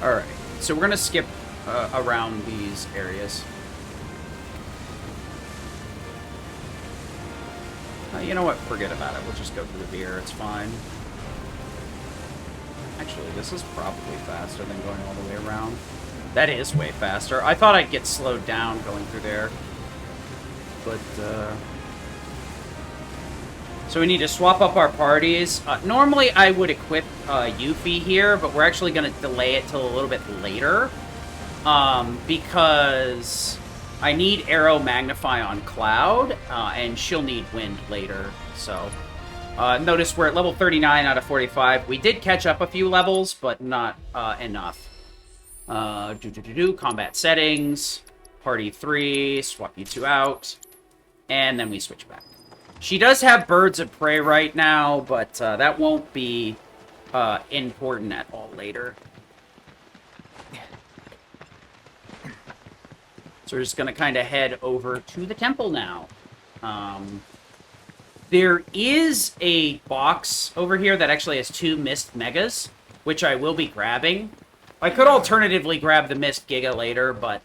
Alright, so we're going to skip around these areas. You know what? Forget about it. We'll just go through the beer. It's fine. Actually, this is probably faster than going all the way around. That is way faster. I thought I'd get slowed down going through there. But, so we need to swap up our parties. Normally, I would equip Yuffie here, but we're actually going to delay it till a little bit later. Because I need Arrow Magnify on Cloud, and she'll need Wind later, so... notice we're at level 39 out of 45. We did catch up a few levels, but not enough. Combat settings, party 3, swap you 2 out, and then we switch back. She does have Birds of Prey right now, but that won't be important at all later. So we're just going to kind of head over to the temple now. There is a box over here that actually has 2 Mist Megas, which I will be grabbing. I could alternatively grab the Mist Giga later, but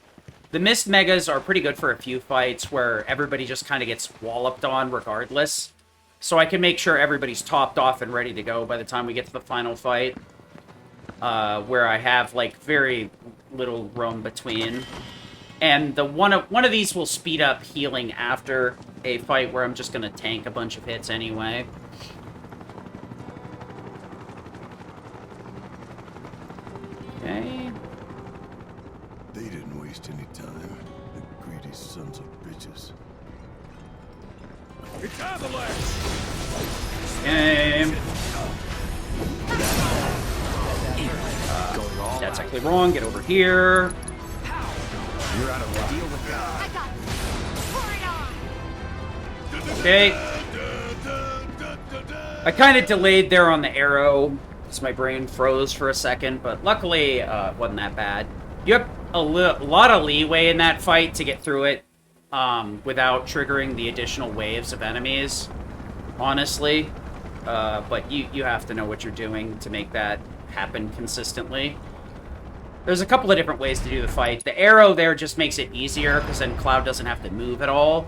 the Mist Megas are pretty good for a few fights where everybody just kind of gets walloped on regardless. So I can make sure everybody's topped off and ready to go by the time we get to the final fight. Where I have, like, very little room between. And the one of these will speed up healing after a fight where I'm just going to tank a bunch of hits anyway. Okay. They didn't waste any time. The greedy sons of bitches. It's Avalanche! Game. That's actually wrong. Get over here. You're out of luck. Deal with that. Okay. I kind of delayed there on the arrow because my brain froze for a second, but luckily it wasn't that bad. You have a lot of leeway in that fight to get through it without triggering the additional waves of enemies, honestly. But you have to know what you're doing to make that happen consistently. There's a couple of different ways to do the fight. The arrow there just makes it easier, because then Cloud doesn't have to move at all.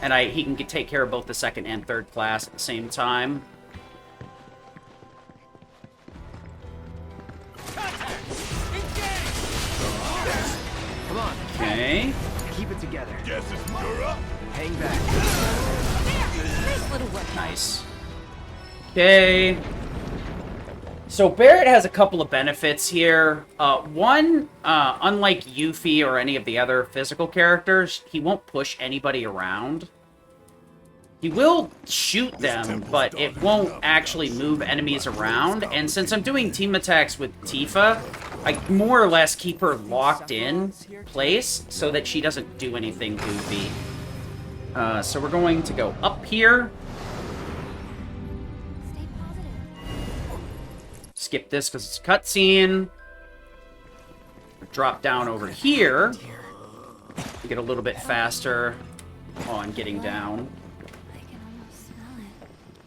And he can take care of both the second and third class at the same time. Come on. Okay. Keep it together. Guess it's you're up. Hang back. Nice little work. Nice. Okay. So Barret has a couple of benefits here. One, unlike Yuffie or any of the other physical characters, he won't push anybody around. He will shoot them, but it won't actually move enemies around. And since I'm doing team attacks with Tifa, I more or less keep her locked in place so that she doesn't do anything goofy. So we're going to go up here. Skip this because it's a cutscene. Drop down over here. Get a little bit faster. Oh, I'm getting down.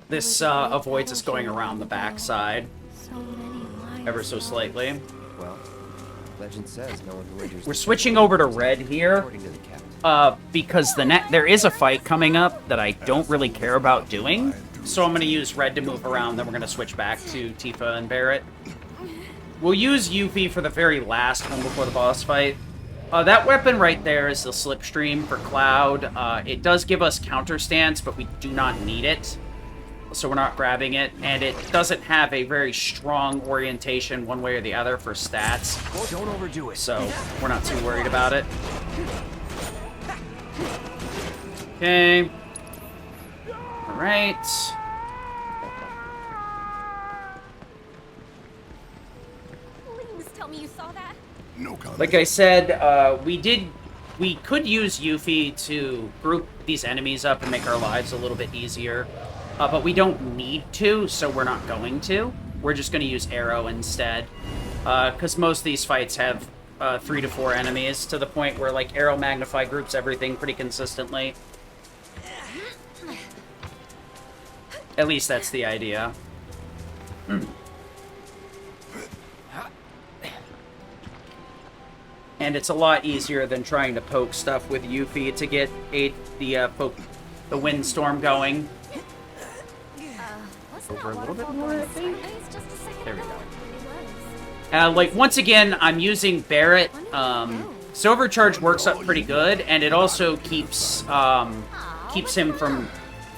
This avoids us going around the backside. Ever so slightly. Well, legend says no one who enters. We're switching over to red here. Because there is a fight coming up that I don't really care about doing. So I'm going to use red to move around, then we're going to switch back to Tifa and Barret. We'll use Yuffie for the very last one before the boss fight. That weapon right there is the Slipstream for Cloud. It does give us counter stance, but we do not need it. So we're not grabbing it. And it doesn't have a very strong orientation one way or the other for stats. Don't overdo it. So we're not too worried about it. Okay. Alright. Please tell me you saw that. No comment. Like I said, we could use Yuffie to group these enemies up and make our lives a little bit easier. But we don't need to, so we're not going to. We're just going to use Arrow instead. Because most of these fights have 3 to 4 enemies, to the point where, like, Arrow Magnify groups everything pretty consistently. At least that's the idea. And it's a lot easier than trying to poke stuff with Yuffie to get the windstorm going. Over a little bit more, I think. There we go. Like, once again, I'm using Barret. So Overcharge works up pretty good, and it also keeps him from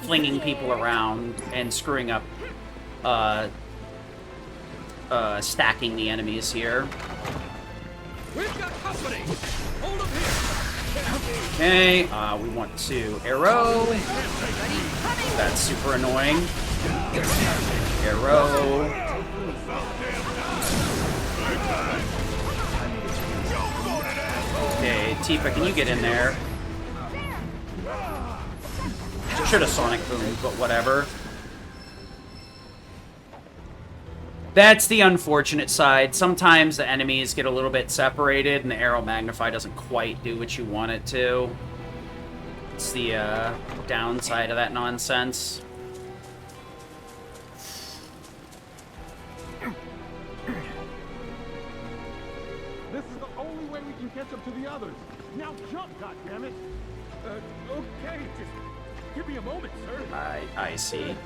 flinging people around and screwing up stacking the enemies here. We've got company! Hold them here! Okay, we want to arrow. That's super annoying. Arrow. Okay, Tifa, can you get in there? Should have Sonic Boom, but whatever. That's the unfortunate side. Sometimes the enemies get a little bit separated and the Arrow Magnify doesn't quite do what you want it to. It's the downside of that nonsense. This is the only way we can catch up to the others. Now jump, goddammit! Okay, just give me a moment, sir. I see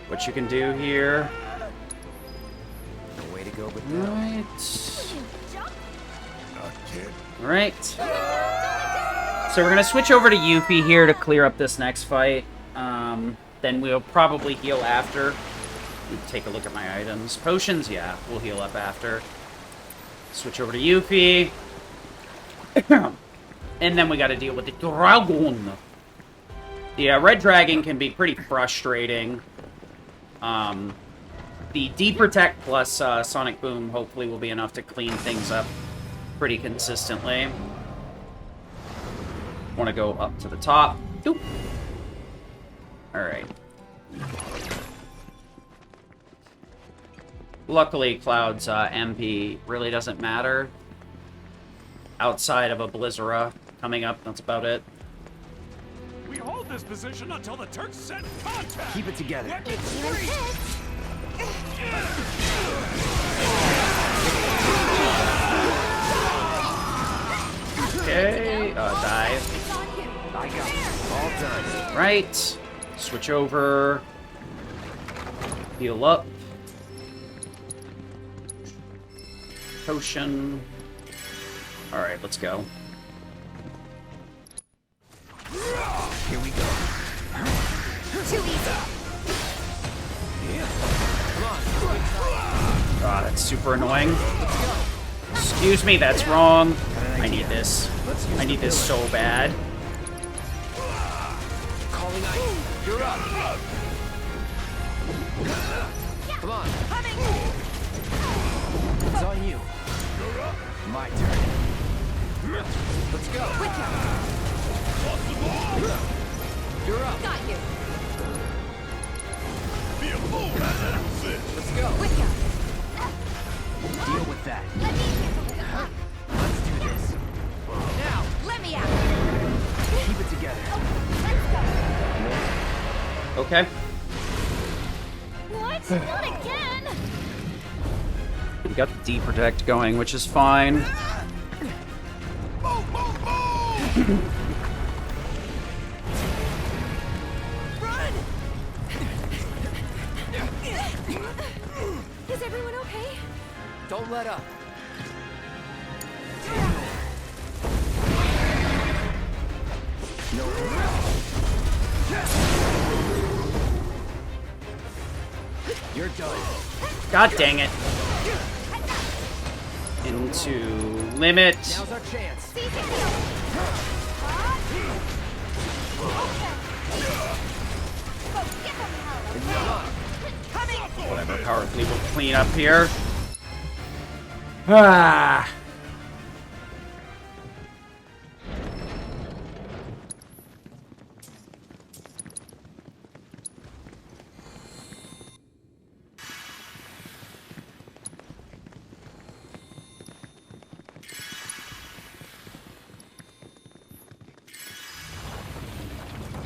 what you can do here. No way to go but Right. Right. So we're gonna switch over to Yuffie here to clear up this next fight. Then we'll probably heal after. Take a look at my items. Potions, yeah, we'll heal up after. Switch over to Yuffie. And then we gotta deal with the dragon. The red dragon can be pretty frustrating. The D-Protect plus Sonic Boom hopefully will be enough to clean things up pretty consistently. Want to go up to the top. Doop. Alright. Luckily, Cloud's MP really doesn't matter. Outside of a Blizzara coming up, that's about it. We hold this position until the Turks send contact. Keep it together. Weapons free. Okay, dive. I got it. All done. Right. Switch over. Heal up. Potion. Alright, let's go. Here we go. Too easy. Ah, that's super annoying. Excuse me, that's wrong. I need this. I need this so bad. Calling ice. You're up. Come on. It's on you. My turn. Let's go. You're up. Got you. Let's go. Deal with that. Let's do this. Now. Let me out. Keep it together. Okay. What? Not again. We got the D-Protect going, which is fine. Run! Is everyone okay? Don't let up. No. You're done. God dang it. Into limit. Now's our chance. Whatever, Power Cleave will clean up here. Ah.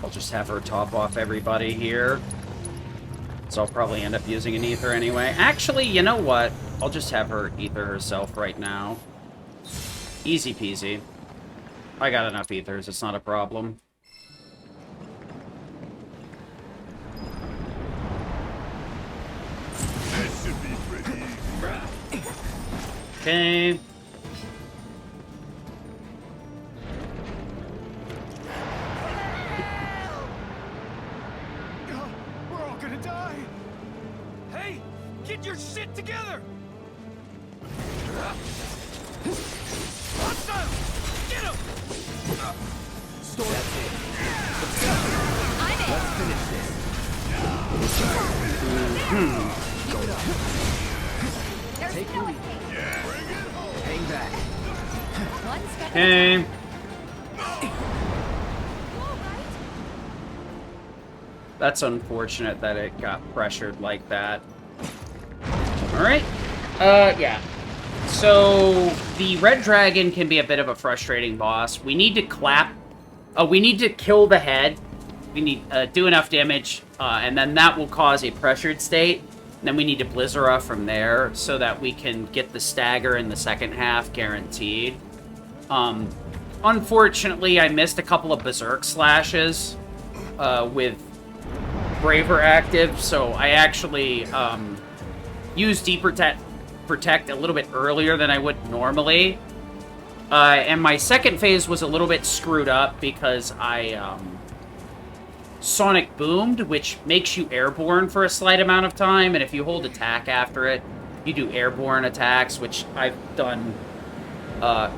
I'll just have her top off everybody here. So I'll probably end up using an ether anyway. Actually, you know what? I'll just have her ether herself right now. Easy peasy. I got enough ethers, it's not a problem. This should be pretty easy. Okay. We're all gonna die. Hey, get your shit together. Hostile! Get him! Let's finish this. Take the lead. Hang back. Okay. That's unfortunate that it got pressured like that. Alright. Yeah. So, the Red Dragon can be a bit of a frustrating boss. We need to we need to kill the head. We need do enough damage, and then that will cause a pressured state. And then we need to Blizzara from there so that we can get the stagger in the second half guaranteed. Unfortunately, I missed a couple of Berserk slashes with Braver active, so I actually used Deep Protect a little bit earlier than I would normally. And my second phase was a little bit screwed up because I Sonic Boomed, which makes you airborne for a slight amount of time, and if you hold attack after it, you do airborne attacks, which I've done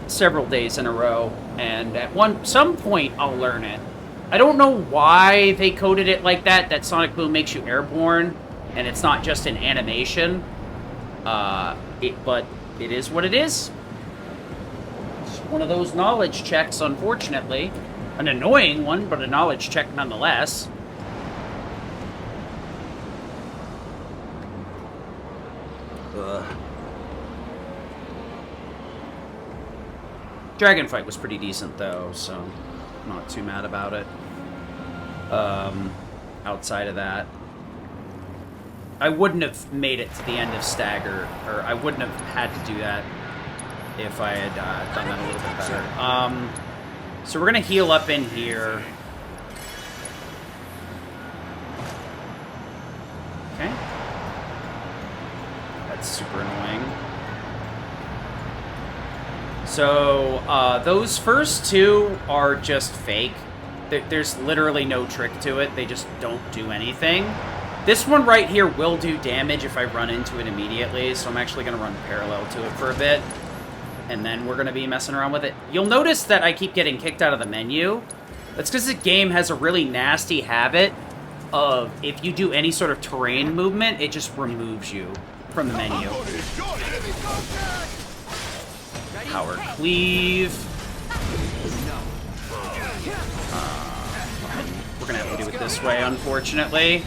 several days in a row, and at some point I'll learn it. I don't know why they coded it like that Sonic Boom makes you airborne, and it's not just an animation, but it is what it is. It's one of those knowledge checks, unfortunately. An annoying one, but a knowledge check nonetheless. Dragon fight was pretty decent, though, so not too mad about it. Outside of that, I wouldn't have made it to the end of Stagger, or I wouldn't have had to do that if I had done that a little bit better. So we're gonna heal up in here. Okay. That's super annoying. So, those first two are just fake. There's literally no trick to it. They just don't do anything. This one right here will do damage if I run into it immediately, so I'm actually gonna run parallel to it for a bit. And then we're going to be messing around with it. You'll notice that I keep getting kicked out of the menu. That's because the game has a really nasty habit of, if you do any sort of terrain movement, it just removes you from the menu. Power Cleave. We're going to have to do it this way, unfortunately.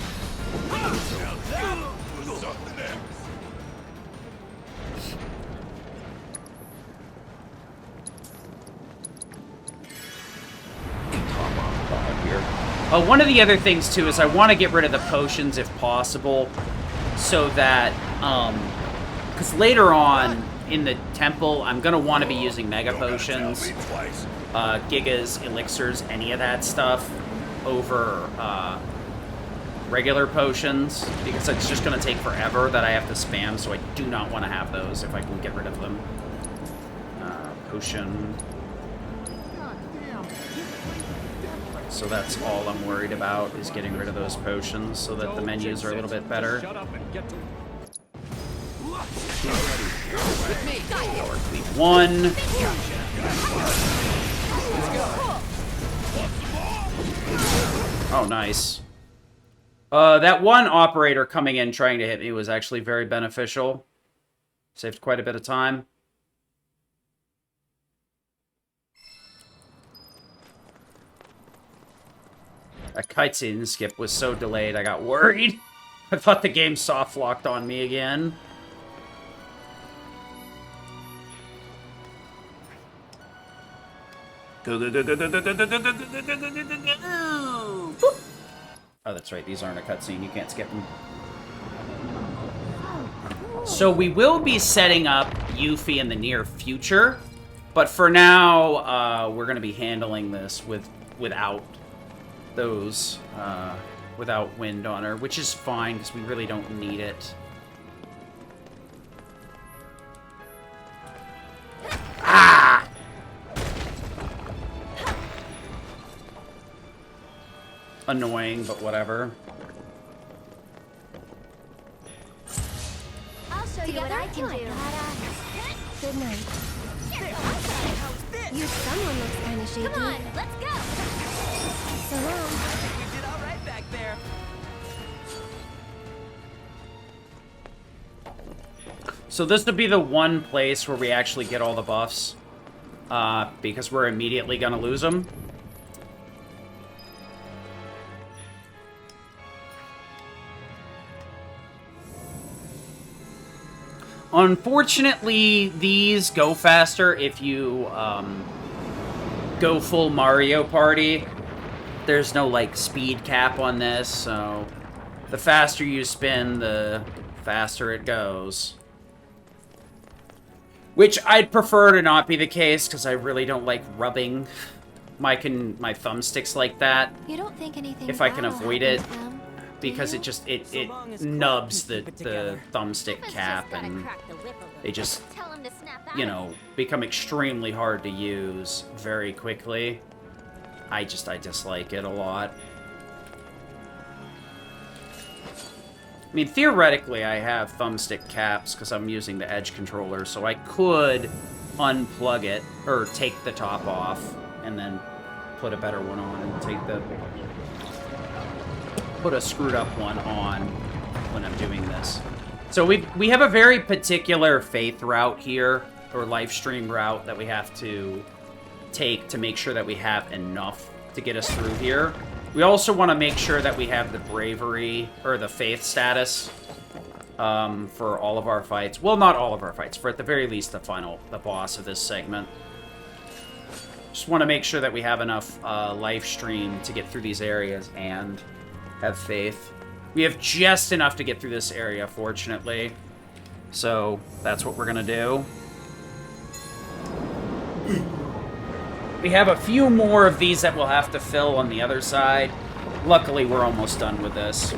One of the other things, too, is I want to get rid of the potions if possible, so that, because later on in the temple, I'm going to want to be using Mega Potions, Gigas, Elixirs, any of that stuff, over regular potions, because it's just going to take forever that I have to spam, so I do not want to have those if I can get rid of them. Potion... So that's all I'm worried about, is getting rid of those potions so that the menus are a little bit better. Power Cleave 1. Oh, nice. That one operator coming in trying to hit me was actually very beneficial. Saved quite a bit of time. That cutscene skip was so delayed, I got worried. I thought the game soft-locked on me again. Go, go, go, go, go, go, go, go, go, go, go, go, go, go, go. Oh, that's right, these aren't a cutscene, you can't skip them. So we will be setting up Yuffie in the near future, but for now, we're going to be handling this without those, without wind on her, which is fine, because we really don't need it. Ah! Annoying, but whatever. I'll show you what I can do. Good night. Your someone looks kind of shaky. Come on, let's go. So long. You did all right back there. So this would be the one place where we actually get all the buffs. Because we're immediately gonna lose them. Unfortunately, these go faster if you go full Mario Party. There's no, like, speed cap on this, so the faster you spin, the faster it goes. Which I'd prefer to not be the case, because I really don't like rubbing my thumbsticks like that. You don't think anything If I can avoid it. them, Because it just, it nubs the thumbstick cap, and they just, you know, become extremely hard to use very quickly. I dislike it a lot. I mean, theoretically, I have thumbstick caps because I'm using the Edge controller, so I could unplug it, or take the top off, and then put a better one on, and put a screwed up one on when I'm doing this. So we have a very particular faith route here, or live stream route, that we have to take to make sure that we have enough to get us through here. We also want to make sure that we have the bravery, or the faith status, for all of our fights. Well, not all of our fights, for at the very least the boss of this segment. Just want to make sure that we have enough live stream to get through these areas and have faith. We have just enough to get through this area, fortunately. So that's what we're gonna do. We have a few more of these that we'll have to fill on the other side. Luckily, we're almost done with this.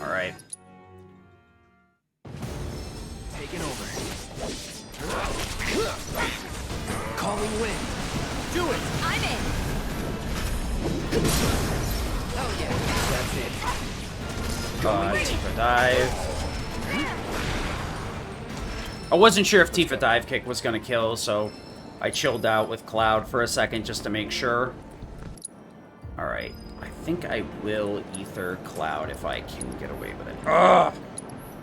All right. Taking over. Calling wind. Do it! I'm in! Oh yeah, that's it. Tifa dive. I wasn't sure if Tifa dive kick was gonna kill, so I chilled out with Cloud for a second just to make sure. Alright, I think I will Ether Cloud if I can get away with it. Ugh!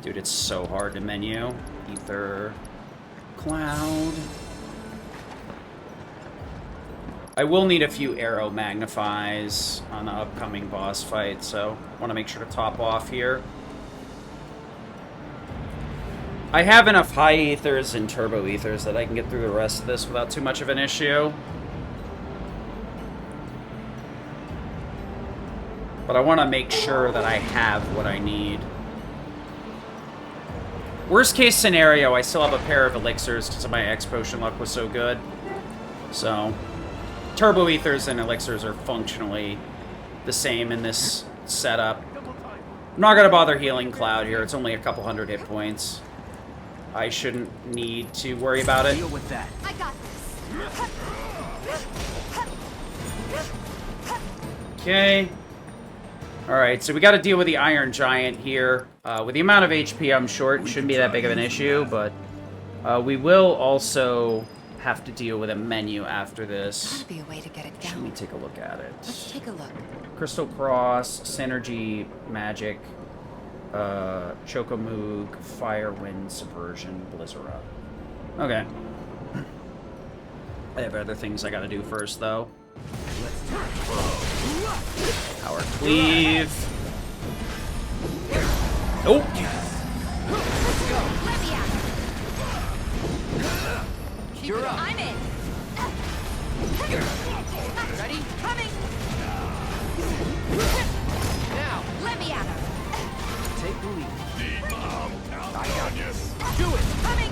Dude, it's so hard to menu. Ether Cloud. I will need a few arrow magnifies on the upcoming boss fight, so I want to make sure to top off here. I have enough high ethers and turbo ethers that I can get through the rest of this without too much of an issue. But I want to make sure that I have what I need. Worst case scenario, I still have a pair of elixirs because my X potion luck was so good. So turbo ethers and elixirs are functionally the same in this setup. I'm not going to bother healing Cloud here. It's only a couple hundred hit points. I shouldn't need to worry about it. Deal with that. I got this. Okay. Alright, so we got to deal with the Iron Giant here. With the amount of HP I'm short, it shouldn't be that big of an issue, but we will also have to deal with a menu after this. Gotta be a way to get it down. Let me take a look at it. Let's take a look. Crystal Cross, Synergy, Magic, Chocomoog, Fire, Wind, Subversion, Blizzara. Okay. I have other things I gotta do first, though. Power Cleave. Nope. You're up. I'm in. Ready? Coming. Now. Let me at her. Take the lead. I got you. Do it. Coming.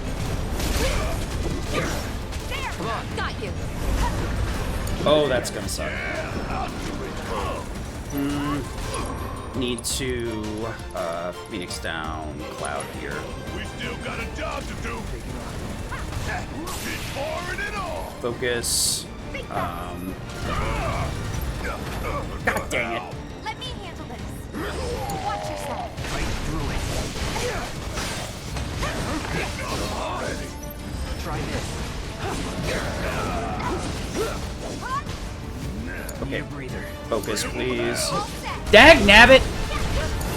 There. Come on. Got you. Oh, that's gonna suck. Need to Phoenix down, Cloud here. We still got a job to do. Focus. God dang it. Let me handle this. Watch yourself. Right through it. Try this. Okay. Focus, please. Dag nabbit!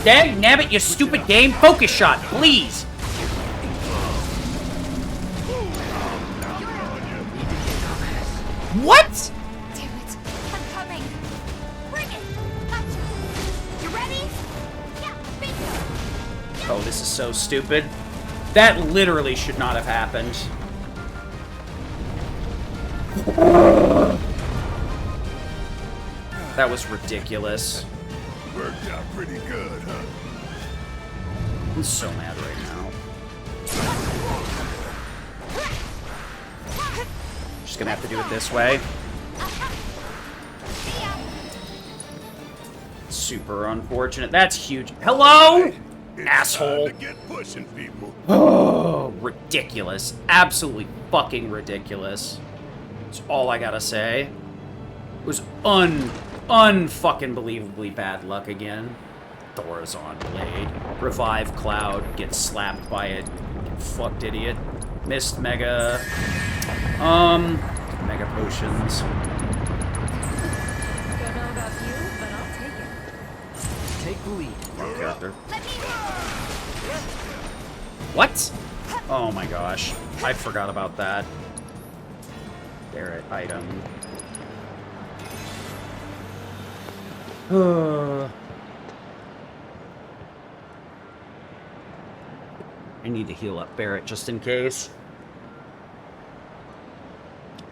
Dag nabbit, you stupid game! Focus shot, please! What? Damn it. I'm coming. Bring it. Gotcha. You ready? Yeah, bingo. Oh, this is so stupid. That literally should not have happened. That was ridiculous. Worked out pretty good, huh? I'm so mad right now. Just gonna have to do it this way. Super unfortunate. That's huge. Hello? Asshole. Get pushing, people. Oh, ridiculous. Absolutely fucking ridiculous. That's all I gotta say. It was unfucking believably bad luck again. Thor's on blade. Revive Cloud. Gets slapped by it. Fucked idiot. Missed Mega. Mega potions. Don't know about you, but I'll take it. Take the lead. Wrong character. What? Oh my gosh. I forgot about that. Barrett item. I need to heal up Barrett just in case.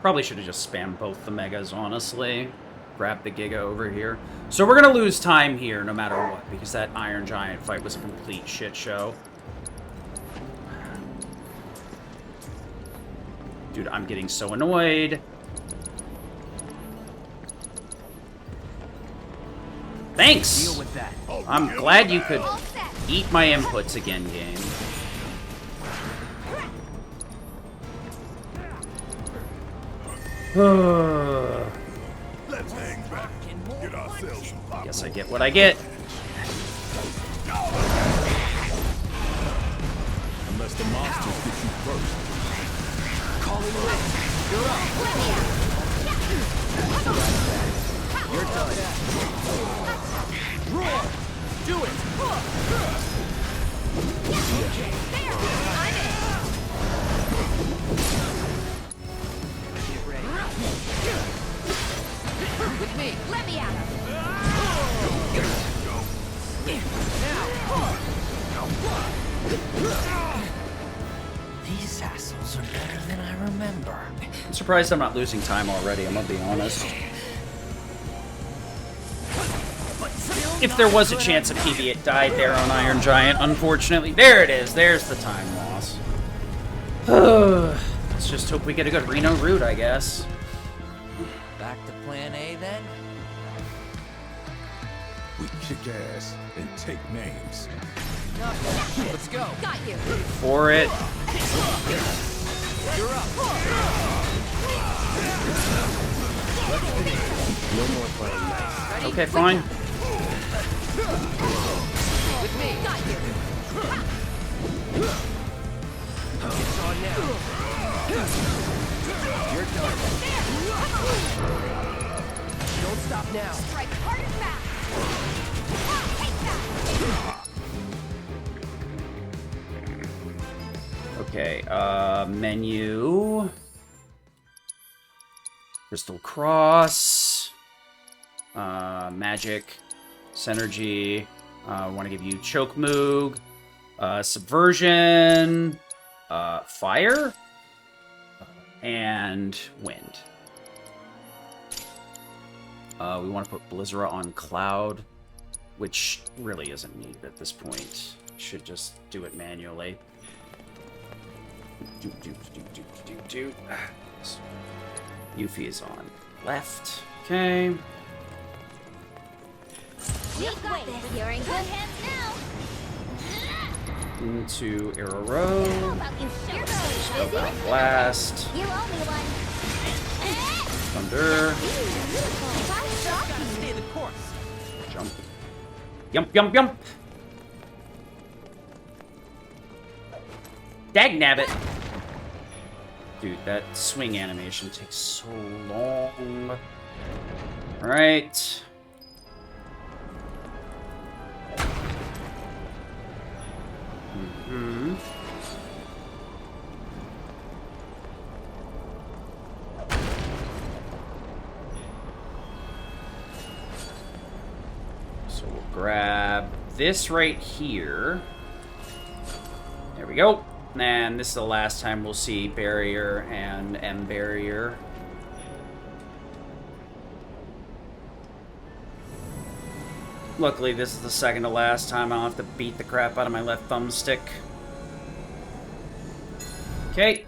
Probably should have just spammed both the megas, honestly. Grab the Giga over here. So we're gonna lose time here no matter what, because that Iron Giant fight was a complete shit show. Dude, I'm getting so annoyed. Thanks! Deal with that. I'm glad you could eat my inputs again, game. Let's hang back. Get ourselves some pop. Guess I get what I get. Unless the monsters get you first. Calling in. You're up. You're done. Roar. Do it. Get ready. With me. Let me out. These assholes are better than I remember. I'm surprised I'm not losing time already, I'm gonna be honest. If there was a chance a PB, it died there on Iron Giant, unfortunately. There it is, there's the time loss. Let's just hope we get a good Reno route, I guess. Back to plan A then? We kick ass and take names. Let's go. Got you. For it. You're up. No more playing nice. Okay, fine. With me. Got you. It's on now. You're done. Don't stop now. Strike hard and fast. Take that. Okay, menu. Crystal Cross. Magic. Synergy. I want to give you Choke Moog. Subversion. Fire. And Wind. We want to put Blizzara on Cloud, which really isn't needed at this point. Should just do it manually. Yuffie is on left. Okay. We've got this. You're in good hands now. Into Arrow Road. Spellbound Blast. Thunder. Jump. Yump, yump, yump. Dagnabbit. Dude, that swing animation takes so long. Alright. Mm-hmm. So we'll grab this right here. There we go. And this is the last time we'll see Barrier and M Barrier. Luckily, this is the second to last time I'll have to beat the crap out of my left thumbstick. Okay.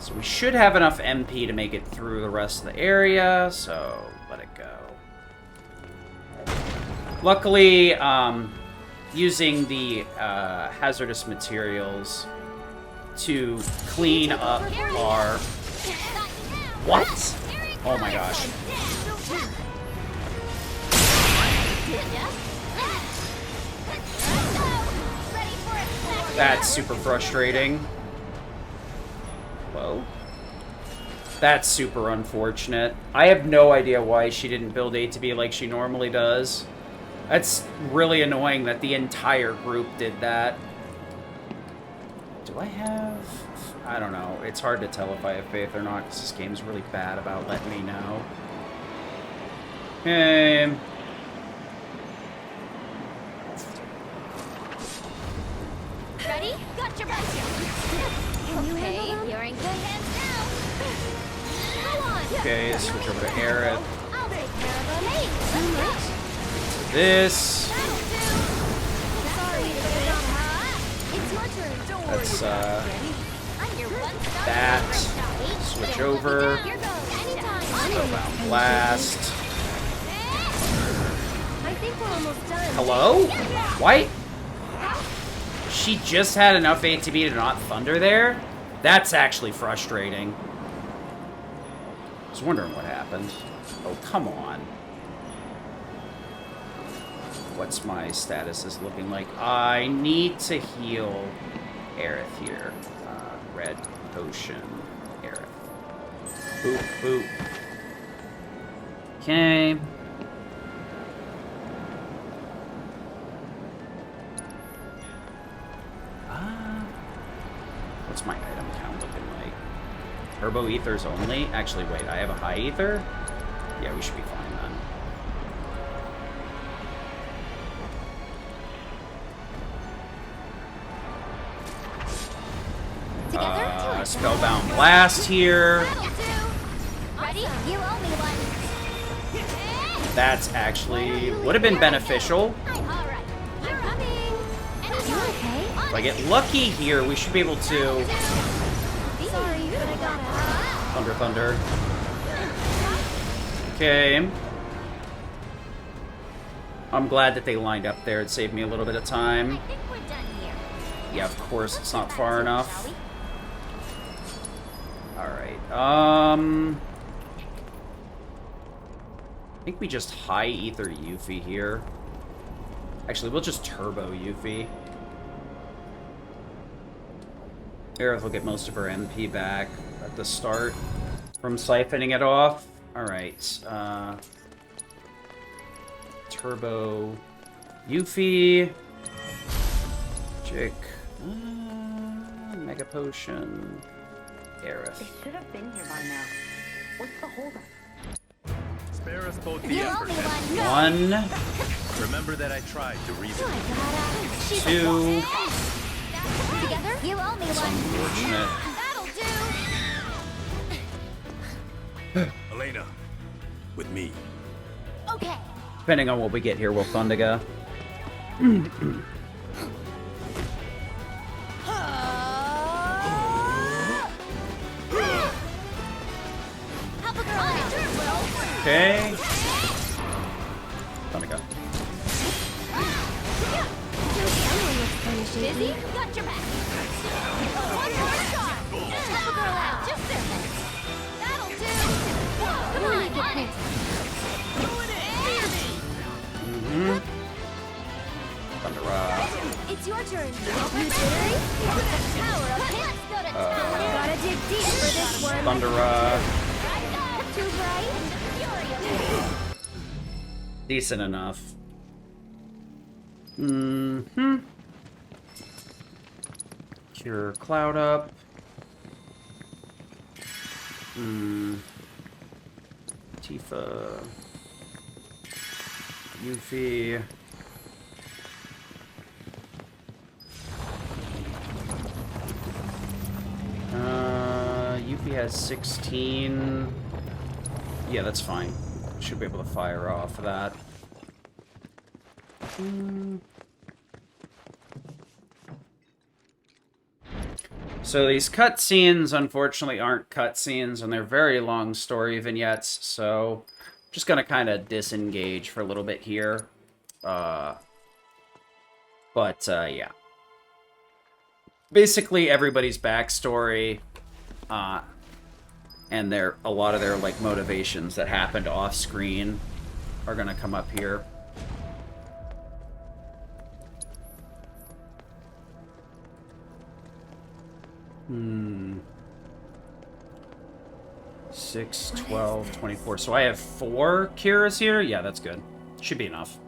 So we should have enough MP to make it through the rest of the area, so let it go. Luckily, using the hazardous materials to clean up our... What? Oh my gosh. That's super frustrating. Whoa. That's super unfortunate. I have no idea why she didn't build A to B like she normally does. That's really annoying that the entire group did that. Do I have... I don't know. It's hard to tell if I have faith or not, because this game's really bad about letting me know. Okay. Ready? Got your back. Okay, you're in good hands now. Go on. Okay, switch over to Aerith. I'll take care of them. Hey, let's go. This. Sorry to get it on hot. It's your turn. Don't worry. That's, I'm your one-stop that. shop. Switch over. Here goes. Anytime. Spellbound Blast. I think we're almost done. Hello? Why? She just had enough ATB to not thunder there? That's actually frustrating. I was wondering what happened. Oh, come on. What's my status is looking like? I need to heal Aerith here. Red potion. Aerith. Boop, boop. Okay. What's my item count looking like? Turbo ethers only? Actually, wait, I have a high ether? Yeah, we should be fine then. Spellbound Blast here. Ready? You owe me one. That's actually would have been beneficial. Alright. You're coming. And you okay? If I get lucky here, we should be able to... Sorry, but I got Thunder, thunder. Okay. I'm glad that they lined up there. It saved me a little bit of time. I think we're done here. Yeah, of course, it's not far enough. Alright, I think we just high ether Yuffie here. Actually, we'll just turbo Yuffie. Aerith will get most of her MP back at the start from siphoning it off. Alright, turbo Yuffie. Magic. Mega Potion. Aerith. They should have been here by now. What's the holdup? Spare us both the effort. One. Remember that I tried to reason. Two. Together? You owe me That's one. unfortunate. That'll do. Elena, with me. Okay. Depending on what we get here, we'll Thundiga. Okay. Thundiga. Busy? Got your back. One more shot. Help a girl out. Just this. That'll do. Come on, on it. Thunder It's your turn. Power of hit. Let's go to town. Gotta dig deep for this one. Thunder Too bright. decent enough. Cure Cloud up. Tifa. Yuffie. Yuffie has 16. Yeah, that's fine. Should be able to fire off that. So these cutscenes, unfortunately, aren't cutscenes, and they're very long story vignettes, so I'm just going to kind of disengage for a little bit here. Yeah. Basically, everybody's backstory, and a lot of their, like, motivations that happened off-screen are going to come up here. 6, 12, 24. So I have 4 cures here? Yeah, that's good. Should be enough.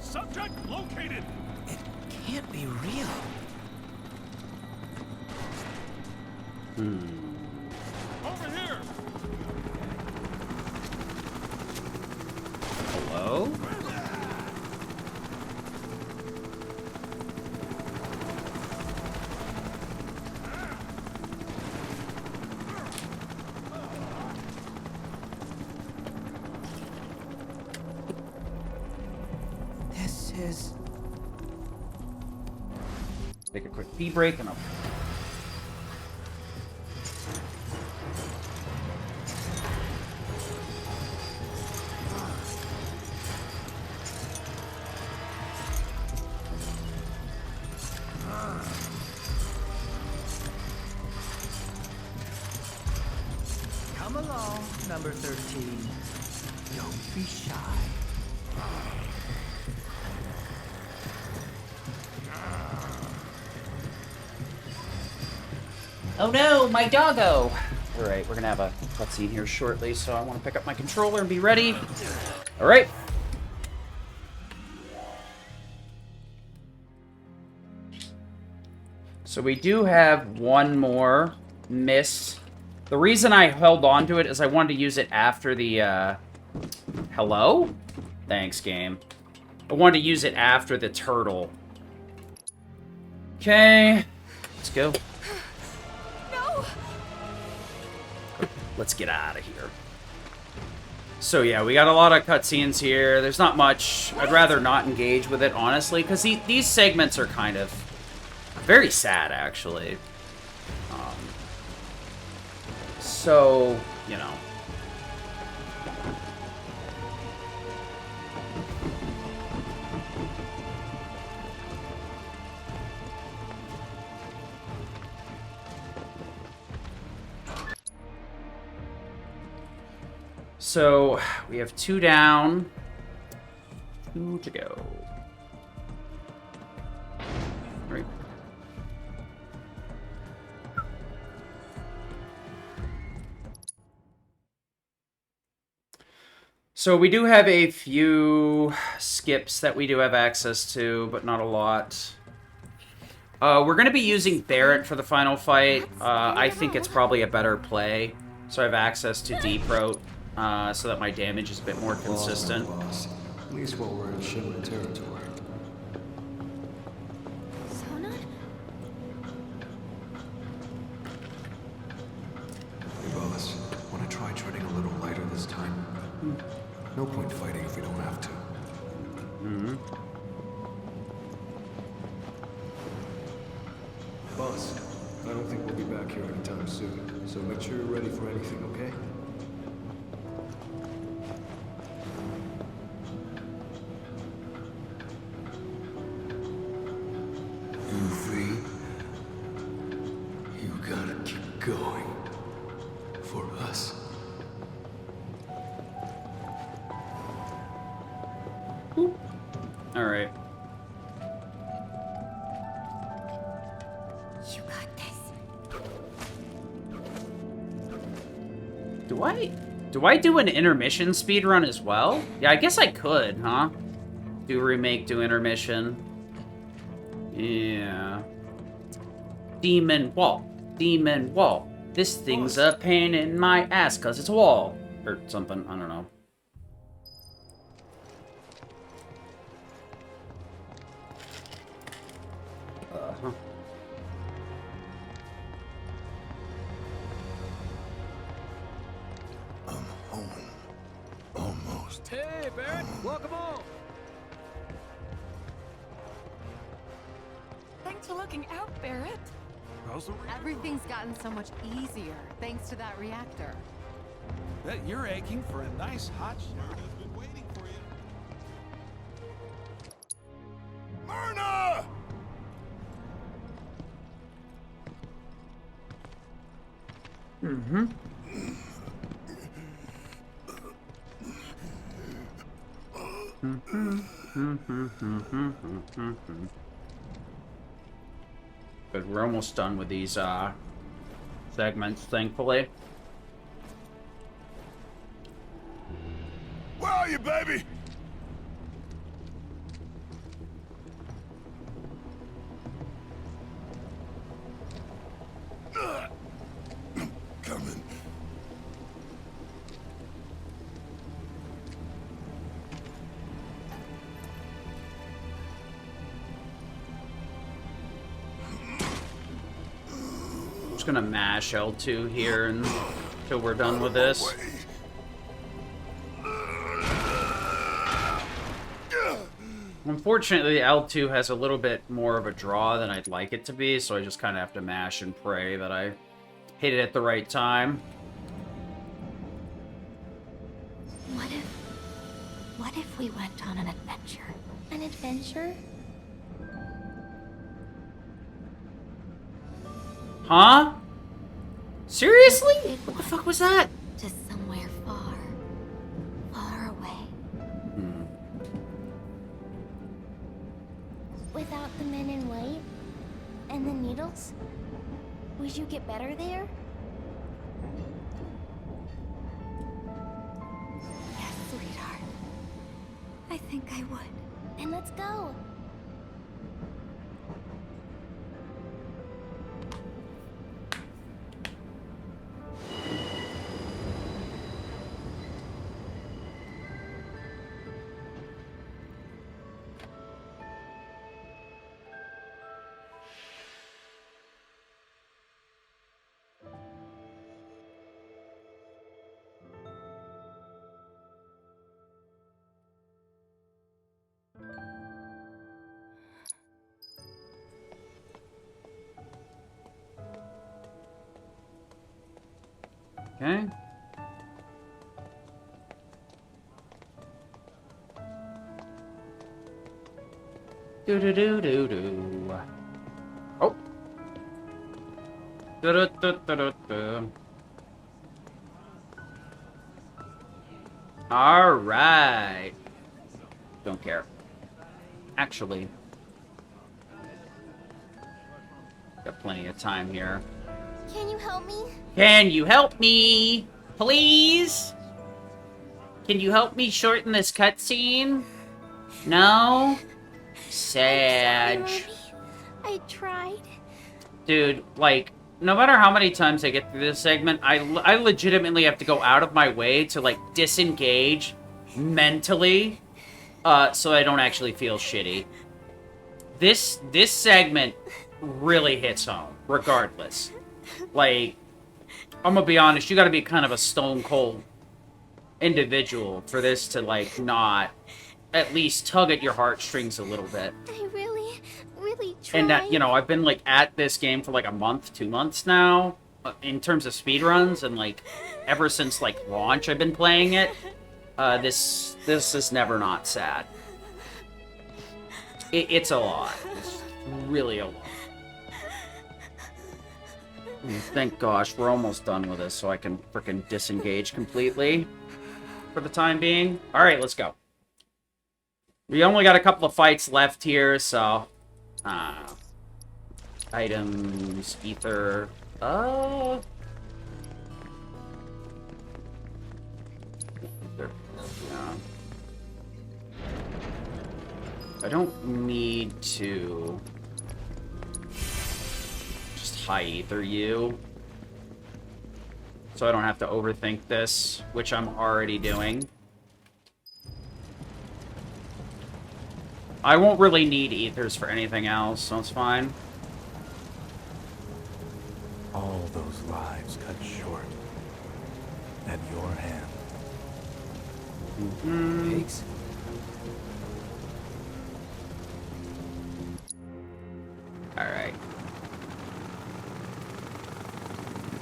Subject located! It can't be real. Over here! Hello? This is... Take a quick pee break and I'll... Come along, number 13. Don't be shy. Oh no, my doggo! Alright, we're gonna have a cutscene here shortly, so I want to pick up my controller and be ready. Alright. So we do have one more miss. The reason I held on to it is I wanted to use it after the, Hello? Thanks, game. I wanted to use it after the turtle. Okay. Let's go. Let's get out of here. So yeah, we got a lot of cutscenes here. There's not much. I'd rather not engage with it, honestly, because these segments are kind of very sad, actually. So, you know. So, we have 2 down, 2 to go. Right. So we do have a few skips that we do have access to, but not a lot. We're going to be using Barret for the final fight. I think it's probably a better play. So I have access to Deep-Rote. So that my damage is a bit more consistent. At least while we're in Shinra territory. Hey, boss. Want to try treading a little lighter this time? No point fighting if we don't have to. Boss, I don't think we'll be back here anytime soon. So make sure you're ready for anything, okay? Alright. You got this. Do I do an intermission speedrun as well? Yeah, I guess I could, huh? Do remake, do intermission. Yeah. Demon wall. Demon wall. This thing's a pain in my ass because it's a wall. Or something, I don't know. Uh-huh. I'm home. Almost. Hey, Barrett, welcome home. Thanks for looking out, Barrett. Everything's gotten so much easier thanks to that reactor. Bet you're aching for a nice hot shower. Myrna! Mm-hmm. But we're almost done with these segments, thankfully. Where are you, baby? I'm coming. I'm just gonna mash L2 here until we're done with this. Unfortunately, L2 has a little bit more of a draw than I'd like it to be, so I just kind of have to mash and pray that I hit it at the right time. What if we went on an adventure? An adventure? Huh? Seriously? What the fuck was that? To somewhere far, far away. Without the men in white and the needles? Would you get better there? Yes, sweetheart. I think I would. Then let's go. Okay. Do-do-do-do-do. Oh. Do-do-do-do-do-do. All right. Don't care. Actually, got plenty of time here. Can you help me? Can you help me? Please? Can you help me shorten this cutscene? No? Sad. I tried. Dude, like, no matter how many times I get through this segment, I legitimately have to go out of my way to, like, disengage mentally, so I don't actually feel shitty. This segment really hits home, regardless. Like, I'm gonna be honest, you gotta be kind of a stone cold individual for this to, like, not at least tug at your heartstrings a little bit. I really tried. And that, you know, I've been, like, at this game for, like, a month, 2 months now, in terms of speedruns, and, like, ever since, like, launch I've been playing it. This is never not sad. It's a lot. It's really a lot. Thank gosh, we're almost done with this, so I can frickin' disengage completely for the time being. Alright, let's go. We only got a couple of fights left here, so... items, ether... Ether, yeah. I don't need to... just high ether you. So I don't have to overthink this, which I'm already doing. I won't really need ethers for anything else, so it's fine. All those lives cut short at your hand. Pigs? Alright.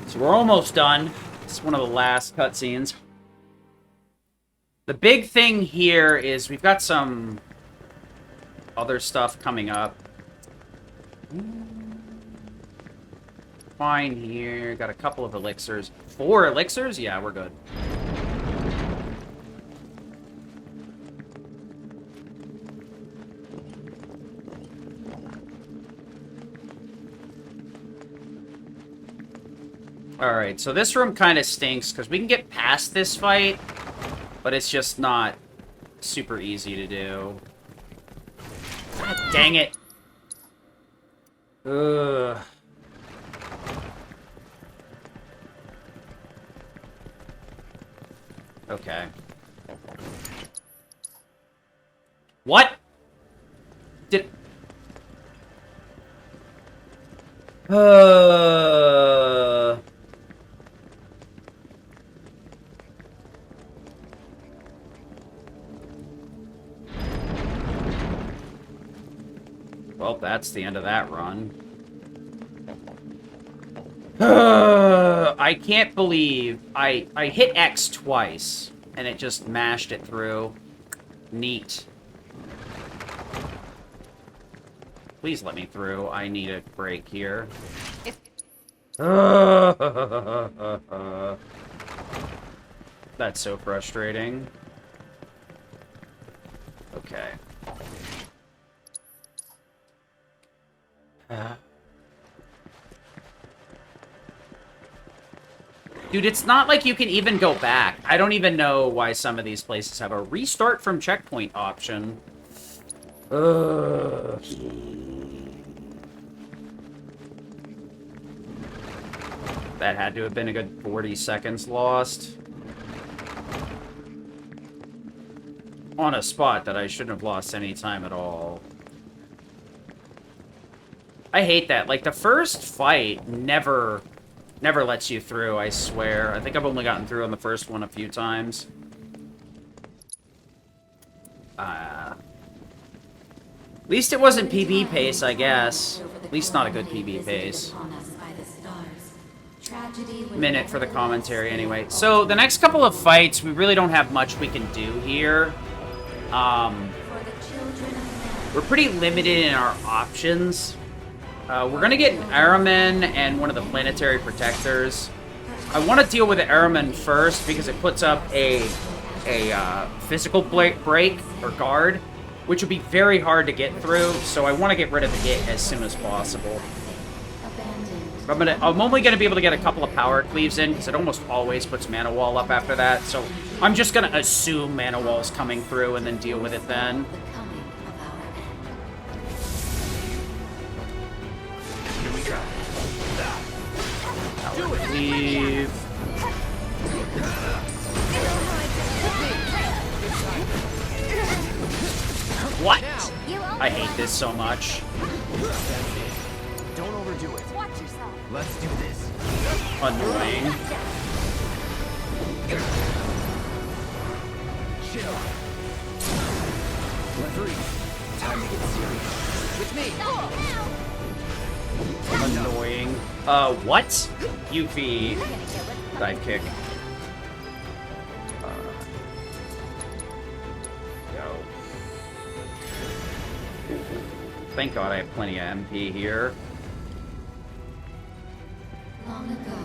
So we're almost done. It's one of the last cutscenes. The big thing here is we've got some other stuff coming up. Fine here. Got a couple of elixirs. 4 elixirs? Yeah, we're good. Alright, so this room kind of stinks, because we can get past this fight, but it's just not super easy to do. God dang it! Ugh. Okay. What? Did... Well, that's the end of that run. I can't believe I hit X twice, and it just mashed it through. Neat. Please let me through. I need a break here. That's so frustrating. Okay. Dude, it's not like you can even go back. I don't even know why some of these places have a restart from checkpoint option. Ugh. That had to have been a good 40 seconds lost. On a spot that I shouldn't have lost any time at all. I hate that. Like, the first fight never lets you through, I swear. I think I've only gotten through on the first one a few times. At least it wasn't PB pace, I guess. At least not a good PB pace. Minute for the commentary, anyway. So, the next couple of fights, we really don't have much we can do here. We're pretty limited in our options. We're gonna get an Araman and one of the planetary protectors. I want to deal with the Araman first because it puts up a physical break or guard, which would be very hard to get through. So I want to get rid of the Git as soon as possible. I'm only gonna be able to get a couple of power cleaves in because it almost always puts mana wall up after that. So I'm just gonna assume mana wall's coming through and then deal with it then. Leave. What? I hate this so much. Don't overdo it. Watch yourself. Let's do this. Annoying. Chill. Referee, time to get serious. With me. Annoying. What? Yuffie. Dive kick. Go. Thank God I have plenty of MP here. Long ago,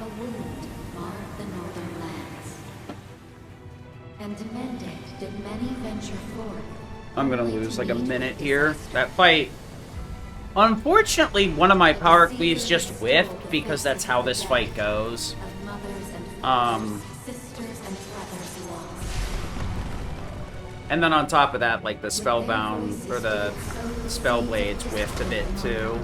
a wound marred the northern lands. And to mend it did many venture forth, I'm gonna lose like a minute here. That fight... Unfortunately, one of my power cleaves just whiffed, because that's how this fight goes. And then on top of that, like, the Spellbound, or the Spellblades whiffed a bit, too.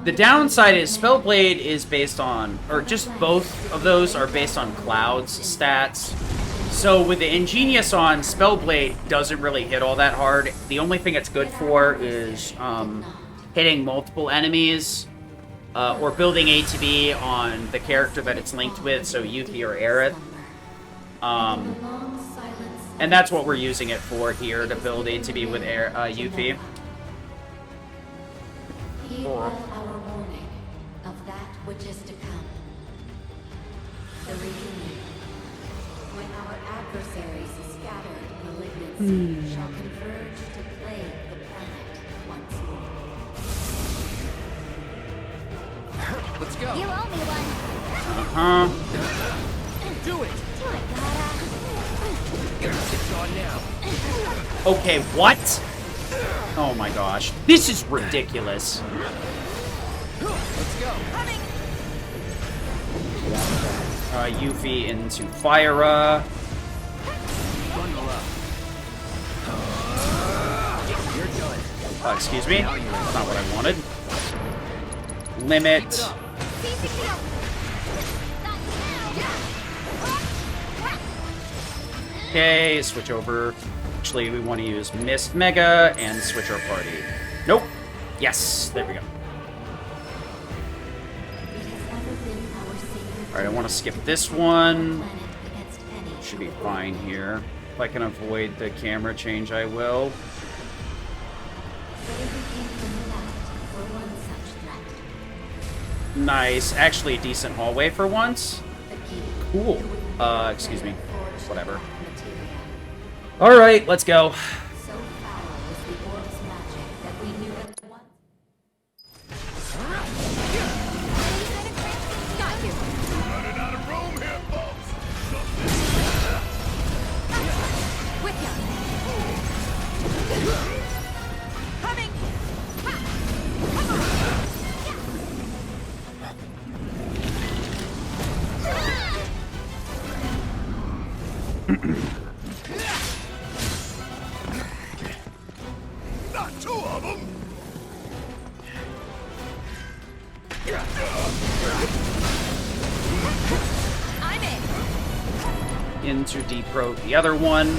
The downside is Spellblade is based on, or just both of those are based on Cloud's stats. So with the Ingenious on, Spellblade doesn't really hit all that hard. The only thing it's good for is hitting multiple enemies, or building ATB on the character that it's linked with, so Yuffie or Aerith. And that's what we're using it for here, to build ATB with Yuffie. Heed well our warning of that which is to come. The reunion. When our adversaries scattered malignancy shall converge to plague the planet once more. Let's go. You owe me one. Do it. Do it, Gotta. It's on now. Okay, what? Oh my gosh. This is ridiculous. Let's go. Yuffie into Fyra. Bundle up. You're done. Excuse me. That's not what I wanted. Limit. Okay, switch over. Actually, we want to use Mist Mega and switch our party. Nope. Yes, there we go. Alright, I want to skip this one. Should be fine here. If I can avoid the camera change, I will. Nice. Actually, a decent hallway for once. Cool. Excuse me. Whatever. Alright, let's go. Not two of them. I'm in. Into Deep Throat the other one.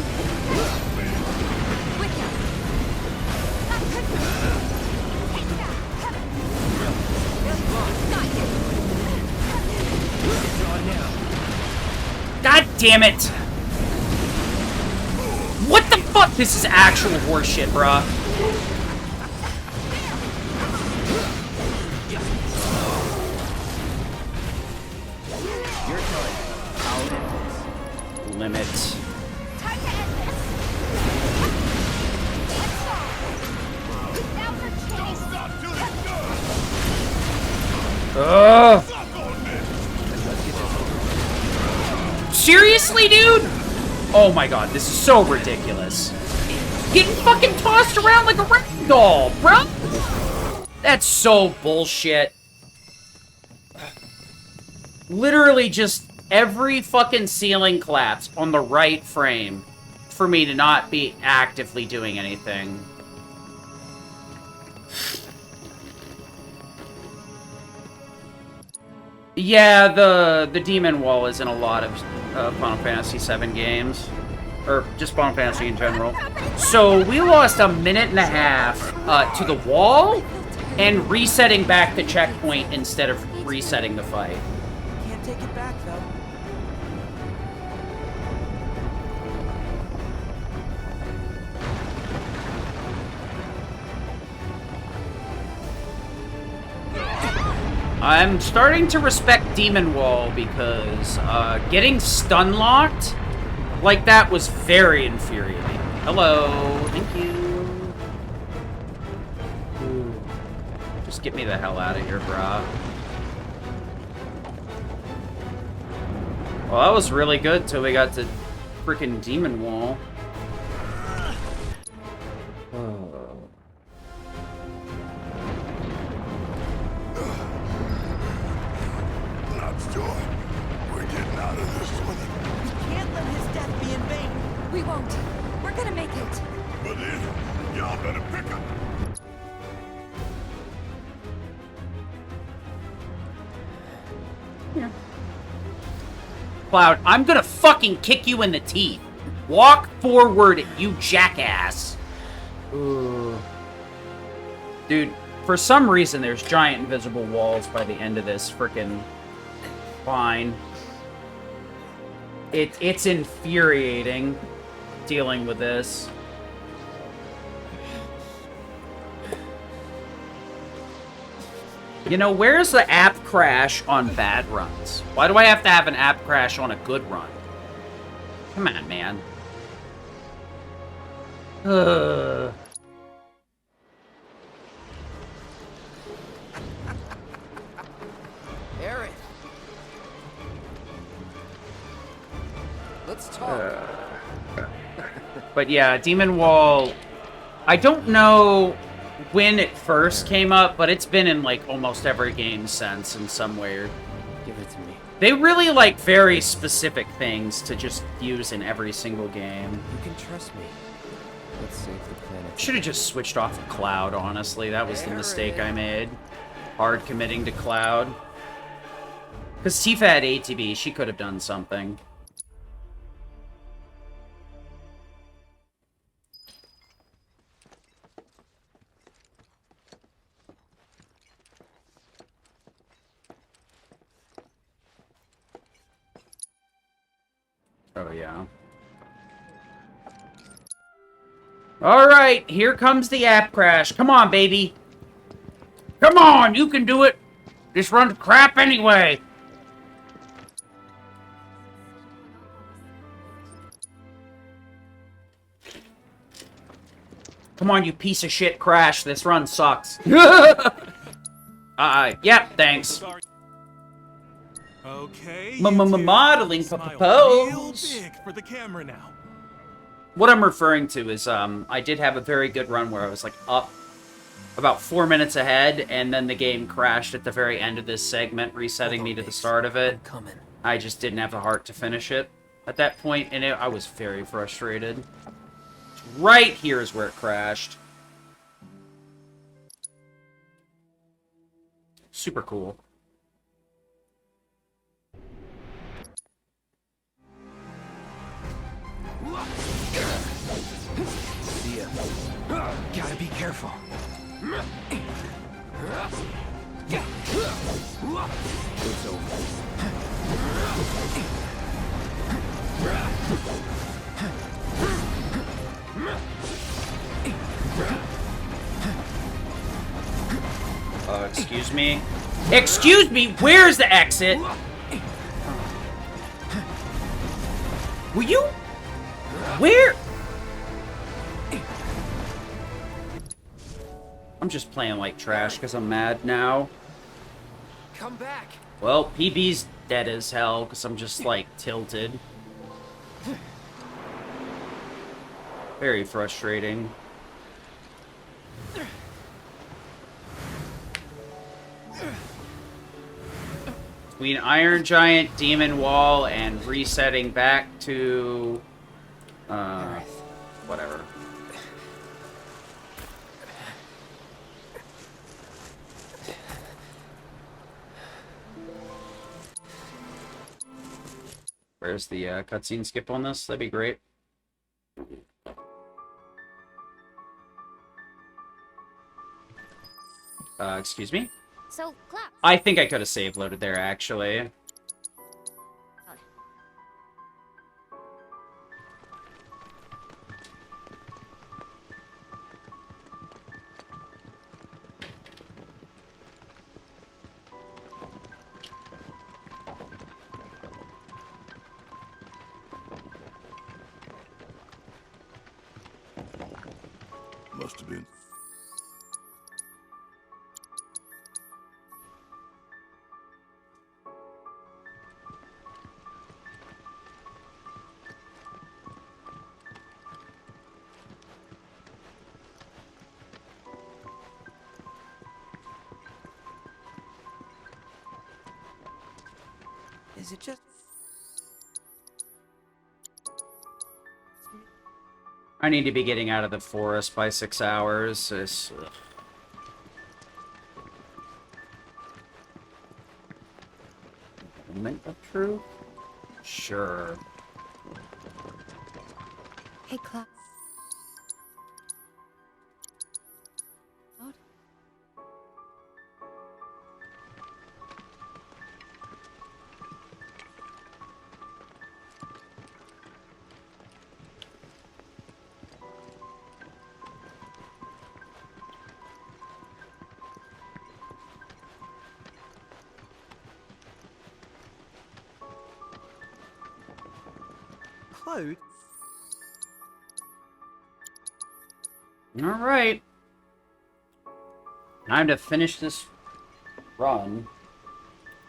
God damn it! What the fuck? This is actual horseshit, bruh. Your turn. I'll end this. Limit. Time to end this. Now for chase. Ugh. Seriously, dude? Oh my god, this is so ridiculous. Getting fucking tossed around like a rag doll, bro. That's so bullshit. Literally just every fucking ceiling collapsed on the right frame for me to not be actively doing anything. Yeah, the demon wall is in a lot of Final Fantasy VII games. Or just Final Fantasy in general. So we lost a minute and a half to the wall and resetting back the checkpoint instead of resetting the fight. Can't take it back, though. I'm starting to respect Demon Wall because getting stun locked like that was very infuriating. Hello, thank you. Ooh. Just get me the hell out of here, brah. Well, that was really good till we got to freaking Demon Wall. Cloud, I'm gonna fucking kick you in the teeth. Walk forward, you jackass. Ooh. Dude, for some reason, there's giant invisible walls by the end of this frickin' line. It's infuriating dealing with this. You know, where's the app crash on bad runs? Why do I have to have an app crash on a good run? Come on, man. Aerith. Let's talk. But yeah, Demon Wall, I don't know when it first came up, but it's been in like almost every game since in some way. Give it to me. They really like very specific things to just use in every single game. You can trust me. Let's save the planet. Should have just switched off of Cloud, honestly. That was the mistake I made. Hard committing to Cloud. Because Tifa had ATB, she could have done something. Oh, yeah. Alright, here comes the app crash. Come on, baby. Come on, you can do it. This runs crap anyway. Come on, you piece of shit Crash. This run sucks. Yep, thanks. Okay. Modeling pose. Big for the camera now. What I'm referring to is, I did have a very good run where I was, like, up about 4 minutes ahead, and then the game crashed at the very end of this segment, resetting me to the start of it. I just didn't have the heart to finish it at that point, and I was very frustrated. Right here is where it crashed. Super cool. See ya. Gotta be careful. It's over. Excuse me? Excuse me? Where's the exit? Will you? Where? I'm just playing like trash because I'm mad now. Come back. Well, PB's dead as hell because I'm just like tilted. Very frustrating. Between Iron Giant, Demon Wall, and resetting back to... whatever. Where's the cutscene skip on this? That'd be great. Excuse me? So, Cloud. I think I could have save loaded there, actually. Must have been. Is it just... I need to be getting out of the forest by 6 hours. Moment of truth? Sure. Hey, Cloud. Cloud? Alright. Time to finish this run.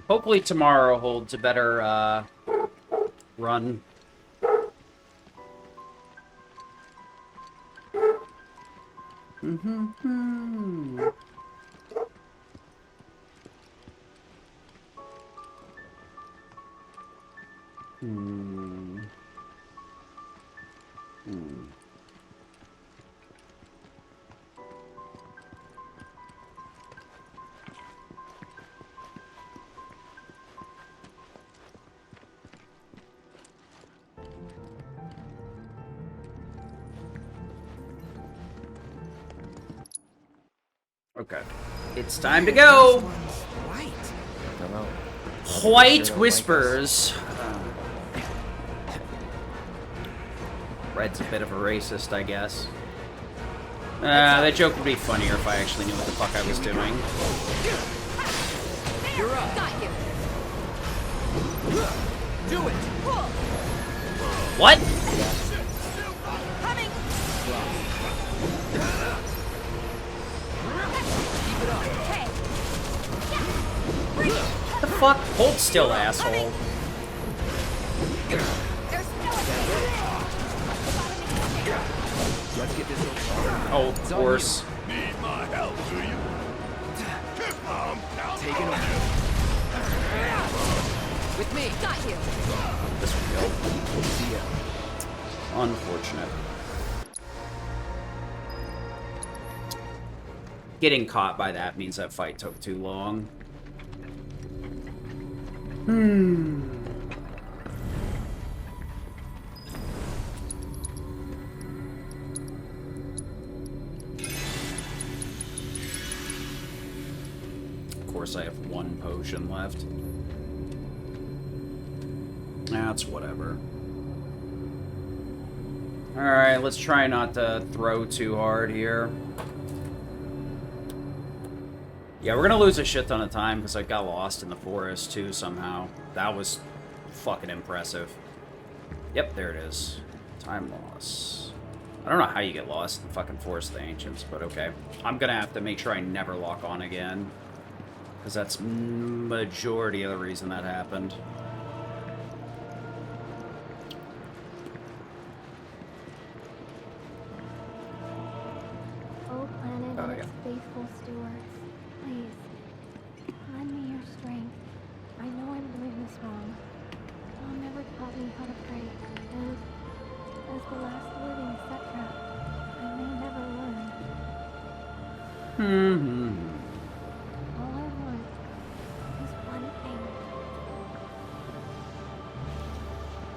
Hopefully tomorrow holds a better, run. Mm-hmm. Okay. It's time to go! White Whispers. Red's a bit of a racist, I guess. That joke would be funnier if I actually knew what the fuck I was doing. You're up. Got you. Do it. What? Coming. Keep it up. Okay. What the fuck? Hold still, asshole. Let's get this over. Oh, of course. Need my help, do you? Taking over. With me. Got you. This would go. See ya. Unfortunate. Getting caught by that means that fight took too long. Of course, I have one potion left. That's whatever. Alright, let's try not to throw too hard here. Yeah, we're gonna lose a shit ton of time because I got lost in the forest too somehow. That was fucking impressive. Yep, there it is. Time loss. I don't know how you get lost in the fucking Forest of the Ancients, but okay. I'm gonna have to make sure I never lock on again. Because that's majority of the reason that happened. Oh, planet and its faithful stewards, please, lend me your strength. I know I'm doing this wrong. Mom never taught me how to pray, and as the last living Setra, I may never learn. All I want is one thing.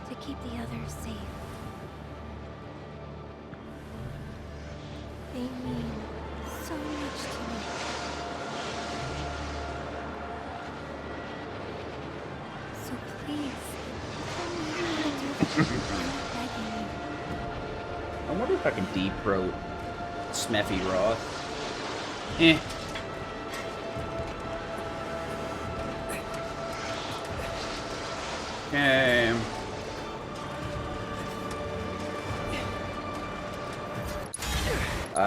To keep the others safe. They mean so much to me. So please, tell me how to do that. I'm begging you. I wonder if I can deep throat Smeffy Roth. Eh. Okay.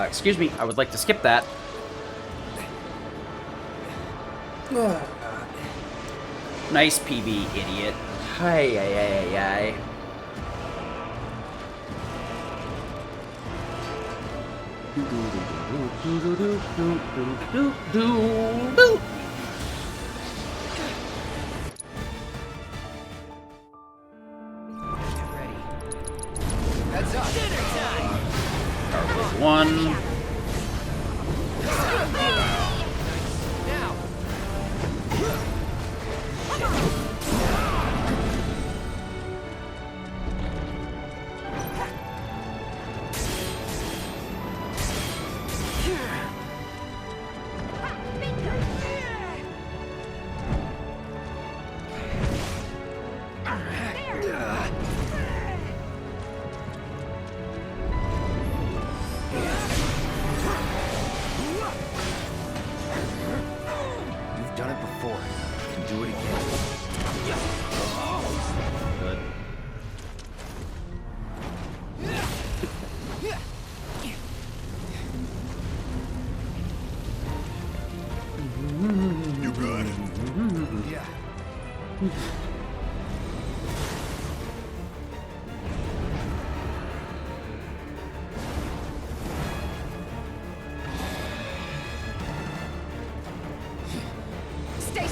Excuse me, I would like to skip that. Nice PB, idiot. Hi, hi, hi, hi. Heads up. Dinner time. Power one. Now.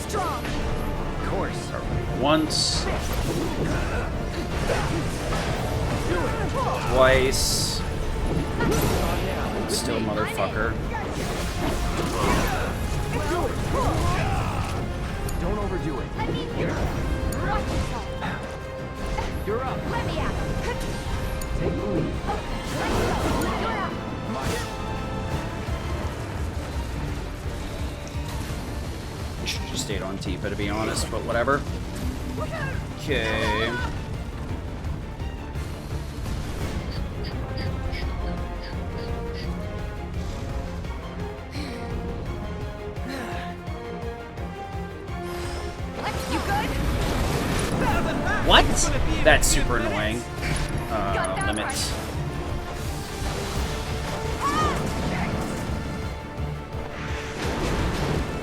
strong. Of course. Once. Twice. Still motherfucker. Don't overdo it. Let me hear. Watch yourself. You're up. Let me out. Take the lead. Let's go. You're up. Should have just stayed on Tifa, to be honest, but whatever. Okay. You good? What? That's super annoying. Limits.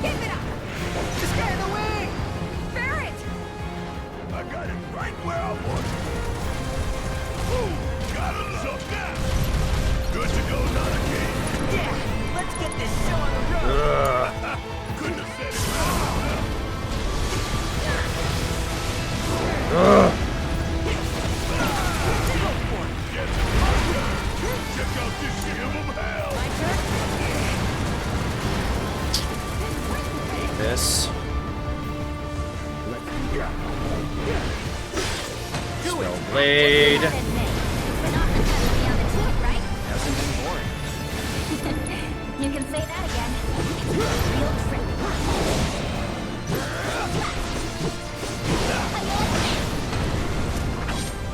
Keep it up. Just get in the way. Barrett. I got it right where I want it. Ooh, got him up now. Good to go, not a game. Yeah, let's get this show on the road. Couldn't have said it better. Check out this shit of hell. Take this. Spell blade. Hasn't been born. You can say that again. It's a real trick.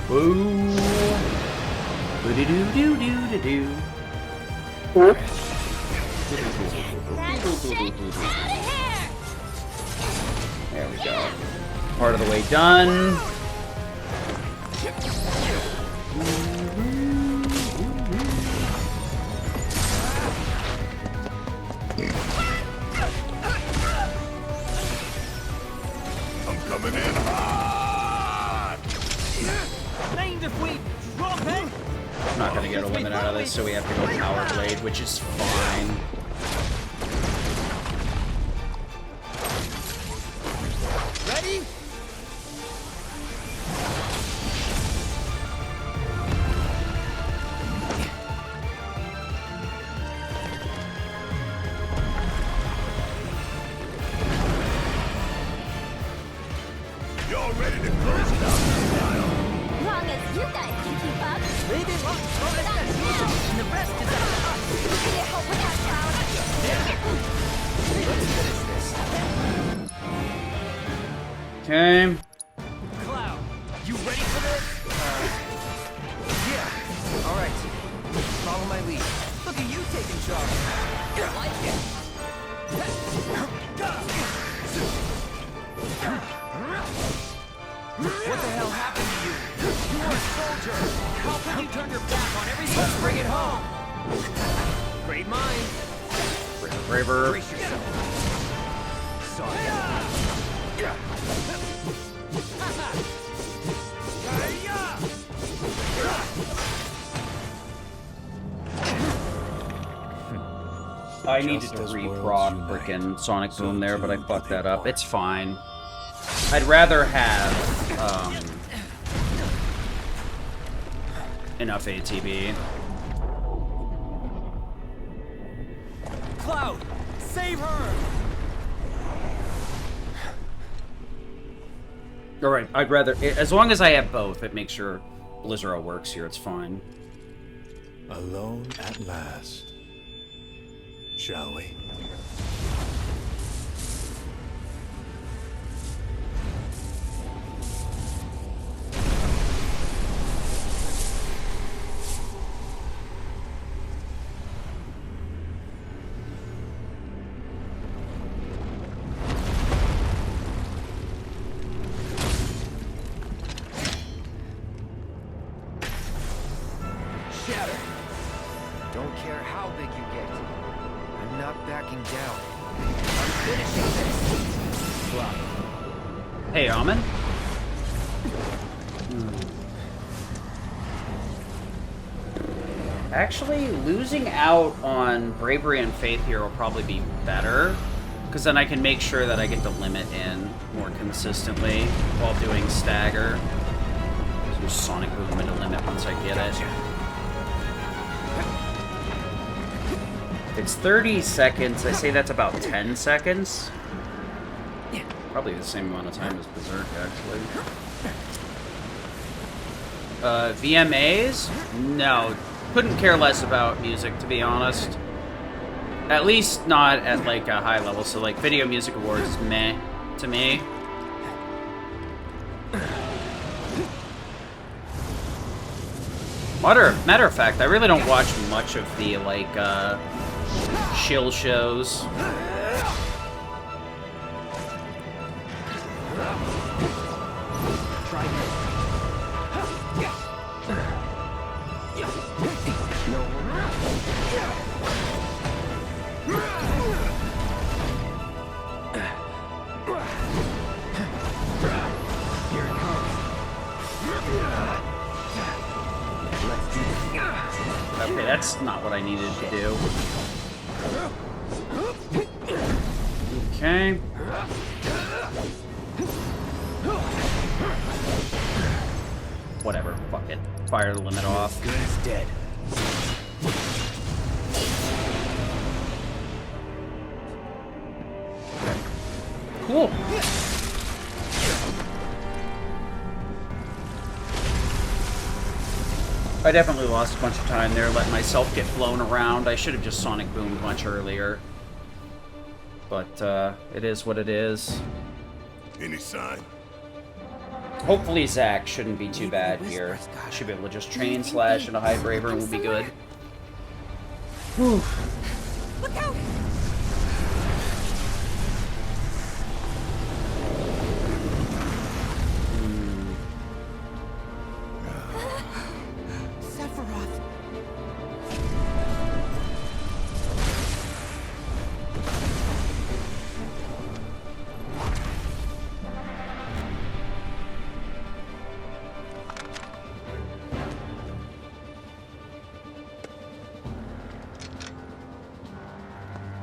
Boo. Boo-doo-doo-doo-doo-doo. There we go. Part of the way done. I'm coming in hot. Mind if we drop in? I'm not gonna get a limit out of this, so we have to go Power Blade, which is fine. Ready? Y'all ready to close it out? Long as you guys can keep up. Maybe lots of it. And the rest is up to us. Need help with that crowd. Let's finish this. Okay. Cloud, you ready for this? Yeah. All right. Follow my lead. Look at you taking charge. I like it. What the hell happened to you? You are a soldier. How can you turn your back on everything? Let's bring it home. Great mind. Braver. Brace yourself. Sorry. I needed to reprod frickin' Sonic Boom there, but I fucked that up. It's fine. I'd rather have enough ATB. Cloud, save her! Alright, I'd rather... As long as I have both, it makes sure Blizzard works here, it's fine. Alone at last. Shall we? Shatter. Don't care how big you get. I'm not backing down. I'm finishing this. Wow. Hey, Almond. Actually, losing out on Bravery and Faith here will probably be better. Because then I can make sure that I get the limit in more consistently while doing stagger. So Sonic Boom into limit once I get it. If it's 30 seconds, I say that's about 10 seconds. Probably the same amount of time as Berserk, actually. VMAs? No. Couldn't care less about music, to be honest. At least not at, like, a high level. So, like, Video Music Awards is meh to me. Matter of fact, I really don't watch much of the, like, shill shows. Okay, that's not what I needed to do. Okay. Whatever, fuck it. Fire the limit off. Good as dead. Cool. I definitely lost a bunch of time there, letting myself get blown around. I should have just Sonic Boomed much earlier. But, it is what it is. Any sign? Hopefully Zack shouldn't be too bad here. Should be able to just train slash into High Braver and we'll be good. Whew. Look out! Sephiroth.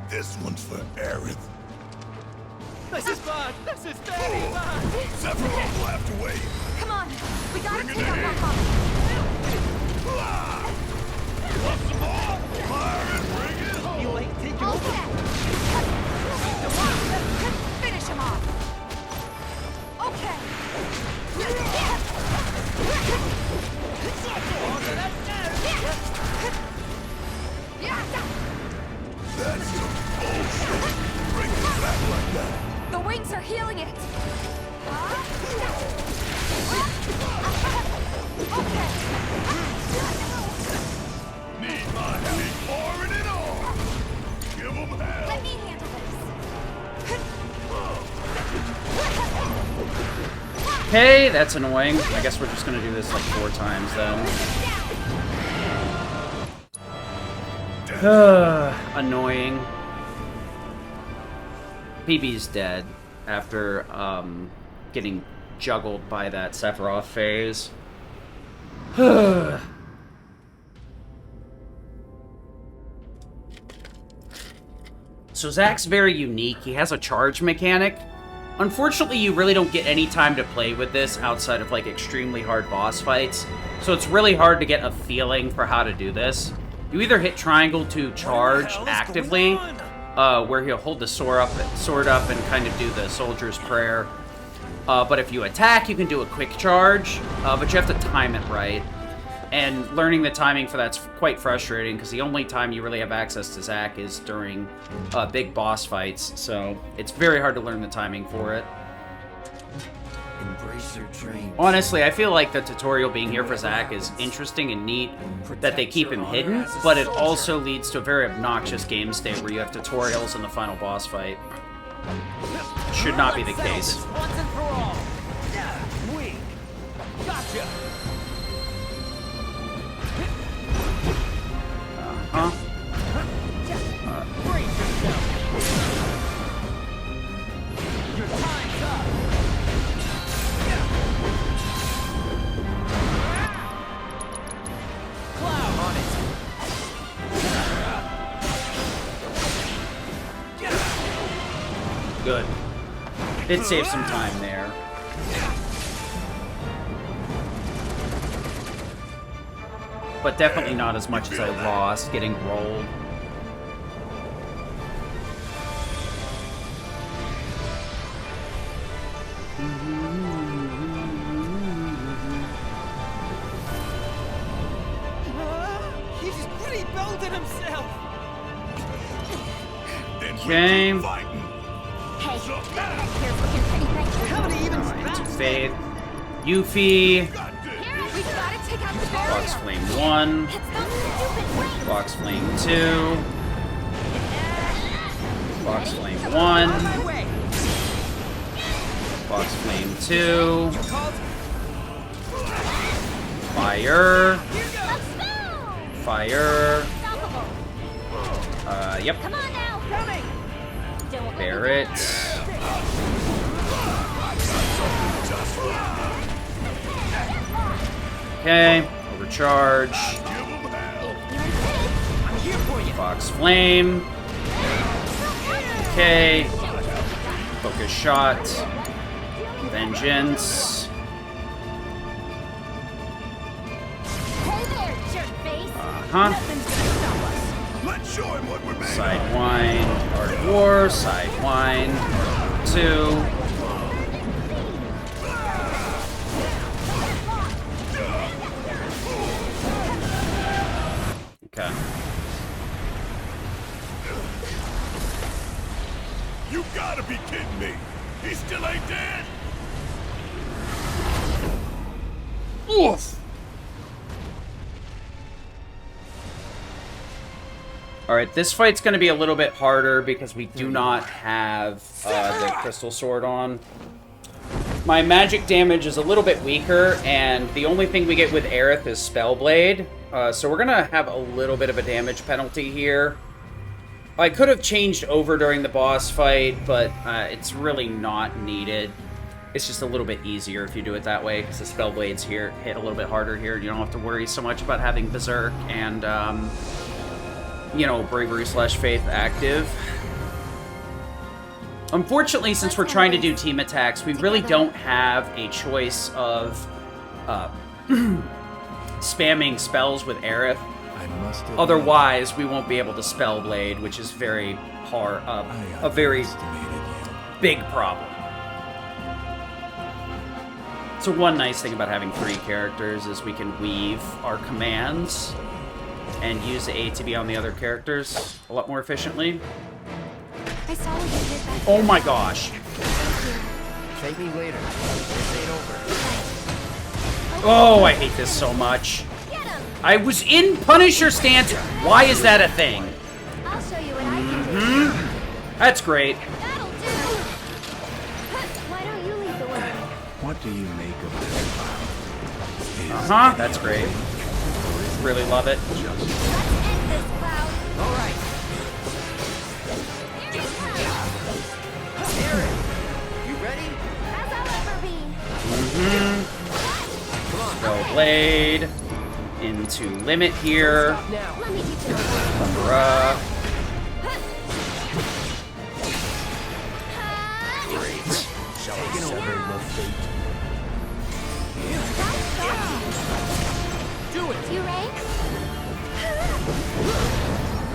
This one's for Aerith. This is bad! This is very bad! Sephiroth will have to wait. Come on, we gotta Bring it take out in. that bomb. What's the ball? Fire and bring it home. You like taking All over? set. Finish him off. Okay. That's some bullshit. Bring it back like that. The wings are healing it. Okay. Need my heavy pouring it on. Give them hell. Let me handle this. Okay, that's annoying. I guess we're just gonna do this like 4 times then. Annoying. PB's dead after getting juggled by that Sephiroth phase. So Zack's very unique. He has a charge mechanic. Unfortunately, you really don't get any time to play with this outside of like extremely hard boss fights. So it's really hard to get a feeling for how to do this. You either hit triangle to charge actively, where he'll hold the sword up and kind of do the soldier's prayer. But if you attack, you can do a quick charge, but you have to time it right. And learning the timing for that's quite frustrating, because the only time you really have access to Zack is during big boss fights, so it's very hard to learn the timing for it. Embrace your dreams. Honestly, I feel like the tutorial being here for Zack is interesting and neat that they keep him hidden, but it also leads to a very obnoxious game state where you have tutorials in the final boss fight. Should not be the case. Once and for all. Weak. Gotcha. Huh? Brace yourself. Your time's up. Cloud on it. Good. Did save some time there. But definitely not as much as I lost getting rolled. He's rebuilding himself! Okay. Hey, here's looking pretty great. Haven't even To Faith. Yuffie. We gotta take out the Fox barrier. Flame 1. It's those stupid flames. Fox Flame 2. Fox Flame 1. Fox Flame 2. Fire. Fire. Yep. Come on now. Coming. Barret. Okay. Overcharge. Fox Flame. Okay. Focus Shot. Vengeance. Hey there, jerk face. Huh? Nothing's gonna stop us. Let's show him what we're made of. Sidewind. Art of War. Sidewind. Art of 2. Okay. You gotta be kidding me! He still ain't dead! Oof. Alright, this fight's going to be a little bit harder because we do not have the Crystal Sword on. My magic damage is a little bit weaker, and the only thing we get with Aerith is Spellblade. So we're going to have a little bit of a damage penalty here. I could have changed over during the boss fight, but it's really not needed. It's just a little bit easier if you do it that way, because the Spellblades here hit a little bit harder here. You don't have to worry so much about having Berserk and, you know, Bravery / Faith active. Unfortunately, since we're trying to do team attacks, we really don't have a choice of spamming spells with Aerith. Otherwise, we won't be able to Spellblade, which is very hard, a very big problem. So one nice thing about having 3 characters is we can weave our commands and use the ATB on the other characters a lot more efficiently. I saw what you did back Oh my gosh. Thank me later. This ain't over. Oh, I hate this so much. I was in Punisher stance. Why is that a thing? I'll show you what I can do. That's great. That'll do. Why don't you lead the way? What do you make of this cloud? Uh-huh, that's great. Really love it. Let's end this, Cloud. All right. Aaron, you ready? As I'll ever be. Spellblade into limit here. Let me teach you. Thunder up. Great. Shall I sever your fate? Do it. You ready?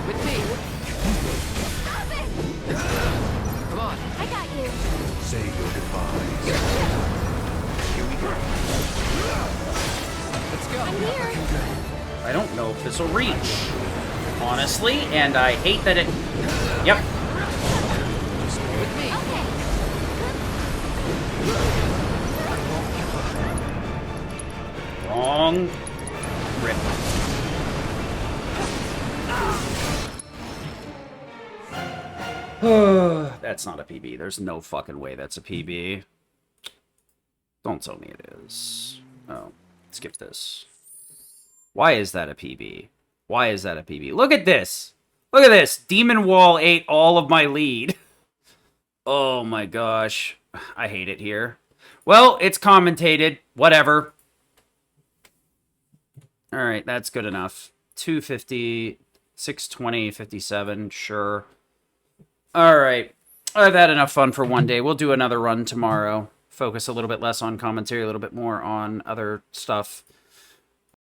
With me. Stop it! Come on. I got you. Say your goodbyes. Here we go. Let's go. I'm here. I don't know if this will reach, honestly, and I hate that it... Yep. With me. Wrong. Rip. That's not a PB. There's no fucking way that's a PB. Don't tell me it is. Oh, skip this. Why is that a PB? Why is that a PB? Look at this. Look at this. Demon Wall ate all of my lead. Oh my gosh. I hate it here. Well, it's commentated. Whatever. All right, that's good enough. 250, 620, 57, sure. All right. I've had enough fun for one day. We'll do another run tomorrow. Focus a little bit less on commentary, a little bit more on other stuff.